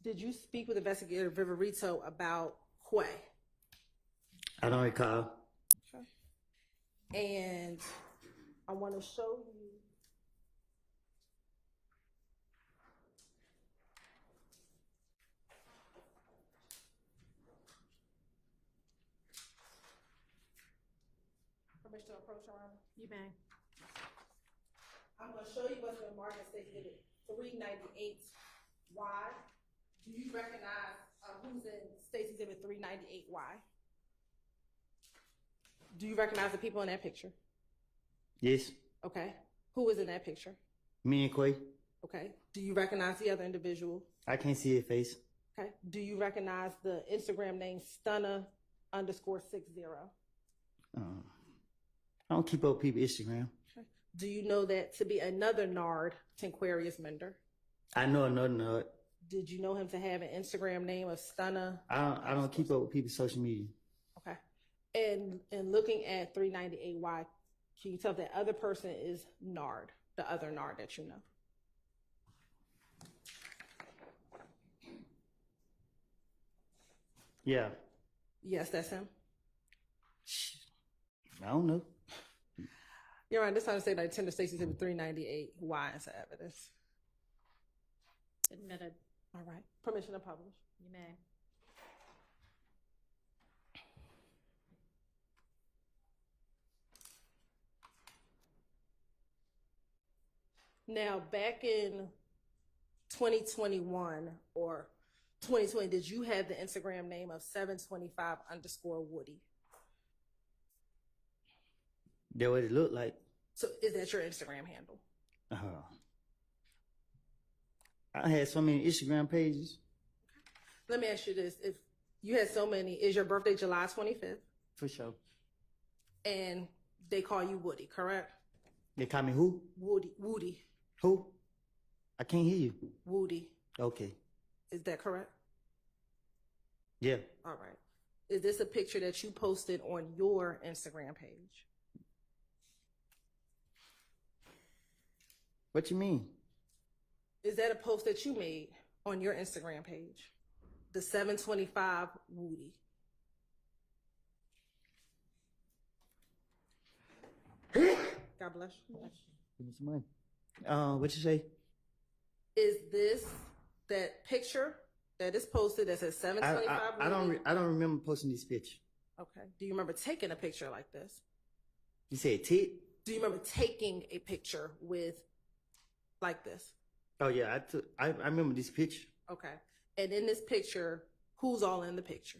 did you speak with Investigator Viverito about Quay?
I don't recall.
Okay. And I want to show you. Permission to approach, Your Honor?
You may.
I'm going to show you what's been marked as State Exhibit 398Y. Do you recognize who's in State Exhibit 398Y? Do you recognize the people in that picture?
Yes.
Okay. Who is in that picture?
Me and Quay.
Okay. Do you recognize the other individual?
I can't see her face.
Okay. Do you recognize the Instagram name Stunner_60?
I don't keep up with people's Instagram.
Okay. Do you know that to be another Nard, Tinquarius Mender?
I know another Nard.
Did you know him to have an Instagram name of Stunner?
I don't keep up with people's social media.
Okay. And looking at 398Y, can you tell if that other person is Nard, the other Nard that you know?
Yeah.
Yes, that's him.
I don't know.
You're right. This time to say that Tender Stacy Exhibit 398Y is evidence.
Admitted.
All right. Permission to publish.
You may.
Now, back in 2021 or 2020, did you have the Instagram name of 725_Woody?
That what it looked like.
So is that your Instagram handle?
I had so many Instagram pages.
Let me ask you this. If you had so many, is your birthday July 25th?
For sure.
And they call you Woody, correct?
They call me who?
Woody.
Who? I can't hear you.
Woody.
Okay.
Is that correct?
Yeah.
All right. Is this a picture that you posted on your Instagram page?
What you mean?
Is that a post that you made on your Instagram page? The 725 Woody. God bless you.
Give me some money. What you say?
Is this that picture that is posted that says 725?
I don't remember posting this picture.
Okay. Do you remember taking a picture like this?
You said tit?
Do you remember taking a picture with like this?
Oh yeah, I remember this picture.
Okay. And in this picture, who's all in the picture?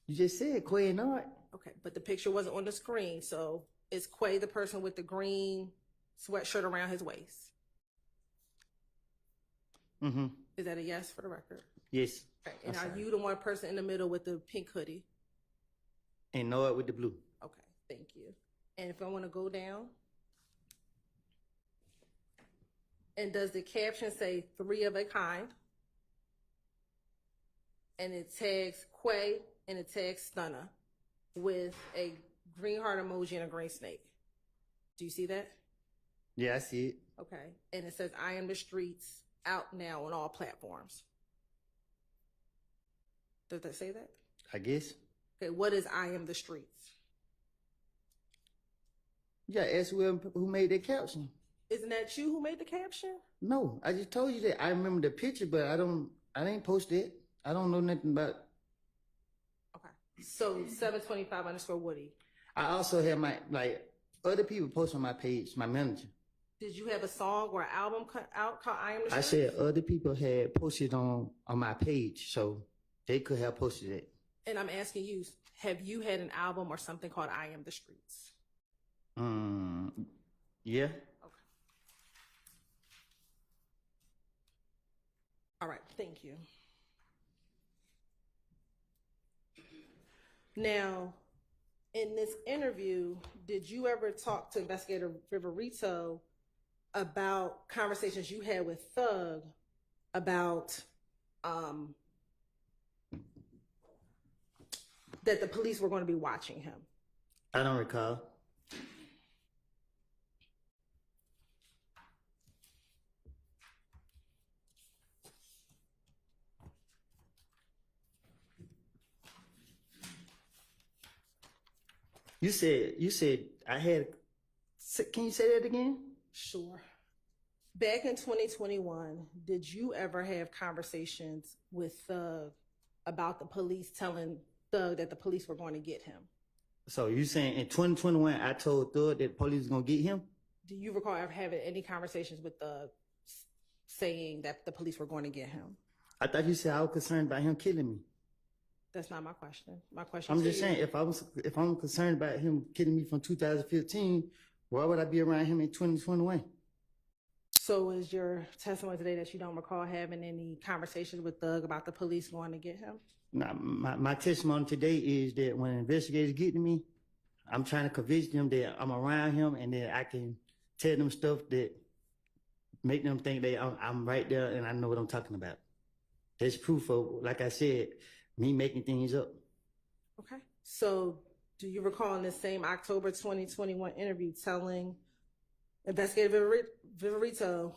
You just said Quay and Art.
Okay, but the picture wasn't on the screen, so is Quay the person with the green sweatshirt around his waist?
Mm-hmm.
Is that a yes for the record?
Yes.
Okay. And are you the one person in the middle with the pink hoodie?
And Art with the blue.
Okay, thank you. And if I want to go down, and does the caption say 3 of a kind? And it tags Quay and it tags Stunner with a green heart emoji and a green snake. Do you see that?
Yeah, I see it.
Okay. And it says, I am the streets, out now on all platforms. Does that say that?
I guess.
Okay, what is I am the streets?
You gotta ask who made that caption.
Isn't that you who made the caption?
No, I just told you that. I remember the picture, but I didn't post it. I don't know nothing about.
Okay. So 725_Woody.
I also have other people post on my page, my manager.
Did you have a song or an album out called I Am the
I
Streets?
said other people had posted on my page, so they could have posted it.
And I'm asking you, have you had an album or something called I Am the Streets?
Yeah.
Okay. All right, thank you. Now, in this interview, did you ever talk to Investigator Viverito about conversations you had with Thug about that the police were going to be watching him?
I don't recall. You said I had. Can you say that again?
Sure. Back in 2021, did you ever have conversations with Thug about the police telling Thug that the police were going to get him?
So you saying in 2021 I told Thug that the police was gonna get him?
Do you recall ever having any conversations with Thug saying that the police were going to get him?
I thought you said I was concerned about him killing me.
That's not my question. My question.
I'm
to
just
you-
saying if I'm concerned about him killing me from 2015, why would I be around him in 2021?
So is your testimony today that you don't recall having any conversations with Thug about the police going to get him?
Now, my testimony today is that when investigators get to me, I'm trying to convince them that I'm around him and that I can tell them stuff that make them think that I'm right there and I know what I'm talking about. There's proof of, like I said, me making things up.
Okay. So do you recall in the same October 2021 interview telling Investigator Viverito,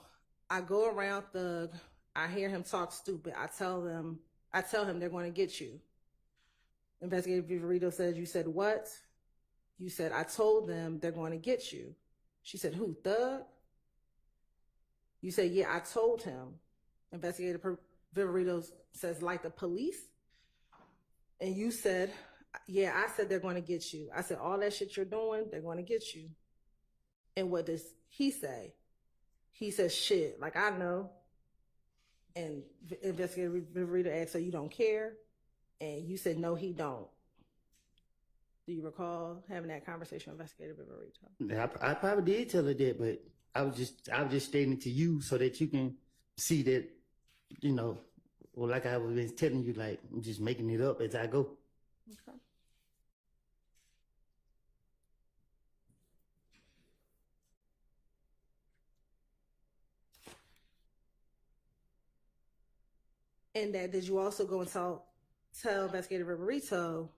I go around Thug, I hear him talk stupid, I tell him they're going to get you. Investigator Viverito says, you said what? You said, I told them they're going to get you. She said, who, Thug? You said, yeah, I told him. Investigator Viverito says, like the police? And you said, yeah, I said they're going to get you. I said, all that shit you're doing, they're going to get you. And what does he say? He says, shit, like I know. And Investigator Viverito asked, so you don't care? And you said, no, he don't. Do you recall having that conversation with Investigator Viverito?
I probably did tell her that, but I was just stating it to you so that you can see that, you know, well, like I was telling you, like I'm just making it up as I go.
Okay. And that did you also go and tell Investigator Viverito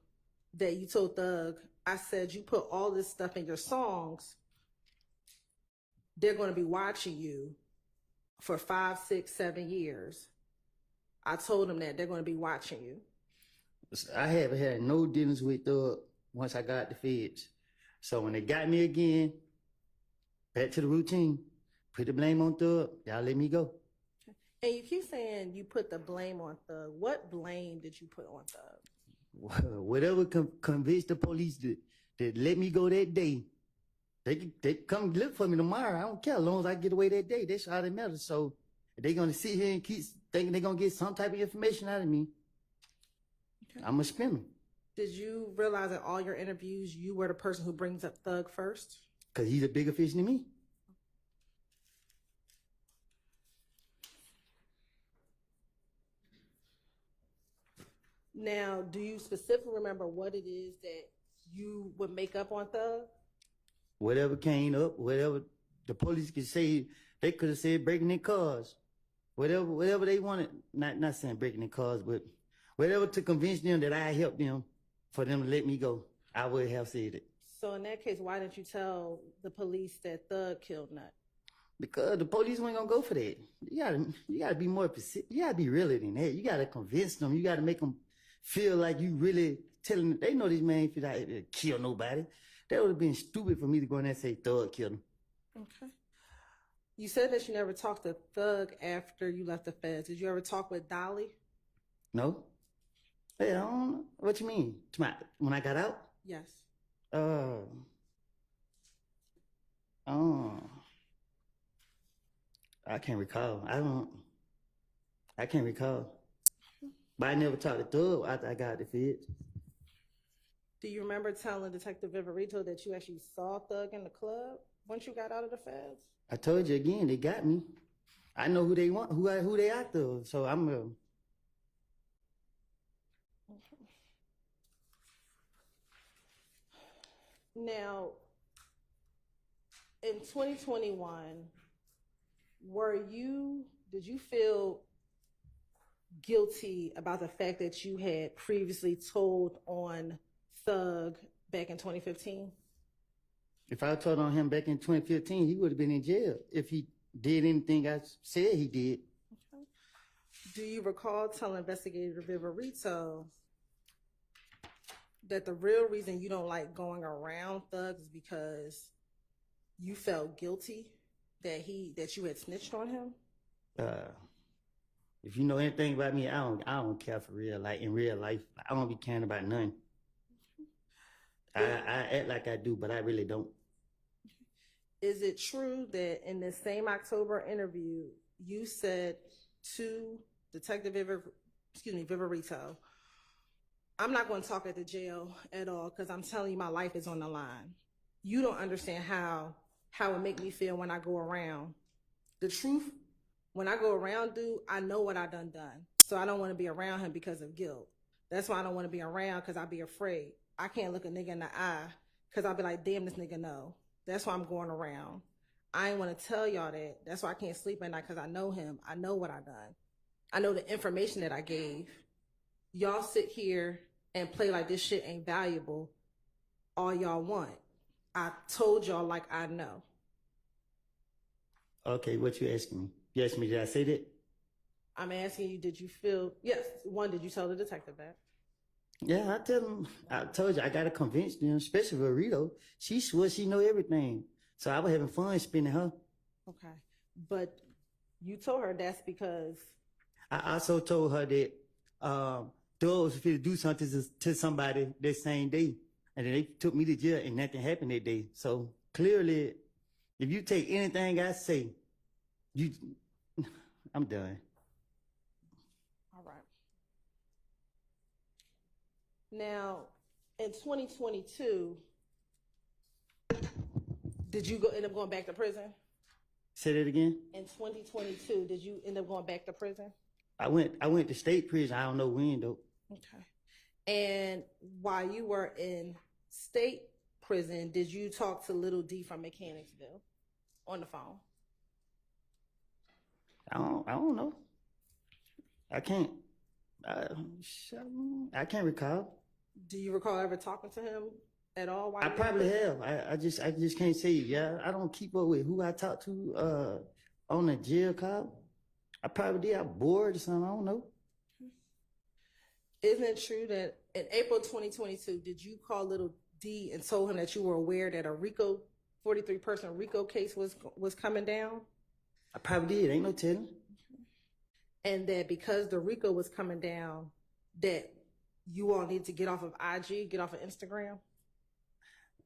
that you told Thug, I said you put all this stuff in your songs, they're going to be watching you for 5, 6, 7 years. I told him that they're going to be watching you.
I haven't had no dealings with Thug once I got the feds. So when they got me again, Back to the routine. Put the blame on Thug. Y'all let me go.
And you keep saying you put the blame on Thug. What blame did you put on Thug?
Whatever convinced the police that let me go that day, they come look for me tomorrow. I don't care as long as I get away that day. That's all that matters. So if they gonna sit here and keep thinking they're gonna get some type of information out of me, okay, I'm gonna spin them.
Did you realize in all your interviews you were the person who brings up Thug first?
Cause he's a bigger fish than me.
Now, do you specifically remember what it is that you would make up on Thug?
Whatever came up, whatever the police could say, they could have said breaking their cars. Whatever they wanted, not saying breaking their cars, but whatever to convince them that I helped them for them to let me go, I would have said it.
So in that case, why didn't you tell the police that Thug killed Nut?
Because the police weren't gonna go for that. You gotta be more specific. You gotta be realer than that. You gotta convince them. You gotta make them feel like you really telling them. They know this man feel like to kill nobody. That would have been stupid for me to go in there and say Thug killed him.
Okay. You said that you never talked to Thug after you left the feds. Did you ever talk with Dolly?
No. Hey, I don't know. What you mean? When I got out?
Yes.
I can't recall. I can't recall. But I never talked to Thug after I got the feds.
Do you remember telling Detective Viverito that you actually saw Thug in the club once you got out of the feds?
I told you again, they got me. I know who they want, who they after. So I'm
Now, in 2021, did you feel guilty about the fact that you had previously told on Thug back in 2015?
If I told on him back in 2015, he would have been in jail if he did anything I said he did.
Okay. Do you recall telling Investigator Viverito that the real reason you don't like going around Thug is because you felt guilty that you had snitched on him?
If you know anything about me, I don't care for real. Like in real life, I don't be caring about nothing. I act like I do, but I really don't.
Is it true that in this same October interview, you said to Detective Viverito, I'm not going to talk at the jail at all because I'm telling you my life is on the line. You don't understand how it make me feel when I go around. The truth, when I go around dude, I know what I done. So I don't want to be around him because of guilt. That's why I don't want to be around because I be afraid. I can't look a nigga in the eye because I'll be like, damn, this nigga know. That's why I'm going around. I ain't want to tell y'all that. That's why I can't sleep at night because I know him. I know what I done. I know the information that I gave. Y'all sit here and play like this shit ain't valuable all y'all want. I told y'all like I know.
Okay, what you asking me? You asked me, did I say that?
I'm asking you, did you feel, yes, one, did you tell the detective that?
Yeah, I told you, I got to convince them, especially Rito. She swore she know everything. So I was having fun spinning her.
Okay. But you told her that's because...
I also told her that Thug was going to do something to somebody that same day. And then they took me to jail and nothing happened that day. So clearly, if you take anything I say, I'm done.
All right. Now, in 2022, did you end up going back to prison?
Say that again?
In 2022, did you end up going back to prison?
I went to state prison. I don't know when though.
Okay. And while you were in state prison, did you talk to Little D from Mechanicsville on the phone?
I don't know. I can't recall.
Do you recall ever talking to him at all?
I probably have. I just can't say. Yeah, I don't keep up with who I talk to on the jail call. I probably did. I'm bored or something. I don't know.
Isn't it true that in April 2022, did you call Little D and told him that you were aware that a RICO 43-person RICO case was coming down?
I probably did. Ain't no telling.
And that because the RICO was coming down, that you all need to get off of IG, get off of Instagram?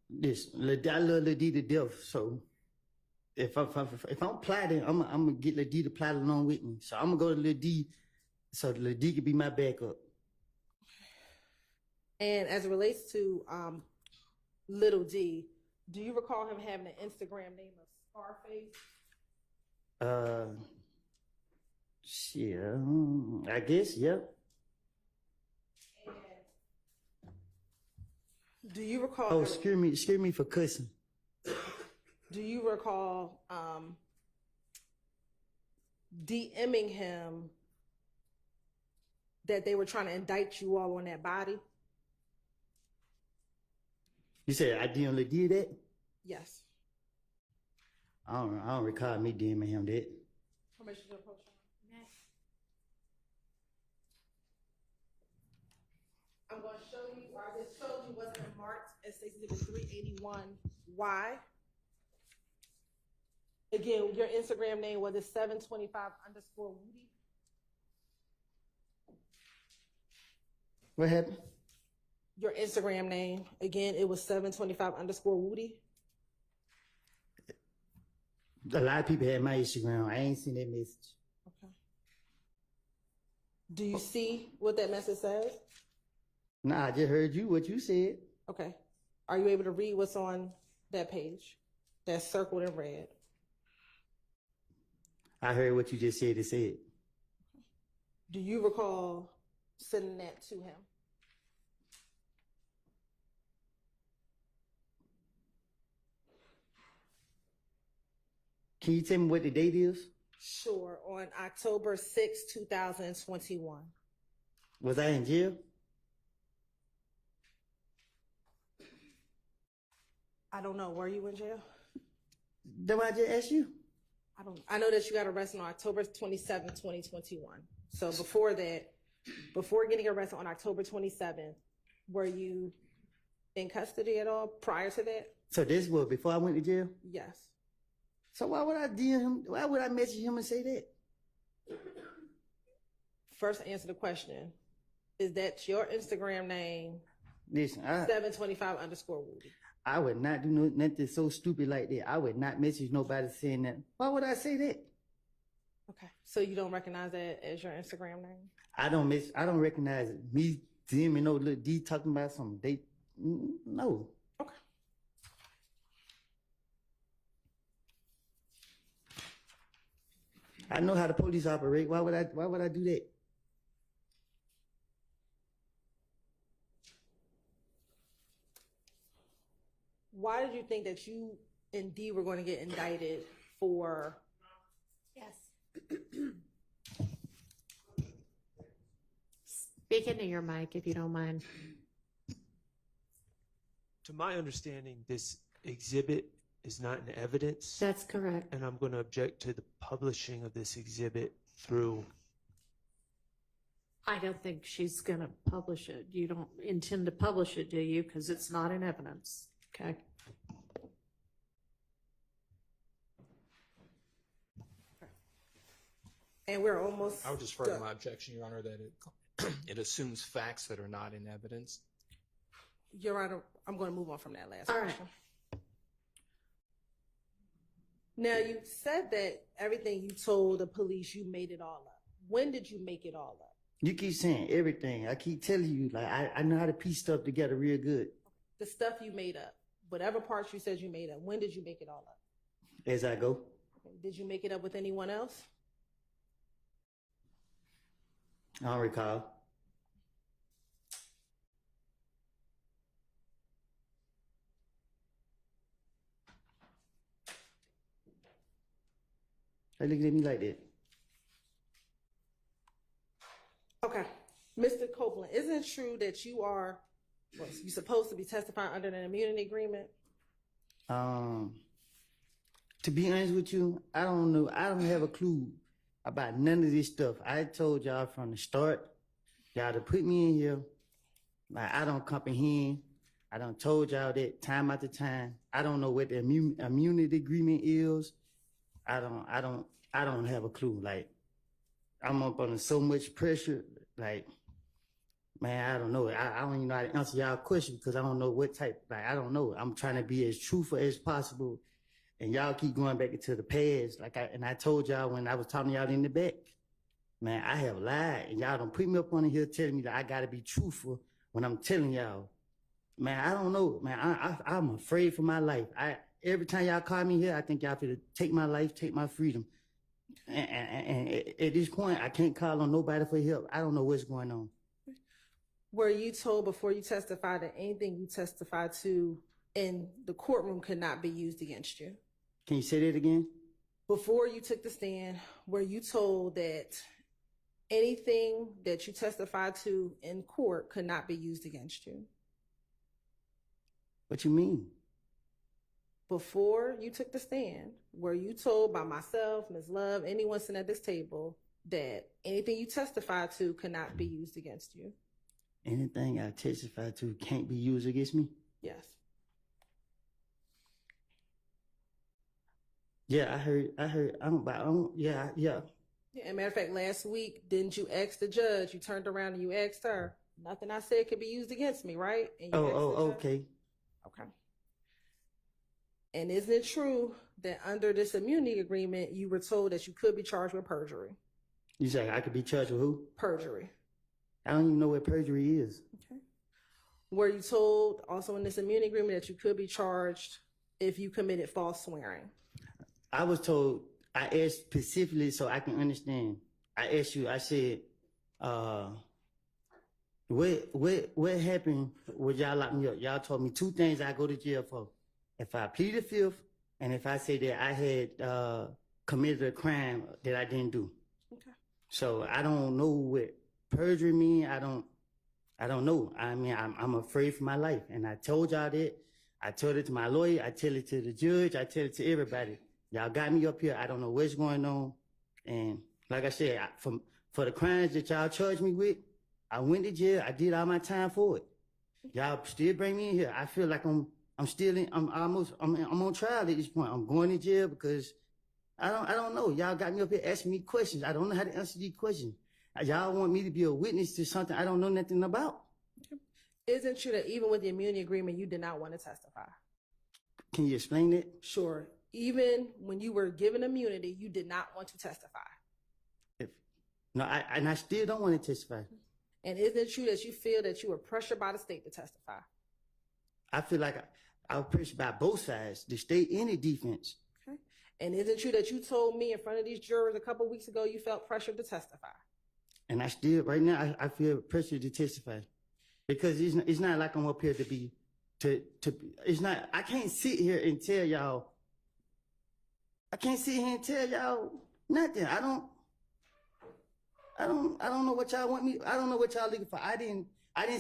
Listen, I love Lil D to death, so if I'm plotting, I'm gonna get Lil D to plot along with me. So I'm gonna go to Lil D, so Lil D can be my backup.
And as it relates to Little D, do you recall him having an Instagram name of Scarface?
Shit, I guess, yeah.
Do you recall?
Oh, excuse me for cussing.
Do you recall DMing him that they were trying to indict you all on that body?
You said I didn't did that?
Yes.
I don't recall me DMing him that.
Permission to approach him? I'm going to show you, I just showed you what's been marked as Exhibit 381Y. Again, your Instagram name was 725_Woody.
What happened?
Your Instagram name, again, it was 725_Woody.
A lot of people had my Instagram. I ain't seen that message.
Okay. Do you see what that message says?
Nah, I just heard what you said.
Okay. Are you able to read what's on that page that's circled in red?
I heard what you just said. It said.
Do you recall sending that to him?
Can you tell me what the date is?
Sure. On October 6, 2021.
Was I in jail?
I don't know. Were you in jail?
Then I just asked you.
I know that you got arrested on October 27, 2021. So before that, before getting arrested on October 27th, were you in custody at all prior to that?
So this was before I went to jail?
Yes.
So why would I DM him? Why would I message him and say that?
First, answer the question. Is that your Instagram name?
Listen,
725_Woody.
I would not do nothing so stupid like that. I would not message nobody saying that. Why would I say that?
Okay. So you don't recognize that as your Instagram name?
I don't recognize me DMing no little D talking about some date. No.
Okay.
I know how the police operate. Why would I do that?
Why did you think that you and D were going to get indicted for?
Yes. Speak into your mic if you don't mind.
To my understanding, this exhibit is not in evidence.
That's correct.
And I'm going to object to the publishing of this exhibit through.
I don't think she's going to publish it. You don't intend to publish it, do you? Because it's not in evidence. Okay.
And we're almost.
I would just further my objection, Your Honor, that it assumes facts that are not in evidence.
Your Honor, I'm going to move on from that last
All
question. Now, you said that everything you told the police, you made it all up. When did you make it all up?
You keep saying everything. I keep telling you, like, I know how to piece stuff together real good.
The stuff you made up, whatever parts you said you made up, when did you make it all up?
As I go.
Did you make it up with anyone else?
I don't recall. They looking at me like that.
Okay. Mr. Copeland, isn't it true that you're supposed to be testifying under an immunity agreement?
To be honest with you, I don't know. I don't have a clue about none of this stuff. I told y'all from the start, y'all to put me in here. Like, I don't comprehend. I done told y'all that time after time. I don't know what the immunity agreement is. I don't have a clue. Like, I'm up under so much pressure. Like, man, I don't know. I don't even know how to answer y'all question because I don't know what type. Like, I don't know. I'm trying to be as truthful as possible, and y'all keep going back into the past. I told y'all when I was talking to y'all in the back, man, I have lied, and y'all don't put me up on here telling me that I gotta be truthful when I'm telling y'all. Man, I don't know. Man, I'm afraid for my life. Every time y'all call me here, I think y'all finna take my life, take my freedom. And at this point, I can't call on nobody for help. I don't know what's going on.
Were you told before you testified that anything you testified to in the courtroom could not be used against you?
Can you say that again?
Before you took the stand, were you told that anything that you testified to in court could not be used against you?
What you mean?
Before you took the stand, were you told by myself, Ms. Love, anyone sitting at this table, that anything you testified to could not be used against you?
Anything I testified to can't be used against me?
Yes.
Yeah, I heard, yeah.
Yeah, as a matter of fact, last week, didn't you ask the judge? You turned around and you asked her, nothing I said could be used against me, right? And you asked the judge?
Okay.
Okay. And isn't it true that under this immunity agreement, you were told that you could be charged with perjury?
You say I could be charged with who?
Perjury.
I don't even know what perjury is.
Okay. Were you told also in this immunity agreement that you could be charged if you committed false swearing?
I was told, I asked specifically so I can understand. I asked you, I said, what happened when y'all locked me up? Y'all told me two things I go to jail for. If I pleaded fifth, and if I say that I had committed a crime that I didn't do.
Okay.
So I don't know what perjury mean. I don't know. I mean, I'm afraid for my life, and I told y'all that. I told it to my lawyer. I tell it to the judge. I tell it to everybody. Y'all got me up here. I don't know what's going on, and like I said, for the crimes that y'all charged me with, I went to jail. I did all my time for it. Y'all still bring me in here. I feel like I'm on trial at this point. I'm going to jail because I don't know. Y'all got me up here asking me questions. I don't know how to answer these questions. Y'all want me to be a witness to something I don't know nothing about.
Isn't it true that even with the immunity agreement, you did not want to testify?
Can you explain that?
Sure. Even when you were given immunity, you did not want to testify.
I still don't want to testify.
And isn't it true that you feel that you were pressured by the state to testify?
I feel like I was pressured by both sides, the state and the defense.
Okay. And isn't it true that you told me in front of these jurors a couple weeks ago you felt pressured to testify?
And I still, right now, I feel pressured to testify. Because it's not like I'm up here it's not, I can't sit here and tell y'all, nothing. I don't know what y'all want me, I don't know what y'all looking for. I didn't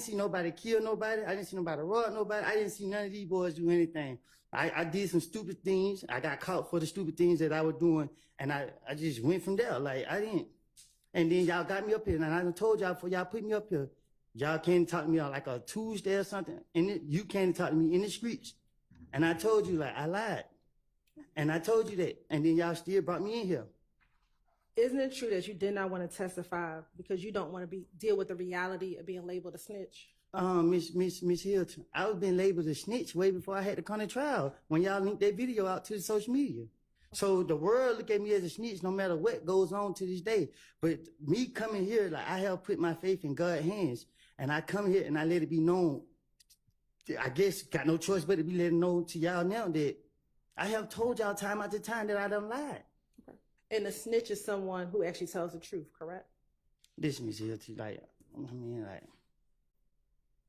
see nobody kill nobody. I didn't see nobody rob nobody. I didn't see none of these boys do anything. I did some stupid things. I got caught for the stupid things that I was doing. And I just went from there. Like, I didn't. And then y'all got me up here. And I done told y'all before y'all put me up here, y'all can't talk to me on like a Tuesday or something. And you can't talk to me in the streets. And I told you, like, I lied. And I told you that. And then y'all still brought me in here.
Isn't it true that you did not want to testify because you don't want to deal with the reality of being labeled a snitch?
Miss Hilton, I was being labeled a snitch way before I had to come to trial when y'all linked that video out to the social media. So the world look at me as a snitch no matter what goes on to this day. But me coming here, like, I have put my faith in God's hands, and I come here and I let it be known. I guess got no choice but to be letting know to y'all now that I have told y'all time after time that I done lied.
Okay. And a snitch is someone who actually tells the truth, correct?
This Miss Hilton,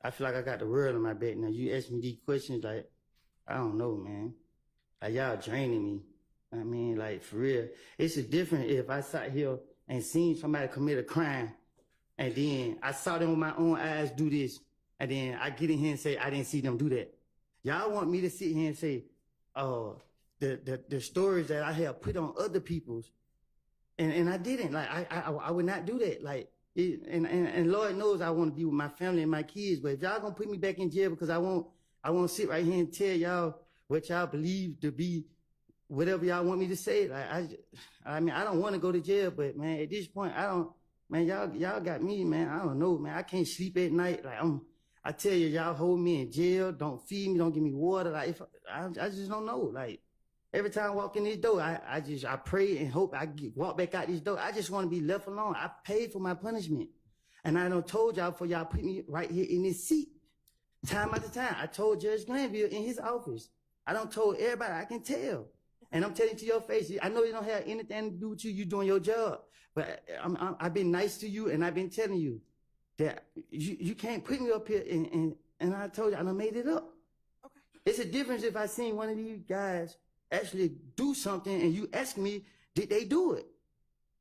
I feel like I got the world on my back now. You ask me these questions, like, I don't know, man. Like, y'all draining me. I mean, like, for real. It's different if I sat here and seen somebody commit a crime, and then I saw them with my own eyes do this, and then I get in here and say, I didn't see them do that. Y'all want me to sit here and say, the stories that I have put on other people's, and I didn't. Like, I would not do that. Like, and Lord knows I want to be with my family and my kids, but if y'all gonna put me back in jail because I I won't sit right here and tell y'all what y'all believe to be whatever y'all want me to say. Like, I mean, I don't want to go to jail, but man, at this point, I don't, man, y'all got me, man. I don't know, man. I can't sleep at night. Like, I tell you, y'all hold me in jail, don't feed me, don't give me water. Like, I just don't know. Like, every time I walk in this door, I pray and hope walk back out this door. I just want to be left alone. I paid for my punishment. And I done told y'all for y'all put me right here in this seat. Time after time. I told Judge Glanville in his office. I done told everybody I can tell. And I'm telling you to your face, I know you don't have anything to do with you. You doing your job. But I've been nice to you, and I've been telling you that you can't put me up here, and I told you, I done made it up. Okay. It's a difference if I seen one of these guys actually do something, and you ask me, did they do it?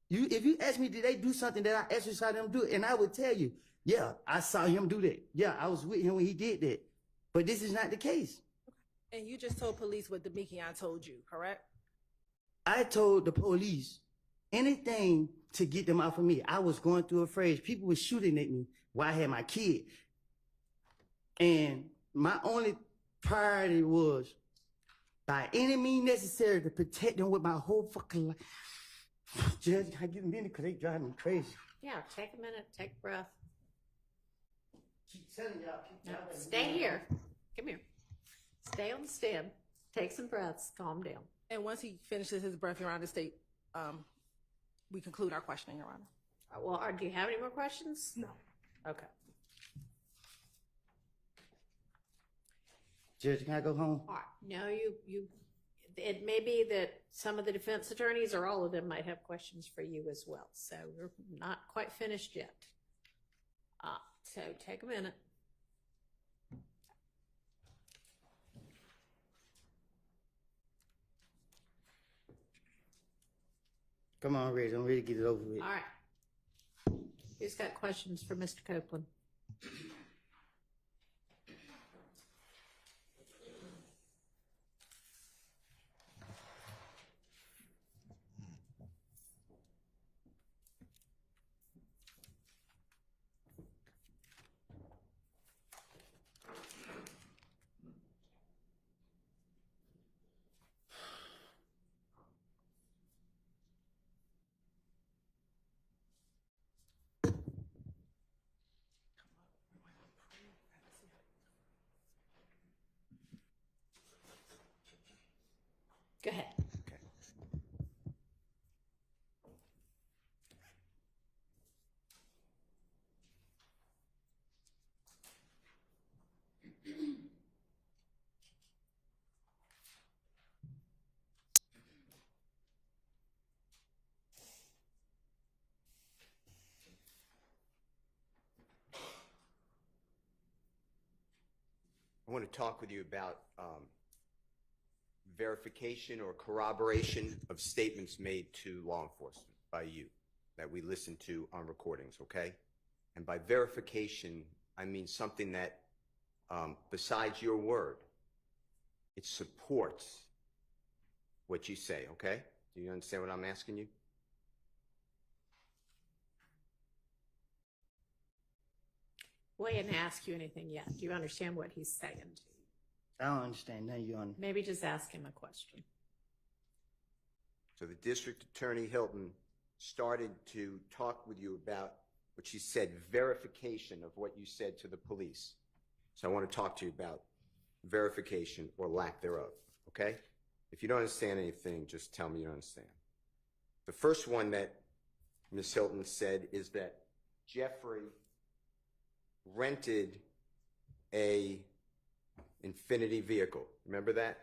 If you ask me, did they do something that I actually saw them do it, and I would tell you, yeah, I saw him do that. Yeah, I was with him when he did that. But this is not the case.
And you just told police what Demekion told you, correct?
I told the police anything to get them off of me. I was going through a phase. People were shooting at me while I had my kid. And my only priority was, by any means necessary, to protect them with my whole fucking life. Judge, I get a minute because they drive me crazy.
Yeah, take a minute, take a breath.
Keep telling y'all.
No, stay here. Come here. Stay on the stand. Take some breaths. Calm down.
And once he finishes his breath, Your Honor, state, we conclude our questioning, Your Honor.
Well, do you have any more questions?
No.
Okay.
Judge, can I go home?
All right. No, it may be that some of the defense attorneys or all of them might have questions for you as well. So we're not quite finished yet. So take a minute.
Come on, Reg. I'm ready to get it over with.
All right. Who's got questions for Mr. Copeland? Go ahead.
Okay. I want to talk with you about verification or corroboration of statements made to law enforcement by you that we listen to on recordings, okay? And by verification, I mean something that, besides your word, it supports what you say, okay? Do you understand what I'm asking you?
Well, he didn't ask you anything yet. Do you understand what he's saying to you?
I don't understand that, Your Honor.
Maybe just ask him a question.
So the district attorney, Hilton, started to talk with you about what she said, verification of what you said to the police. So I want to talk to you about verification or lack thereof, okay? If you don't understand anything, just tell me you don't understand. The first one that Ms. Hilton said is that Jeffrey rented a Infinity vehicle. Remember that?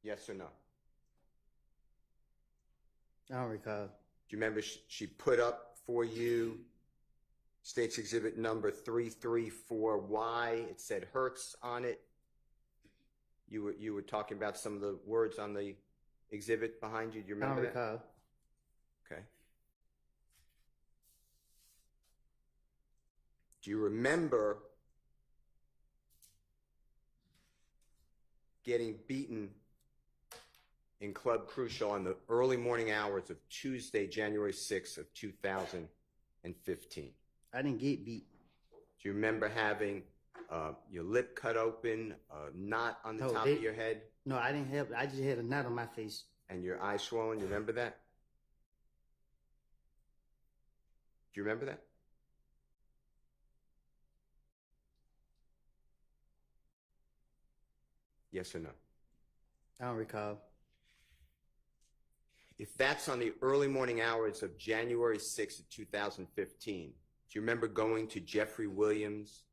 Yes or no?
I don't recall.
Do you remember she put up for you State's Exhibit number 334Y? It said Hertz on it. You were talking about some of the words on the exhibit behind you. Do you remember that?
I don't recall.
Okay. Do you remember getting beaten in Club Crucial on the early morning hours of Tuesday, January 6th of 2015?
I didn't get beat.
Do you remember having your lip cut open, a knot on the
No,
top
they-
of your head,
No, I didn't have. I just had a knot on my face.
and your eyes swollen? You remember that? Do you remember that? Yes or no?
I don't recall.
If that's on the early morning hours of January 6th of 2015, do you remember going to Jeffrey Williams?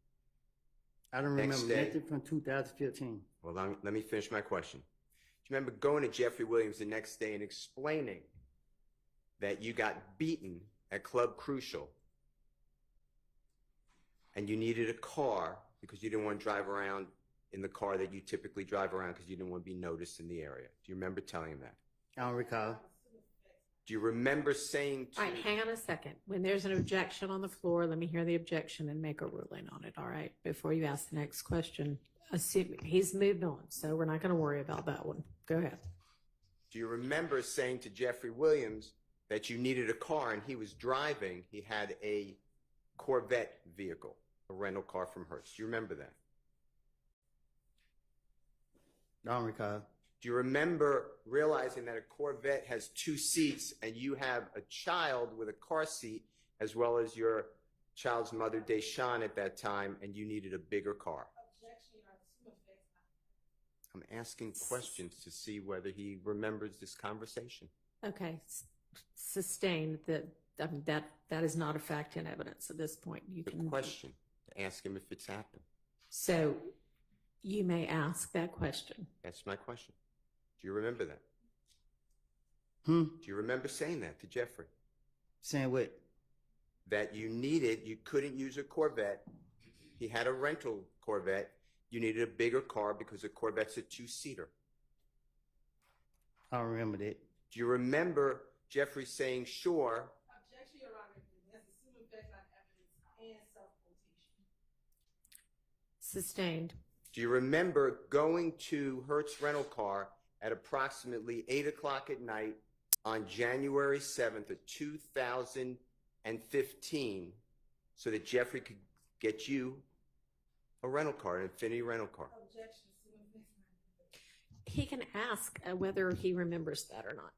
I don't
Next
remember
day.
nothing from 2015.
Well, let me finish my question. Do you remember going to Jeffrey Williams the next day and explaining that you got beaten at Club Crucial and you needed a car because you didn't want to drive around in the car that you typically drive around because you didn't want to be noticed in the area? Do you remember telling him that?
I don't recall.
Do you remember saying to...
All right, hang on a second. When there's an objection on the floor, let me hear the objection and make a ruling on it, all right? Before you ask the next question. Assume he's moved on, so we're not going to worry about that one. Go ahead.
Do you remember saying to Jeffrey Williams that you needed a car and he was driving, he had a Corvette vehicle, a rental car from Hertz? Do you remember that?
I don't recall.
Do you remember realizing that a Corvette has 2 seats and you have a child with a car seat as well as your child's mother, Deshawn, at that time, and you needed a bigger car? I'm asking questions to see whether he remembers this conversation.
Okay, sustained that, that is not a fact in evidence at this point. You
The
can
question, to ask him if it's happened.
So you may ask that question.
That's my question. Do you remember that?
Hmm?
Do you remember saying that to Jeffrey?
Saying what?
That you couldn't use a Corvette. He had a rental Corvette. You needed a bigger car because a Corvette's a 2-seater.
I don't remember that.
Do you remember Jeffrey saying, sure?
Objection, Your Honor. That's assuming facts on evidence and self-quotation.
Sustained.
Do you remember going to Hertz Rental Car at approximately 8 o'clock at night on January 7th of 2015 so that Jeffrey could get you a rental car, an Infiniti rental car?
Objection, assuming facts on evidence.
He can ask whether he remembers that or not.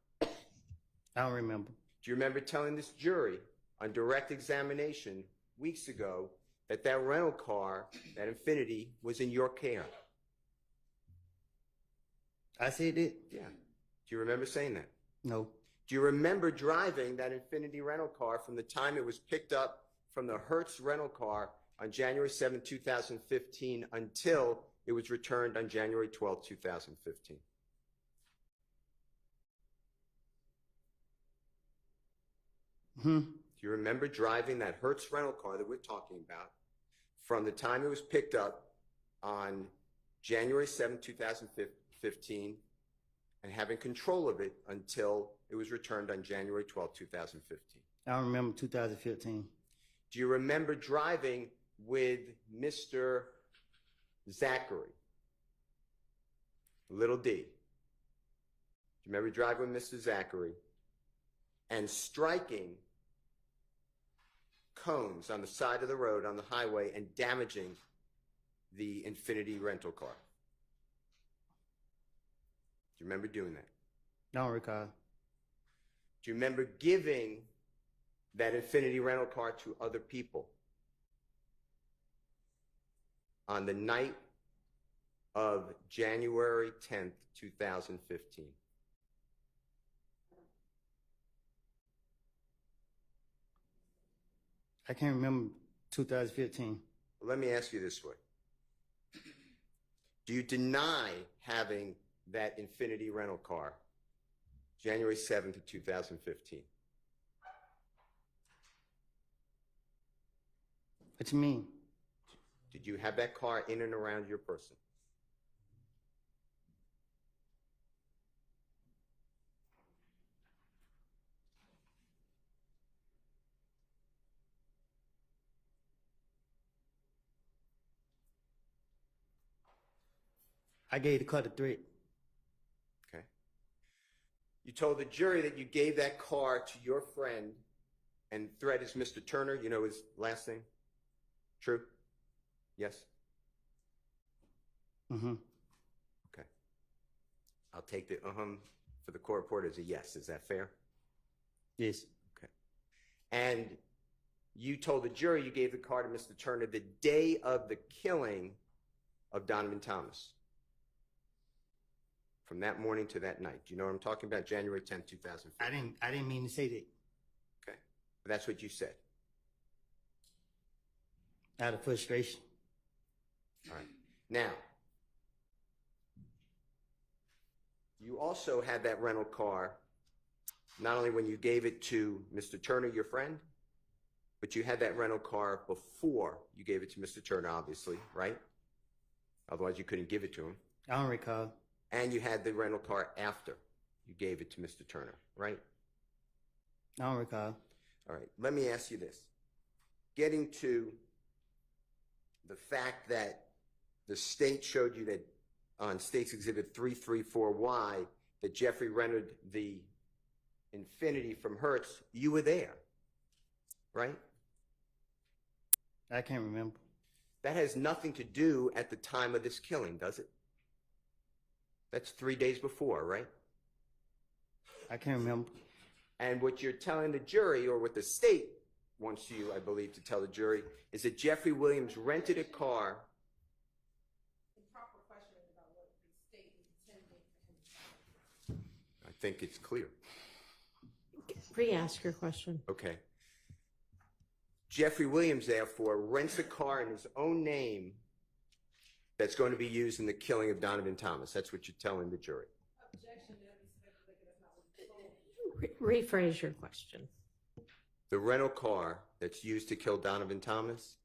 I don't remember.
Do you remember telling this jury on direct examination weeks ago that that rental car, that Infiniti, was in your care?
I said it?
Yeah. Do you remember saying that?
No.
Do you remember driving that Infiniti rental car from the time it was picked up from the Hertz rental car on January 7, 2015 until it was returned on January 12, 2015?
Hmm?
Do you remember driving that Hertz rental car that we're talking about from the time it was picked up on January 7, 2015 and having control of it until it was returned on January 12, 2015?
I don't remember 2015.
Do you remember driving with Mr. Zachary? Little D. Do you remember driving with Mr. Zachary and striking cones on the side of the road on the highway and damaging the Infiniti rental car? Do you remember doing that?
I don't recall.
Do you remember giving that Infiniti rental car to other people on the night of January 10th, 2015?
I can't remember 2015.
Let me ask you this way. Do you deny having that Infiniti rental car January 7th of 2015?
What you mean?
Did you have that car in and around your person?
I gave the car the threat.
Okay. You told the jury that you gave that car to your friend And threat is Mr. Turner. You know his last name? True? Yes?
Mm-hmm.
Okay. I'll take the for the court report as a yes. Is that fair?
Yes.
Okay. And you told the jury you gave the car to Mr. Turner the day of the killing of Donovan Thomas. From that morning to that night. Do you know what I'm talking about? January 10th, 2015.
I didn't mean to say that.
Okay. But that's what you said.
Out of frustration.
All right. Now, you also had that rental car, not only when you gave it to Mr. Turner, your friend, but you had that rental car before you gave it to Mr. Turner, obviously, right? Otherwise, you couldn't give it to him.
I don't recall.
And you had the rental car after you gave it to Mr. Turner, right?
I don't recall.
All right. Let me ask you this. Getting to the fact that the state showed you that on State's Exhibit 334Y that Jeffrey rented the Infiniti from Hertz, you were there, right?
I can't remember.
That has nothing to do at the time of this killing, does it? That's 3 days before, right?
I can't remember.
And what you're telling the jury, or what the state wants you, I believe, to tell the jury, is that Jeffrey Williams rented a car.
Improper question about what the state is intending for him.
I think it's clear.
Re-ask your question.
Okay. Jeffrey Williams, therefore, rents a car in his own name that's going to be used in the killing of Donovan Thomas. That's what you're telling the jury.
Objection, that is speculated, that's not what it's told.
Rephrase your question.
The rental car that's used to kill Donovan Thomas,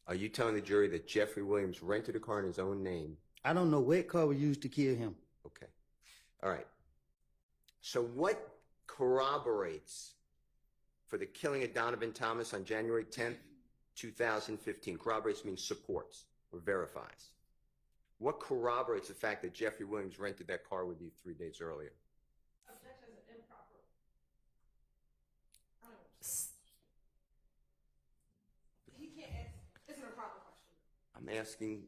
are you telling the jury that Jeffrey Williams rented a car in his own name?
I don't know what car was used to kill him.
Okay. All right. So what corroborates for the killing of Donovan Thomas on January 10th, 2015? Corroborates means supports or verifies. What corroborates the fact that Jeffrey Williams rented that car with you 3 days earlier?
Objection is an improper. I don't know. He can't answer. It's an improper question.
I'm asking.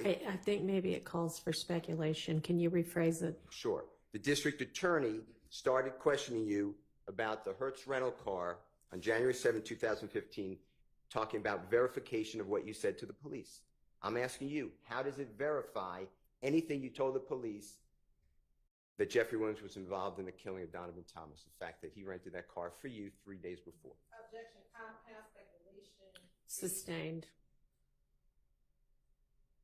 I think maybe it calls for speculation. Can you rephrase it?
Sure. The district attorney started questioning you about the Hertz rental car on January 7, 2015, talking about verification of what you said to the police. I'm asking you, how does it verify anything you told the police that Jeffrey Williams was involved in the killing of Donovan Thomas, the fact that he rented that car for you 3 days before?
Objection, compound speculation.
Sustained.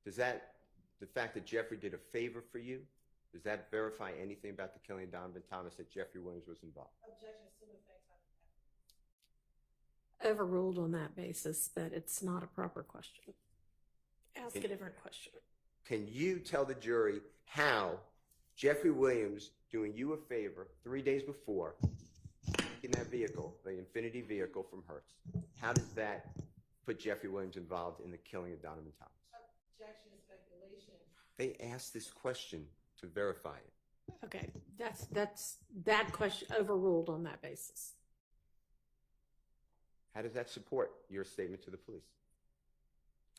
Does that, the fact that Jeffrey did a favor for you, does that verify anything about the killing of Donovan Thomas, that Jeffrey Williams was involved?
Objection, assuming facts are
Overruled on that basis that it's not a proper question. Ask a different question.
Can you tell the jury how Jeffrey Williams doing you a favor 3 days before, in that vehicle, the Infiniti vehicle from Hertz, how does that put Jeffrey Williams involved in the killing of Donovan Thomas?
objection, speculation.
They asked this question to verify it.
Okay, that's that question overruled on that basis.
How does that support your statement to the police?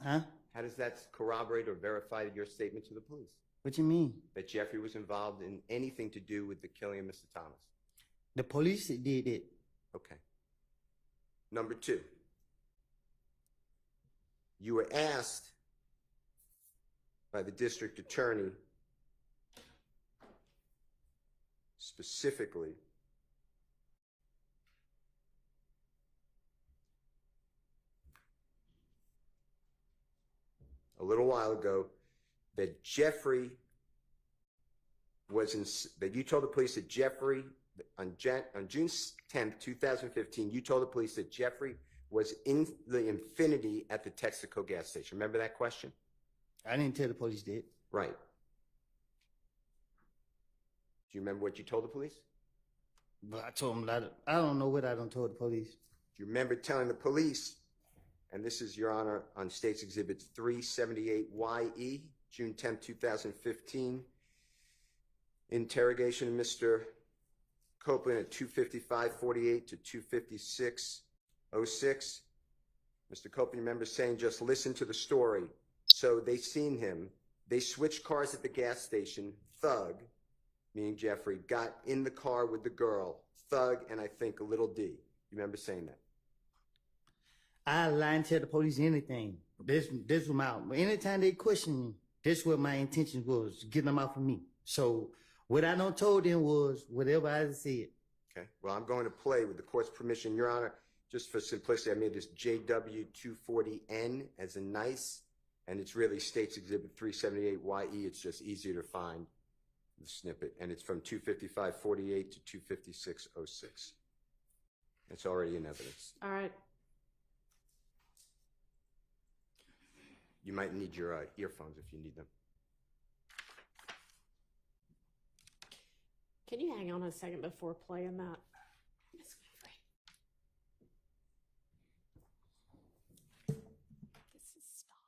Huh?
How does that corroborate or verify your statement to the police?
What you mean?
That Jeffrey was involved in anything to do with the killing of Mr. Thomas?
The police did it.
Okay. Number two, you were asked by the district attorney specifically a little while ago that Jeffrey was in, that you told the police that Jeffrey, on June 10th, 2015, you told the police that Jeffrey was in the Infiniti at the Texaco gas station. Remember that question?
I didn't tell the police that.
Right. Do you remember what you told the police?
But I told them a lot of, I don't know what I done told the police.
Do you remember telling the police, and this is, Your Honor, on State's Exhibit 378YE, June 10th, 2015, interrogation of Mr. Copeland at 255:48 to 256:06. Mr. Copeland, remember saying just listen to the story. So they seen him. They switched cars at the gas station. Thug, meaning Jeffrey, got in the car with the girl. Thug and I think a little D. You remember saying that?
I lie and tell the police anything. This was my, anytime they question me, this what my intention was, getting them off of me. So what I done told them was whatever I said.
Okay. Well, I'm going to play with the court's permission. Your Honor, just for simplicity, I made this JW240N as a nice, and it's really State's Exhibit 378YE. It's just easier to find the snippet, and it's from 255:48 to 256:06. It's already in evidence.
All right.
You might need your earphones if you need them.
Can you hang on a second before playing that? Miss Winfrey. This is stop.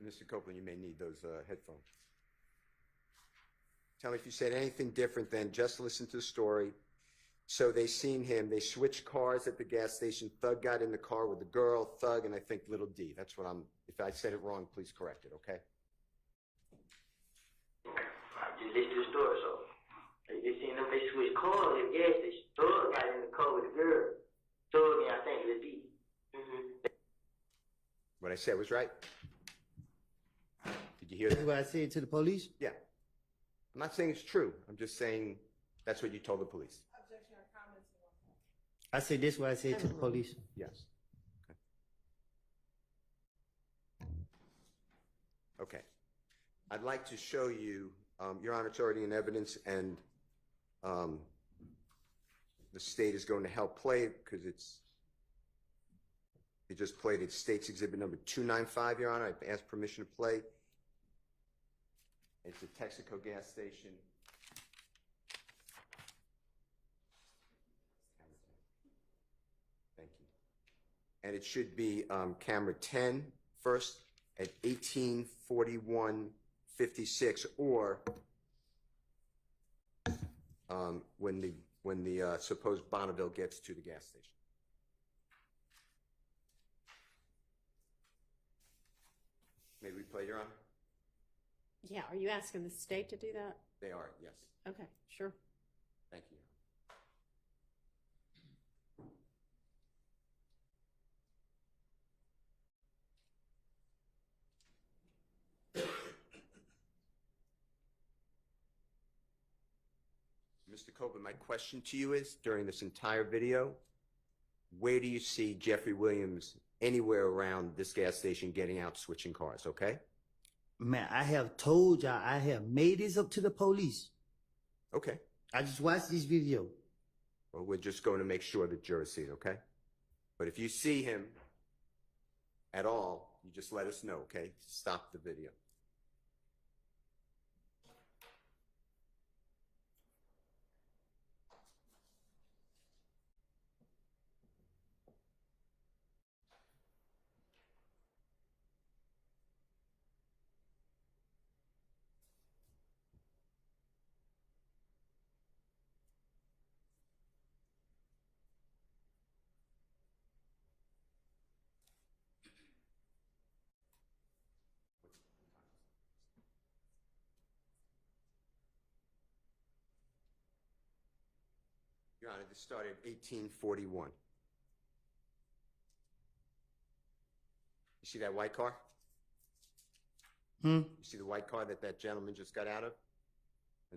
Mr. Copeland, you may need those headphones. Tell me if you said anything different than just listen to the story. So they seen him. They switched cars at the gas station. Thug got in the car with the girl. Thug and I think little D. That's what I'm. If I said it wrong, please correct it. Okay.
I just listened to the story, so they just seen them. They switched cars at the gas station. Thug got in the car with the girl. Thug and I think little D.
What I said was right. Did you hear
That's
that?
what I said to the police.
Yeah. I'm not saying it's true. I'm just saying that's what you told the police.
Objection or comments?
I said this what I said to the police.
Yes. Okay. I'd like to show you, Your Honor, it's already in evidence, and the state is going to help play it because they just played it. State's Exhibit number 295, Your Honor. I've asked permission to play. It's a Texaco gas station. Thank you. And it should be camera 10 first at 18:41:56, or when the supposed Bonneville gets to the gas station. May we play, Your Honor?
Yeah, are you asking the state to do that?
They are, yes.
Okay, sure.
Thank you. Mr. Copeland, my question to you is, during this entire video, where do you see Jeffrey Williams anywhere around this gas station getting out, switching cars, okay?
Man, I have told y'all, I have made this up to the police.
Okay.
I just watched this video.
Well, we're just going to make sure that jurors see it, okay? But if you see him at all, you just let us know, okay? Stop the video. Your Honor, this started 1841. You see that white car?
Hmm?
You see the white car that that gentleman just got out of?